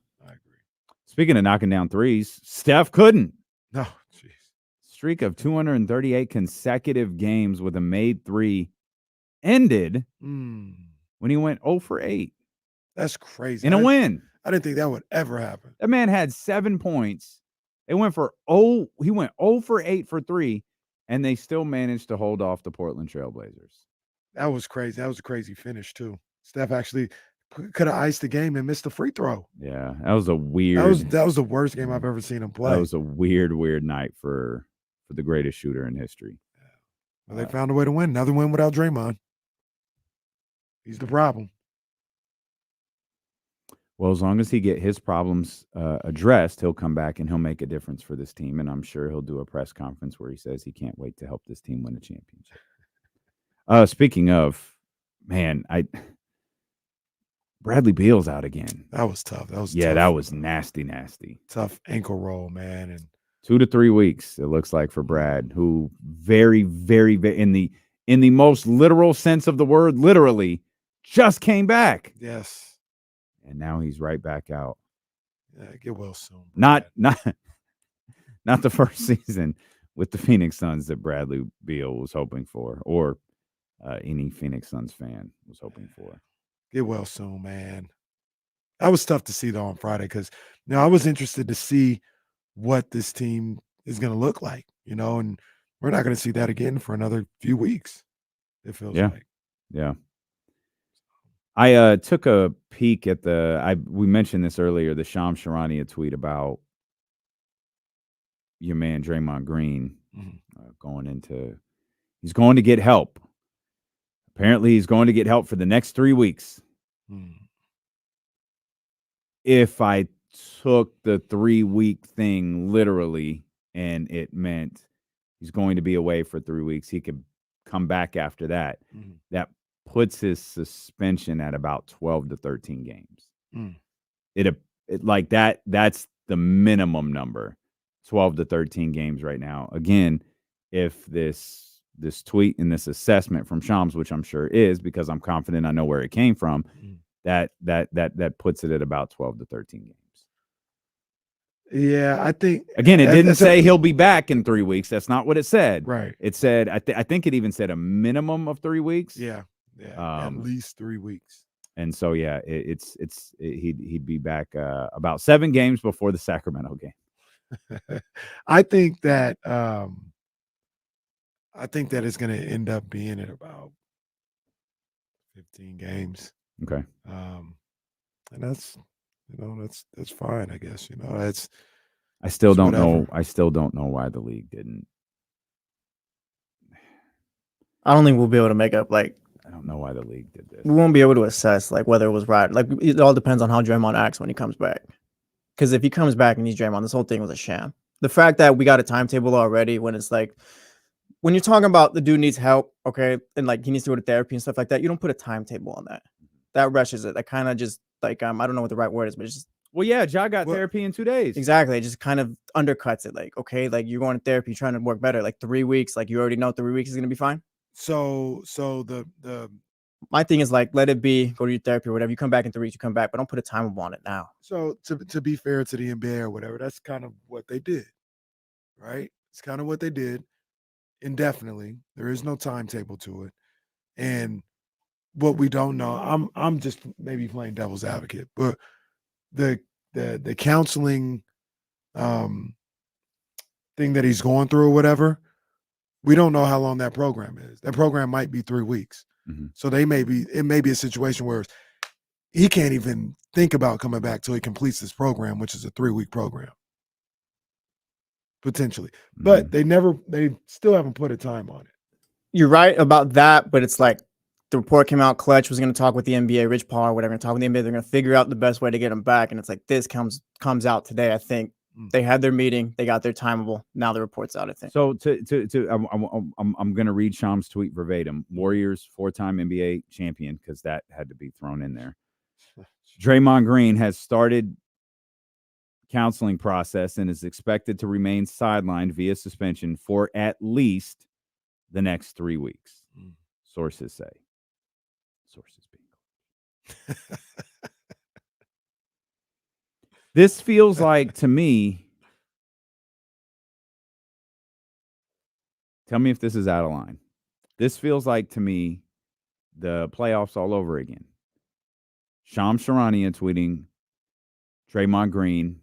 G: Speaking of knocking down threes, Steph couldn't.
F: No, jeez.
G: Streak of 238 consecutive games with a made three ended when he went 0 for 8.
F: That's crazy.
G: In a win.
F: I didn't think that would ever happen.
G: That man had 7 points. He went 0 for 8 for 3, and they still managed to hold off the Portland Trailblazers.
F: That was crazy. That was a crazy finish, too. Steph actually could have iced the game and missed the free throw.
G: Yeah, that was a weird.
F: That was the worst game I've ever seen him play.
G: That was a weird night for the greatest shooter in history.
F: Well, they found a way to win. Another win without Draymond. He's the problem.
G: Well, as long as he get his problems addressed, he'll come back and he'll make a difference for this team. And I'm sure he'll do a press conference where he says he can't wait to help this team win a championship. Speaking of, man, Bradley Beal's out again.
F: That was tough. That was
G: that was nasty.
F: Tough ankle roll, man. And
G: 2 to 3 weeks, it looks like, for Brad, who very, very, very in the most literal sense of the word, literally, just came back.
F: Yes.
G: And now he's right back out.
F: Yeah, get well soon.
G: Not the first season with the Phoenix Suns that Bradley Beal was hoping for, or any Phoenix Suns fan was hoping for.
F: Get well soon, man. That was tough to see, though, on Friday because I was interested to see what this team is going to look like, and we're not going to see that again for another few weeks, it feels like.
G: Yeah. I took a peek at we mentioned this earlier, the Shams Charania tweet about your man Draymond Green he's going to get help. Apparently, he's going to get help for the next 3 weeks. If I took the 3-week thing literally and it meant he's going to be away for 3 weeks, he could come back after that. That puts his suspension at about 12 to 13 games. It like that's the minimum number, 12 to 13 games right now. Again, if this tweet and this assessment from Shams, which I'm sure is because I'm confident I know where it came from, that puts it at about 12 to 13 games.
F: Yeah, I think
G: again, it didn't say he'll be back in 3 weeks. That's not what it said.
F: Right.
G: It said I think it even said a minimum of 3 weeks.
F: Yeah, at least 3 weeks.
G: And so he'd be back about 7 games before the Sacramento game.
F: I think that it's going to end up being at about 15 games.
G: Okay.
F: And that's fine, I guess.
G: I still don't know. I still don't know why the league didn't.
K: I don't think we'll be able to make up. I
G: don't know why the league did this.
K: We won't be able to assess whether it was right. It all depends on how Draymond acts when he comes back. Because if he comes back and he's Draymond, this whole thing was a sham. The fact that we got a timetable already when it's when you're talking about the dude needs help, okay, and he needs to go to therapy and stuff like that, you don't put a timetable on that. That rushes it. That kind of just I don't know what the right word is, but it's just.
G: Well, yeah, Ja got therapy in 2 days.
K: Exactly. It just kind of undercuts it. You're going to therapy, trying to work better. 3 weeks, you already know 3 weeks is going to be fine.
F: So
K: my thing is let it be, go to your therapy or whatever. You come back in 3 weeks, you come back, but don't put a time on it now.
F: So to be fair to the NBA or whatever, that's kind of what they did, right? It's kind of what they did indefinitely. There is no timetable to it. And what we don't know, I'm just maybe playing devil's advocate, but the counseling thing that he's going through or whatever, we don't know how long that program is. That program might be 3 weeks. So it may be a situation where he can't even think about coming back till he completes this program, which is a 3-week program. Potentially. But they still haven't put a time on it.
K: You're right about that, but it's the report came out, Clutch was going to talk with the NBA, Rich Paul or whatever, talk with the NBA. They're going to figure out the best way to get him back. And it's this comes out today. I think they had their meeting. They got their timeable. Now the report's out, I think.
G: So I'm going to read Shams' tweet verbatim. Warriors 4-time NBA champion, because that had to be thrown in there. Draymond Green has started counseling process and is expected to remain sidelined via suspension for at least the next 3 weeks. Sources say. Sources being. This feels like, to me, tell me if this is out of line. This feels like, to me, the playoffs all over again. Shams Charania tweeting, Draymond Green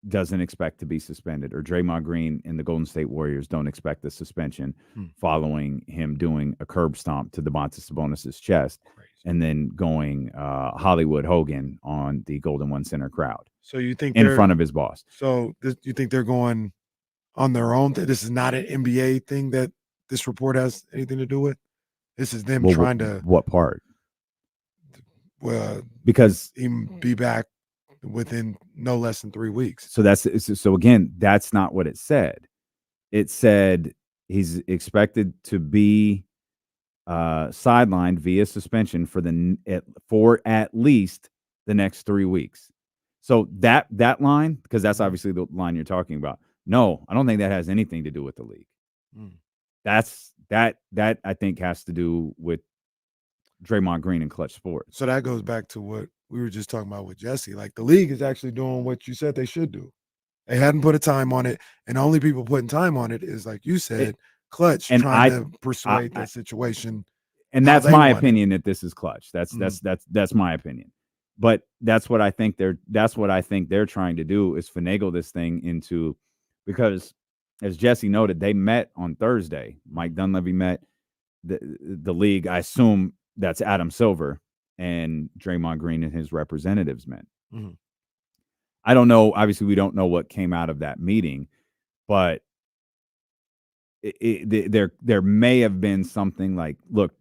G: doesn't expect to be suspended, or Draymond Green and the Golden State Warriors don't expect the suspension following him doing a curb stomp to Domantas Sabonis' chest. Crazy. And then going Hollywood Hogan on the Golden One Center crowd.
F: So you think
G: in front of his boss.
F: So you think they're going on their own? This is not an NBA thing that this report has anything to do with? This is them trying to.
G: What part?
F: Well,
G: because
F: he be back within no less than 3 weeks.
G: So again, that's not what it said. It said he's expected to be sidelined via suspension for at least the next 3 weeks. So that line, because that's obviously the line you're talking about. No, I don't think that has anything to do with the league. That I think has to do with Draymond Green and Clutch Sports.
F: So that goes back to what we were just talking about with Jesse. Like, the league is actually doing what you said they should do. They hadn't put a time on it, and only people putting time on it is, like you said, Clutch and trying to persuade that situation.
G: And that's my opinion that this is Clutch. That's my opinion. But that's what I think they're trying to do, is finagle this thing into, because as Jesse noted, they met on Thursday. Mike Dunleavy met the league. I assume that's Adam Silver, and Draymond Green and his representatives met.
F: Mm-hmm.
G: I don't know. Obviously, we don't know what came out of that meeting, but there may have been something like, look,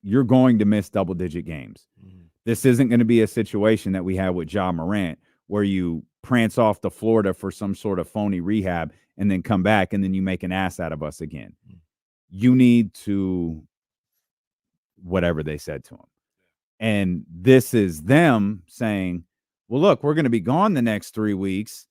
G: you're going to miss double-digit games. Mm-hmm. This isn't going to be a situation that we had with Ja Morant, where you prance off to Florida for some sort of phony rehab and then come back and then you make an ass out of us again. Mm-hmm. You need to, whatever they said to him. And this is them saying, well, look, we're going to be gone the next 3 weeks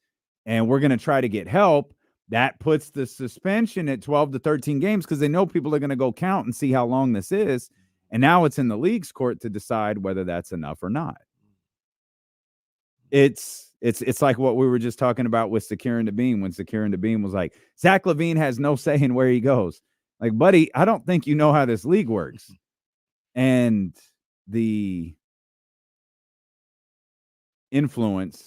G: and we're going to try to get help. That puts the suspension at 12 to 13 games because they know people are going to go count and see how long this is. And now it's in the league's court to decide whether that's enough or not. It's like what we were just talking about with Secure and Beam, when Secure and Beam was like, Zach LaVine has no say in where he goes. Like, buddy, I don't think you know how this league works. And the influence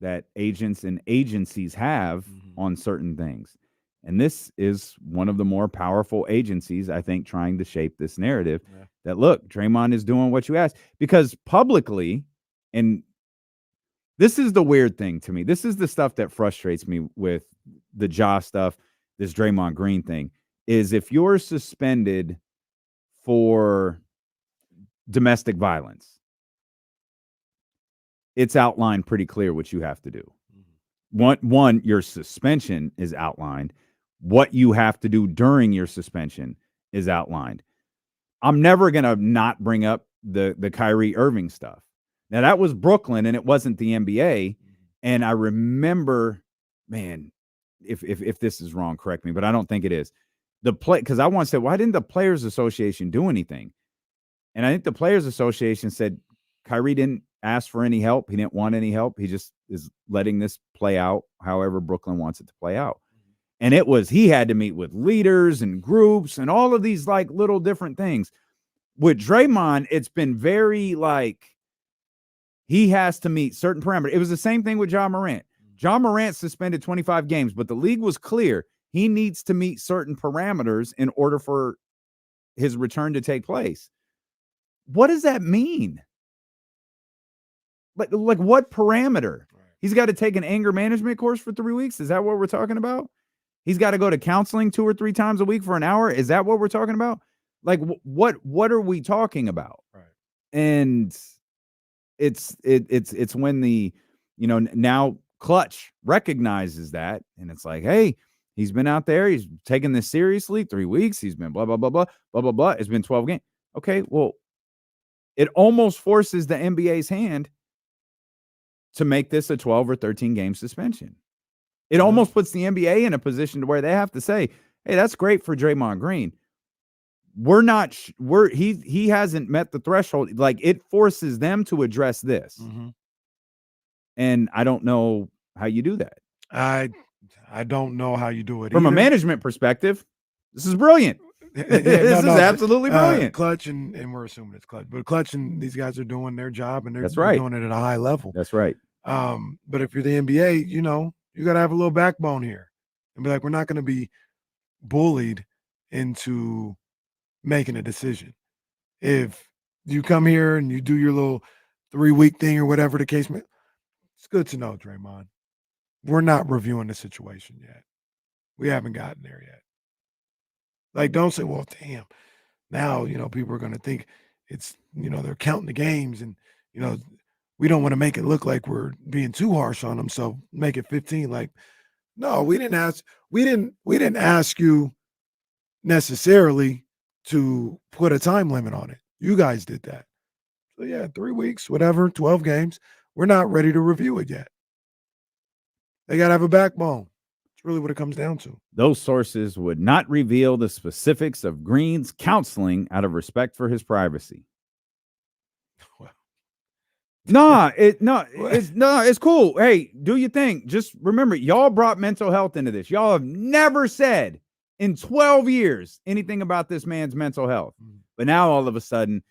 G: that agents and agencies have on certain things. And this is one of the more powerful agencies, I think, trying to shape this narrative that, look, Draymond is doing what you asked. Because publicly, and this is the weird thing to me, this is the stuff that frustrates me with the Ja stuff, this Draymond Green thing, is if you're suspended for domestic violence, it's outlined pretty clear what you have to do. One, your suspension is outlined. What you have to do during your suspension is outlined. I'm never going to not bring up the Kyrie Irving stuff. Now, that was Brooklyn, and it wasn't the NBA. And I remember, man, if this is wrong, correct me, but I don't think it is. Because I once said, why didn't the Players Association do anything? And I think the Players Association said Kyrie didn't ask for any help. He didn't want any help. He just is letting this play out however Brooklyn wants it to play out. And he had to meet with leaders and groups and all of these like little different things. With Draymond, it's been very like he has to meet certain parameters. It was the same thing with Ja Morant. Ja Morant suspended 25 games, but the league was clear. He needs to meet certain parameters in order for his return to take place. What does that mean? Like what parameter? He's got to take an anger management course for 3 weeks. Is that what we're talking about? He's got to go to counseling 2 or 3 times a week for an hour. Is that what we're talking about? Like what are we talking about? Right. And it's when the, now Clutch recognizes that. And it's like, hey, he's been out there. He's taking this seriously. 3 weeks. He's been blah, blah, blah, blah, blah, blah, blah. It's been 12 games. Okay. Well, it almost forces the NBA's hand to make this a 12 or 13 game suspension. It almost puts the NBA in a position to where they have to say, hey, that's great for Draymond Green. He hasn't met the threshold. Like, it forces them to address this.
F: Mm-hmm.
G: And I don't know how you do that.
F: I don't know how you do it
G: from
F: either.
G: A management perspective. This is brilliant. This is absolutely brilliant.
F: Clutch and we're assuming it's Clutch, but Clutch and these guys are doing their job and they're doing it at a high level.
G: That's right.
F: But if you're the NBA, you got to have a little backbone here and be like, we're not going to be bullied into making a decision. If you come here and you do your little 3-week thing or whatever the case may, it's good to know, Draymond. We're not reviewing the situation yet. We haven't gotten there yet. Like, don't say, well, damn, now, people are going to think it's, they're counting the games and, we don't want to make it look like we're being too harsh on them. So make it 15. Like, no, we didn't ask you necessarily to put a time limit on it. You guys did that. So yeah, 3 weeks, whatever, 12 games. We're not ready to review it yet. They got to have a backbone. It's really what it comes down to.
G: Those sources would not reveal the specifics of Green's counseling out of respect for his privacy. It's cool. Hey, do your thing. Just remember, y'all brought mental health into this. Y'all have never said in 12 years anything about this man's mental health. But now all of a sudden,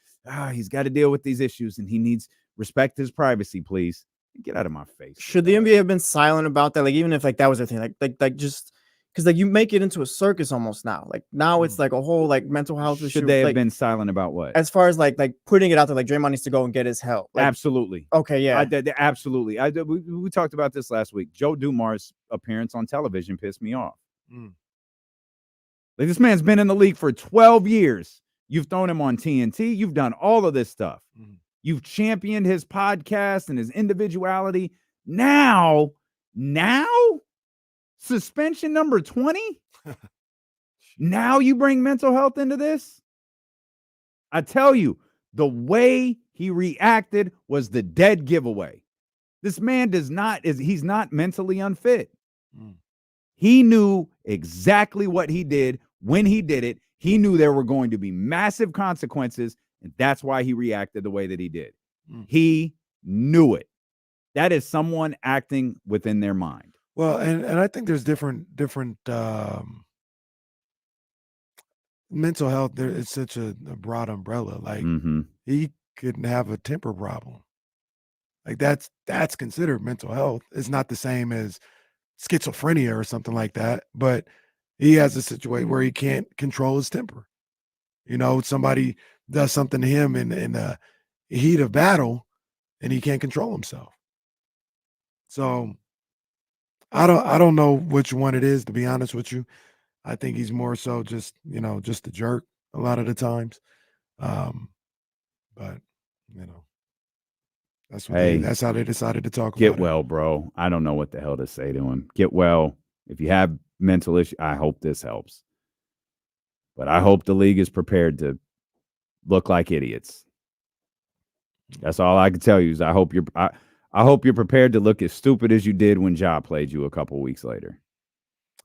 G: he's got to deal with these issues and he needs respect his privacy, please. Get out of my face.
K: Should the NBA have been silent about that? Like, even if that was their thing, like just because you make it into a circus almost now. Like, now it's like a whole mental health issue.
G: Should they have been silent about what?
K: As far as like putting it out there, like Draymond needs to go and get his help.
G: Absolutely.
K: Okay, yeah.
G: Absolutely. We talked about this last week. Joe Dumars' appearance on television pissed me off. Like, this man's been in the league for 12 years. You've thrown him on TNT. You've done all of this stuff. You've championed his podcast and his individuality. Now, suspension number 20? Now you bring mental health into this? I tell you, the way he reacted was the dead giveaway. This man he's not mentally unfit. He knew exactly what he did when he did it. He knew there were going to be massive consequences, and that's why he reacted the way that he did. He knew it. That is someone acting within their mind.
F: Well, and I think there's different mental health. It's such a broad umbrella. Like, he could have a temper problem. Like, that's considered mental health. It's not the same as schizophrenia or something like that, but he has a situation where he can't control his temper. Somebody does something to him in the heat of battle and he can't control himself. So I don't know which one it is, to be honest with you. I think he's more so just a jerk a lot of the times. But that's how they decided to talk about it.
G: Get well, bro. I don't know what the hell to say to him. Get well. If you have mental issues, I hope this helps. But I hope the league is prepared to look like idiots. That's all I can tell you is I hope you're prepared to look as stupid as you did when Ja played you a couple weeks later.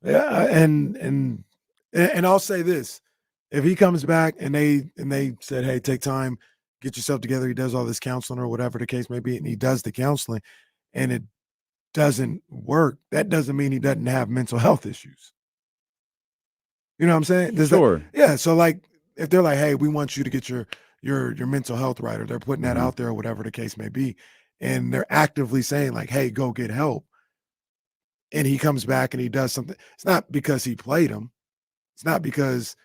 F: Yeah, and I'll say this. If he comes back and they said, hey, take time, get yourself together, he does all this counseling or whatever the case may be, and he does the counseling and it doesn't work, that doesn't mean he doesn't have mental health issues. You know what I'm saying?
G: Sure.
F: Yeah. So like, if they're like, hey, we want you to get your mental health right, or they're putting that out there or whatever the case may be, and they're actively saying like, hey, go get help, and he comes back and he does something, it's not because he played him. It's not because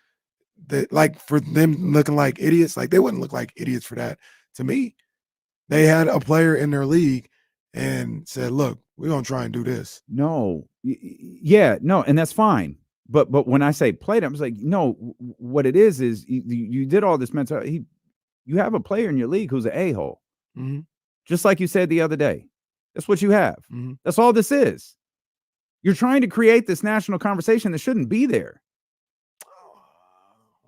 F: for them looking like idiots, like they wouldn't look like idiots for that. To me, they had a player in their league and said, look, we're going to try and do this.
G: No. Yeah, no. And that's fine. But when I say played him, it's like, no, what it is you did all this mental. You have a player in your league who's an a-hole. Just like you said the other day. That's what you have. That's all this is. You're trying to create this national conversation that shouldn't be there.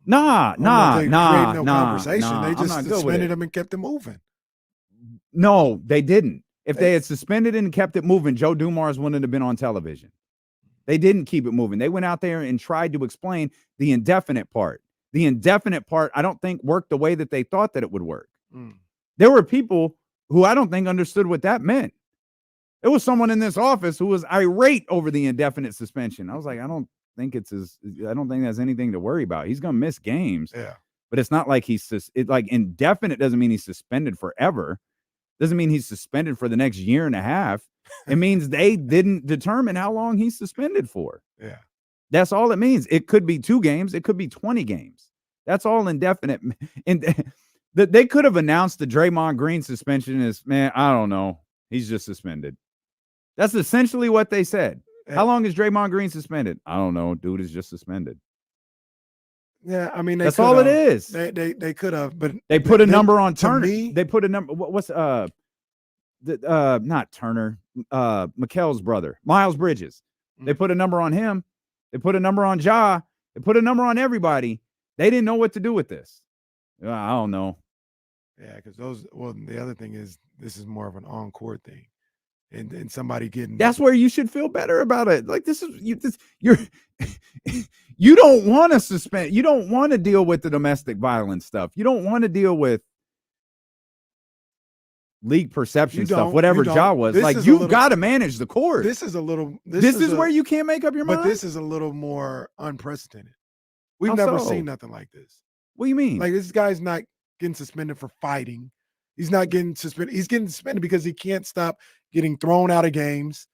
G: Nah.
F: Conversation. They just suspended him and kept him moving.
G: No, they didn't. If they had suspended it and kept it moving, Joe Dumars wouldn't have been on television. They didn't keep it moving. They went out there and tried to explain the indefinite part. The indefinite part, I don't think worked the way that they thought that it would work. There were people who I don't think understood what that meant. There was someone in this office who was irate over the indefinite suspension. I was like, I don't think that's anything to worry about. He's going to miss games.
F: Yeah.
G: But it's not like indefinite doesn't mean he's suspended forever. Doesn't mean he's suspended for the next year and a half. It means they didn't determine how long he's suspended for.
F: Yeah.
G: That's all it means. It could be 2 games. It could be 20 games. That's all indefinite. And they could have announced the Draymond Green suspension as, man, I don't know. He's just suspended. That's essentially what they said. How long is Draymond Green suspended? I don't know. Dude is just suspended.
F: Yeah, I mean,
G: that's all it is.
F: They could have, but
G: they put a number on Turner.
F: Me,
G: they put a number. What's not Turner? McHale's brother, Miles Bridges. They put a number on him. They put a number on Ja. They put a number on everybody. They didn't know what to do with this. I don't know.
F: Yeah, because the other thing is this is more of an on-court thing. And somebody getting
G: that's where you should feel better about it. Like you're you don't want to suspend. You don't want to deal with the domestic violence stuff. You don't want to deal with league perception stuff, whatever Ja was. Like you've got to manage the court.
F: This is a little.
G: This is where you can't make up your mind.
F: But this is a little more unprecedented. We've never seen nothing like this.
G: What do you mean?
F: Like this guy's not getting suspended for fighting. He's not getting suspended. He's getting suspended because he can't stop getting thrown out of games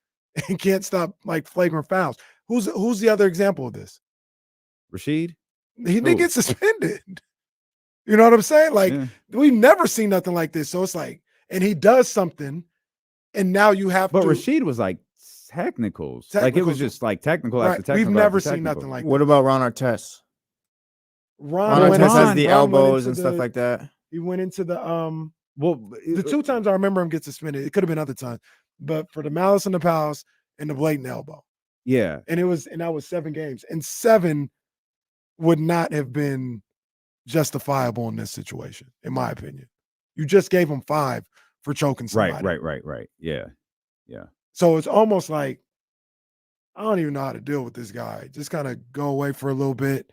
F: and can't stop like flagrant fouls. Who's the other example of this?
G: Rashid?
F: He didn't get suspended. You know what I'm saying? Like we've never seen nothing like this. So it's like, and he does something, and now you have
G: to.
F: But
G: Rashid was like technicals. Like it was just like technical after technical.
F: We've never seen nothing like.
K: What about Ron Artest?
F: Ron
K: Artest has the elbows and stuff like that.
F: He went into the the 2 times I remember him get suspended. It could have been other times, but for the malice in the palace and the blatant elbow.
G: Yeah.
F: And that was 7 games. And 7 would not have been justifiable in this situation, in my opinion. You just gave him 5 for choking somebody.
G: Right. Yeah.
F: So it's almost like I don't even know how to deal with this guy. Just kind of go away for a little bit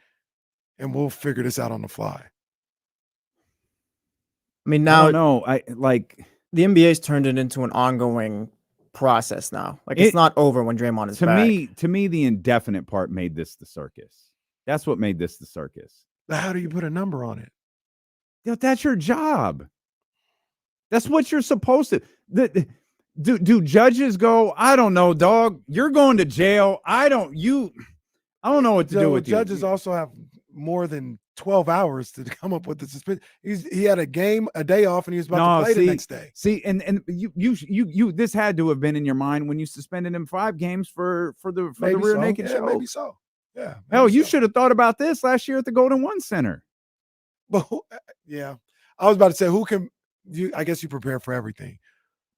F: and we'll figure this out on the fly.
K: I mean, now
G: I like
K: the NBA's turned it into an ongoing process now. Like it's not over when Draymond is back.
G: To me, the indefinite part made this the circus. That's what made this the circus.
F: How do you put a number on it?
G: That's your job. That's what you're supposed to. Do judges go, I don't know, dog. You're going to jail. I don't know what to do with you.
F: Judges also have more than 12 hours to come up with the suspension. He had a day off, and he was about to play the next day.
G: See, and you this had to have been in your mind when you suspended him 5 games for the rear naked show.
F: Maybe so. Yeah.
G: Hell, you should have thought about this last year at the Golden One Center.
F: But yeah, I was about to say, who can you? I guess you prepare for everything.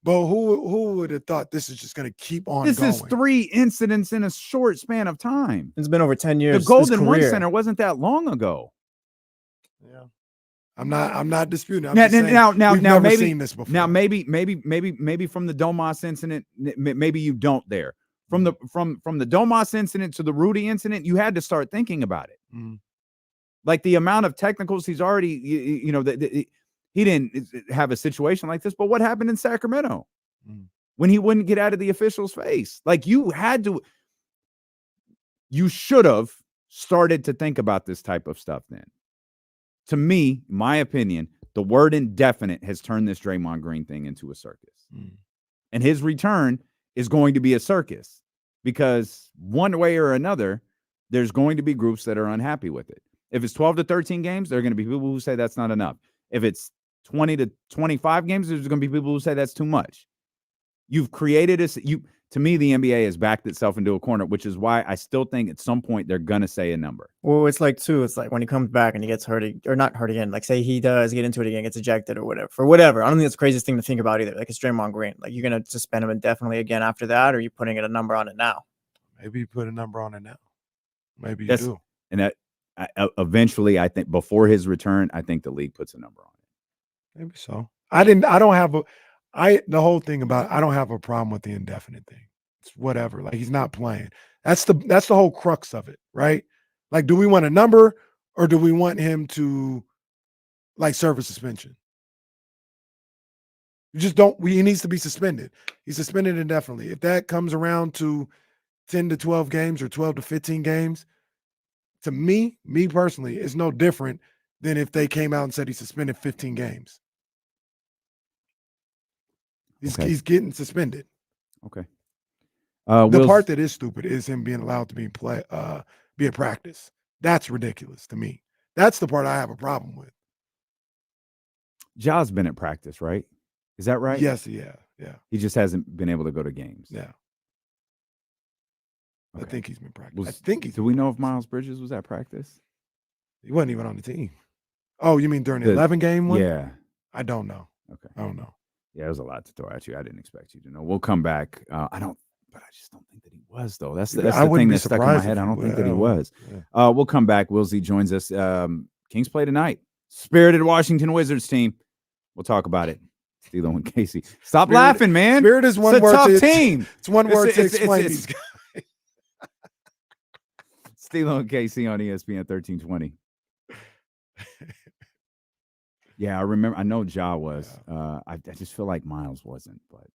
F: But who would have thought this is just going to keep on
G: this
F: going?
G: Is 3 incidents in a short span of time.
K: It's been over 10 years.
G: The Golden One Center wasn't that long ago.
F: Yeah. I'm not disputing.
G: Now,
F: we've never
G: maybe
F: seen this before.
G: Now, maybe from the Domas incident, maybe you don't there. From the Domas incident to the Rudy incident, you had to start thinking about it.
F: Mm-hmm.
G: Like the amount of technicals he's already, he didn't have a situation like this, but what happened in Sacramento when he wouldn't get out of the official's face? Like you should have started to think about this type of stuff then. To me, my opinion, the word indefinite has turned this Draymond Green thing into a circus. And his return is going to be a circus because one way or another, there's going to be groups that are unhappy with it. If it's 12 to 13 games, there are going to be people who say that's not enough. If it's 20 to 25 games, there's going to be people who say that's too much. You've created to me, the NBA has backed itself into a corner, which is why I still think at some point they're going to say a number.
K: Well, it's like when he comes back and he gets hurt or not hurt again, like say he does get into it again, gets ejected or whatever, for whatever. I don't think that's the craziest thing to think about either. Like it's Draymond Green. Like you're going to suspend him indefinitely again after that, or are you putting a number on it now?
F: Maybe you put a number on it now. Maybe you do.
G: And that eventually, I think before his return, I think the league puts a number on it.
F: Maybe so. I don't have the whole thing about I don't have a problem with the indefinite thing. It's whatever. Like he's not playing. That's the whole crux of it, right? Like, do we want a number or do we want him to like serve a suspension? You just don't. He needs to be suspended. He's suspended indefinitely. If that comes around to 10 to 12 games or 12 to 15 games, to me personally, it's no different than if they came out and said he's suspended 15 games. He's getting suspended.
G: Okay.
F: The part that is stupid is him being allowed to be at practice. That's ridiculous to me. That's the part I have a problem with.
G: Ja's been at practice, right? Is that right?
F: Yes, yeah.
G: He just hasn't been able to go to games.
F: Yeah.
G: Okay.
F: I think he's been practicing.
G: Do we know if Miles Bridges was at practice?
F: He wasn't even on the team. Oh, you mean during the 11-game one?
G: Yeah.
F: I don't know.
G: Okay.
F: I don't know.
G: Yeah, there's a lot to throw at you. I didn't expect you to know. We'll come back. But I just don't think that he was, though. That's the thing that stuck in my head. I don't think that he was. Yeah. We'll come back. Willsey joins us. Kings play tonight. Spirited Washington Wizards team. We'll talk about it. Stilo and Casey. Stop laughing, man.
F: Spirit is one word.
G: It's a tough team.
F: It's one word to explain these guys.
G: Stilo and Casey on ESPN 1320. Yeah, I remember. I know Ja was. I just feel like Miles wasn't, but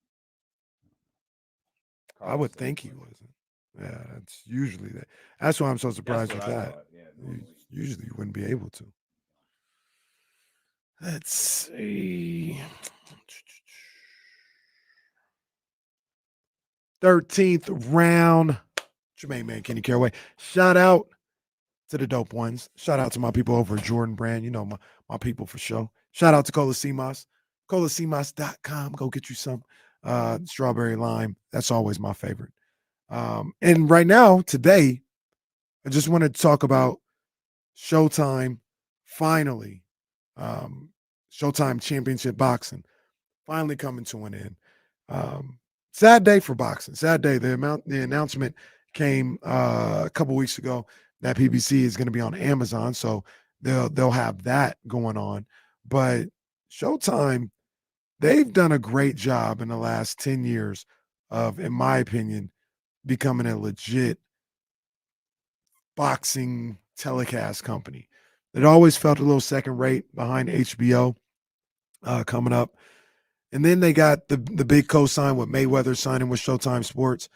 F: I would think he wasn't. Yeah, that's usually that. That's why I'm so surprised with that. Usually you wouldn't be able to. Let's see. 13th round. Jermaine Man, Kenny Caraway. Shout out to the dope ones. Shout out to my people over at Jordan Brand. You know, my people for sure. Shout out to Cola CMOS. ColaCMOS.com. Go get you some strawberry lime. That's always my favorite. And right now, today, I just wanted to talk about Showtime finally. Showtime Championship Boxing finally coming to an end. Sad day for boxing. Sad day. The announcement came a couple weeks ago that PBC is going to be on Amazon, so they'll have that going on. But Showtime, they've done a great job in the last 10 years of, in my opinion, becoming a legit boxing telecast company. It always felt a little second rate behind HBO coming up. And then they got the big co-sign with Mayweather signing with Showtime Sports,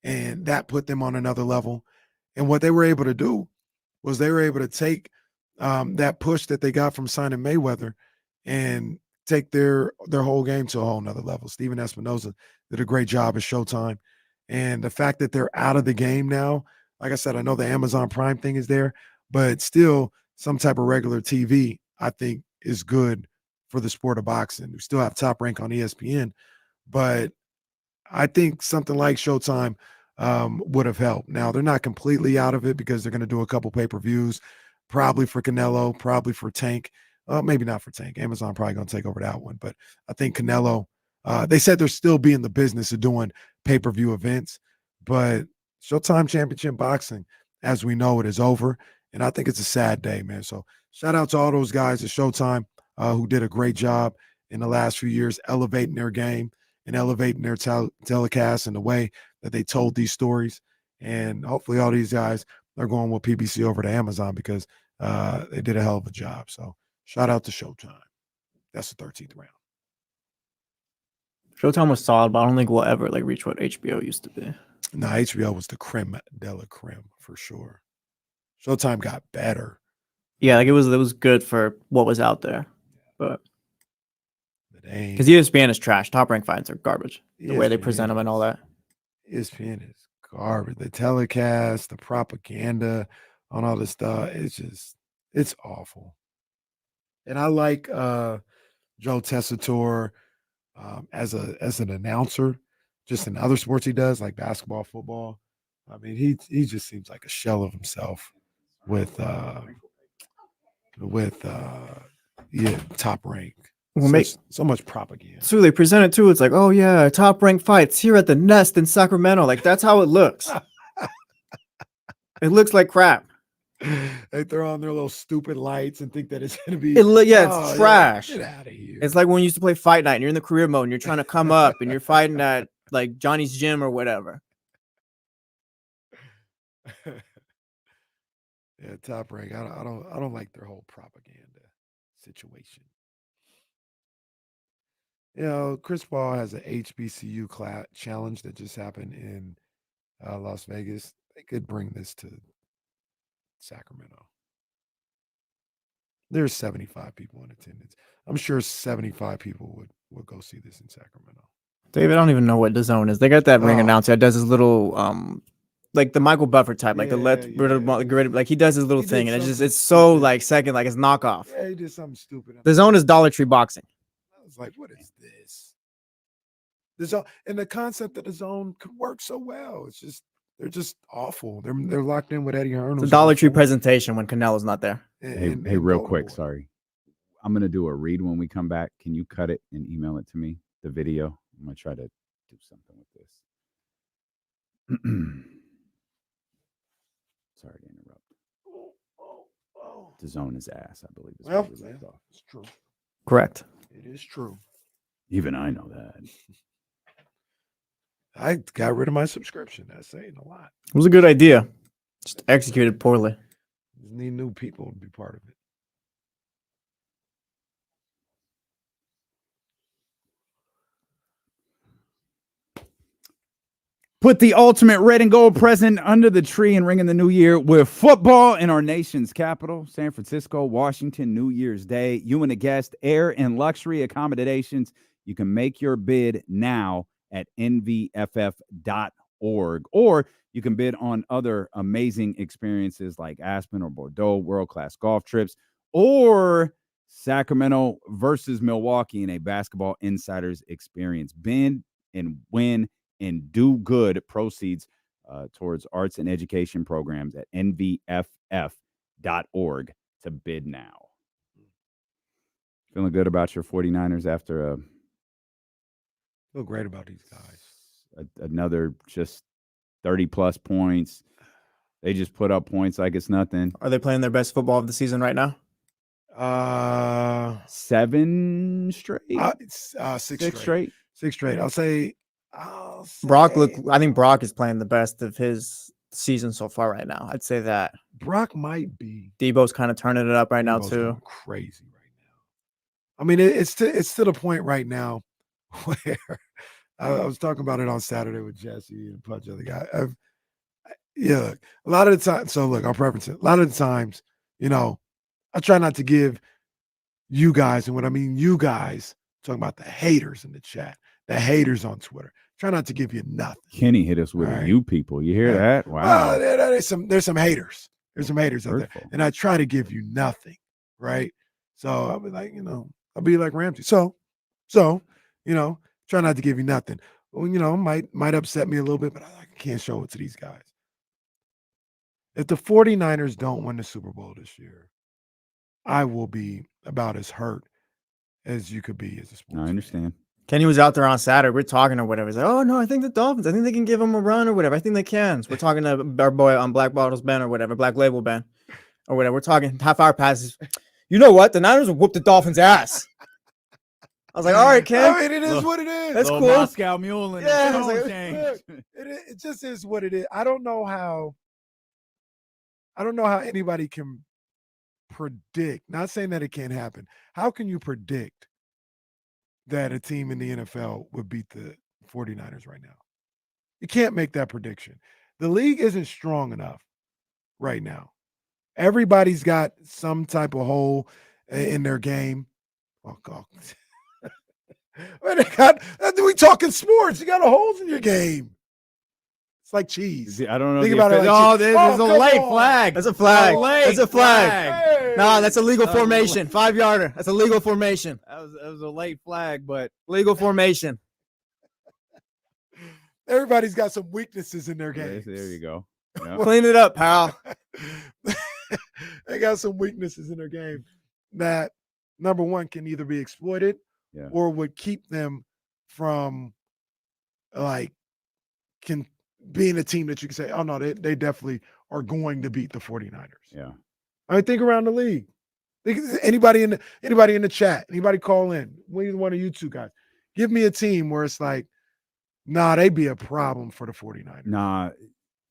F: and that put them on another level. And what they were able to do was they were able to take that push that they got from signing Mayweather and take their whole game to a whole nother level. Steven Espinoza did a great job at Showtime. And the fact that they're out of the game now, like I said, I know the Amazon Prime thing is there, but still some type of regular TV, I think, is good for the sport of boxing. We still have Top Rank on ESPN, but I think something like Showtime would have helped. Now, they're not completely out of it because they're going to do a couple pay-per-views, probably for Canelo, probably for Tank. Maybe not for Tank. Amazon probably going to take over that one. But I think Canelo, they said they're still be in the business of doing pay-per-view events. But Showtime Championship Boxing, as we know it, is over. And I think it's a sad day, man. So shout out to all those guys at Showtime who did a great job in the last few years elevating their game and elevating their telecast and the way that they told these stories. And hopefully all these guys are going with PBC over to Amazon because they did a hell of a job. So shout out to Showtime. That's the 13th round.
K: Showtime was solid, but I don't think we'll ever reach what HBO used to be.
F: No, HBO was the creme de la creme for sure. Showtime got better.
K: Yeah, it was good for what was out there, but because ESPN is trash. Top Rank fights are garbage. The way they present them and all that.
F: ESPN is garbage. The telecast, the propaganda on all this stuff, it's awful. And I like Joe Tessitore as an announcer, just in other sports he does, like basketball, football. I mean, he just seems like a shell of himself with Top Rank. So much propaganda.
K: So they present it too. It's like, oh yeah, Top Rank fights here at the Nest in Sacramento. That's how it looks. It looks like crap.
F: They throw on their little stupid lights and think that it's gonna be.
K: It's trash.
F: Get out of here.
K: It's like when you used to play Fight Night and you're in the career mode and you're trying to come up and you're fighting at like Johnny's gym or whatever.
F: Yeah, Top Rank. I don't like their whole propaganda situation. You know, Chris Paul has an HBCU challenge that just happened in Las Vegas. They could bring this to Sacramento. There's 75 people in attendance. I'm sure 75 people would go see this in Sacramento.
K: David, I don't even know what the zone is. They got that ring announcer that does his little like the Michael Buffer type, like like he does his little thing, and it's so like second, like it's knockoff.
F: Yeah, he did something stupid.
K: The zone is Dollar Tree Boxing.
F: I was like, what is this? The zone, and the concept of the zone could work so well. It's just they're just awful. They're locked in with Eddie Hearn.
K: It's a Dollar Tree presentation when Canelo's not there.
G: Hey, real quick, sorry. I'm gonna do a read when we come back. Can you cut it and email it to me? The video. I'm gonna try to do something with this. Sorry to interrupt. The zone is ass, I believe.
F: Well, it's true.
K: Correct.
F: It is true.
G: Even I know that.
F: I got rid of my subscription. That's saying a lot.
K: It was a good idea. Just executed poorly.
F: Just need new people to be part of it.
G: Put the ultimate red and gold present under the tree and ring in the new year with football in our nation's capital, San Francisco, Washington, New Year's Day. You and a guest, air and luxury accommodations. You can make your bid now at nvff.org, or you can bid on other amazing experiences like Aspen or Bordeaux, world-class golf trips, or Sacramento versus Milwaukee in a basketball insiders experience. Bid and win and do good proceeds towards arts and education programs at nvff.org to bid now. Feeling good about your 49ers after
F: feel great about these guys.
G: Another just 30-plus points. They just put up points like it's nothing.
K: Are they playing their best football of the season right now?
G: 7 straight?
F: Six straight. 6 straight. I'll say
K: Brock I think Brock is playing the best of his season so far right now. I'd say that.
F: Brock might be.
K: Debo's kind of turning it up right now too.
F: Going crazy right now. I mean, it's to the point right now where I was talking about it on Saturday with Jesse and a bunch of other guys. A lot of the time. So look, I'll preference it. A lot of the times, you know, I try not to give you guys, and what I mean you guys, talking about the haters in the chat, the haters on Twitter. Try not to give you nothing.
G: Kenny hit us with you people. You hear that? Wow.
F: There's some haters. There's some haters out there. And I try to give you nothing, right? So I'll be like, I'll be like Ramsey. So, try not to give you nothing. Well, might upset me a little bit, but I can't show it to these guys. If the 49ers don't win the Super Bowl this year, I will be about as hurt as you could be as a sports.
G: I understand.
K: Kenny was out there on Saturday. We're talking or whatever. He's like, oh, no, I think the Dolphins, I think they can give them a run or whatever. I think they can. So we're talking to our boy on Black Bottles Ben or whatever, Black Label Ben or whatever. We're talking half-hour passes. You know what? The Niners will whoop the Dolphins' ass. I was like, all right, Ken.
F: I mean, it is what it is.
K: That's cool.
G: Moscow Mule and
F: it just is what it is. I don't know how anybody can predict. Not saying that it can't happen. How can you predict that a team in the NFL would beat the 49ers right now? You can't make that prediction. The league isn't strong enough right now. Everybody's got some type of hole in their game. Oh, God. We talking sports. You got holes in your game. It's like cheese.
G: I don't know.
F: Think about it.
K: There's a late flag. That's a flag. That's a flag.
F: Hey.
K: Nah, that's a legal formation. 5-yarder. That's a legal formation.
G: That was a late flag, but
K: legal formation.
F: Everybody's got some weaknesses in their game.
G: There you go.
K: Yeah. Clean it up, pal.
F: They got some weaknesses in their game that, number one, can either be exploited or would keep them from being a team that you can say, oh, no, they definitely are going to beat the 49ers.
G: Yeah.
F: I mean, think around the league. Anybody in the chat, anybody call in, either one of you two guys, give me a team where it's like, nah, they'd be a problem for the 49ers.
G: Nah.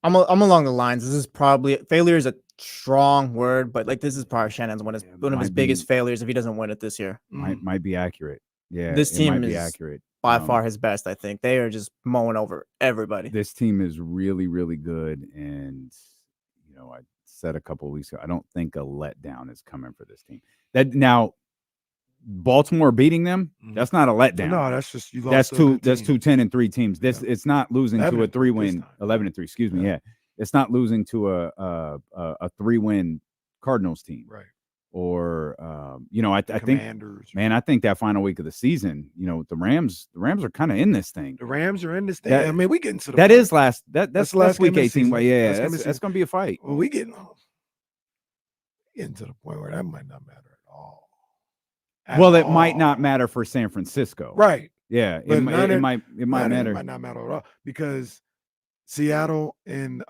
K: I'm along the lines. This is probably failure is a strong word, but like this is probably Shannon's one of his biggest failures if he doesn't win it this year.
G: Might be accurate. Yeah,
K: this team
G: might be
K: is
G: accurate.
K: By far his best. I think they are just mowing over everybody.
G: This team is really, really good, and I said a couple of weeks ago, I don't think a letdown is coming for this team. That now, Baltimore beating them, that's not a letdown.
F: No, that's just you lost.
G: That's two 10-3 teams. It's not losing to a 3-win 11-3. Excuse me. Yeah, it's not losing to a 3-win Cardinals team.
F: Right.
G: Or I think, man, I think that final week of the season, the Rams are kind of in this thing.
F: The Rams are in this thing. I mean, we getting to the
G: that
F: point.
G: is last that's last week 18. But yeah, that's gonna be a fight.
F: Well, we getting to the point where that might not matter at all.
G: It might not matter for San Francisco.
F: Right.
G: Yeah. It might matter.
F: It might not matter at all because Seattle and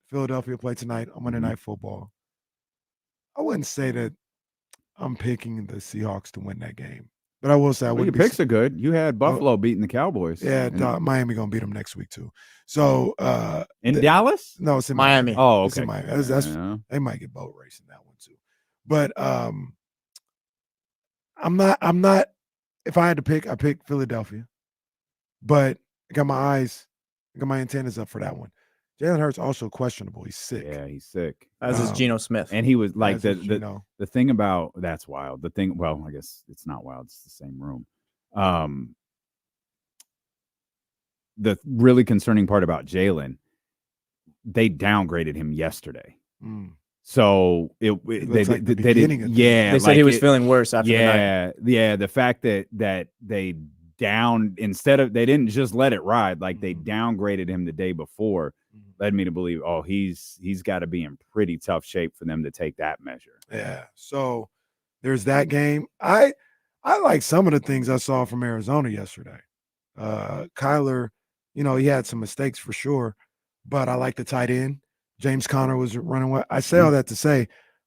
F: Philadelphia play tonight on Monday Night Football. I wouldn't say that I'm picking the Seahawks to win that game, but I will say
G: your picks are good. You had Buffalo beating the Cowboys.
F: Yeah, Miami gonna beat them next week too. So
G: in Dallas?
F: No, it's in
K: Miami.
G: Oh, okay.
F: It's in Miami. They might get boat racing that one too. But I'm not. If I had to pick, I pick Philadelphia. But I got my antennas up for that one. Jalen Hurts also questionable. He's sick.
G: Yeah, he's sick.
K: As is Geno Smith.
G: And he was like the thing about that's wild. The thing, well, I guess it's not wild. It's the same room. The really concerning part about Jalen, they downgraded him yesterday. So they didn't. Yeah,
K: they said he was feeling worse after.
G: Yeah. The fact that they they didn't just let it ride, like they downgraded him the day before, led me to believe, he's got to be in pretty tough shape for them to take that measure.
F: Yeah. So there's that game. I like some of the things I saw from Arizona yesterday. Kyler, he had some mistakes for sure, but I like the tight end. James Conner was running well. I say all that to say,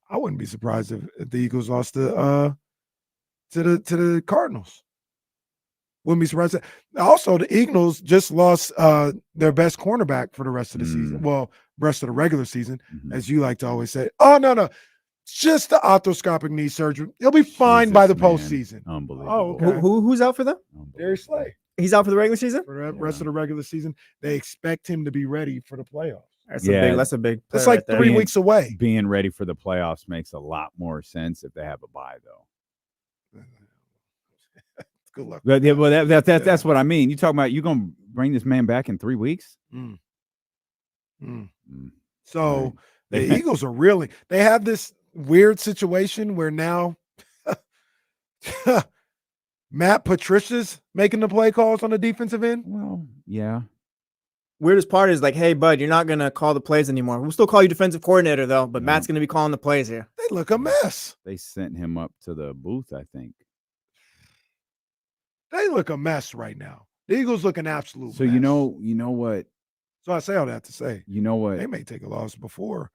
F: I wouldn't be surprised if the Eagles lost to the Cardinals. Wouldn't be surprised. Also, the Eagles just lost their best cornerback for the rest of the season. Well, rest of the regular season, as you like to always say. Oh, no. Just the arthroscopic knee surgery. He'll be fine by the postseason.
G: Unbelievable.
F: Oh, okay.
K: Who's out for them?
F: Darius Slay.
K: He's out for the regular season?
F: For the rest of the regular season. They expect him to be ready for the playoffs.
K: That's a big
F: It's like 3 weeks away.
G: Being ready for the playoffs makes a lot more sense if they have a bye, though.
F: Good luck.
G: That's what I mean. You talking about you gonna bring this man back in 3 weeks?
F: So the Eagles are really, they have this weird situation where now Matt Patricia's making the play calls on the defensive end.
G: Well, yeah.
K: Weirdest part is like, hey, bud, you're not going to call the plays anymore. We'll still call you defensive coordinator, though, but Matt's going to be calling the plays here.
F: They look a mess.
G: They sent him up to the booth, I think.
F: They look a mess right now. The Eagles look an absolute
G: so
F: mess.
G: you know what?
F: So I say all that to say,
G: you know what?
F: They may take a loss before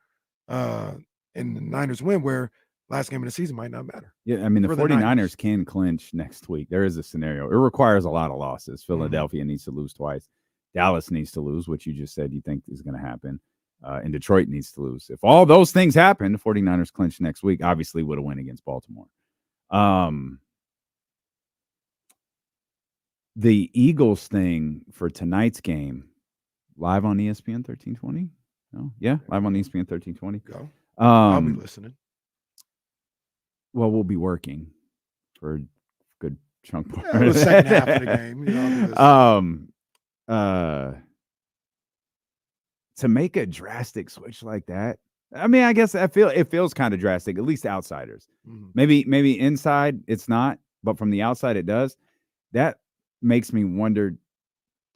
F: and the Niners win, where last game of the season might not matter.
G: Yeah, I mean, the 49ers can clinch next week. There is a scenario. It requires a lot of losses. Philadelphia needs to lose twice. Dallas needs to lose, which you just said you think is going to happen. And Detroit needs to lose. If all those things happen, the 49ers clinch next week, obviously with a win against Baltimore. The Eagles thing for tonight's game, live on ESPN 1320? No? Yeah, live on ESPN 1320.
F: Go. I'll be listening.
G: Well, we'll be working for a good chunk part.
F: Yeah, the second half of the game.
G: To make a drastic switch like that, I mean, I guess it feels kind of drastic, at least to outsiders. Maybe inside it's not, but from the outside it does. That makes me wonder,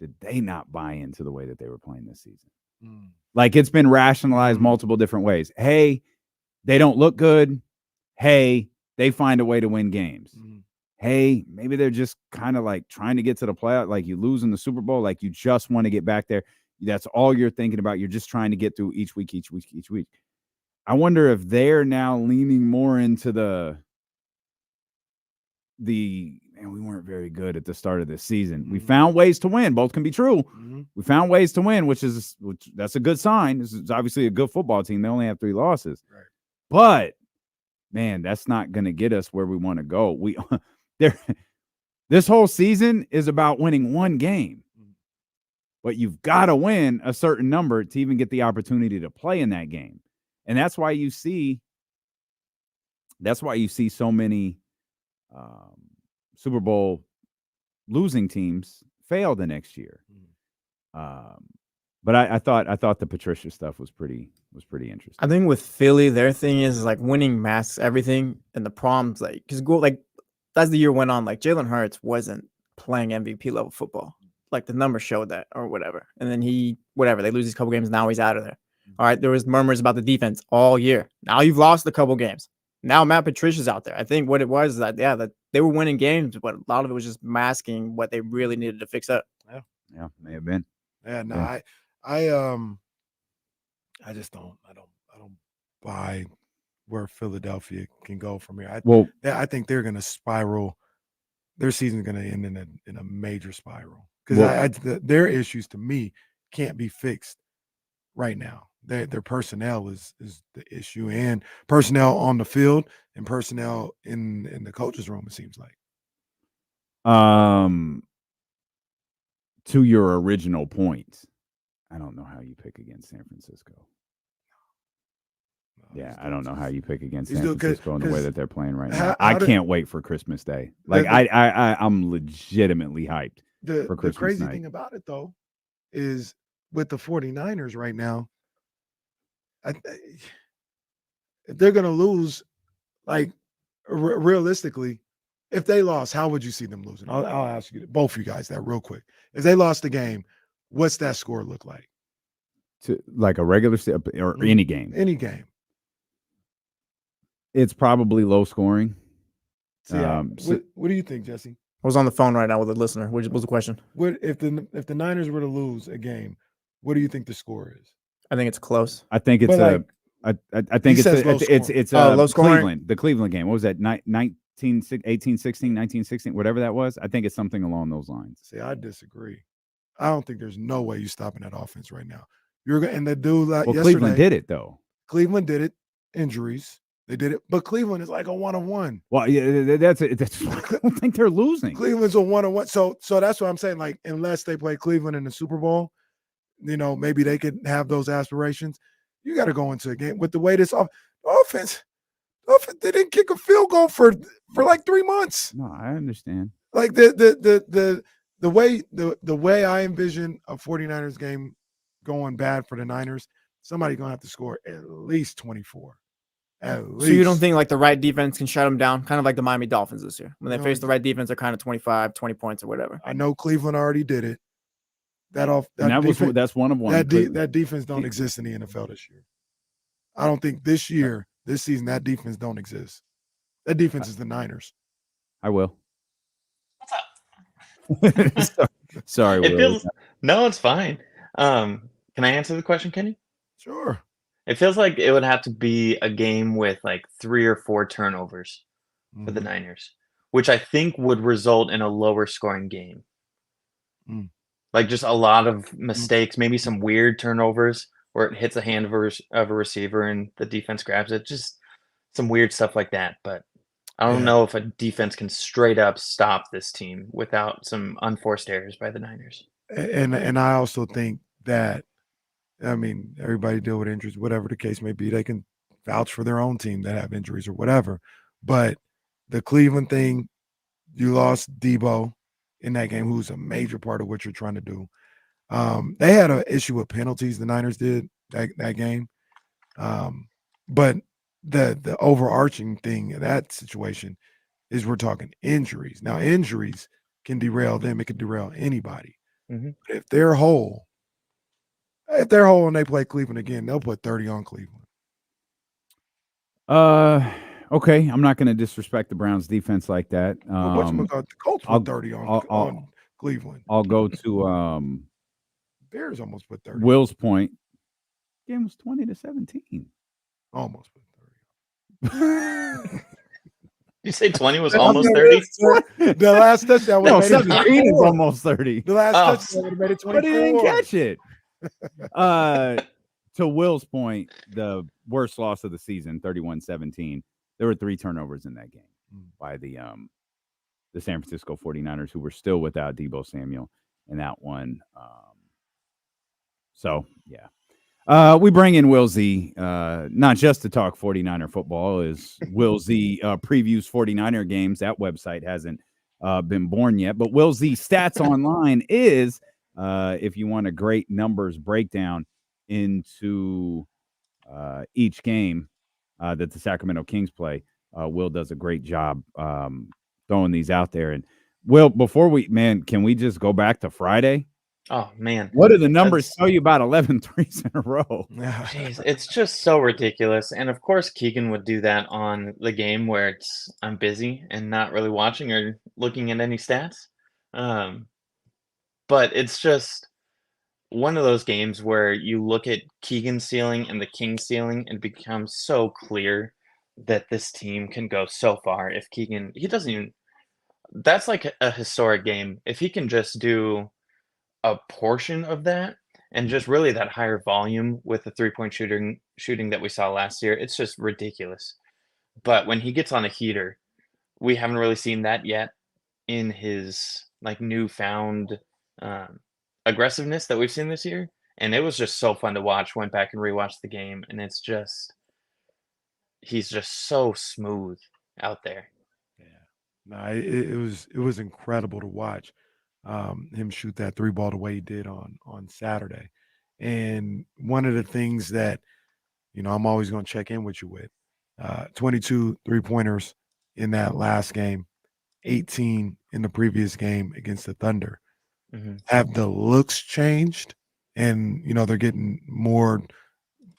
G: did they not buy into the way that they were playing this season? Like, it's been rationalized multiple different ways. Hey, they don't look good. Hey, they find a way to win games. Hey, maybe they're just kind of like trying to get to the playoff. Like, you lose in the Super Bowl, like you just want to get back there. That's all you're thinking about. You're just trying to get through each week. I wonder if they're now leaning more into the man, we weren't very good at the start of this season. Mm-hmm. We found ways to win. Both can be true. Mm-hmm. We found ways to win, which that's a good sign. This is obviously a good football team. They only have 3 losses. Right. But man, that's not going to get us where we want to go. This whole season is about winning one game. But you've got to win a certain number to even get the opportunity to play in that game. And that's why you see so many Super Bowl losing teams fail the next year. But I thought the Patricia stuff was pretty interesting.
K: I think with Philly, their thing is like winning masks everything, and the problems because as the year went on, like Jalen Hurts wasn't playing MVP level football. Like the numbers showed that or whatever. And then they lose these couple games. Now he's out of there. All right. There was murmurs about the defense all year. Now you've lost a couple games. Now Matt Patricia's out there. I think what it was is that they were winning games, but a lot of it was just masking what they really needed to fix up.
G: Yeah, may have been.
F: Yeah, no,
G: yeah.
F: I just don't buy where Philadelphia can go from here. I think they're going to spiral. Their season's going to end in a major spiral because their issues to me can't be fixed right now. Their personnel is the issue, and personnel on the field and personnel in the coach's room. It seems like.
G: To your original point, I don't know how you pick against San Francisco. Yeah, I don't know how you pick against San Francisco in the way that they're playing right now. I can't wait for Christmas Day. Like I'm legitimately hyped for Christmas
F: The crazy
G: night.
F: thing about it though is with the 49ers right now, if they're going to lose, like realistically, if they lost, how would you see them losing? I'll ask you both of you guys that real quick. If they lost the game, what's that score look like?
G: To like a regular or any game?
F: Any game.
G: It's probably low scoring.
F: What do you think, Jesse?
K: I was on the phone right now with a listener. What was the question?
F: What if the Niners were to lose a game? What do you think the score is?
K: I think it's close.
G: I think it's I think it's
K: low scoring.
G: Cleveland, the Cleveland game. What was that? 18, 16, 19, 16, whatever that was. I think it's something along those lines.
F: See, I disagree. I don't think there's no way you're stopping that offense right now. And the dude yesterday,
G: Cleveland did it though.
F: Cleveland did it. Injuries. They did it, but Cleveland is like a 1-on-1.
G: Well, yeah, that's I don't think they're losing.
F: Cleveland's a 1-on-1. So that's what I'm saying. Like, unless they play Cleveland in the Super Bowl, maybe they could have those aspirations. You got to go into a game with the way this offense. They didn't kick a field goal for like 3 months.
G: No, I understand.
F: Like the way I envision a 49ers game going bad for the Niners, somebody gonna have to score at least 24. At least.
K: So you don't think like the right defense can shut them down, kind of like the Miami Dolphins this year when they face the right defense, they're kind of 25, 20 points or whatever.
F: I know Cleveland already did it. That's
G: one of one.
F: That defense don't exist in the NFL this year. I don't think this season, that defense don't exist. That defense is the Niners.
G: I will.
R: What's up?
G: Sorry.
R: No, it's fine. Can I answer the question, Kenny?
F: Sure.
R: It feels like it would have to be a game with like 3 or 4 turnovers for the Niners, which I think would result in a lower scoring game. Like just a lot of mistakes, maybe some weird turnovers where it hits the hand of a receiver and the defense grabs it. Just some weird stuff like that. But I don't know if a defense can straight up stop this team without some unforced errors by the Niners.
F: And I also think that, everybody deal with injuries, whatever the case may be. They can vouch for their own team that have injuries or whatever. But the Cleveland thing, you lost Debo in that game, who's a major part of what you're trying to do. They had an issue with penalties, the Niners did that game. But the overarching thing in that situation is we're talking injuries. Now, injuries can derail them. It can derail anybody.
R: Mm-hmm.
F: But if they're whole and they play Cleveland again, they'll put 30 on Cleveland.
G: Okay. I'm not going to disrespect the Browns defense like that.
F: The Colts put 30 on Cleveland.
G: I'll go to
F: Bears almost put 30.
G: Will's point. Game was 20-17.
F: Almost put 30.
R: You say 20 was almost 30?
F: The last touchdown
G: No,
F: would have made it
G: 17 is
F: 24.
G: almost 30.
F: The last
R: Oh.
F: touchdown would have made it 24.
G: But he didn't catch it. To Will's point, the worst loss of the season, 31-17. There were 3 turnovers in that game by the San Francisco 49ers, who were still without Deebo Samuel in that one. So, yeah. We bring in Will Z, not just to talk 49er football, is Will Z previews 49er games. That website hasn't been born yet, but Will Z Stats Online is, if you want a great numbers breakdown into each game that the Sacramento Kings play, Will does a great job throwing these out there. And Will, before can we just go back to Friday?
R: Oh, man.
G: What do the numbers tell you about 11 threes in a row?
R: Jeez, it's just so ridiculous. And of course, Keegan would do that on the game where I'm busy and not really watching or looking at any stats. But it's just one of those games where you look at Keegan's ceiling and the Kings' ceiling and it becomes so clear that this team can go so far. If Keegan, that's like a historic game. If he can just do a portion of that and just really that higher volume with the 3-point shooting that we saw last year, it's just ridiculous. But when he gets on a heater, we haven't really seen that yet in his like newfound aggressiveness that we've seen this year. And it was just so fun to watch. Went back and rewatched the game, and he's just so smooth out there.
F: No, it was incredible to watch him shoot that 3 ball the way he did on Saturday. And one of the things that, I'm always going to check in with you with, 22 3-pointers in that last game, 18 in the previous game against the Thunder.
R: Mm-hmm.
F: Have the looks changed? And, they're getting more,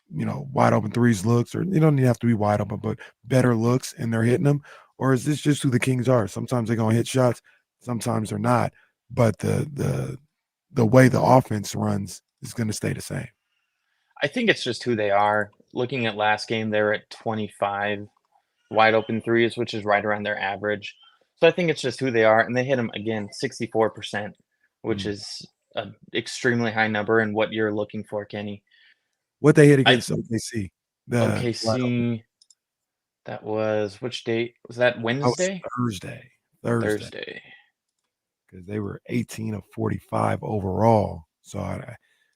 F: wide open threes looks, or you don't even have to be wide open, but better looks, and they're hitting them? Or is this just who the Kings are? Sometimes they're going to hit shots, sometimes they're not. But the way the offense runs is going to stay the same.
R: I think it's just who they are. Looking at last game, they're at 25 wide open threes, which is right around their average. So I think it's just who they are. And they hit them, again, 64%, which is an extremely high number and what you're looking for, Kenny.
F: What they hit against OKC.
R: OKC, that was, which date? Was that Wednesday?
F: Thursday. Because they were 18 of 45 overall. So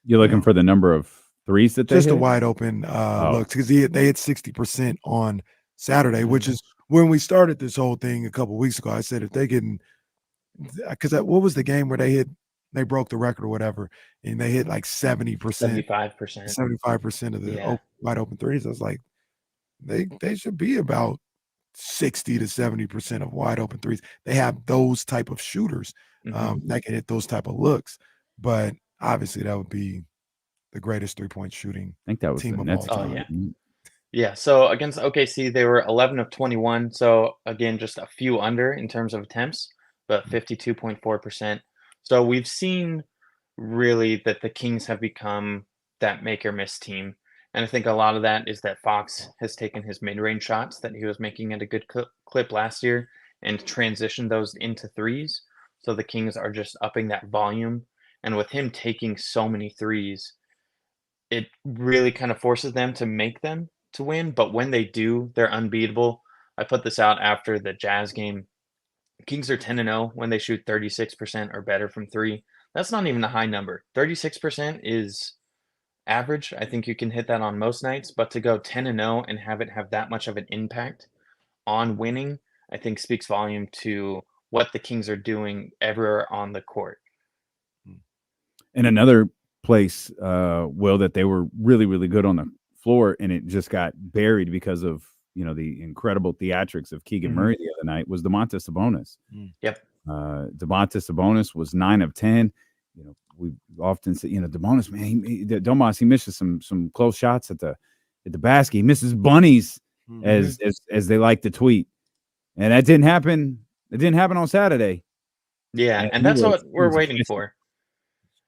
G: you're looking for the number of threes that they
F: just
G: hit?
F: a wide open looks, because they hit 60% on Saturday, which is when we started this whole thing a couple of weeks ago. I said if they getting, because what was the game where they broke the record or whatever, and they hit like 70%, 75% of the wide open threes. I was like, they should be about 60 to 70% of wide open threes. They have those type of shooters that can hit those type of looks. But obviously that would be the greatest 3-point shooting
G: I think that was
F: team
G: the
F: of
G: Nets.
F: all time.
R: Yeah. So against OKC, they were 11 of 21. So again, just a few under in terms of attempts, but 52.4%. So we've seen really that the Kings have become that make or miss team. And I think a lot of that is that Fox has taken his mid-range shots that he was making at a good clip last year and transitioned those into threes. So the Kings are just upping that volume. And with him taking so many threes, it really kind of forces them to make them to win. But when they do, they're unbeatable. I put this out after the Jazz game. Kings are 10-0 when they shoot 36% or better from three. That's not even a high number. 36% is average. I think you can hit that on most nights, but to go 10-0 and have it have that much of an impact on winning, I think speaks volume to what the Kings are doing everywhere on the court.
G: And another place, Will, that they were really, really good on the floor, and it just got buried because of the incredible theatrics of Keegan Murray the other night, was Domantas Sabonis.
R: Yep.
G: Domantas Sabonis was 9 of 10. We often say, Domantas, man, Domas, he misses some close shots at the basket. He misses bunnies, as they like to tweet, and that didn't happen. It didn't happen on Saturday.
R: Yeah, and that's what we're waiting for.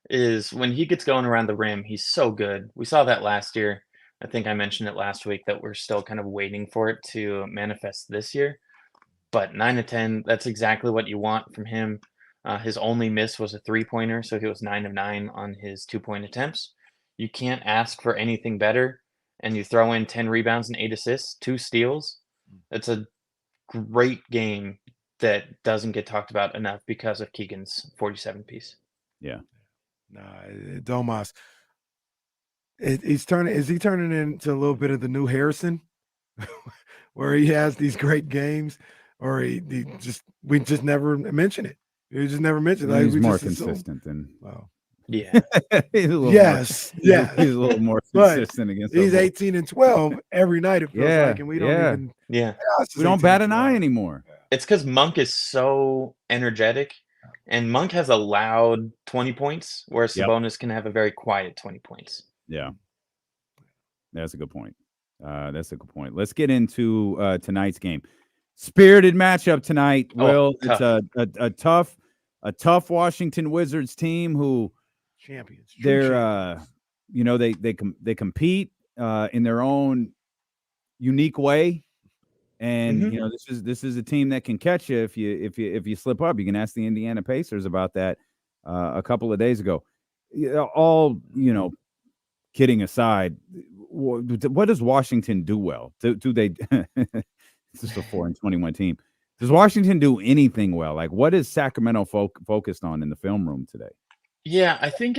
R: is when he gets going around the rim, he's so good. We saw that last year. I think I mentioned it last week that we're still kind of waiting for it to manifest this year. But 9 of 10, that's exactly what you want from him. His only miss was a three-pointer, so he was 9 of 9 on his 2-point attempts. You can't ask for anything better, and you throw in 10 rebounds and 8 assists, 2 steals. It's a great game that doesn't get talked about enough because of Keegan's 47 piece.
G: Yeah.
F: Domas. Is he turning into a little bit of the new Harrison, where he has these great games, or we just never mention it. We just never mention it.
G: He's
F: we
G: more
F: just
G: consistent than.
F: Well,
R: yeah.
G: He's a little
F: yes.
G: He's a little more consistent against.
F: He's 18 and 12 every night. It feels like, and we don't even.
R: Yeah.
G: We don't bat an eye anymore.
R: It's because Monk is so energetic, and Monk has a loud 20 points, whereas Sabonis can have a very quiet 20 points.
G: Yeah. That's a good point. Let's get into tonight's game. Spirited matchup tonight. Will, it's a tough Washington Wizards team who
F: champions.
G: They're they compete in their own unique way. And this is a team that can catch you if you slip up. You can ask the Indiana Pacers about that a couple of days ago. All kidding aside, what does Washington do well? Do they? This is a 4-21 team. Does Washington do anything well? Like, what is Sacramento focused on in the film room today?
R: Yeah, I think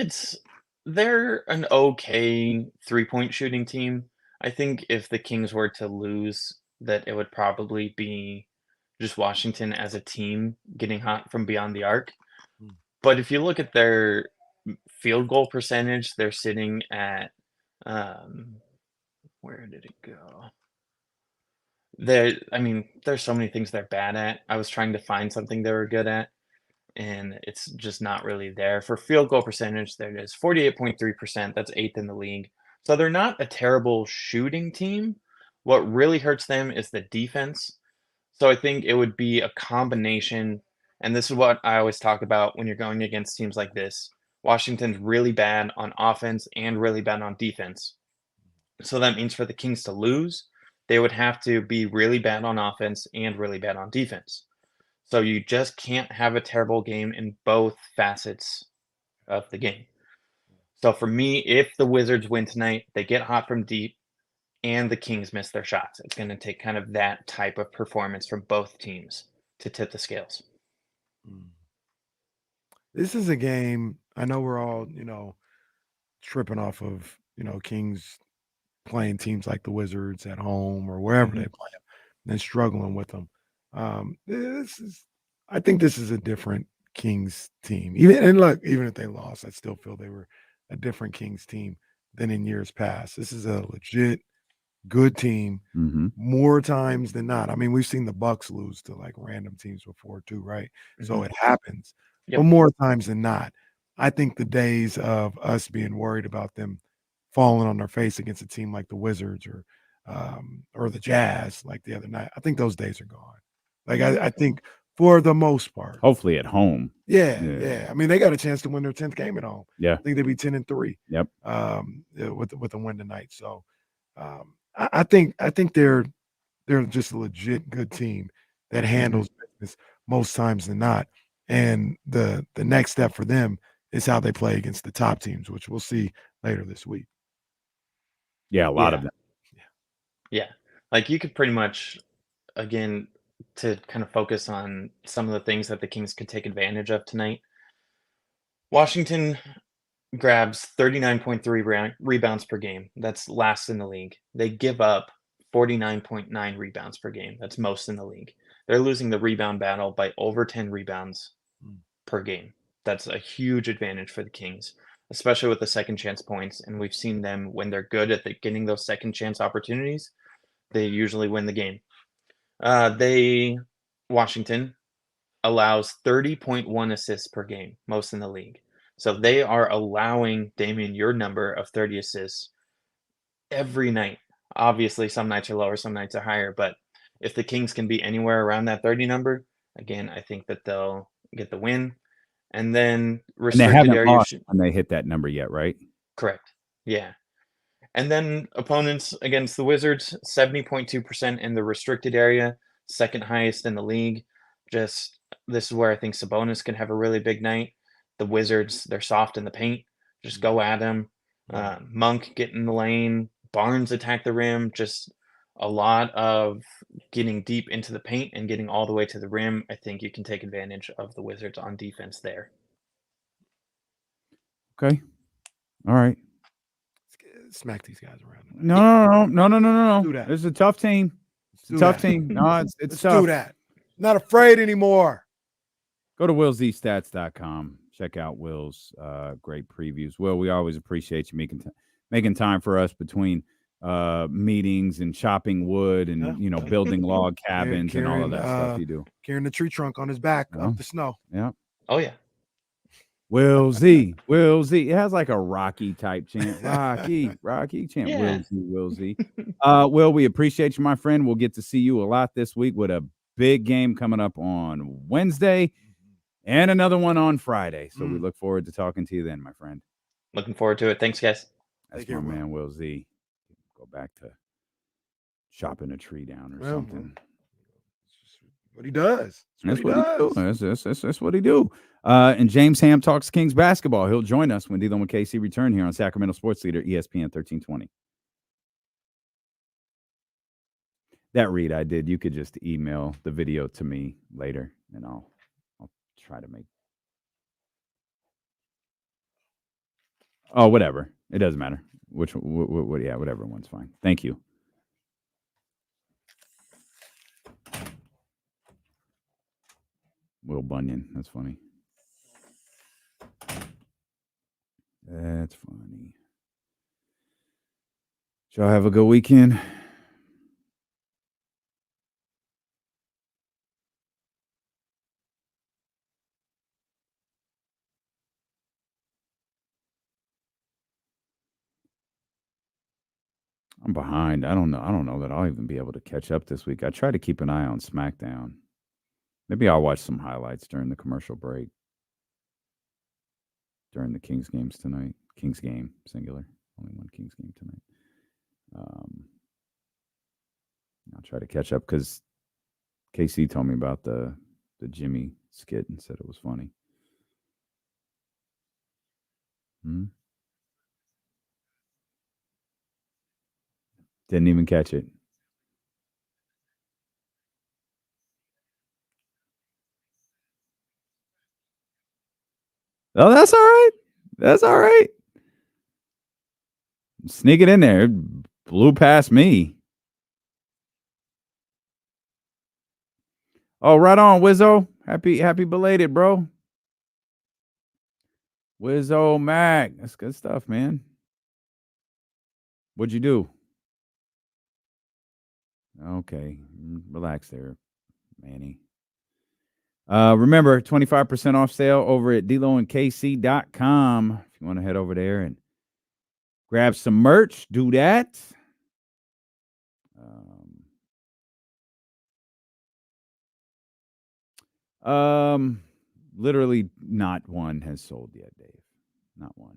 R: they're an okay 3-point shooting team. I think if the Kings were to lose, that it would probably be just Washington as a team getting hot from beyond the arc. But if you look at their field goal percentage, they're sitting at where did it go? There's so many things they're bad at. I was trying to find something they were good at, and it's just not really there. For field goal percentage, there it is, 48.3%. That's 8th in the league. So they're not a terrible shooting team. What really hurts them is the defense. So I think it would be a combination, and this is what I always talk about when you're going against teams like this. Washington's really bad on offense and really bad on defense. So that means for the Kings to lose, they would have to be really bad on offense and really bad on defense. So you just can't have a terrible game in both facets of the game. So for me, if the Wizards win tonight, they get hot from deep, and the Kings miss their shots. It's going to take kind of that type of performance from both teams to tip the scales.
F: This is a game, I know we're all, tripping off of, Kings playing teams like the Wizards at home or wherever they play them and struggling with them. I think this is a different Kings team. Even if they lost, I still feel they were a different Kings team than in years past. This is a legit good team more times than not. I mean, we've seen the Bucks lose to like random teams before too, right? So it happens. But more times than not, I think the days of us being worried about them falling on their face against a team like the Wizards or the Jazz like the other night, I think those days are gone. Like I think for the most part.
G: Hopefully at home.
F: Yeah. I mean, they got a chance to win their 10th game at home.
G: Yeah.
F: I think they'd be 10-3.
G: Yep.
F: With a win tonight. So I think they're just a legit good team that handles business most times than not. And the next step for them is how they play against the top teams, which we'll see later this week.
G: Yeah, a lot of them.
R: Yeah. Like you could pretty much, again, to kind of focus on some of the things that the Kings could take advantage of tonight. Washington grabs 39.3 rebounds per game. That's last in the league. They give up 49.9 rebounds per game. That's most in the league. They're losing the rebound battle by over 10 rebounds per game. That's a huge advantage for the Kings, especially with the second chance points. And we've seen them when they're good at getting those second chance opportunities, they usually win the game. Washington allows 30.1 assists per game, most in the league. So they are allowing, Damian, your number of 30 assists every night. Obviously, some nights are lower, some nights are higher. But if the Kings can be anywhere around that 30 number, again, I think that they'll get the win. And then
G: And they
R: restricted
G: haven't
R: area.
G: lost when they hit that number yet, right?
R: Correct. Yeah. And then opponents against the Wizards, 70.2% in the restricted area, second highest in the league. Just this is where I think Sabonis can have a really big night. The Wizards, they're soft in the paint. Just go at him. Monk get in the lane. Barnes attack the rim. Just a lot of getting deep into the paint and getting all the way to the rim. I think you can take advantage of the Wizards on defense there.
G: Okay. All right.
F: Smack these guys around.
G: No.
F: Do that.
G: This is a tough team. It's a tough team. No, it's
F: Let's
G: tough.
F: do that. Not afraid anymore.
G: Go to willzstats.com. Check out Will's great previews. Will, we always appreciate you making time for us between meetings and chopping wood and building log cabins and all of that stuff you do.
F: Carrying the tree trunk on his back up the snow.
G: Yeah.
R: Oh yeah.
G: Will Z. It has like a Rocky type chant. Rocky chant.
R: Yeah.
G: Will Z. Will, we appreciate you, my friend. We'll get to see you a lot this week with a big game coming up on Wednesday and another one on Friday. So we look forward to talking to you then, my friend.
R: Looking forward to it. Thanks, guys.
G: That's my man, Will Z. Go back to chopping a tree down or something.
F: What he does.
G: That's what he do. That's what he do. And James Ham talks Kings basketball. He'll join us when D'Lo and KC return here on Sacramento Sports Leader, ESPN 1320. That read I did, you could just email the video to me later, and I'll try to make. Oh, whatever. It doesn't matter. Yeah, whatever one's fine. Thank you. Will Bunyan. That's funny. That's funny. Y'all have a good weekend. I'm behind. I don't know that I'll even be able to catch up this week. I try to keep an eye on SmackDown. Maybe I'll watch some highlights during the commercial break. During the Kings games tonight. Kings game, singular. Only one Kings game tonight. I'll try to catch up because KC told me about the Jimmy skit and said it was funny. Didn't even catch it. Oh, that's all right. That's all right. Sneak it in there. It blew past me. Oh, right on, Wizzo. Happy belated, bro. Wizzo Mac. That's good stuff, man. What'd you do? Okay. Relax there, Manny. Remember, 25% off sale over at DLoandKC.com. If you want to head over there and grab some merch, do that. Literally not one has sold yet, Dave. Not one.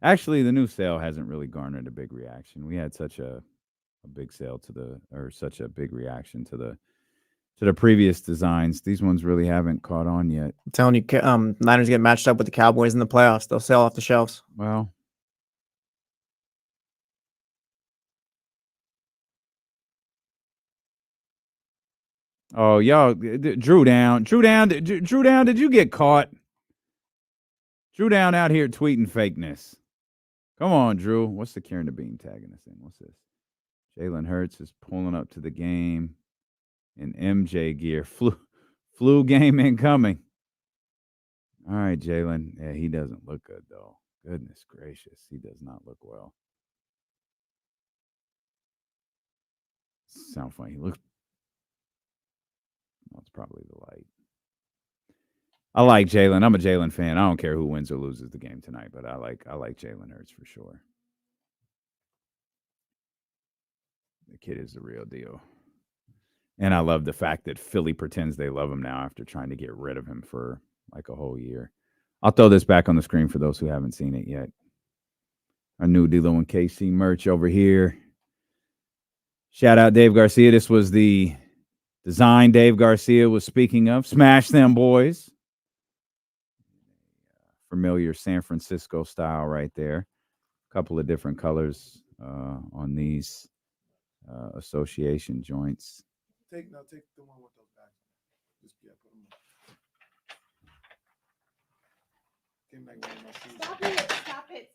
G: Actually, the new sale hasn't really garnered a big reaction. We had such a big sale such a big reaction to the previous designs. These ones really haven't caught on yet.
K: I'm telling you, Niners get matched up with the Cowboys in the playoffs. They'll sell off the shelves.
G: Well, oh, y'all, Drew Down. Did you get caught? Drew Down out here tweeting fakeness. Come on, Drew. What's the Kieran the Bean tagging us in? What's this? Jalen Hurts is pulling up to the game in MJ gear. Flu game incoming. All right, Jalen. Yeah, he doesn't look good, though. Goodness gracious. He does not look well. Sound funny. He looks. Well, it's probably the light. I like Jalen. I'm a Jalen fan. I don't care who wins or loses the game tonight, but I like Jalen Hurts for sure. The kid is the real deal. And I love the fact that Philly pretends they love him now after trying to get rid of him for like a whole year. I'll throw this back on the screen for those who haven't seen it yet. Our new D-Lo and KC merch over here. Shout out Dave Garcia. This was the design Dave Garcia was speaking of. Smash them, boys. Familiar San Francisco style right there. A couple of different colors on these association joints.
F: Take the one with those bags. Just put them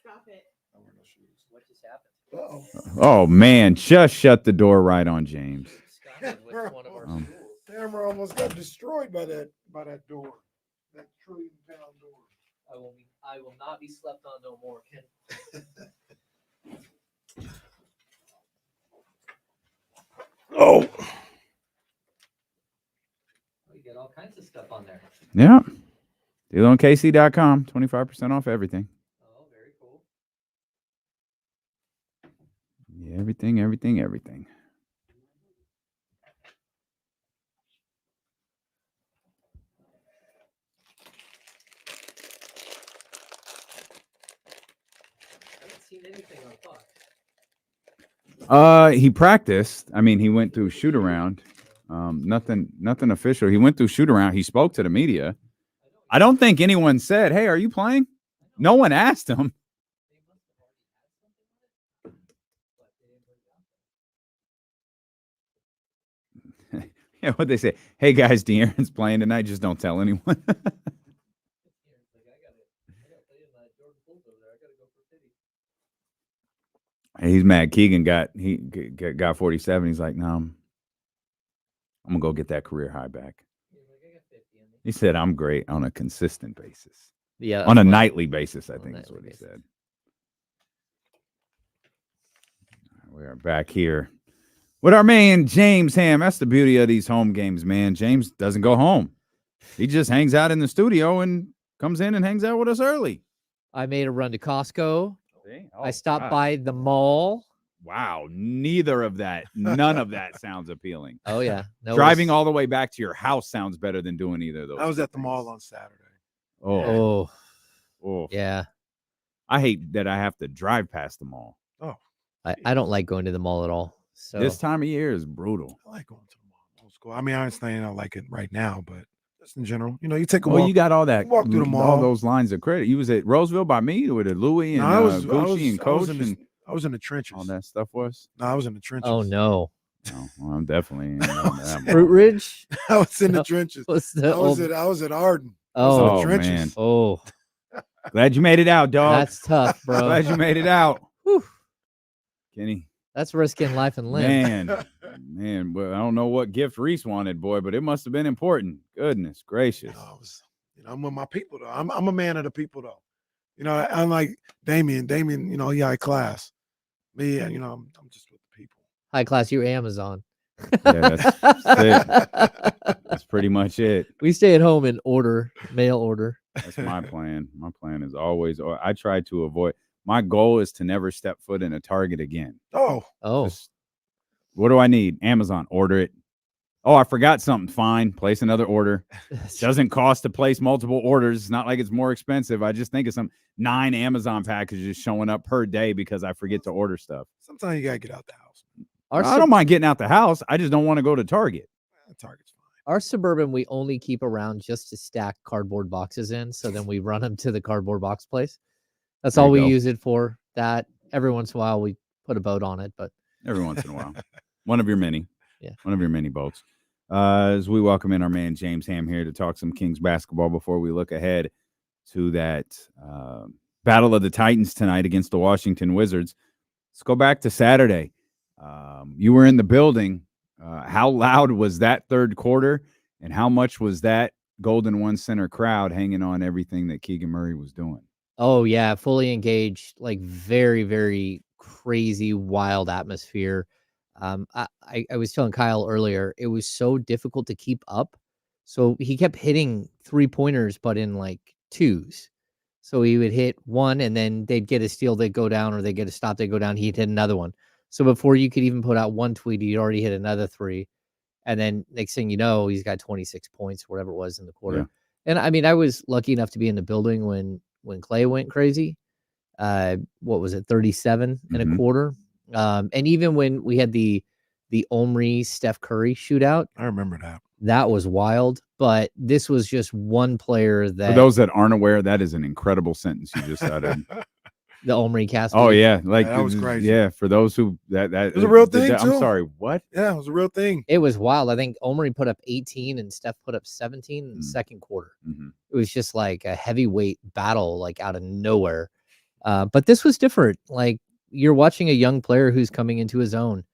S: Stop it.
F: I wear no shoes.
S: What just happened?
G: Oh, man. Just shut the door right on James.
F: Camera almost got destroyed by that door. That $1 trillion door.
S: I will not be slept on no more, Ken.
F: Oh.
S: You get all kinds of stuff on there.
G: Yeah. DealOnKC.com. 25% off everything.
S: Oh, very cool.
G: Yeah, everything.
S: I haven't seen anything on Fox.
G: He practiced. I mean, he went through shoot around. Nothing official. He went through shoot around. He spoke to the media. I don't think anyone said, "Hey, are you playing?" No one asked him. Yeah, what they say? Hey guys, De'Aaron's playing tonight. Just don't tell anyone. He's mad. Keegan got 47. He's like, no, I'm gonna go get that career high back. He said, I'm great on a consistent basis.
B: Yeah,
G: on a nightly basis, I think is what he said. We are back here with our man James Ham. That's the beauty of these home games, man. James doesn't go home. He just hangs out in the studio and comes in and hangs out with us early.
B: I made a run to Costco.
G: Oh,
B: I stopped by the mall.
G: Wow, none of that sounds appealing.
B: Oh yeah, no,
G: driving all the way back to your house sounds better than doing either of those.
F: I was at the mall on Saturday.
G: Oh,
B: yeah.
G: I hate that I have to drive past the mall.
F: Oh,
B: I don't like going to the mall at all. So
G: this time of year is brutal.
F: I like going to the mall. Old school. I mean, I understand I don't like it right now, but just in general, you take a walk.
G: Well, you got all that.
F: Walk through the mall.
G: All those lines of credit. You was at Roseville by me with a Louis and Gucci and Coach
F: I was in the trenches.
G: All that stuff was.
F: No, I was in the trenches.
B: Oh no.
G: No, well, I'm definitely in
B: Fruit Ridge.
F: I was in the trenches.
B: I
F: was at Arden.
B: Oh,
F: trenches.
G: Man.
B: Oh,
G: glad you made it out, dog.
B: that's tough, bro.
G: Glad you made it out. Kenny.
B: That's risking life and limb.
G: Man, well, I don't know what gift Reese wanted, boy, but it must have been important. Goodness gracious.
F: I'm with my people though. I'm a man of the people though. Unlike Damien, he high class. Me, I'm just with the people.
B: High class, you're Amazon.
G: Yeah, that's it. That's pretty much it.
B: We stay at home and mail order.
G: That's my plan. My plan is always, I try to avoid. My goal is to never step foot in a Target again.
F: Oh.
G: What do I need? Amazon. Order it. Oh, I forgot something. Fine. Place another order. Doesn't cost to place multiple orders. It's not like it's more expensive. I just think of some 9 Amazon packages showing up per day because I forget to order stuff.
F: Sometimes you got to get out the house.
G: I don't mind getting out the house. I just don't want to go to Target.
F: Target's fine.
B: Our Suburban, we only keep around just to stack cardboard boxes in. So then we run them to the cardboard box place. That's all we use it for. That every once in a while we put a boat on it, but
G: every once in a while, one of your many,
B: yeah,
G: one of your many boats. As we welcome in our man James Ham here to talk some Kings basketball before we look ahead to that battle of the Titans tonight against the Washington Wizards. Let's go back to Saturday. You were in the building. How loud was that third quarter, and how much was that Golden One Center crowd hanging on everything that Keegan Murray was doing?
B: Oh yeah, fully engaged, like very, very crazy, wild atmosphere. I was telling Kyle earlier, it was so difficult to keep up. So he kept hitting 3-pointers, but in like twos. So he would hit one and then they'd get a steal, they'd go down, or they'd get a stop, they'd go down. He'd hit another one. So before you could even put out one tweet, he'd already hit another 3. And then next thing you know, he's got 26 points, whatever it was in the quarter. And I mean, I was lucky enough to be in the building when Clay went crazy. What was it, 37 and a quarter? And even when we had the Omri Steph Curry shootout,
F: I remember that.
B: That was wild. But this was just one player that.
G: For those that aren't aware, that is an incredible sentence you just uttered.
B: The Omri cast.
G: Oh yeah, like
F: that was crazy.
G: Yeah, for those who that
F: it was a real thing too.
G: I'm sorry, what?
F: Yeah, it was a real thing.
B: It was wild. I think Omri put up 18 and Steph put up 17 in the second quarter. It was just like a heavyweight battle, like out of nowhere. But this was different. Like you're watching a young player who's coming into his own,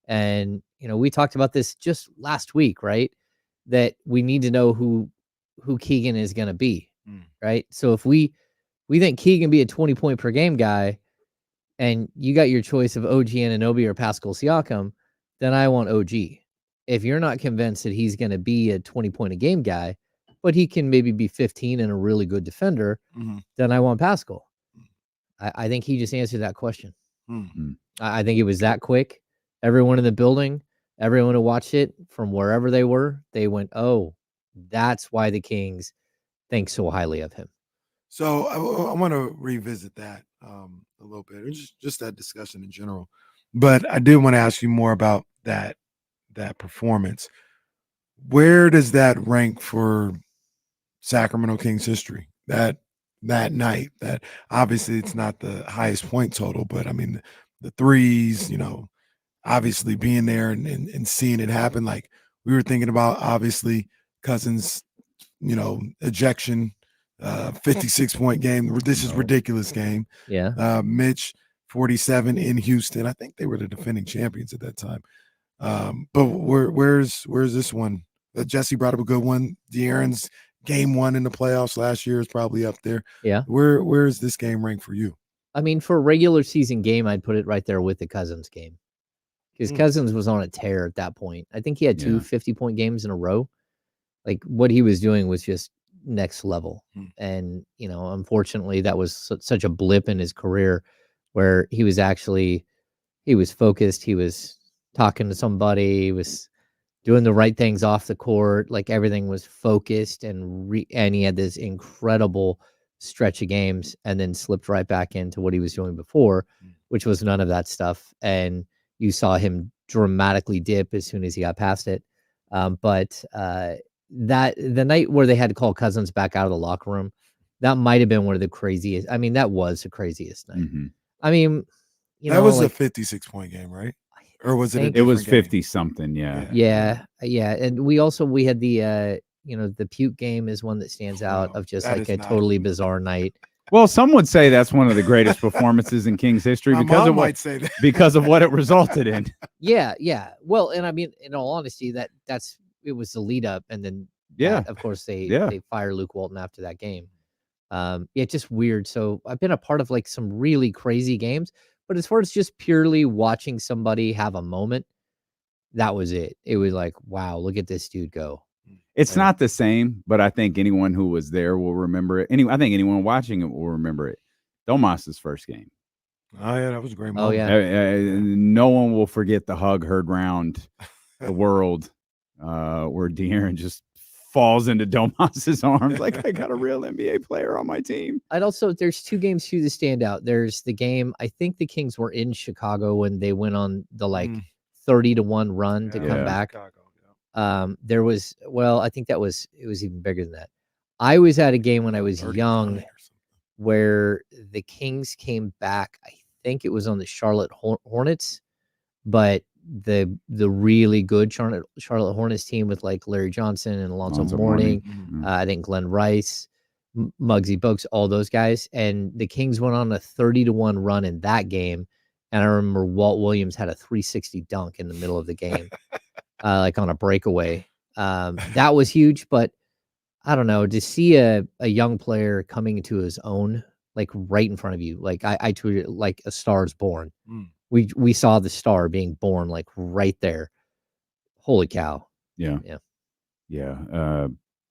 B: and we talked about this just last week, right? That we need to know who Keegan is going to be, right? So if we think Keegan be a 20-point per game guy, and you got your choice of OG Anunoby or Pascal Siakam, then I want OG. If you're not convinced that he's going to be a 20-point a game guy, but he can maybe be 15 and a really good defender, then I want Pascal. I think he just answered that question. I think it was that quick. Everyone in the building, everyone who watched it from wherever they were, they went, oh, that's why the Kings think so highly of him.
F: So I want to revisit that a little bit, or just that discussion in general. But I did want to ask you more about that performance. Where does that rank for Sacramento Kings history? That night, that obviously it's not the highest point total, but I mean the threes, obviously being there and seeing it happen. Like we were thinking about obviously Cousins, ejection. 56-point game. This is ridiculous game.
B: Yeah.
F: Mitch 47 in Houston. I think they were the defending champions at that time. But where's this one? Jesse brought up a good one. De'Aaron's game one in the playoffs last year is probably up there.
B: Yeah.
F: Where's this game rank for you?
B: I mean, for a regular season game, I'd put it right there with the Cousins game. Because Cousins was on a tear at that point. I think he had two 50-point games in a row. Like what he was doing was just next level. And unfortunately that was such a blip in his career where he was focused, he was talking to somebody, he was doing the right things off the court, like everything was focused, and he had this incredible stretch of games and then slipped right back into what he was doing before, which was none of that stuff. And you saw him dramatically dip as soon as he got past it. But that the night where they had to call Cousins back out of the locker room, that might have been one of the craziest. I mean, that was the craziest night. I mean,
F: that was a 56-point game, right? Or was it?
G: It was 50 something. Yeah.
B: And we had the the puke game is one that stands out of just like a totally bizarre night.
G: Well, some would say that's one of the greatest performances in Kings history because of what it resulted in.
B: Yeah. Well, and I mean, in all honesty, it was the lead up, and then of course they fire Luke Walton after that game. Just weird. So I've been a part of like some really crazy games, but as far as just purely watching somebody have a moment, that was it. It was like, wow, look at this dude go.
G: It's not the same, but I think anyone who was there will remember it. I think anyone watching it will remember it. Domas's first game.
F: Oh yeah, that was a great moment.
B: Oh yeah.
G: No one will forget the hug heard round the world. Where De'Aaron just falls into Domas's arms like, I got a real NBA player on my team.
B: There's two games too that stand out. There's the game, I think the Kings were in Chicago when they went on the 30-1 run to come back. There was, I think it was even bigger than that. I was at a game when I was young where the Kings came back. I think it was on the Charlotte Hornets, but the really good Charlotte Hornets team with like Larry Johnson and Alonzo Mourning, I think Glenn Rice, Muggsy Bogues, all those guys. And the Kings went on a 30-1 run in that game. And I remember Walt Williams had a 360 dunk in the middle of the game, like on a breakaway. That was huge, but I don't know, to see a young player coming into his own, like right in front of you, like I tweeted, like a star is born. We saw the star being born like right there. Holy cow.
G: Yeah.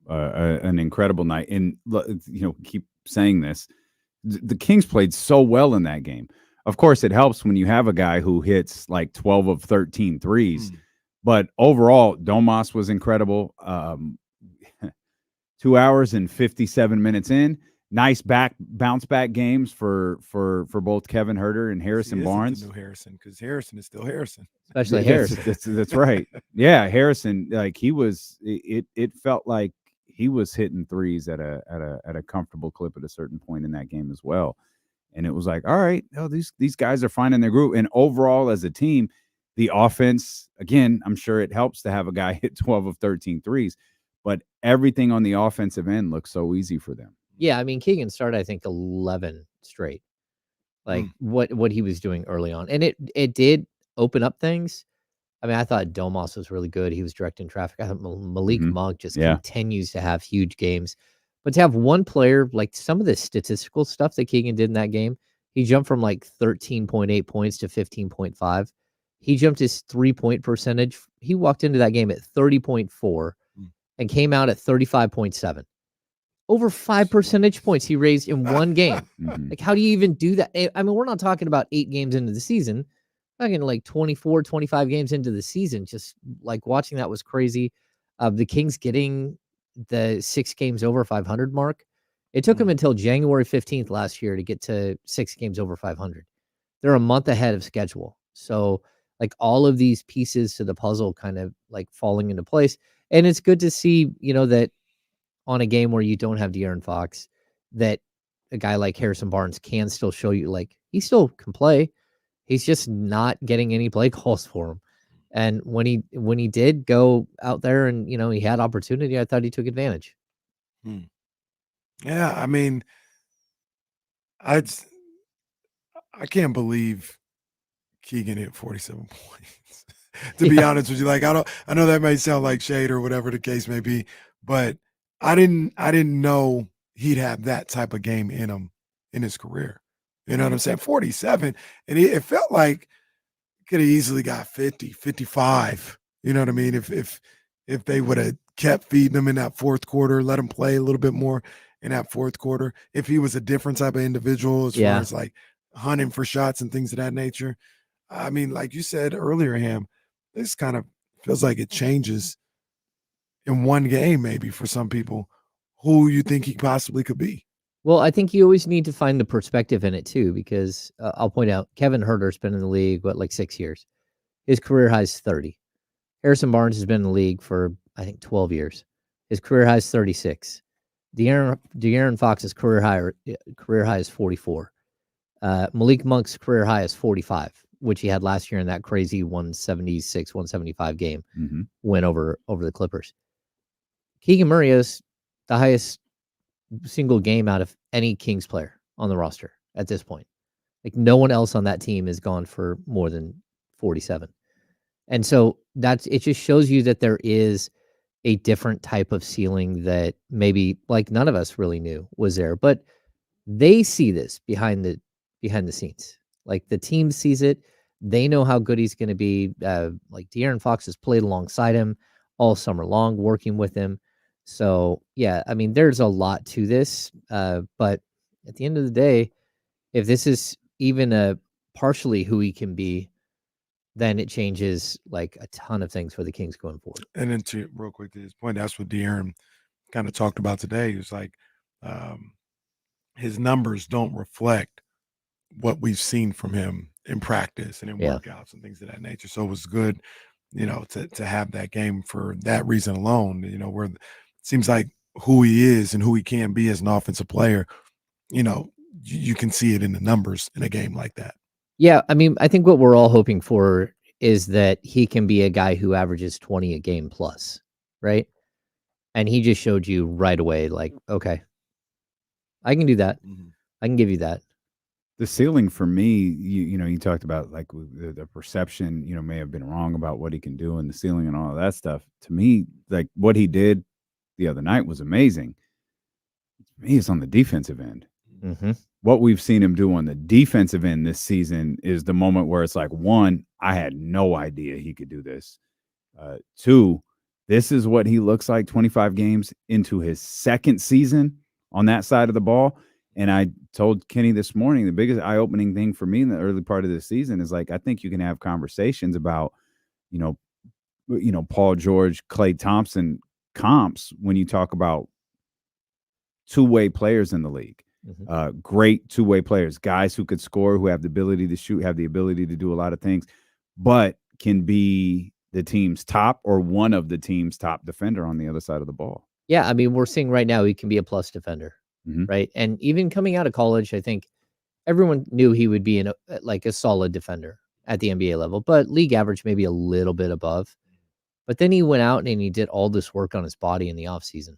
G: An incredible night. And keep saying this. The Kings played so well in that game. Of course, it helps when you have a guy who hits like 12 of 13 threes. But overall, Domas was incredible. 2 hours and 57 minutes in. Nice bounce back games for both Kevin Huerter and Harrison Barnes.
F: The new Harrison, because Harrison is still Harrison.
B: Especially Harrison.
G: That's right. Yeah, Harrison, like he was. It felt like he was hitting threes at a comfortable clip at a certain point in that game as well. And it was like, all right, these guys are finding their groove. And overall, as a team, the offense, again, I'm sure it helps to have a guy hit 12 of 13 threes, but everything on the offensive end looks so easy for them.
B: Yeah, I mean, Keegan started, I think, 11 straight. Like what he was doing early on. And it did open up things. I mean, I thought Domas was really good. He was directing traffic. I thought Malik Monk just continues to have huge games. But to have one player, like some of the statistical stuff that Keegan did in that game, he jumped from like 13.8 points to 15.5. He jumped his 3-point percentage. He walked into that game at 30.4 and came out at 35.7. Over 5 percentage points he raised in one game. Like, how do you even do that? I mean, we're not talking about 8 games into the season. We're talking like 24, 25 games into the season. Just like watching that was crazy. The Kings getting the 6 games over 500 mark. It took them until January 15th last year to get to 6 games over 500. They're a month ahead of schedule. So like all of these pieces to the puzzle kind of like falling into place. And it's good to see, that on a game where you don't have De'Aaron Fox, that a guy like Harrison Barnes can still show you, like, he still can play. He's just not getting any play calls for him. And when he did go out there and, he had opportunity, I thought he took advantage.
F: Yeah, I mean, I can't believe Keegan hit 47 points. To be honest with you, like, I know that may sound like shade or whatever the case may be, but I didn't know he'd have that type of game in him in his career. You know what I'm saying? 47, and it felt like could have easily got 50, 55. You know what I mean? If they would have kept feeding him in that fourth quarter, let him play a little bit more in that fourth quarter. If he was a different type of individual as far as like hunting for shots and things of that nature. I mean, like you said earlier, Ham, this kind of feels like it changes in one game, maybe for some people, who you think he possibly could be.
B: Well, I think you always need to find the perspective in it too, because I'll point out Kevin Huerter's been in the league, 6 years. His career high is 30. Harrison Barnes has been in the league for, I think, 12 years. His career high is 36. De'Aaron Fox's career high is 44. Malik Monk's career high is 45, which he had last year in that crazy 176, 175 game win over the Clippers. Keegan Murray is the highest single game out of any Kings player on the roster at this point. Like, no one else on that team has gone for more than 47. And so it just shows you that there is a different type of ceiling that maybe like none of us really knew was there, but they see this behind the scenes. Like, the team sees it. They know how good he's going to be. Like, De'Aaron Fox has played alongside him all summer long, working with him. So, yeah, I mean, there's a lot to this. But at the end of the day, if this is even partially who he can be, then it changes like a ton of things for the Kings going forward.
F: And then real quick to his point, that's what De'Aaron kind of talked about today. He was like, his numbers don't reflect what we've seen from him in practice and in workouts and things of that nature. So it was good, to have that game for that reason alone, where it seems like who he is and who he can be as an offensive player, you can see it in the numbers in a game like that.
B: Yeah, I mean, I think what we're all hoping for is that he can be a guy who averages 20 a game plus, right? And he just showed you right away, like, okay, I can do that. I can give you that.
G: The ceiling for me, you talked about like the perception, may have been wrong about what he can do and the ceiling and all of that stuff. To me, like what he did the other night was amazing. To me, it's on the defensive end. What we've seen him do on the defensive end this season is the moment where it's like, 1, I had no idea he could do this. 2, this is what he looks like 25 games into his second season on that side of the ball. And I told Kenny this morning, the biggest eye-opening thing for me in the early part of the season is like, I think you can have conversations about, Paul George, Klay Thompson comps when you talk about two-way players in the league.
B: Mm-hmm.
G: Great two-way players, guys who could score, who have the ability to shoot, have the ability to do a lot of things, but can be the team's top or one of the team's top defender on the other side of the ball.
B: Yeah, I mean, we're seeing right now he can be a plus defender, right? And even coming out of college, I think everyone knew he would be a solid defender at the NBA level, but league average maybe a little bit above. But then he went out and he did all this work on his body in the offseason.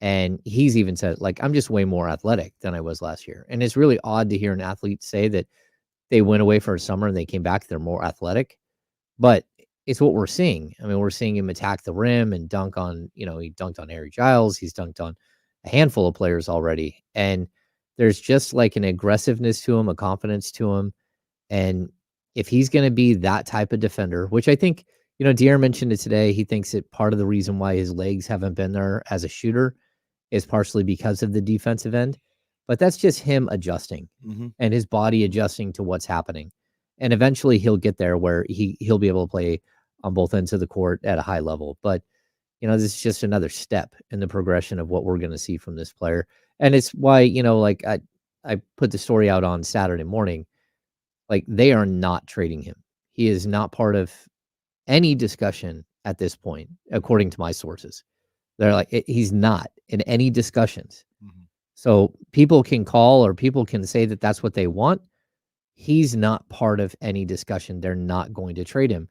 B: And he's even said, like, I'm just way more athletic than I was last year. And it's really odd to hear an athlete say that they went away for a summer and they came back, they're more athletic. But it's what we're seeing. I mean, we're seeing him attack the rim and dunk on, he dunked on Harry Giles. He's dunked on a handful of players already. And there's just like an aggressiveness to him, a confidence to him. And if he's going to be that type of defender, which I think, De'Aaron mentioned it today, he thinks that part of the reason why his legs haven't been there as a shooter is partially because of the defensive end. But that's just him adjusting and his body adjusting to what's happening. And eventually he'll get there where he'll be able to play on both ends of the court at a high level. But, this is just another step in the progression of what we're going to see from this player. And it's why, I put the story out on Saturday morning, like they are not trading him. He is not part of any discussion at this point, according to my sources. They're like, he's not in any discussions. So people can call or people can say that that's what they want. He's not part of any discussion. They're not going to trade him.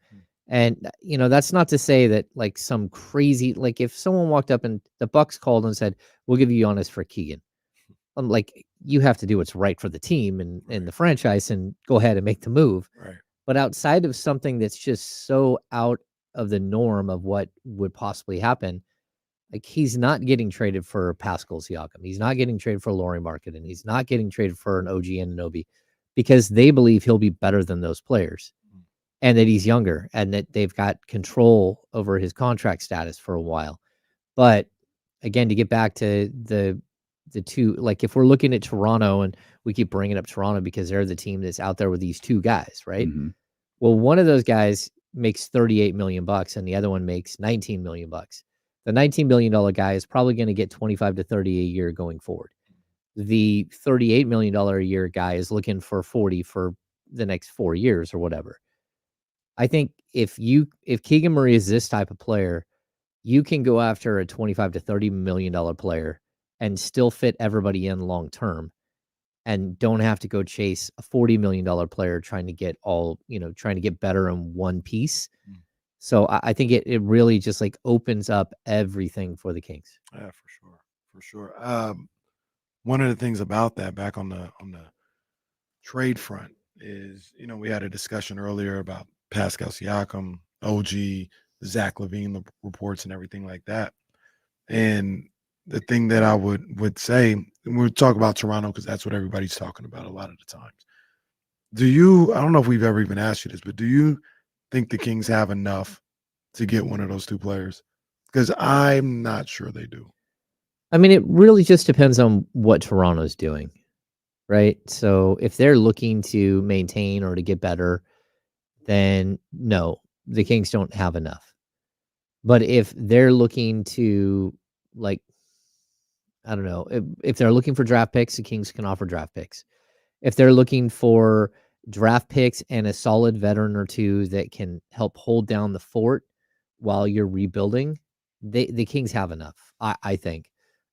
B: And, that's not to say that like some crazy, like if someone walked up and the Bucks called and said, we'll give you Giannis for Keegan. I'm like, you have to do what's right for the team and the franchise and go ahead and make the move.
F: Right.
B: But outside of something that's just so out of the norm of what would possibly happen, like he's not getting traded for Pascal Siakam. He's not getting traded for Lauri Markkanen. He's not getting traded for an OG Anunoby because they believe he'll be better than those players and that he's younger and that they've got control over his contract status for a while. But again, to get back to the two, like if we're looking at Toronto and we keep bringing up Toronto because they're the team that's out there with these two guys, right? Well, one of those guys makes $38 million and the other one makes $19 million. The $19 million guy is probably going to get 25 to 30 a year going forward. The $38 million a year guy is looking for 40 for the next 4 years or whatever. I think if Keegan Murray is this type of player, you can go after a 25 to $30 million player and still fit everybody in long term and don't have to go chase a $40 million player trying to get better in one piece. So I think it really just like opens up everything for the Kings.
F: Yeah, for sure. One of the things about that back on the trade front is, we had a discussion earlier about Pascal Siakam, OG, Zach LaVine, the reports and everything like that. And the thing that I would say, and we'll talk about Toronto because that's what everybody's talking about a lot of the times. I don't know if we've ever even asked you this, but do you think the Kings have enough to get one of those two players? Because I'm not sure they do.
B: I mean, it really just depends on what Toronto's doing, right? So if they're looking to maintain or to get better, then no, the Kings don't have enough. But if they're looking to, like, I don't know, if they're looking for draft picks, the Kings can offer draft picks. If they're looking for draft picks and a solid veteran or two that can help hold down the fort while you're rebuilding, the Kings have enough, I think.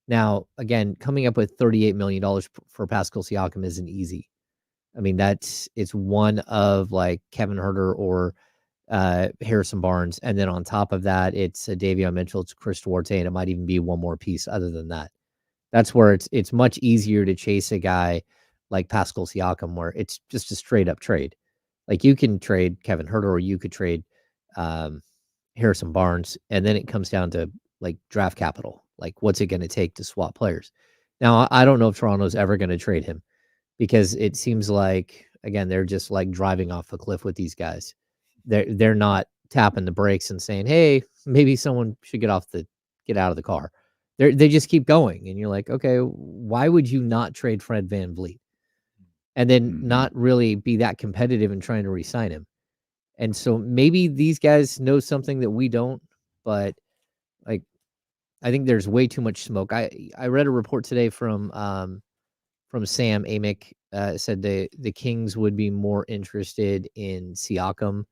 B: Now, again, coming up with $38 million for Pascal Siakam isn't easy. I mean, it's one of like Kevin Huerter or Harrison Barnes. And then on top of that, it's Davion Mitchell, it's Chris Duarte, and it might even be one more piece other than that. That's where it's much easier to chase a guy like Pascal Siakam, where it's just a straight up trade. Like you can trade Kevin Huerter or you could trade Harrison Barnes, and then it comes down to like draft capital. Like what's it going to take to swap players? Now, I don't know if Toronto's ever going to trade him because it seems like, again, they're just like driving off a cliff with these guys. They're not tapping the brakes and saying, hey, maybe someone should get out of the car. They just keep going. And you're like, okay, why would you not trade Fred VanVleet? And then not really be that competitive in trying to re-sign him. And so maybe these guys know something that we don't, but like, I think there's way too much smoke. I read a report today from Sam Amick. Said the Kings would be more interested in Siakam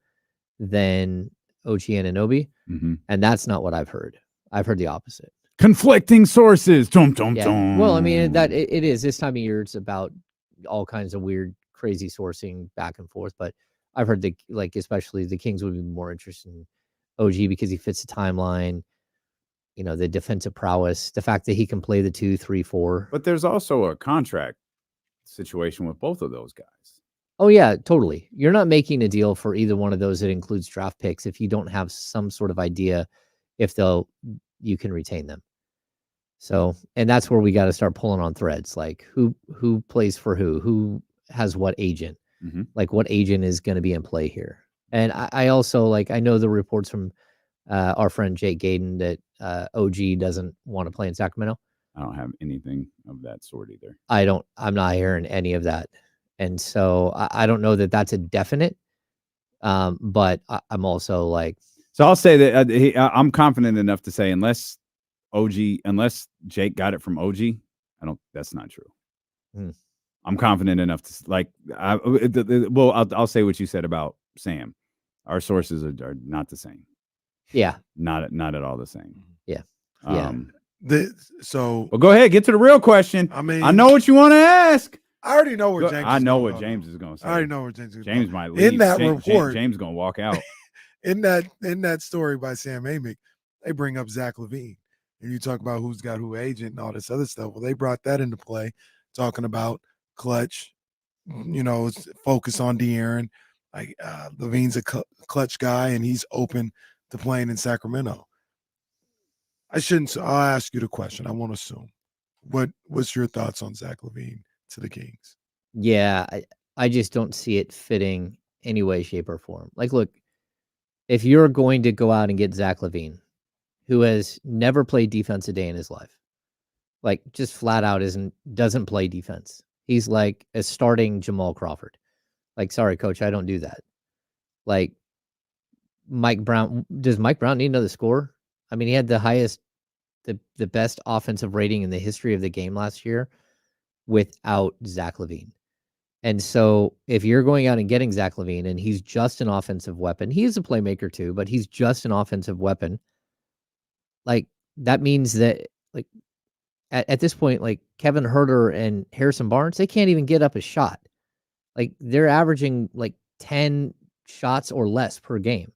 B: than OG Anunoby, and that's not what I've heard. I've heard the opposite.
G: Conflicting sources. Dum.
B: Well, I mean it is this time of year. It's about all kinds of weird, crazy sourcing back and forth. But I've heard especially the Kings would be more interested in OG because he fits the timeline. The defensive prowess, the fact that he can play the 2, 3, 4.
G: But there's also a contract situation with both of those guys.
B: Oh yeah, totally. You're not making a deal for either one of those that includes draft picks if you don't have some sort of idea if you can retain them. So, and that's where we got to start pulling on threads, like who plays for who has what agent, like what agent is going to be in play here. And I also I know the reports from our friend Jake Gaden that OG doesn't want to play in Sacramento.
G: I don't have anything of that sort either.
B: I'm not hearing any of that. And so I don't know that that's a definite. But I'm also
G: so I'll say that I'm confident enough to say unless Jake got it from OG, that's not true. I'm confident enough to I'll say what you said about Sam. Our sources are not the same.
B: Yeah.
G: Not at all the same.
B: Yeah.
G: Well, go ahead, get to the real question. I mean, I know what you want to ask.
F: I already know where James.
G: I know what James is going to say.
F: I already know where James is.
G: James might leave.
F: In that report,
G: James going to walk out.
F: in that story by Sam Amick, they bring up Zach LaVine, and you talk about who's got who agent and all this other stuff. Well, they brought that into play, talking about clutch. Focus on De'Aaron. LaVine's a clutch guy, and he's open to playing in Sacramento. I'll ask you the question. I won't assume. What's your thoughts on Zach LaVine to the Kings?
B: Yeah, I just don't see it fitting any way, shape, or form. Look, if you're going to go out and get Zach LaVine, who has never played defense a day in his life, just flat out doesn't play defense. He's like a starting Jamal Crawford. Sorry, coach, I don't do that. Mike Brown, does Mike Brown need another scorer? I mean, he had the highest, the best offensive rating in the history of the game last year without Zach LaVine. And so if you're going out and getting Zach LaVine and he's just an offensive weapon, he is a playmaker too, but he's just an offensive weapon. That means that at this point, Kevin Huerter and Harrison Barnes, they can't even get up a shot. They're averaging 10 shots or less per game.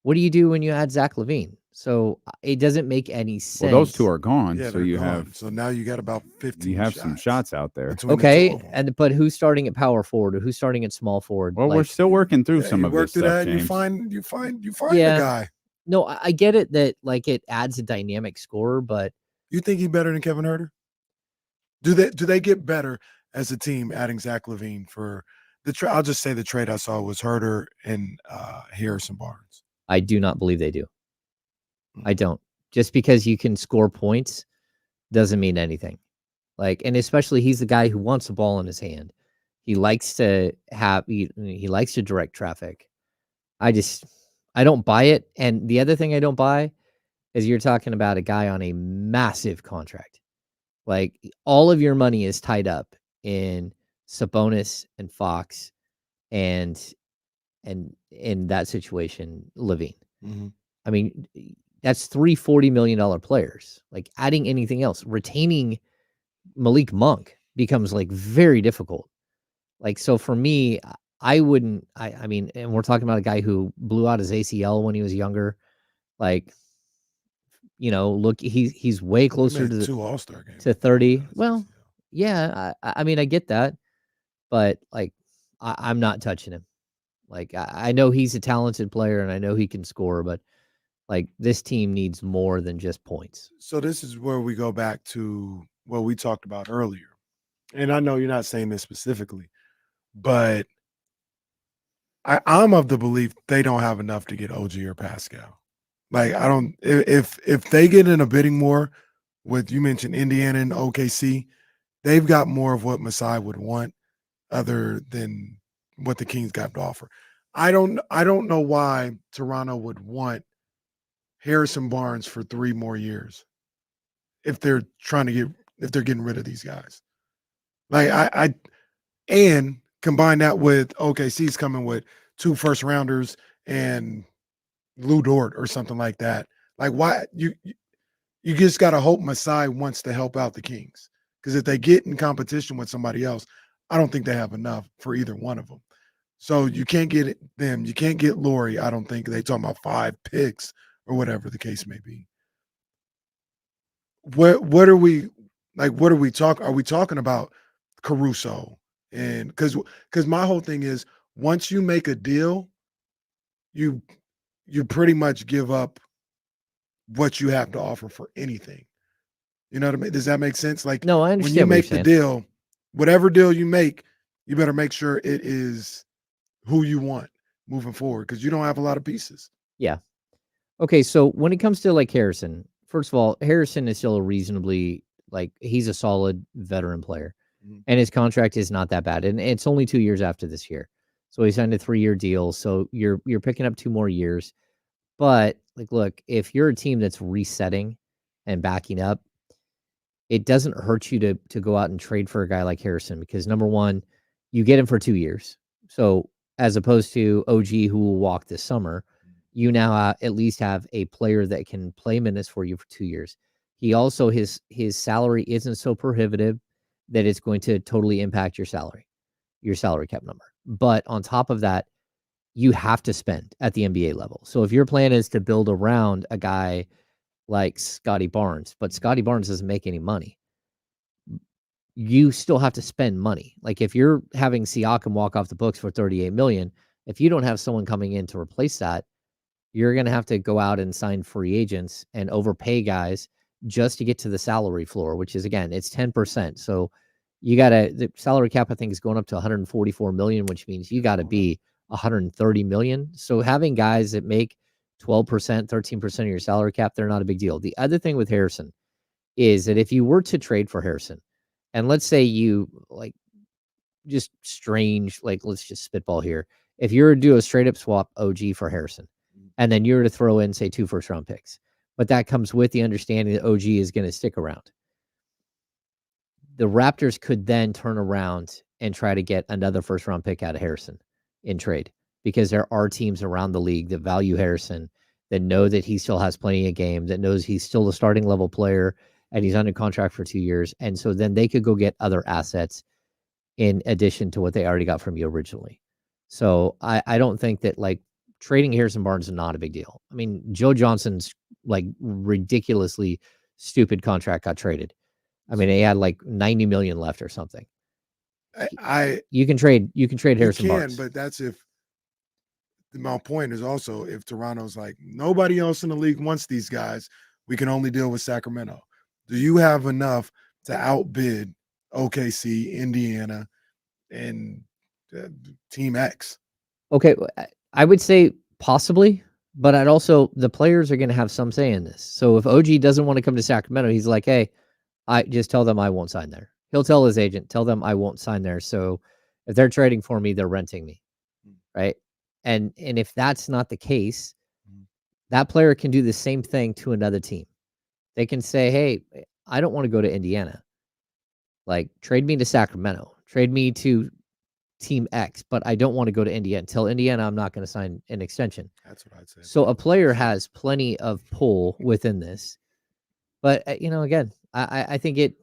B: What do you do when you add Zach LaVine? So it doesn't make any sense.
G: Well, those two are gone.
F: Yeah, so now you got about 15.
G: You have some shots out there.
B: Okay, but who's starting at power forward or who's starting at small forward?
G: Well, we're still working through some of this stuff,
F: that,
G: James.
F: You find the guy.
B: No, I get it that it adds a dynamic scorer, but
F: you think he's better than Kevin Huerter? Do they get better as a team adding Zach LaVine for the trade? I'll just say the trade I saw was Huerter and Harrison Barnes.
B: I do not believe they do. I don't. Just because you can score points doesn't mean anything. And especially he's the guy who wants the ball in his hand. He likes to he likes to direct traffic. I don't buy it. And the other thing I don't buy is you're talking about a guy on a massive contract. All of your money is tied up in Sabonis and Fox and in that situation, LaVine.
F: Mm-hmm.
B: I mean, that's $3 $40 million players. Adding anything else, retaining Malik Monk becomes very difficult. So for me, I wouldn't. I mean, and we're talking about a guy who blew out his ACL when he was younger. Look, he's way closer to
F: 2 All-Star games
B: to 30. Well, yeah, I mean, I get that, but I'm not touching him. I know he's a talented player and I know he can score, but this team needs more than just points.
F: So this is where we go back to what we talked about earlier. And I know you're not saying this specifically, but I'm of the belief they don't have enough to get OG or Pascal. If they get in a bidding war with, you mentioned Indiana and OKC, they've got more of what Masai would want other than what the Kings got to offer. I don't know why Toronto would want Harrison Barnes for 3 more years. if they're getting rid of these guys. Like and combine that with OKC's coming with 2 first rounders and Lou Dort or something like that. Like why you just gotta hope Masai wants to help out the Kings. Because if they get in competition with somebody else, I don't think they have enough for either one of them. So you can't get them. You can't get Laurie. I don't think they talking about 5 picks or whatever the case may be. What are we like? What are we talking? Are we talking about Caruso? And because my whole thing is once you make a deal, you pretty much give up what you have to offer for anything. You know what I mean? Does that make sense? Like,
B: no, I
F: when
B: understand
F: you
B: what you're
F: make the
B: saying.
F: deal, whatever deal you make, you better make sure it is who you want moving forward because you don't have a lot of pieces.
B: Yeah. Okay, so when it comes to like Harrison, first of all, Harrison is still a reasonably he's a solid veteran player, and his contract is not that bad, and it's only 2 years after this year, so he signed a 3-year deal. So you're picking up 2 more years, but like, look, if you're a team that's resetting and backing up, it doesn't hurt you to go out and trade for a guy like Harrison because number one, you get him for 2 years, so as opposed to OG who will walk this summer. You now at least have a player that can play minutes for you for 2 years. He also, his salary isn't so prohibitive that it's going to totally impact your salary cap number. But on top of that, you have to spend at the NBA level. So if your plan is to build around a guy like Scotty Barnes, but Scotty Barnes doesn't make any money, you still have to spend money. Like if you're having Siakam walk off the books for $38 million, if you don't have someone coming in to replace that, you're going to have to go out and sign free agents and overpay guys just to get to the salary floor, which is, again, it's 10%. So the salary cap, I think, is going up to 144 million, which means you got to be 130 million. So having guys that make 12%, 13% of your salary cap, they're not a big deal. The other thing with Harrison is that if you were to trade for Harrison, and let's say you let's just spitball here. If you were to do a straight up swap OG for Harrison, and then you're to throw in, say, 2 first-round picks. But that comes with the understanding that OG is going to stick around. The Raptors could then turn around and try to get another first-round pick out of Harrison in trade because there are teams around the league that value Harrison, that know that he still has plenty of game, that knows he's still a starting level player, and he's under contract for 2 years. And so then they could go get other assets in addition to what they already got from you originally. So I don't think that, trading Harrison Barnes is not a big deal. I mean, Joe Johnson's ridiculously stupid contract got traded. I mean, he had 90 million left or something. You can trade Harrison Barnes.
F: But that's if my point is also if Toronto's like nobody else in the league wants these guys, we can only deal with Sacramento. Do you have enough to outbid OKC, Indiana, and Team X?
B: Okay, I would say possibly, but the players are going to have some say in this. So if OG doesn't want to come to Sacramento, he's like, hey, I just tell them I won't sign there. He'll tell his agent, tell them I won't sign there. So if they're trading for me, they're renting me, right? And if that's not the case, that player can do the same thing to another team. They can say, hey, I don't want to go to Indiana. Trade me to Sacramento. Trade me to Team X, but I don't want to go to Indiana. Until Indiana, I'm not going to sign an extension.
F: That's what I'd say.
B: So a player has plenty of pull within this. But, again, I think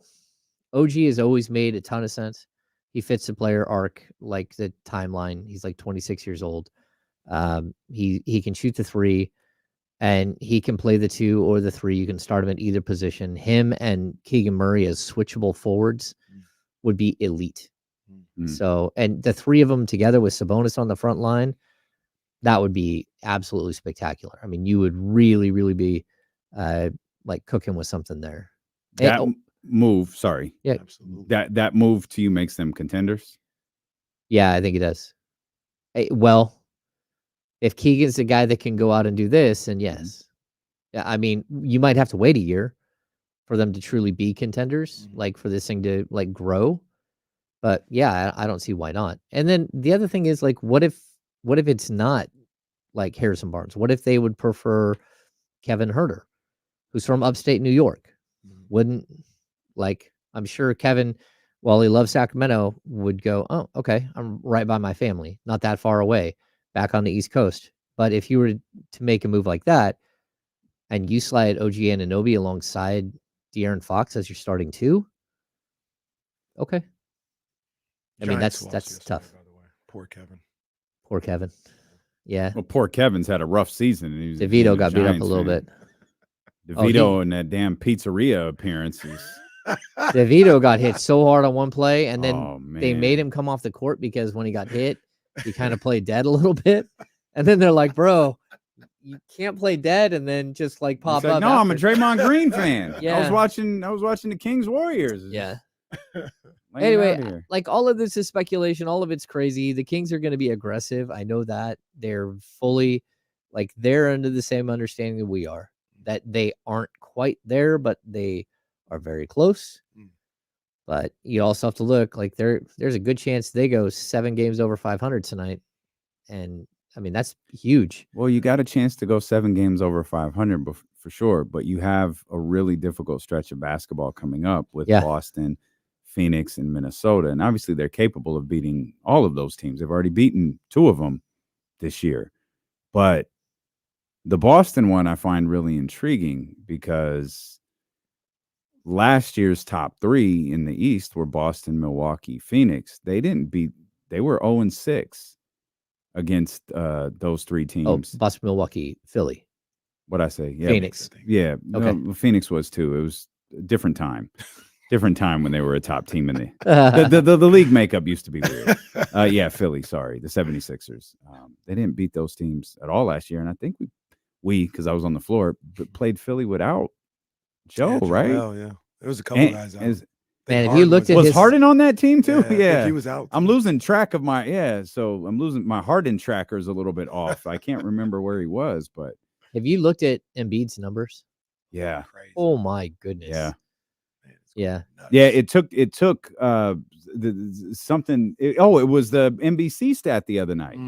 B: OG has always made a ton of sense. He fits the player arc, the timeline. He's 26 years old. He can shoot the 3, and he can play the 2 or the 3. You can start him at either position. Him and Keegan Murray as switchable forwards would be elite. So, and the 3 of them together with Sabonis on the front line, that would be absolutely spectacular. I mean, you would really, really be cooking with something there.
G: That move, sorry.
B: Yeah.
F: Absolutely.
G: That move to you makes them contenders?
B: Yeah, I think it does. Well, if Keegan's the guy that can go out and do this, then yes. Yeah, I mean, you might have to wait a year for them to truly be contenders, for this thing to grow. But yeah, I don't see why not. And then the other thing is what if it's not Harrison Barnes? What if they would prefer Kevin Huerter, who's from upstate New York? wouldn't like. I'm sure Kevin, while he loves Sacramento, would go, oh, okay, I'm right by my family, not that far away, back on the East Coast. But if you were to make a move like that, and you slide OG Anunoby alongside De'Aaron Fox as your starting 2, okay. I mean,
F: Giants
B: that's
F: lost yesterday,
B: tough.
F: by the way. Poor Kevin.
B: Poor Kevin. Yeah.
G: Well, poor Kevin's had a rough season. And he was
B: DeVito got beat up a little bit.
G: DeVito and that damn pizzeria appearances.
B: DeVito got hit so hard on one play, and then
G: Oh,
B: they made
G: man.
B: him come off the court because when he got hit, he kind of played dead a little bit. And then they're like, bro, you can't play dead and then just like pop
G: He's like,
B: up.
G: no, I'm a
B: after."
G: Draymond Green fan.
B: Yeah.
G: I was watching the Kings Warriors.
B: Yeah.
G: Laying out
B: Anyway,
G: here.
B: like all of this is speculation. All of it's crazy. The Kings are going to be aggressive. I know that. They're fully like they're under the same understanding that we are, that they aren't quite there, but they are very close. But you also have to look like there's a good chance they go 7 games over 500 tonight. And I mean, that's huge.
G: Well, you got a chance to go 7 games over 500 for sure, but you have a really difficult stretch of basketball coming up with Boston, Phoenix, and Minnesota. And obviously they're capable of beating all of those teams. They've already beaten 2 of them this year. But the Boston one I find really intriguing because last year's top 3 in the East were Boston, Milwaukee, Phoenix. They were 0-6 against those 3 teams.
B: Oh, Boston, Milwaukee, Philly.
G: What'd I say? Yeah,
B: Phoenix.
G: Yeah.
B: Okay.
G: No, Phoenix was too. It was a different time. Different time when they were a top team in the league makeup used to be weird. Yeah, Philly, sorry. The 76ers. They didn't beat those teams at all last year. And I think we because I was on the floor, played Philly without Joe, right?
F: Well, yeah. There was a couple guys out.
B: Man, if you looked at
G: was Harden on that team too?
F: Yeah, I think he was out.
G: I'm losing track of so I'm losing my Harden tracker's a little bit off. I can't remember where he was, but
B: have you looked at Embiid's numbers?
G: Yeah.
B: Oh my goodness.
G: Yeah.
B: Yeah.
G: Yeah, it took something. It was the NBC stat the other night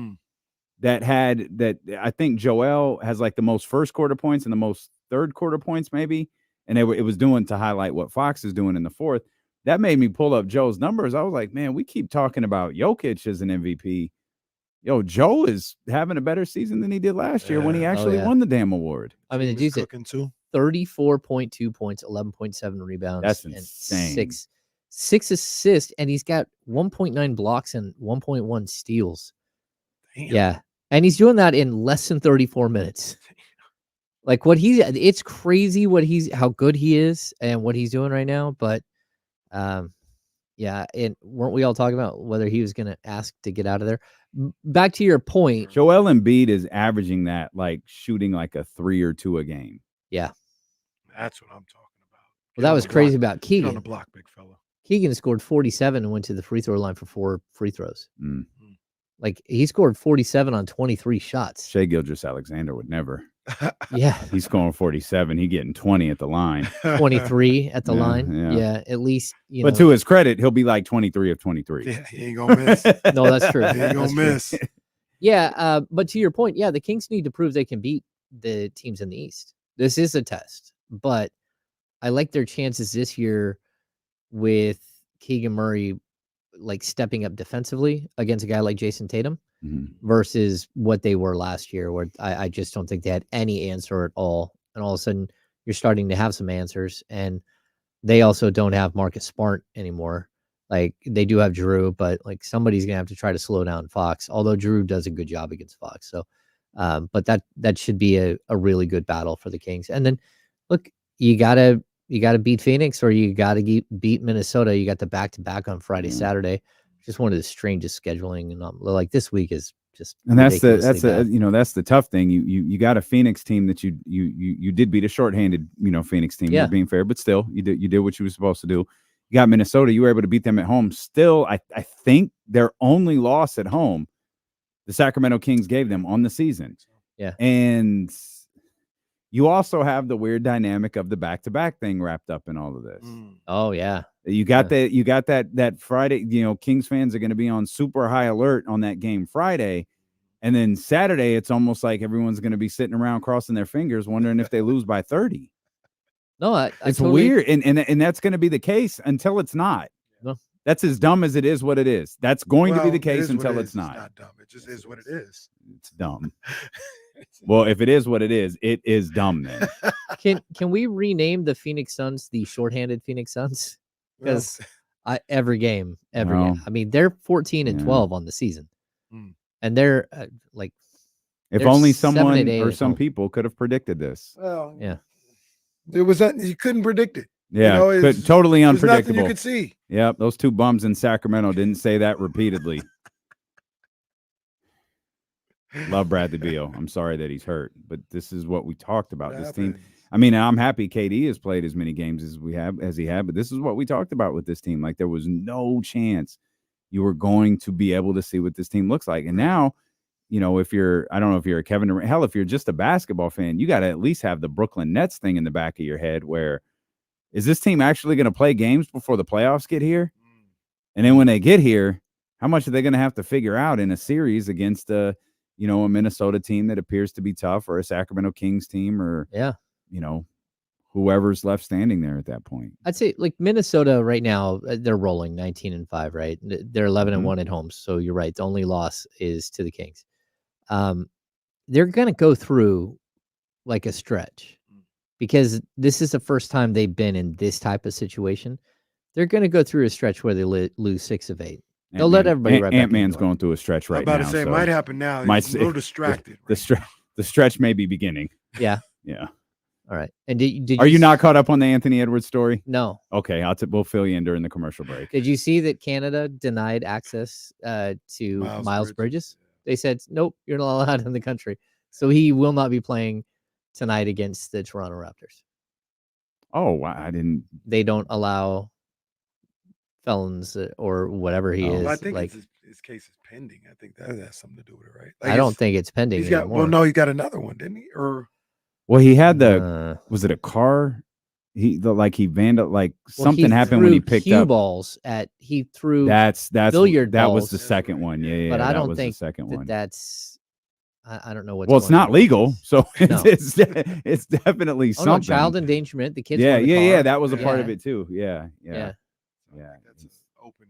G: that had that. I think Joel has like the most first quarter points and the most third quarter points, maybe. And it was doing to highlight what Fox is doing in the fourth. That made me pull up Joe's numbers. I was like, man, we keep talking about Jokic as an MVP. Yo, Joe is having a better season than he did last year when he actually won the damn award.
B: I mean, the dude's at 34.2 points, 11.7 rebounds.
G: That's
B: and
G: insane.
B: Six assists, and he's got 1.9 blocks and 1.1 steals.
F: Damn.
B: Yeah. And he's doing that in less than 34 minutes. Like it's crazy how good he is and what he's doing right now. But yeah, and weren't we all talking about whether he was going to ask to get out of there? Back to your point.
G: Joel Embiid is averaging that, like shooting like a 3 or 2 a game.
B: Yeah.
F: That's what I'm talking about.
B: Well, that was crazy about Keegan.
F: Get on the block, big fella.
B: Keegan scored 47 and went to the free throw line for 4 free throws.
G: Mm.
B: Like he scored 47 on 23 shots.
G: Shai Gilgeous-Alexander would never.
B: Yeah.
G: He's scoring 47. He getting 20 at the line.
B: 23 at the
G: Yeah,
B: line.
G: yeah.
B: Yeah, at least.
G: But to his credit, he'll be like 23 of 23.
F: Yeah, he ain't gonna miss.
B: No, that's true.
F: He ain't gonna
B: That's true.
F: miss.
B: Yeah, but to your point, yeah, the Kings need to prove they can beat the teams in the East. This is a test, but I like their chances this year with Keegan Murray like stepping up defensively against a guy like Jason Tatum versus what they were last year, where I just don't think they had any answer at all. And all of a sudden you're starting to have some answers, and they also don't have Marcus Smart anymore. Like they do have Drew, but like somebody's gonna have to try to slow down Fox, although Drew does a good job against Fox. So but that should be a really good battle for the Kings. And then look, you gotta beat Phoenix, or you gotta beat Minnesota. You got the back-to-back on Friday, Saturday. Just one of the strangest scheduling, and like this week is just.
G: And that's
B: bad.
G: the tough thing. You got a Phoenix team that you did beat, a shorthanded Phoenix team.
B: Yeah.
G: You're being fair, but still you did what you were supposed to do. You got Minnesota. You were able to beat them at home. Still, I think their only loss at home, the Sacramento Kings gave them on the season.
B: Yeah,
G: and you also have the weird dynamic of the back-to-back thing wrapped up in all of this.
B: Oh yeah.
G: You got that Friday, Kings fans are going to be on super high alert on that game Friday. And then Saturday, it's almost like everyone's going to be sitting around crossing their fingers, wondering if they lose by 30.
B: No, I
G: it's
B: totally,
G: weird, and that's going to be the case until it's not.
B: No.
G: That's as dumb as it is what it is. That's going to be the
F: It
G: case
F: is what
G: until
F: it
G: it's
F: is.
G: not.
F: It's not dumb. It just is what it is.
G: It's dumb. Well, if it is what it is dumb then.
B: can we rename the Phoenix Suns the shorthanded Phoenix Suns? Because every game.
G: Well,
B: I mean, they're 14 and
G: yeah.
B: 12 on the season,
F: Mm.
B: and they're like,
G: If
B: they're
G: only
B: 7
G: someone
B: and 8
G: or
B: at
G: some
B: home.
G: people could have predicted this.
F: Well,
B: Yeah,
F: it was you couldn't predict it.
G: Yeah,
F: it's
G: totally
F: there's nothing
G: unpredictable.
F: you could see.
G: Yep, those two bums in Sacramento didn't say that repeatedly. Love Bradley Beal. I'm sorry that he's hurt, but this is what we talked about. This team. I mean, I'm happy KD has played as many games as he had, but this is what we talked about with this team. Like there was no chance you were going to be able to see what this team looks like. And now, I don't know if you're a Kevin Durant, hell, if you're just a basketball fan, you got to at least have the Brooklyn Nets thing in the back of your head where is this team actually going to play games before the playoffs get here? And then when they get here, how much are they going to have to figure out in a series against a Minnesota team that appears to be tough, or a Sacramento Kings team, or whoever's left standing there at that point?
B: I'd say like Minnesota right now, they're rolling 19-5, right? They're 11-1 at home. So you're right. The only loss is to the Kings. They're going to go through like a stretch because this is the first time they've been in this type of situation. They're going to go through a stretch where they lose 6 of 8. They'll let everybody right back.
G: Ant-Man's going through a stretch right now.
F: I'm about to say, it might happen now. He's a little distracted.
G: The stretch may be beginning.
B: Yeah.
G: Yeah.
B: All right. And did
G: Are you not caught up on the Anthony Edwards story?
B: No.
G: Okay, we'll fill you in during the commercial break.
B: Did you see that Canada denied access to Miles Bridges? They said, nope, you're not allowed in the country. So he will not be playing tonight against the Toronto Raptors.
G: Oh, wow. I didn't.
B: They don't allow felons or whatever he is.
F: Well, I think
B: like
F: his case is pending. I think that has something to do with it, right?
B: I don't think it's pending anymore.
F: Well, no, he got another one, didn't he?
G: Well, he had was it a car? Something happened when he picked
B: cue
G: up
B: balls he threw
G: that's
B: billiard
G: that
B: balls.
G: was the second one. Yeah.
B: But I don't
G: was
B: think
G: the second one.
B: That's I don't know what's
G: well, it's
B: going
G: not
B: on.
G: legal, so
B: No.
G: it's definitely something.
B: No, child endangerment. The kids.
G: Yeah. That was a part of it too. Yeah.
F: That's an open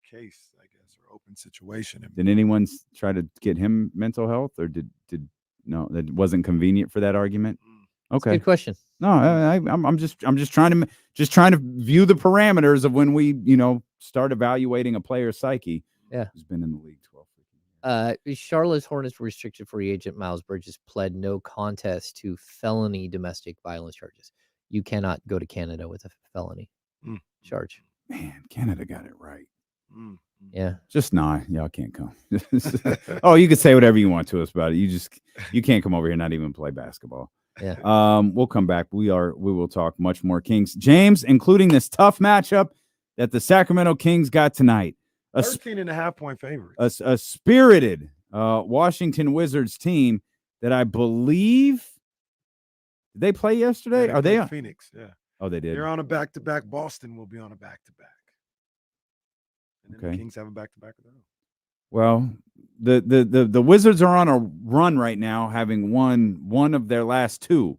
F: case, I guess, or open situation.
G: Did anyone try to get him mental health, or did no? That wasn't convenient for that argument. Okay,
B: good question.
G: No, I'm just trying to view the parameters of when we start evaluating a player's psyche.
B: Yeah,
G: who's been in the league 12.
B: Charlotte Hornets restricted free agent Miles Bridges pled no contest to felony domestic violence charges. You cannot go to Canada with a felony charge.
G: Man, Canada got it right.
B: Yeah,
G: just y'all can't come. Oh, you can say whatever you want to us about it. You can't come over here and not even play basketball.
B: Yeah.
G: We'll come back. We will talk much more Kings, James, including this tough matchup that the Sacramento Kings got tonight.
F: 13.5-point favorite.
G: A spirited Washington Wizards team that I believe did they play yesterday?
F: Yeah,
G: Are they on
F: Phoenix? Yeah.
G: Oh, they did.
F: They're on a back-to-back. Boston will be on a back-to-back. And then the Kings have a back-to-back of their own.
G: Well, the Wizards are on a run right now, having won one of their last 2.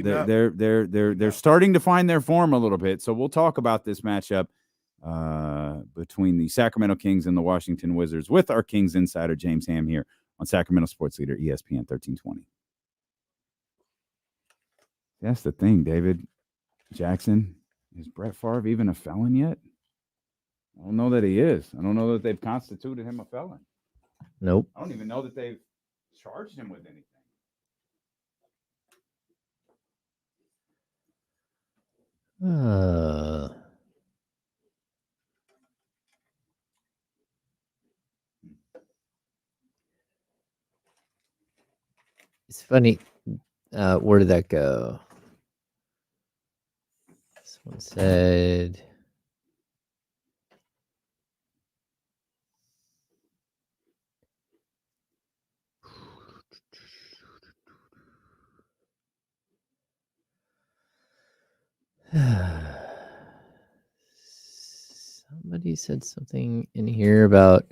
G: They're starting to find their form a little bit. So we'll talk about this matchup between the Sacramento Kings and the Washington Wizards with our Kings insider James Ham here on Sacramento Sports Leader ESPN 1320. That's the thing, David Jackson. Is Brett Favre even a felon yet? I don't know that he is. I don't know that they've constituted him a felon.
B: Nope.
G: I don't even know that they've charged him with anything.
B: It's funny. Where did that go? Someone said. Somebody said something in here about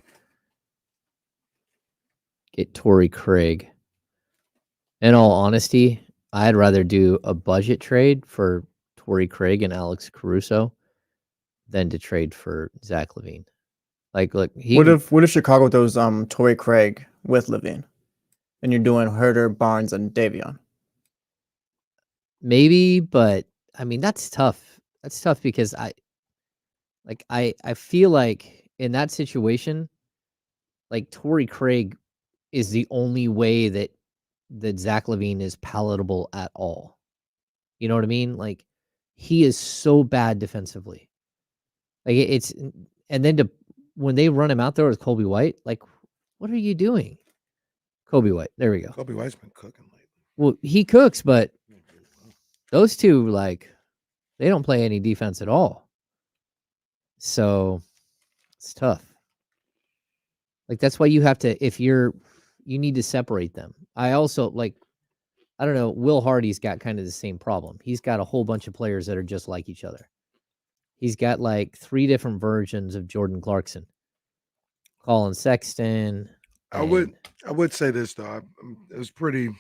B: get Torrey Craig. In all honesty, I'd rather do a budget trade for Torrey Craig and Alex Caruso than to trade for Zach LaVine. Like, look,
K: what if Chicago does Torrey Craig with LaVine, and you're doing Herter, Barnes, and Davion?
B: Maybe, but I mean that's tough. That's tough because I feel like in that situation, like Torrey Craig is the only way that Zach LaVine is palatable at all. You know what I mean? Like he is so bad defensively. Like it's and then when they run him out there with Kobe White, like what are you doing? Kobe White. There we go.
F: Kobe White's been cooking lately.
B: Well, he cooks, but those two, like, they don't play any defense at all. So it's tough. Like, that's why you have to, you need to separate them. I also, like, I don't know, Will Hardy's got kind of the same problem. He's got a whole bunch of players that are just like each other. He's got, like, 3 different versions of Jordan Clarkson. Colin Sexton.
F: I would say this, though. It was pretty...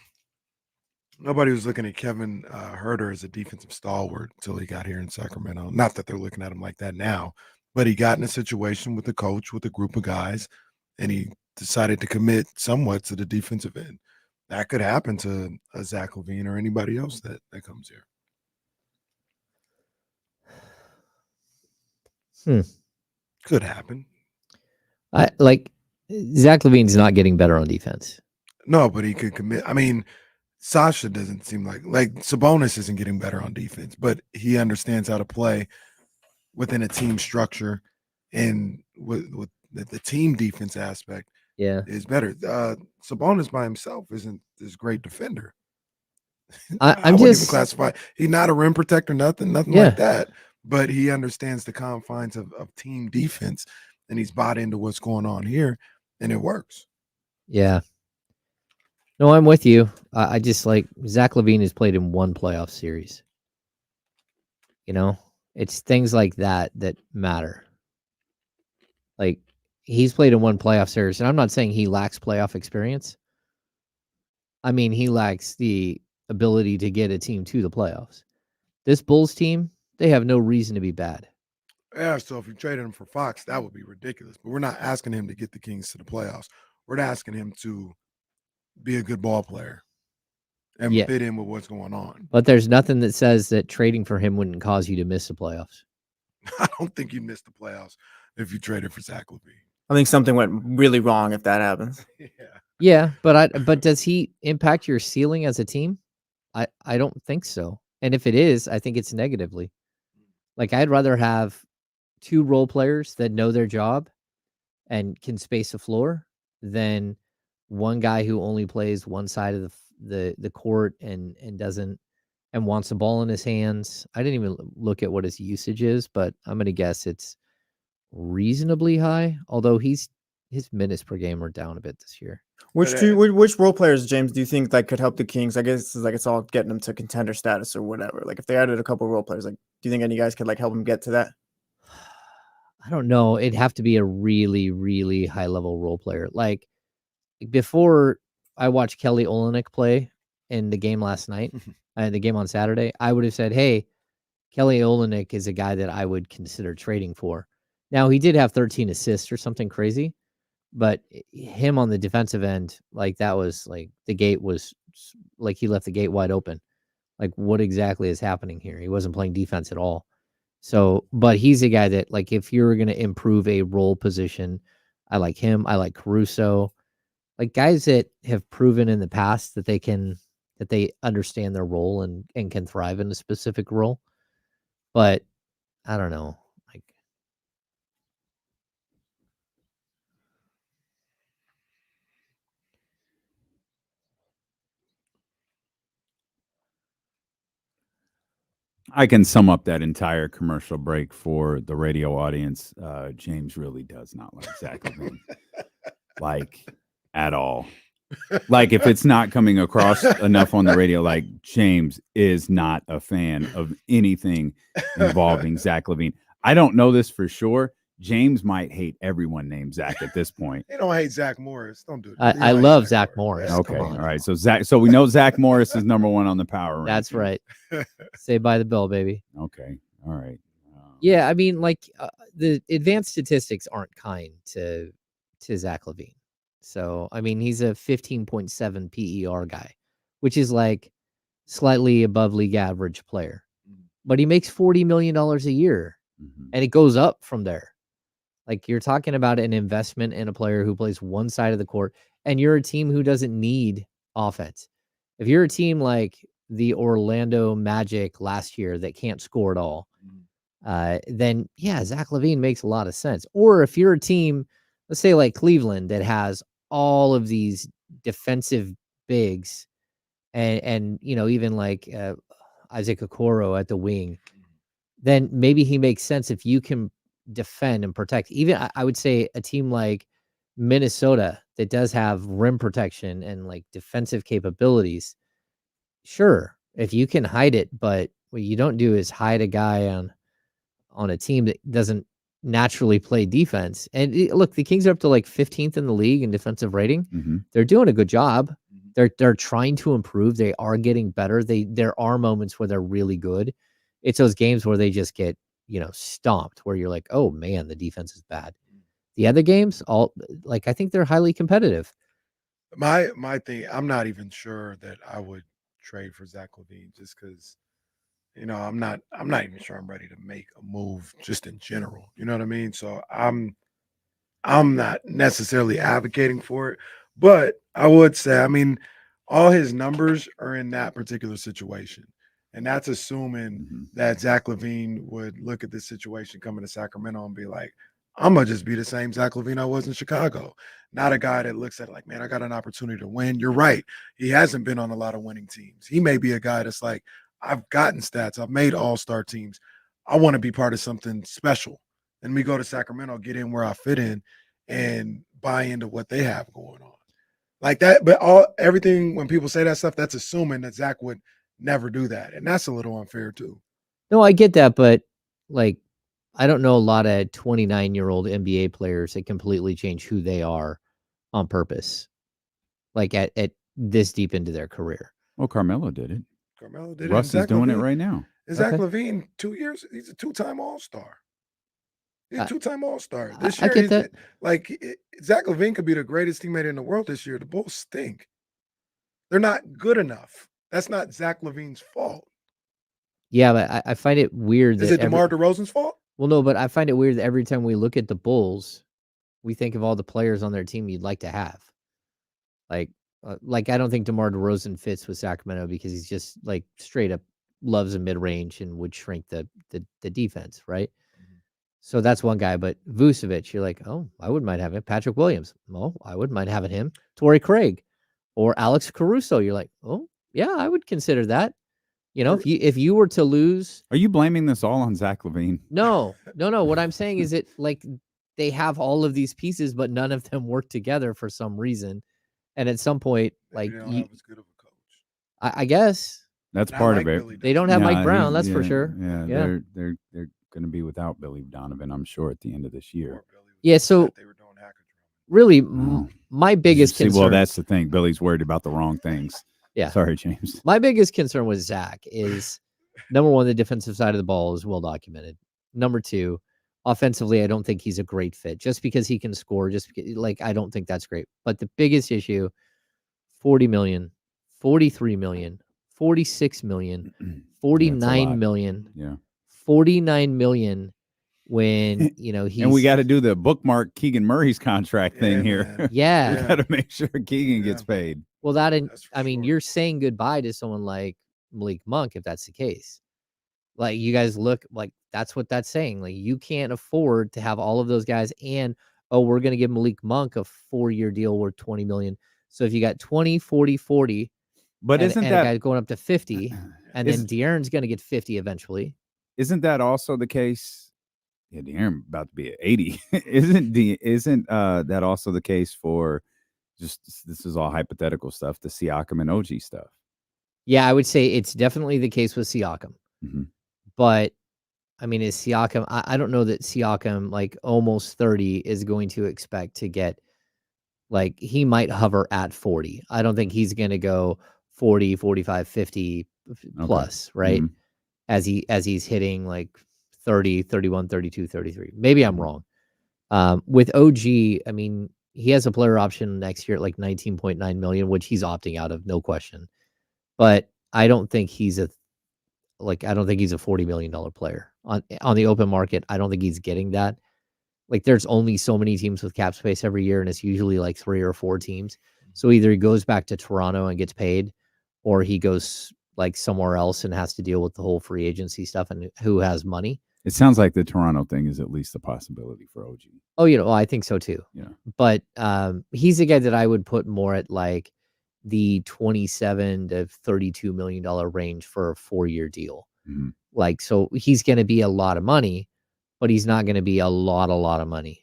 F: Nobody was looking at Kevin Herter as a defensive stalwart until he got here in Sacramento. Not that they're looking at him like that now, but he got in a situation with the coach, with a group of guys, and he decided to commit somewhat to the defensive end. That could happen to a Zach LaVine or anybody else that comes here. Could happen.
B: Zach LaVine's not getting better on defense.
F: No, but he could commit. I mean, Sasha doesn't seem like Sabonis isn't getting better on defense, but he understands how to play within a team structure and with the team defense aspect.
B: Yeah,
F: is better. Sabonis by himself isn't this great defender.
B: I
F: wouldn't
B: just
F: even classify. He's not a rim protector, nothing like that. But he understands the confines of team defense, and he's bought into what's going on here, and it works.
B: Yeah. No, I'm with you. I just like Zach LaVine has played in 1 playoff series. You know, it's things like that matter. Like he's played in 1 playoff series, and I'm not saying he lacks playoff experience. I mean, he lacks the ability to get a team to the playoffs. This Bulls team, they have no reason to be bad.
F: Yeah, so if you traded him for Fox, that would be ridiculous. But we're not asking him to get the Kings to the playoffs. We're asking him to be a good ball player and fit in with what's going on.
B: But there's nothing that says that trading for him wouldn't cause you to miss the playoffs.
F: I don't think you missed the playoffs if you traded for Zach LaVine.
K: I think something went really wrong if that happens.
B: Yeah, but does he impact your ceiling as a team? I don't think so. And if it is, I think it's negatively. Like I'd rather have 2 role players that know their job and can space the floor than one guy who only plays one side of the court and doesn't and wants the ball in his hands. I didn't even look at what his usage is, but I'm gonna guess it's reasonably high. Although his minutes per game are down a bit this year.
K: Which role players, James, do you think that could help the Kings? I guess it's all getting them to contender status or whatever. Like if they added a couple of role players, like do you think any guys could help them get to that?
B: I don't know. It'd have to be a really, really high level role player. Like before I watched Kelly Olynyk play in the game last night, the game on Saturday, I would have said, hey, Kelly Olynyk is a guy that I would consider trading for. Now, he did have 13 assists or something crazy, but him on the defensive end, like that was like the gate was like he left the gate wide open. Like what exactly is happening here? He wasn't playing defense at all. So, but he's a guy that like if you're going to improve a role position, I like him. I like Caruso. Like guys that have proven in the past that they understand their role and can thrive in a specific role. But I don't know. Like
G: I can sum up that entire commercial break for the radio audience. James really does not like Zach LaVine. Like at all. Like if it's not coming across enough on the radio, like James is not a fan of anything involving Zach LaVine. I don't know this for sure. James might hate everyone named Zach at this point.
F: They don't hate Zach Morris. Don't do it.
B: I love Zach Morris.
F: Yeah,
G: Okay,
F: come
G: all
F: on.
G: right. So we know Zach Morris is number 1 on the power rankings.
B: That's right. Say by the bell, baby.
G: Okay, all right.
B: Yeah, I mean, like the advanced statistics aren't kind to Zach LaVine. So, I mean, he's a 15.7 PER guy, which is like slightly above league average player. But he makes $40 million a year, and it goes up from there. Like, you're talking about an investment in a player who plays one side of the court, and you're a team who doesn't need offense. If you're a team like the Orlando Magic last year that can't score at all, then yeah, Zach LaVine makes a lot of sense. Or if you're a team, let's say like Cleveland, that has all of these defensive bigs, and you know, even like Isaac Okoro at the wing, then maybe he makes sense if you can defend and protect. Even I would say a team like Minnesota that does have rim protection and like defensive capabilities. Sure, if you can hide it, but what you don't do is hide a guy on a team that doesn't naturally play defense. And look, the Kings are up to like 15th in the league in defensive rating. They're doing a good job. They're trying to improve. They are getting better. There are moments where they're really good. It's those games where they just get, you know, stomped, where you're like, oh man, the defense is bad. The other games, I think they're highly competitive.
F: My thing, I'm not even sure that I would trade for Zach LaVine, just because, you know, I'm not even sure I'm ready to make a move just in general. You know what I mean? So I'm not necessarily advocating for it, but I would say, I mean, all his numbers are in that particular situation. And that's assuming that Zach LaVine would look at this situation coming to Sacramento and be like, I'm going to just be the same Zach LaVine I was in Chicago. Not a guy that looks at it like, man, I got an opportunity to win. You're right. He hasn't been on a lot of winning teams. He may be a guy that's like, I've gotten stats. I've made all-star teams. I want to be part of something special. And we go to Sacramento, get in where I fit in, and buy into what they have going on. Like that, but everything, when people say that stuff, that's assuming that Zach would never do that. And that's a little unfair too.
B: No, I get that, but like, I don't know a lot of 29-year-old NBA players that completely change who they are on purpose, like at this deep into their career.
G: Well, Carmelo did it.
F: Carmelo did
G: Russ
F: it.
G: is doing it right now.
F: Zach LaVine, 2 years, he's a two-time All-Star. He's a two-time All-Star. This year,
B: I get that.
F: Zach LaVine could be the greatest teammate in the world this year. The Bulls stink. They're not good enough. That's not Zach LaVine's fault.
B: Yeah, but I find it weird.
F: Is it DeMar DeRozan's fault?
B: Well, no, but I find it weird that every time we look at the Bulls, we think of all the players on their team you'd like to have. Like I don't think DeMar DeRozan fits with Sacramento because he's just like straight up loves a mid-range and would shrink the defense, right? So that's one guy. But Vucevic, you're like, oh, I wouldn't mind having him. Patrick Williams, oh, I wouldn't mind having him. Torrey Craig or Alex Caruso, you're like, oh, yeah, I would consider that. You know, if you were to lose,
G: are you blaming this all on Zach LaVine?
B: No. What I'm saying is that like they have all of these pieces, but none of them work together for some reason. And at some point, like
F: they don't have as good of a coach.
B: I guess
G: that's part of it.
B: They don't have Mike Brown, that's for sure.
G: Yeah, they're going to be without Billy Donovan, I'm sure, at the end of this year.
B: Yeah, so really, my biggest concern.
G: Well, that's the thing. Billy's worried about the wrong things.
B: Yeah.
G: Sorry, James.
B: My biggest concern with Zach is, number one, the defensive side of the ball is well documented. Number two, offensively, I don't think he's a great fit. Just because he can score, I don't think that's great. But the biggest issue, 40 million, 43 million, 46 million, 49 million.
G: Yeah.
B: 49 million when, you know,
G: and we got to do the bookmark Keegan Murray's contract thing here.
B: Yeah.
G: We got to make sure Keegan gets paid.
B: Well, I mean, you're saying goodbye to someone like Malik Monk if that's the case. Like, you guys look like that's what that's saying. Like, you can't afford to have all of those guys, and we're going to give Malik Monk a 4-year deal worth $20 million. So if you got 20, 40, 40,
G: but isn't that
B: a guy going up to 50, and then De'Aaron's going to get 50 eventually?
G: Isn't that also the case? Yeah, De'Aaron about to be at 80. Isn't that also the case for? Just this is all hypothetical stuff, the Siakam and OG stuff.
B: Yeah, I would say it's definitely the case with Siakam. But I mean, is Siakam? I don't know that Siakam, like almost 30, is going to expect to get, like, he might hover at 40. I don't think he's going to go 40, 45, 50 plus, right?
G: Mhm.
B: As he's hitting like 30, 31, 32, 33. Maybe I'm wrong. With OG, I mean, he has a player option next year at like 19.9 million, which he's opting out of, no question. But I don't think he's a $40 million player on the open market. I don't think he's getting that. Like, there's only so many teams with cap space every year, and it's usually like 3 or 4 teams. So either he goes back to Toronto and gets paid, or he goes like somewhere else and has to deal with the whole free agency stuff and who has money.
G: It sounds like the Toronto thing is at least a possibility for OG.
B: Oh, I think so too.
G: Yeah.
B: But he's a guy that I would put more at like the $27 to $32 million range for a 4-year deal.
G: Mhm.
B: Like, so he's going to be a lot of money, but he's not going to be a lot of money,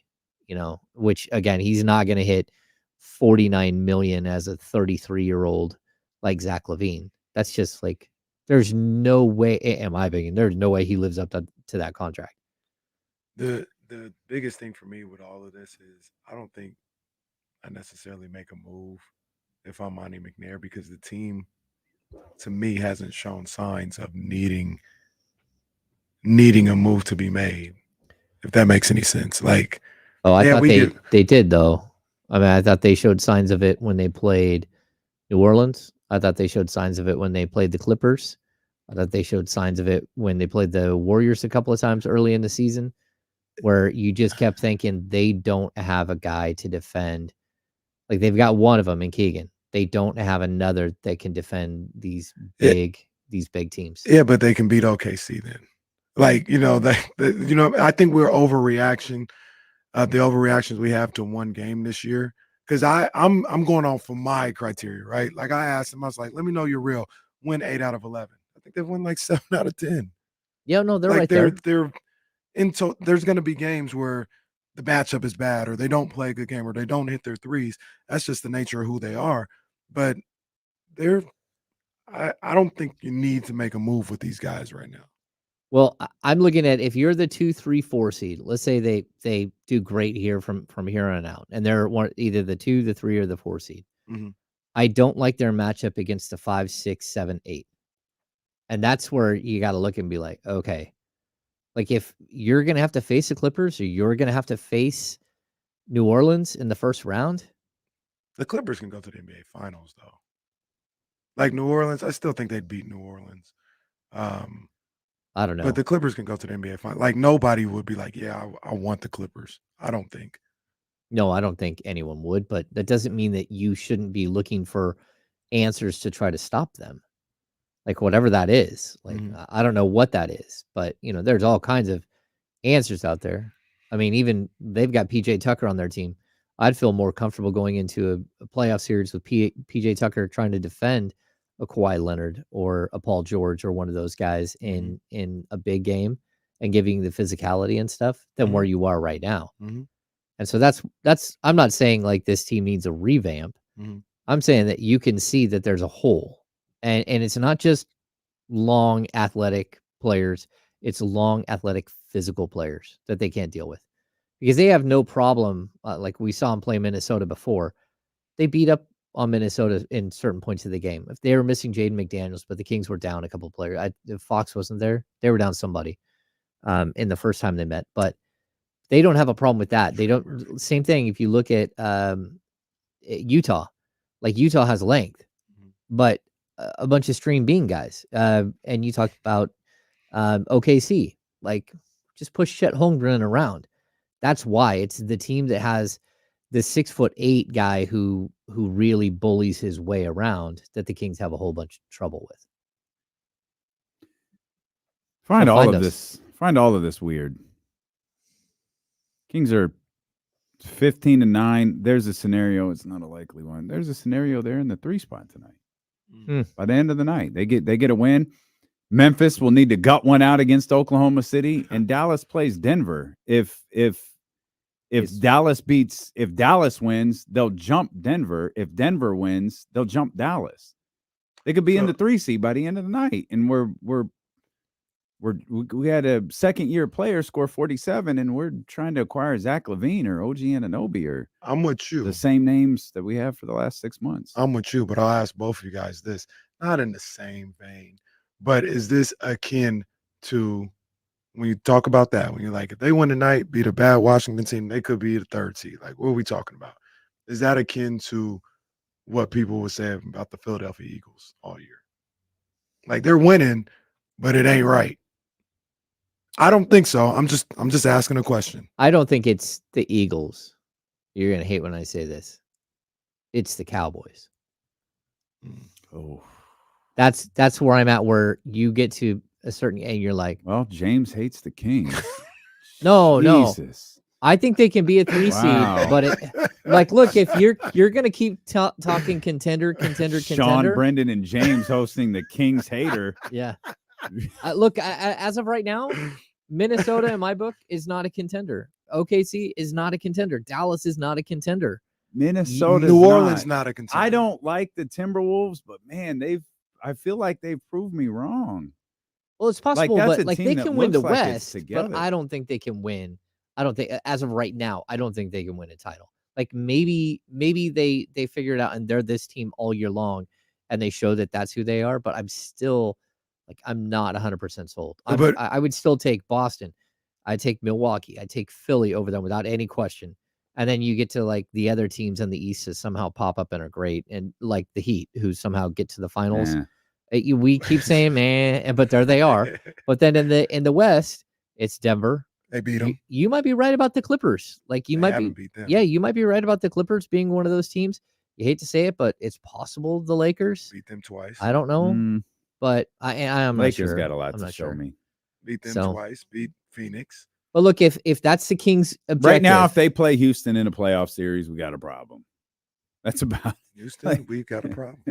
B: which again, he's not going to hit 49 million as a 33-year-old like Zach LaVine. That's just like, there's no way, in my opinion, there's no way he lives up to that contract.
F: The biggest thing for me with all of this is I don't think I necessarily make a move if I'm Monty McNair, because the team, to me, hasn't shown signs of needing a move to be made, if that makes any sense. Like,
B: I thought they did, though. I mean, I thought they showed signs of it when they played New Orleans. I thought they showed signs of it when they played the Clippers. I thought they showed signs of it when they played the Warriors a couple of times early in the season, where you just kept thinking they don't have a guy to defend. Like, they've got one of them in Keegan. They don't have another that can defend these big teams.
F: Yeah, but they can beat OKC then. Like, I think we're overreaction. The overreactions we have to one game this year, because I'm going off of my criteria, right? Like, I asked them, I was like, let me know you're real. Win 8 out of 11. I think they've won like 7 out of 10.
B: Yeah, no, they're
F: like
B: right there.
F: There's going to be games where the matchup is bad, or they don't play a good game, or they don't hit their threes. That's just the nature of who they are. But I don't think you need to make a move with these guys right now.
B: Well, I'm looking at, if you're the 2, 3, 4 seed, let's say they do great here from here on out, and they're either the 2, the 3, or the 4 seed.
F: Mm-hmm.
B: I don't like their matchup against the 5, 6, 7, 8. And that's where you got to look and be like, okay, like, if you're going to have to face the Clippers, or you're going to have to face New Orleans in the first round.
F: The Clippers can go to the NBA Finals, though. Like, New Orleans, I still think they'd beat New Orleans.
B: I don't know.
F: But the Clippers can go to the NBA Finals. Like, nobody would be like, yeah, I want the Clippers. I don't think.
B: No, I don't think anyone would, but that doesn't mean that you shouldn't be looking for answers to try to stop them. Like, whatever that is. Like, I don't know what that is, but, there's all kinds of answers out there. I mean, even they've got PJ Tucker on their team. I'd feel more comfortable going into a playoff series with PJ Tucker trying to defend a Kawhi Leonard or a Paul George or one of those guys in a big game and giving the physicality and stuff than where you are right now. And so that's I'm not saying like this team needs a revamp. I'm saying that you can see that there's a hole, and it's not just long athletic players. It's long athletic physical players that they can't deal with, because they have no problem. Like we saw them play Minnesota before. They beat up on Minnesota in certain points of the game. If they were missing Jaden McDaniels, but the Kings were down a couple of players. If Fox wasn't there, they were down somebody in the first time they met. But they don't have a problem with that. They don't. Same thing if you look at Utah. Like, Utah has length, but a bunch of stream being guys. And you talked about OKC. Like, just push Chet Holmgren around. That's why it's the team that has the 6'8" guy who really bullies his way around that the Kings have a whole bunch of trouble with.
G: Find all of this weird. Kings are 15-9. There's a scenario. It's not a likely one. There's a scenario there in the 3 spot tonight. By the end of the night, they get a win. Memphis will need to gut one out against Oklahoma City, and Dallas plays Denver. If Dallas wins, they'll jump Denver. If Denver wins, they'll jump Dallas. They could be in the 3 seed by the end of the night, and we're we had a second-year player score 47, and we're trying to acquire Zach LaVine or OG Anunoby or
F: I'm with you.
G: The same names that we have for the last 6 months.
F: I'm with you, but I'll ask both of you guys this, not in the same vein, but is this akin to when you talk about that, when you're like, if they win tonight, beat a bad Washington team, they could be the 3rd seed. Like, what are we talking about? Is that akin to what people would say about the Philadelphia Eagles all year? Like, they're winning, but it ain't right. I don't think so. I'm just asking a question.
B: I don't think it's the Eagles. You're gonna hate when I say this. It's the Cowboys.
G: Oh,
B: that's where I'm at. Where you get to a certain, and you're like,
G: well, James hates the Kings.
B: no.
G: Jesus.
B: I think they can be a 3
G: Wow.
B: seed, but like, look, if you're gonna keep talking contender,
G: Sean, Brendan, and James hosting the Kings hater.
B: Yeah. Look, as of right now, Minnesota in my book is not a contender. OKC is not a contender. Dallas is not a contender.
G: Minnesota,
F: New Orleans not a contender.
G: I don't like the Timberwolves, but man, I feel like they've proved me wrong.
B: Well, it's possible,
G: that's
B: but
G: a
B: like
G: team
B: they
G: that
B: can win the
G: looks like it's
B: West,
G: together.
B: but I don't think they can win. I don't think, as of right now, I don't think they can win a title. Like maybe they figure it out and they're this team all year long, and they show that that's who they are. But I'm still like, I'm not 100% sold. I would still take Boston. I take Milwaukee. I take Philly over them without any question. And then you get to like the other teams in the East that somehow pop up and are great, and like the Heat, who somehow get to the finals. We keep saying, man, but there they are. But then in the West, it's Denver.
F: They beat them.
B: You might be right about the Clippers. Like you might be,
F: beat them.
B: yeah, you might be right about the Clippers being one of those teams. You hate to say it, but it's possible the Lakers
F: beat them twice.
B: I don't know, but I'm not
G: Lakers
B: sure.
G: got a lot
B: I'm
G: to
B: not
G: show
B: sure.
G: me.
F: Beat them
B: So-
F: twice. Beat Phoenix.
B: But look, if that's the Kings' objective,
G: Right now, if they play Houston in a playoff series, we got a problem. That's about
F: Houston. We've got a problem.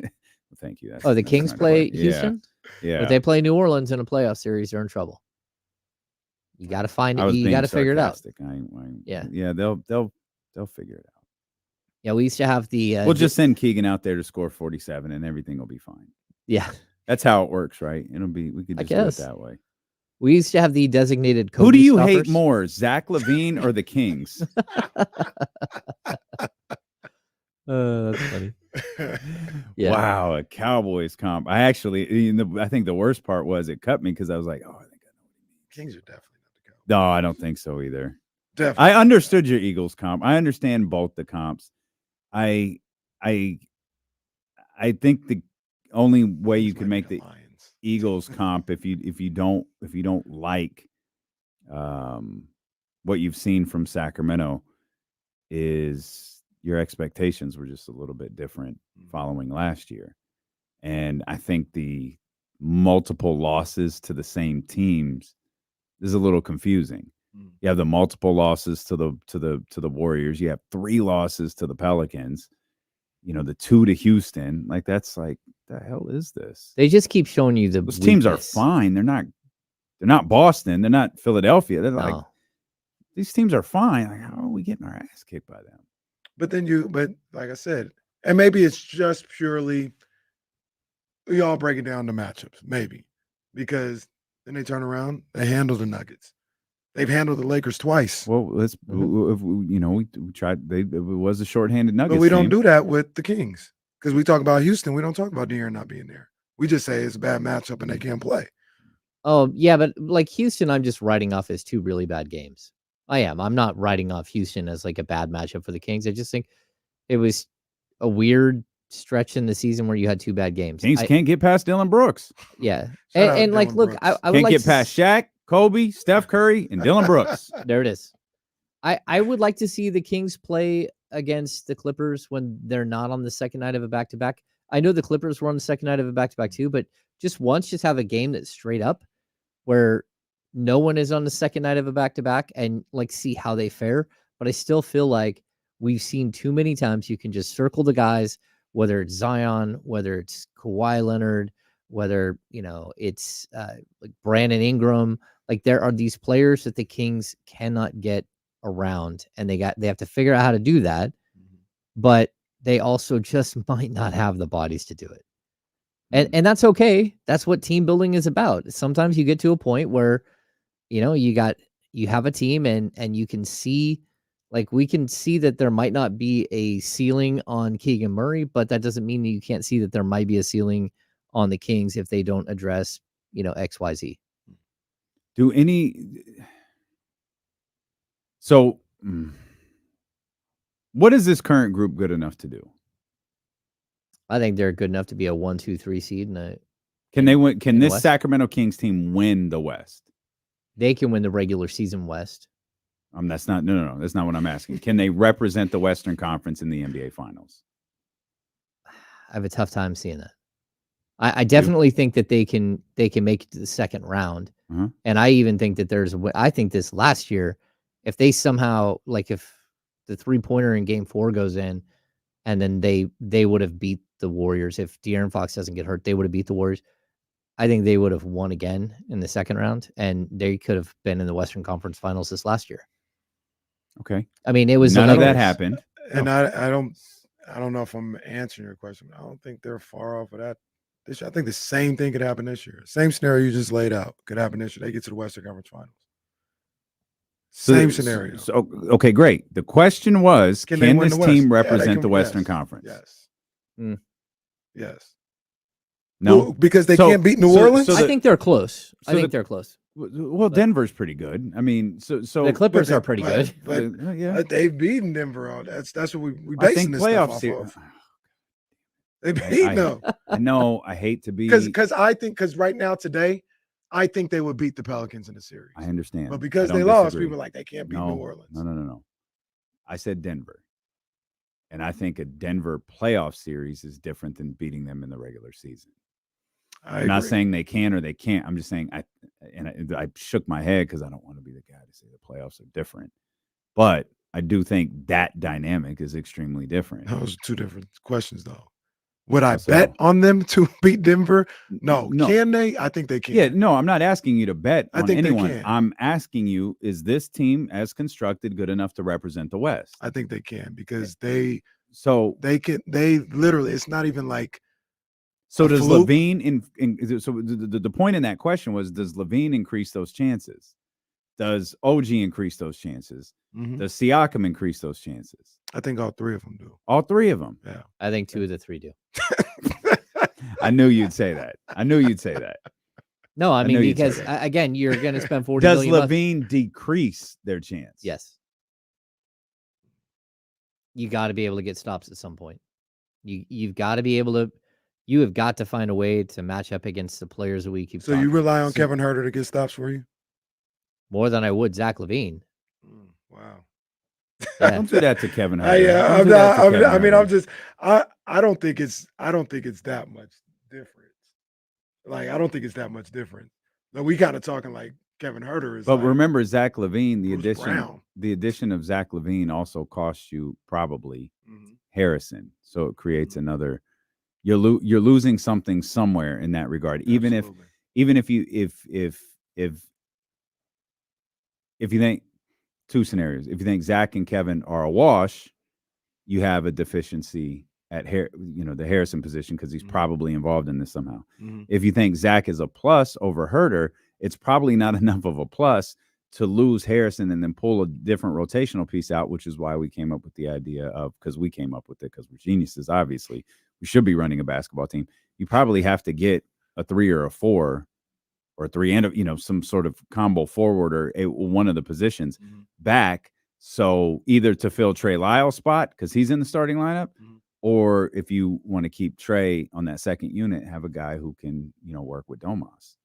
G: Thank you.
B: the Kings
G: not
B: play
G: quite-
B: Houston.
G: Yeah.
B: If they play New Orleans in a playoff series, they're in trouble. You got to find
G: I
B: it.
G: was
B: You
G: being
B: got to figure it out.
G: sarcastic.
B: Yeah.
G: Yeah. They'll figure it out.
B: Yeah, we used to have the.
G: We'll just send Keegan out there to score 47, and everything will be fine.
B: Yeah,
G: that's how it works, right? We could just do
B: guess.
G: it that way.
B: We used to have the designated.
G: Who
B: Kobe
G: do you
B: stuffers.
G: hate more, Zach LaVine or the Kings?
B: That's funny. Yeah.
G: Wow, a Cowboys comp. I think the worst part was it cut me because I was like, oh, I think I know what he means.
F: Kings are definitely not the Cowboys.
G: No, I don't think so either.
F: Definitely.
G: I understood your Eagles comp. I understand both the comps. I think the only way you can make the Eagles comp if you don't like what you've seen from Sacramento is your expectations were just a little bit different following last year. And I think the multiple losses to the same teams is a little confusing. You have the multiple losses to the Warriors. You have 3 losses to the Pelicans. The 2 to Houston. Like that's like, the hell is this?
B: They just keep showing you
G: Those teams are fine. They're not Boston. They're not Philadelphia. They're like, these teams are fine. Like, how are we getting our ass kicked by them?
F: But like I said, and maybe it's just purely we all breaking down the matchups, maybe, because then they turn around, they handle the Nuggets. They've handled the Lakers twice.
G: Well, we tried. It was a shorthanded Nuggets,
F: but we don't
G: team.
F: do that with the Kings because we talk about Houston. We don't talk about De'Aaron not being there. We just say it's a bad matchup and they can't play.
B: Oh yeah, but like Houston, I'm just writing off as 2 really bad games. I am. I'm not writing off Houston as like a bad matchup for the Kings. I just think it was a weird stretch in the season where you had 2 bad games.
G: Kings can't get past Dylan Brooks.
B: Yeah, and like, look, I would
G: can't
B: like
G: get past Shaq, Kobe, Steph Curry, and Dylan Brooks.
B: There it is. I would like to see the Kings play against the Clippers when they're not on the second night of a back-to-back. I know the Clippers were on the second night of a back-to-back too, but just have a game that's straight up where no one is on the second night of a back-to-back and like see how they fare. But I still feel like we've seen too many times you can just circle the guys, whether it's Zion, whether it's Kawhi Leonard, whether, it's like Brandon Ingram. Like there are these players that the Kings cannot get around, and they have to figure out how to do that. But they also just might not have the bodies to do it. And that's okay. That's what team building is about. Sometimes you get to a point where, you have a team and you can see, like, we can see that there might not be a ceiling on Keegan Murray, but that doesn't mean that you can't see that there might be a ceiling on the Kings if they don't address, XYZ.
G: What is this current group good enough to do?
B: I think they're good enough to be a 1, 2, 3 seed.
G: Can they win? Can this
B: West?
G: Sacramento Kings team win the West?
B: They can win the regular season West.
G: That's not. No. That's not what I'm asking. Can they represent the Western Conference in the NBA Finals?
B: I have a tough time seeing that. I definitely think that they can make it to the second round, and I even think that I think this last year, if they somehow, like, if the 3-pointer in Game 4 goes in, and then they would have beat the Warriors. If De'Aaron Fox doesn't get hurt, they would have beat the Warriors. I think they would have won again in the second round, and they could have been in the Western Conference Finals this last year.
G: Okay.
B: I mean, it was
G: none of that happened.
F: And I don't know if I'm answering your question. I don't think they're far off of that this year. I think the same thing could happen this year. Same scenario you just laid out could happen this year. They get to the Western Conference Finals. Same scenario.
G: So, okay, great. The question was, can this team represent the Western
F: yes,
G: Conference?
F: Yes. Yes.
G: No,
F: well, because they can't beat New Orleans.
B: I think they're close. I think they're close.
G: Well, Denver's pretty good. I mean, so
B: the Clippers are pretty good.
F: But they've beaten Denver. That's what we basing this stuff off of. They beat them.
G: No, I hate to be
F: because right now today, I think they would beat the Pelicans in the series.
G: I understand,
F: but because they lost, people are like they can't beat New Orleans.
G: No. I said Denver, and I think a Denver playoff series is different than beating them in the regular season. I'm not saying they can or they can't. I'm just saying I shook my head because I don't want to be the guy to say the playoffs are different. But I do think that dynamic is extremely different.
F: Those are two different questions, though. Would I bet on them to beat Denver? No. Can they? I think they can.
G: Yeah, no, I'm not asking you to bet on anyone.
F: They can.
G: I'm asking you, is this team as constructed good enough to represent the West?
F: I think they can because they literally, it's not even like.
G: So does LaVine so the point in that question was, does LaVine increase those chances? Does OG increase those chances?
F: Mm-hmm.
G: Does Siakam increase those chances?
F: I think all three of them do.
G: All three of them?
F: Yeah.
B: I think 2 of the 3 do.
G: I knew you'd say that.
B: No, I mean, because again, you're going to spend $40
G: Does
B: million.
G: LaVine decrease their chance?
B: Yes. You got to be able to get stops at some point. You've got to be able to. You have got to find a way to match up against the players that we keep.
F: So you rely on Kevin Huerter to get stops for you?
B: More than I would Zach LaVine.
F: Wow.
G: Yeah. Don't do that to Kevin Huerter.
F: I don't think it's that much different. Like, I don't think it's that much different. Like, we kind of talking like Kevin Huerter is.
G: But
F: like,
G: remember, Zach LaVine, the
F: Brown.
G: addition of Zach LaVine also costs you probably Harrison. So it creates another. You're losing something somewhere in that regard. Even if you think two scenarios, if you think Zach and Kevin are a wash, you have a deficiency at the Harrison position because he's probably involved in this somehow. If you think Zach is a plus over Huerter, it's probably not enough of a plus to lose Harrison and then pull a different rotational piece out, which is why we came up with the idea of, because we're geniuses, obviously. We should be running a basketball team. You probably have to get a 3 or a 4 or 3 and some sort of combo forward or one of the positions back. So either to fill Trey Lyle's spot because he's in the starting lineup, or if you want to keep Trey on that second unit, have a guy who can work with Domas,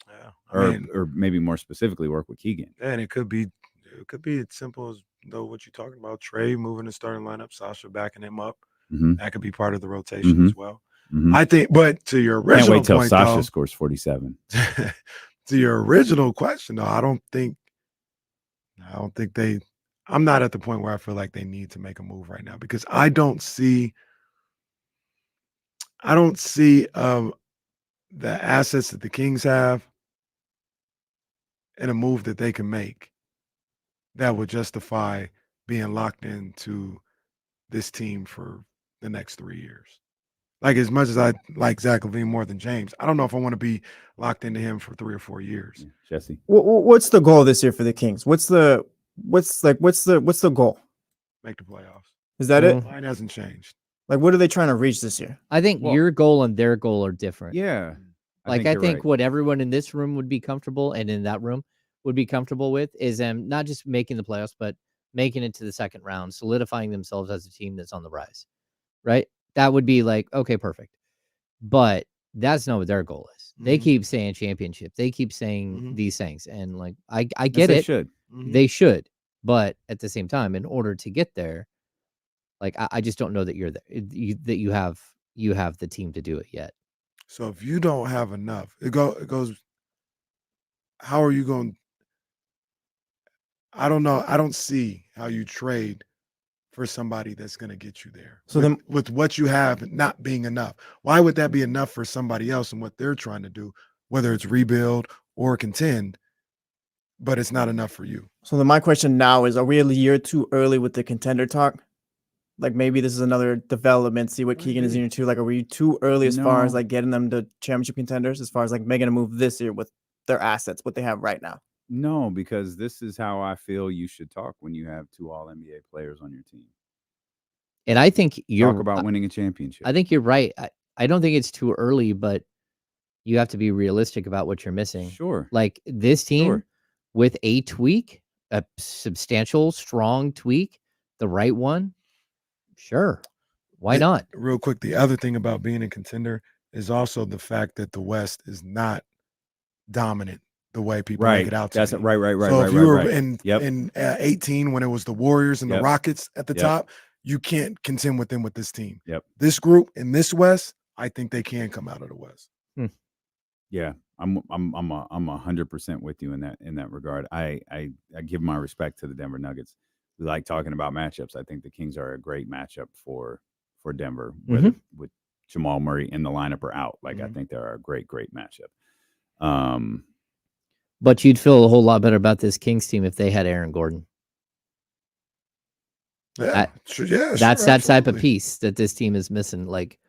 G: or maybe more specifically work with Keegan.
F: And it could be as simple as what you're talking about. Trey moving the starting lineup, Sasha backing him up. That could be part of the rotation as well. I think, but to your original
G: Can't wait till
F: point,
G: Sasha scores 47.
F: To your original question, though, I don't think I'm not at the point where I feel like they need to make a move right now because I don't see the assets that the Kings have and a move that they can make that would justify being locked into this team for the next 3 years. Like as much as I like Zach LaVine more than James, I don't know if I want to be locked into him for 3 or 4 years.
G: Jesse,
K: What's the goal this year for the Kings? What's the goal?
F: Make the playoffs.
K: Is that it?
F: Mine hasn't changed.
K: Like, what are they trying to reach this year?
B: I think your goal and their goal are different.
G: Yeah.
B: I think what everyone in this room would be comfortable and in that room would be comfortable with is not just making the playoffs, but making it to the second round, solidifying themselves as a team that's on the rise, right? That would be like, okay, perfect. But that's not what their goal is. They keep saying championship. They keep saying these things. And like, I get
G: Yes,
B: it.
G: they should.
B: They should. But at the same time, in order to get there, like, I just don't know that you're there, that you have the team to do it yet.
F: So if you don't have enough, it goes. How are you going? I don't know. I don't see how you trade for somebody that's going to get you there.
K: So
F: with what you have not being enough, why would that be enough for somebody else and what they're trying to do, whether it's rebuild or contend, but it's not enough for you?
K: So then my question now is, are we a year too early with the contender talk? Like maybe this is another development, see what Keegan is in year 2. Like, are we too early as far as like getting them to championship contenders, as far as like making a move this year with their assets, what they have right now?
G: No, because this is how I feel you should talk when you have 2 All-NBA players on your team.
B: And I think you're
G: talk about winning a championship.
B: I think you're right. I don't think it's too early, but you have to be realistic about what you're missing.
G: Sure.
B: Like this team with a tweak, a substantial, strong tweak, the right one. Sure. Why not?
F: Real quick, the other thing about being a contender is also the fact that the West is not dominant the way people make it out to
G: That's
F: be.
G: right.
F: So if you were in 18 when it was the Warriors and the Rockets at the top, you can't contend with them with this team. This group in this West, I think they can come out of the West.
G: Yeah, I'm 100% with you in that regard. I give my respect to the Denver Nuggets. We like talking about matchups. I think the Kings are a great matchup for Denver, whether with Jamal Murray in the lineup or out. Like I think they're a great matchup.
B: But you'd feel a whole lot better about this Kings team if they had Aaron Gordon. That's that type of piece that this team is missing. Like,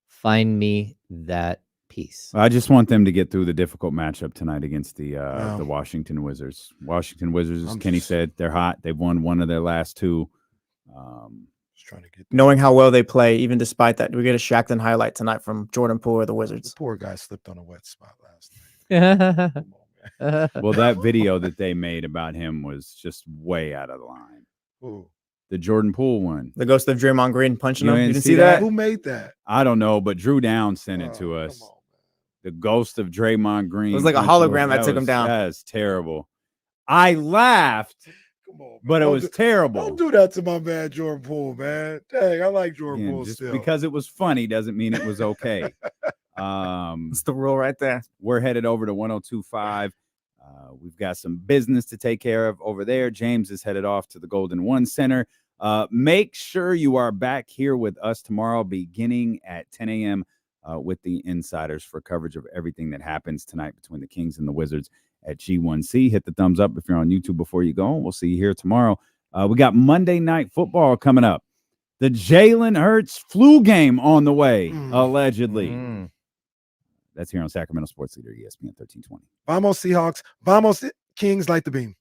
B: find me that piece.
G: I just want them to get through the difficult matchup tonight against the Washington Wizards. Washington Wizards, as Kenny said, they're hot. They've won one of their last 2.
F: Just trying to get
K: knowing how well they play, even despite that, we get a Shackton highlight tonight from Jordan Poole or the Wizards.
F: The poor guy slipped on a wet spot last night.
G: Well, that video that they made about him was just way out of the line.
F: Ooh.
G: The Jordan Poole one.
K: The ghost of Draymond Green punching him. You didn't see
G: that?
F: Who made that?
G: I don't know, but Drew Down sent it to us. The ghost of Draymond Green.
K: It was like a hologram that took him down.
G: That's terrible. I laughed, but it was terrible.
F: Don't do that to my man Jordan Poole, man. Dang, I like Jordan Poole
G: just
F: still.
G: Because it was funny doesn't mean it was okay.
K: It's the rule right there.
G: We're headed over to 102.5. We've got some business to take care of over there. James is headed off to the Golden One Center. Make sure you are back here with us tomorrow beginning at 10 a.m. With the Insiders for coverage of everything that happens tonight between the Kings and the Wizards at G1C. Hit the thumbs up if you're on YouTube before you go. We'll see you here tomorrow. We got Monday Night Football coming up. The Jalen Hurts flu game on the way, allegedly. That's here on Sacramento Sports Leader, ESPN 1320.
F: Vamos Seahawks. Vamos Kings like the beam.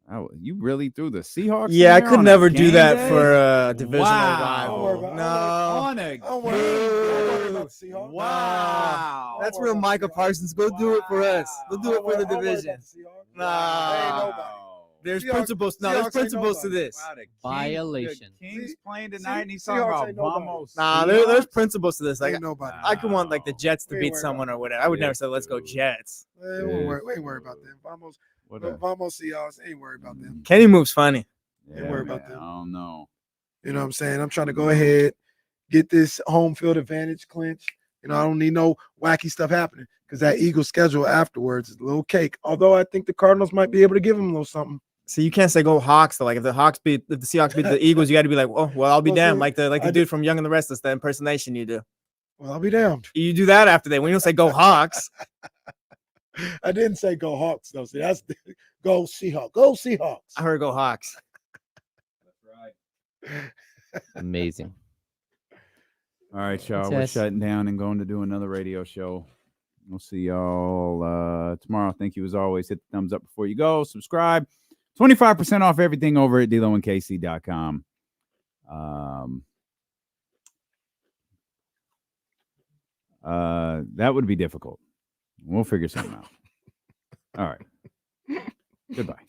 G: Oh, you really threw the Seahawks?
K: Yeah, I could never do that
G: day?
K: for a divisional
G: Wow.
K: rival. No.
G: On a
K: Wow. That's real Micah Parsons. Go do it for us. Go do it for the division. Nah. There's principles. No, there's principles to this.
B: Violation.
G: The Kings playing tonight, and he's talking about Vamos.
K: Nah, there's principles to this. Like,
F: nobody.
K: I could want like the Jets to beat someone or whatever. I would never say let's go Jets.
F: We ain't worried about them. Vamos Seahawks. Ain't worried about them.
K: Kenny moves funny.
F: Ain't worried about them.
G: I don't know.
F: You know what I'm saying? I'm trying to go ahead, get this home field advantage clinch. You know, I don't need no wacky stuff happening because that Eagles schedule afterwards is a little cake. Although I think the Cardinals might be able to give them a little something.
K: So you can't say go Hawks though. Like if the Seahawks beat the Eagles, you got to be like, oh well, I'll be damned. Like the dude from Young and the Restless, the impersonation you do.
F: Well, I'll be damned.
K: You do that after that. When you don't say go Hawks.
F: I didn't say go Hawks though. See, that's go Seahawks. Go Seahawks.
K: I heard go Hawks.
G: That's right.
B: Amazing.
G: All right, y'all.
B: Thanks,
G: We're
B: Tess.
G: shutting down and going to do another radio show. We'll see y'all tomorrow. Thank you as always. Hit the thumbs up before you go. Subscribe. 25% off everything over at DLoandKC.com. That would be difficult. We'll figure something out. All right. Goodbye.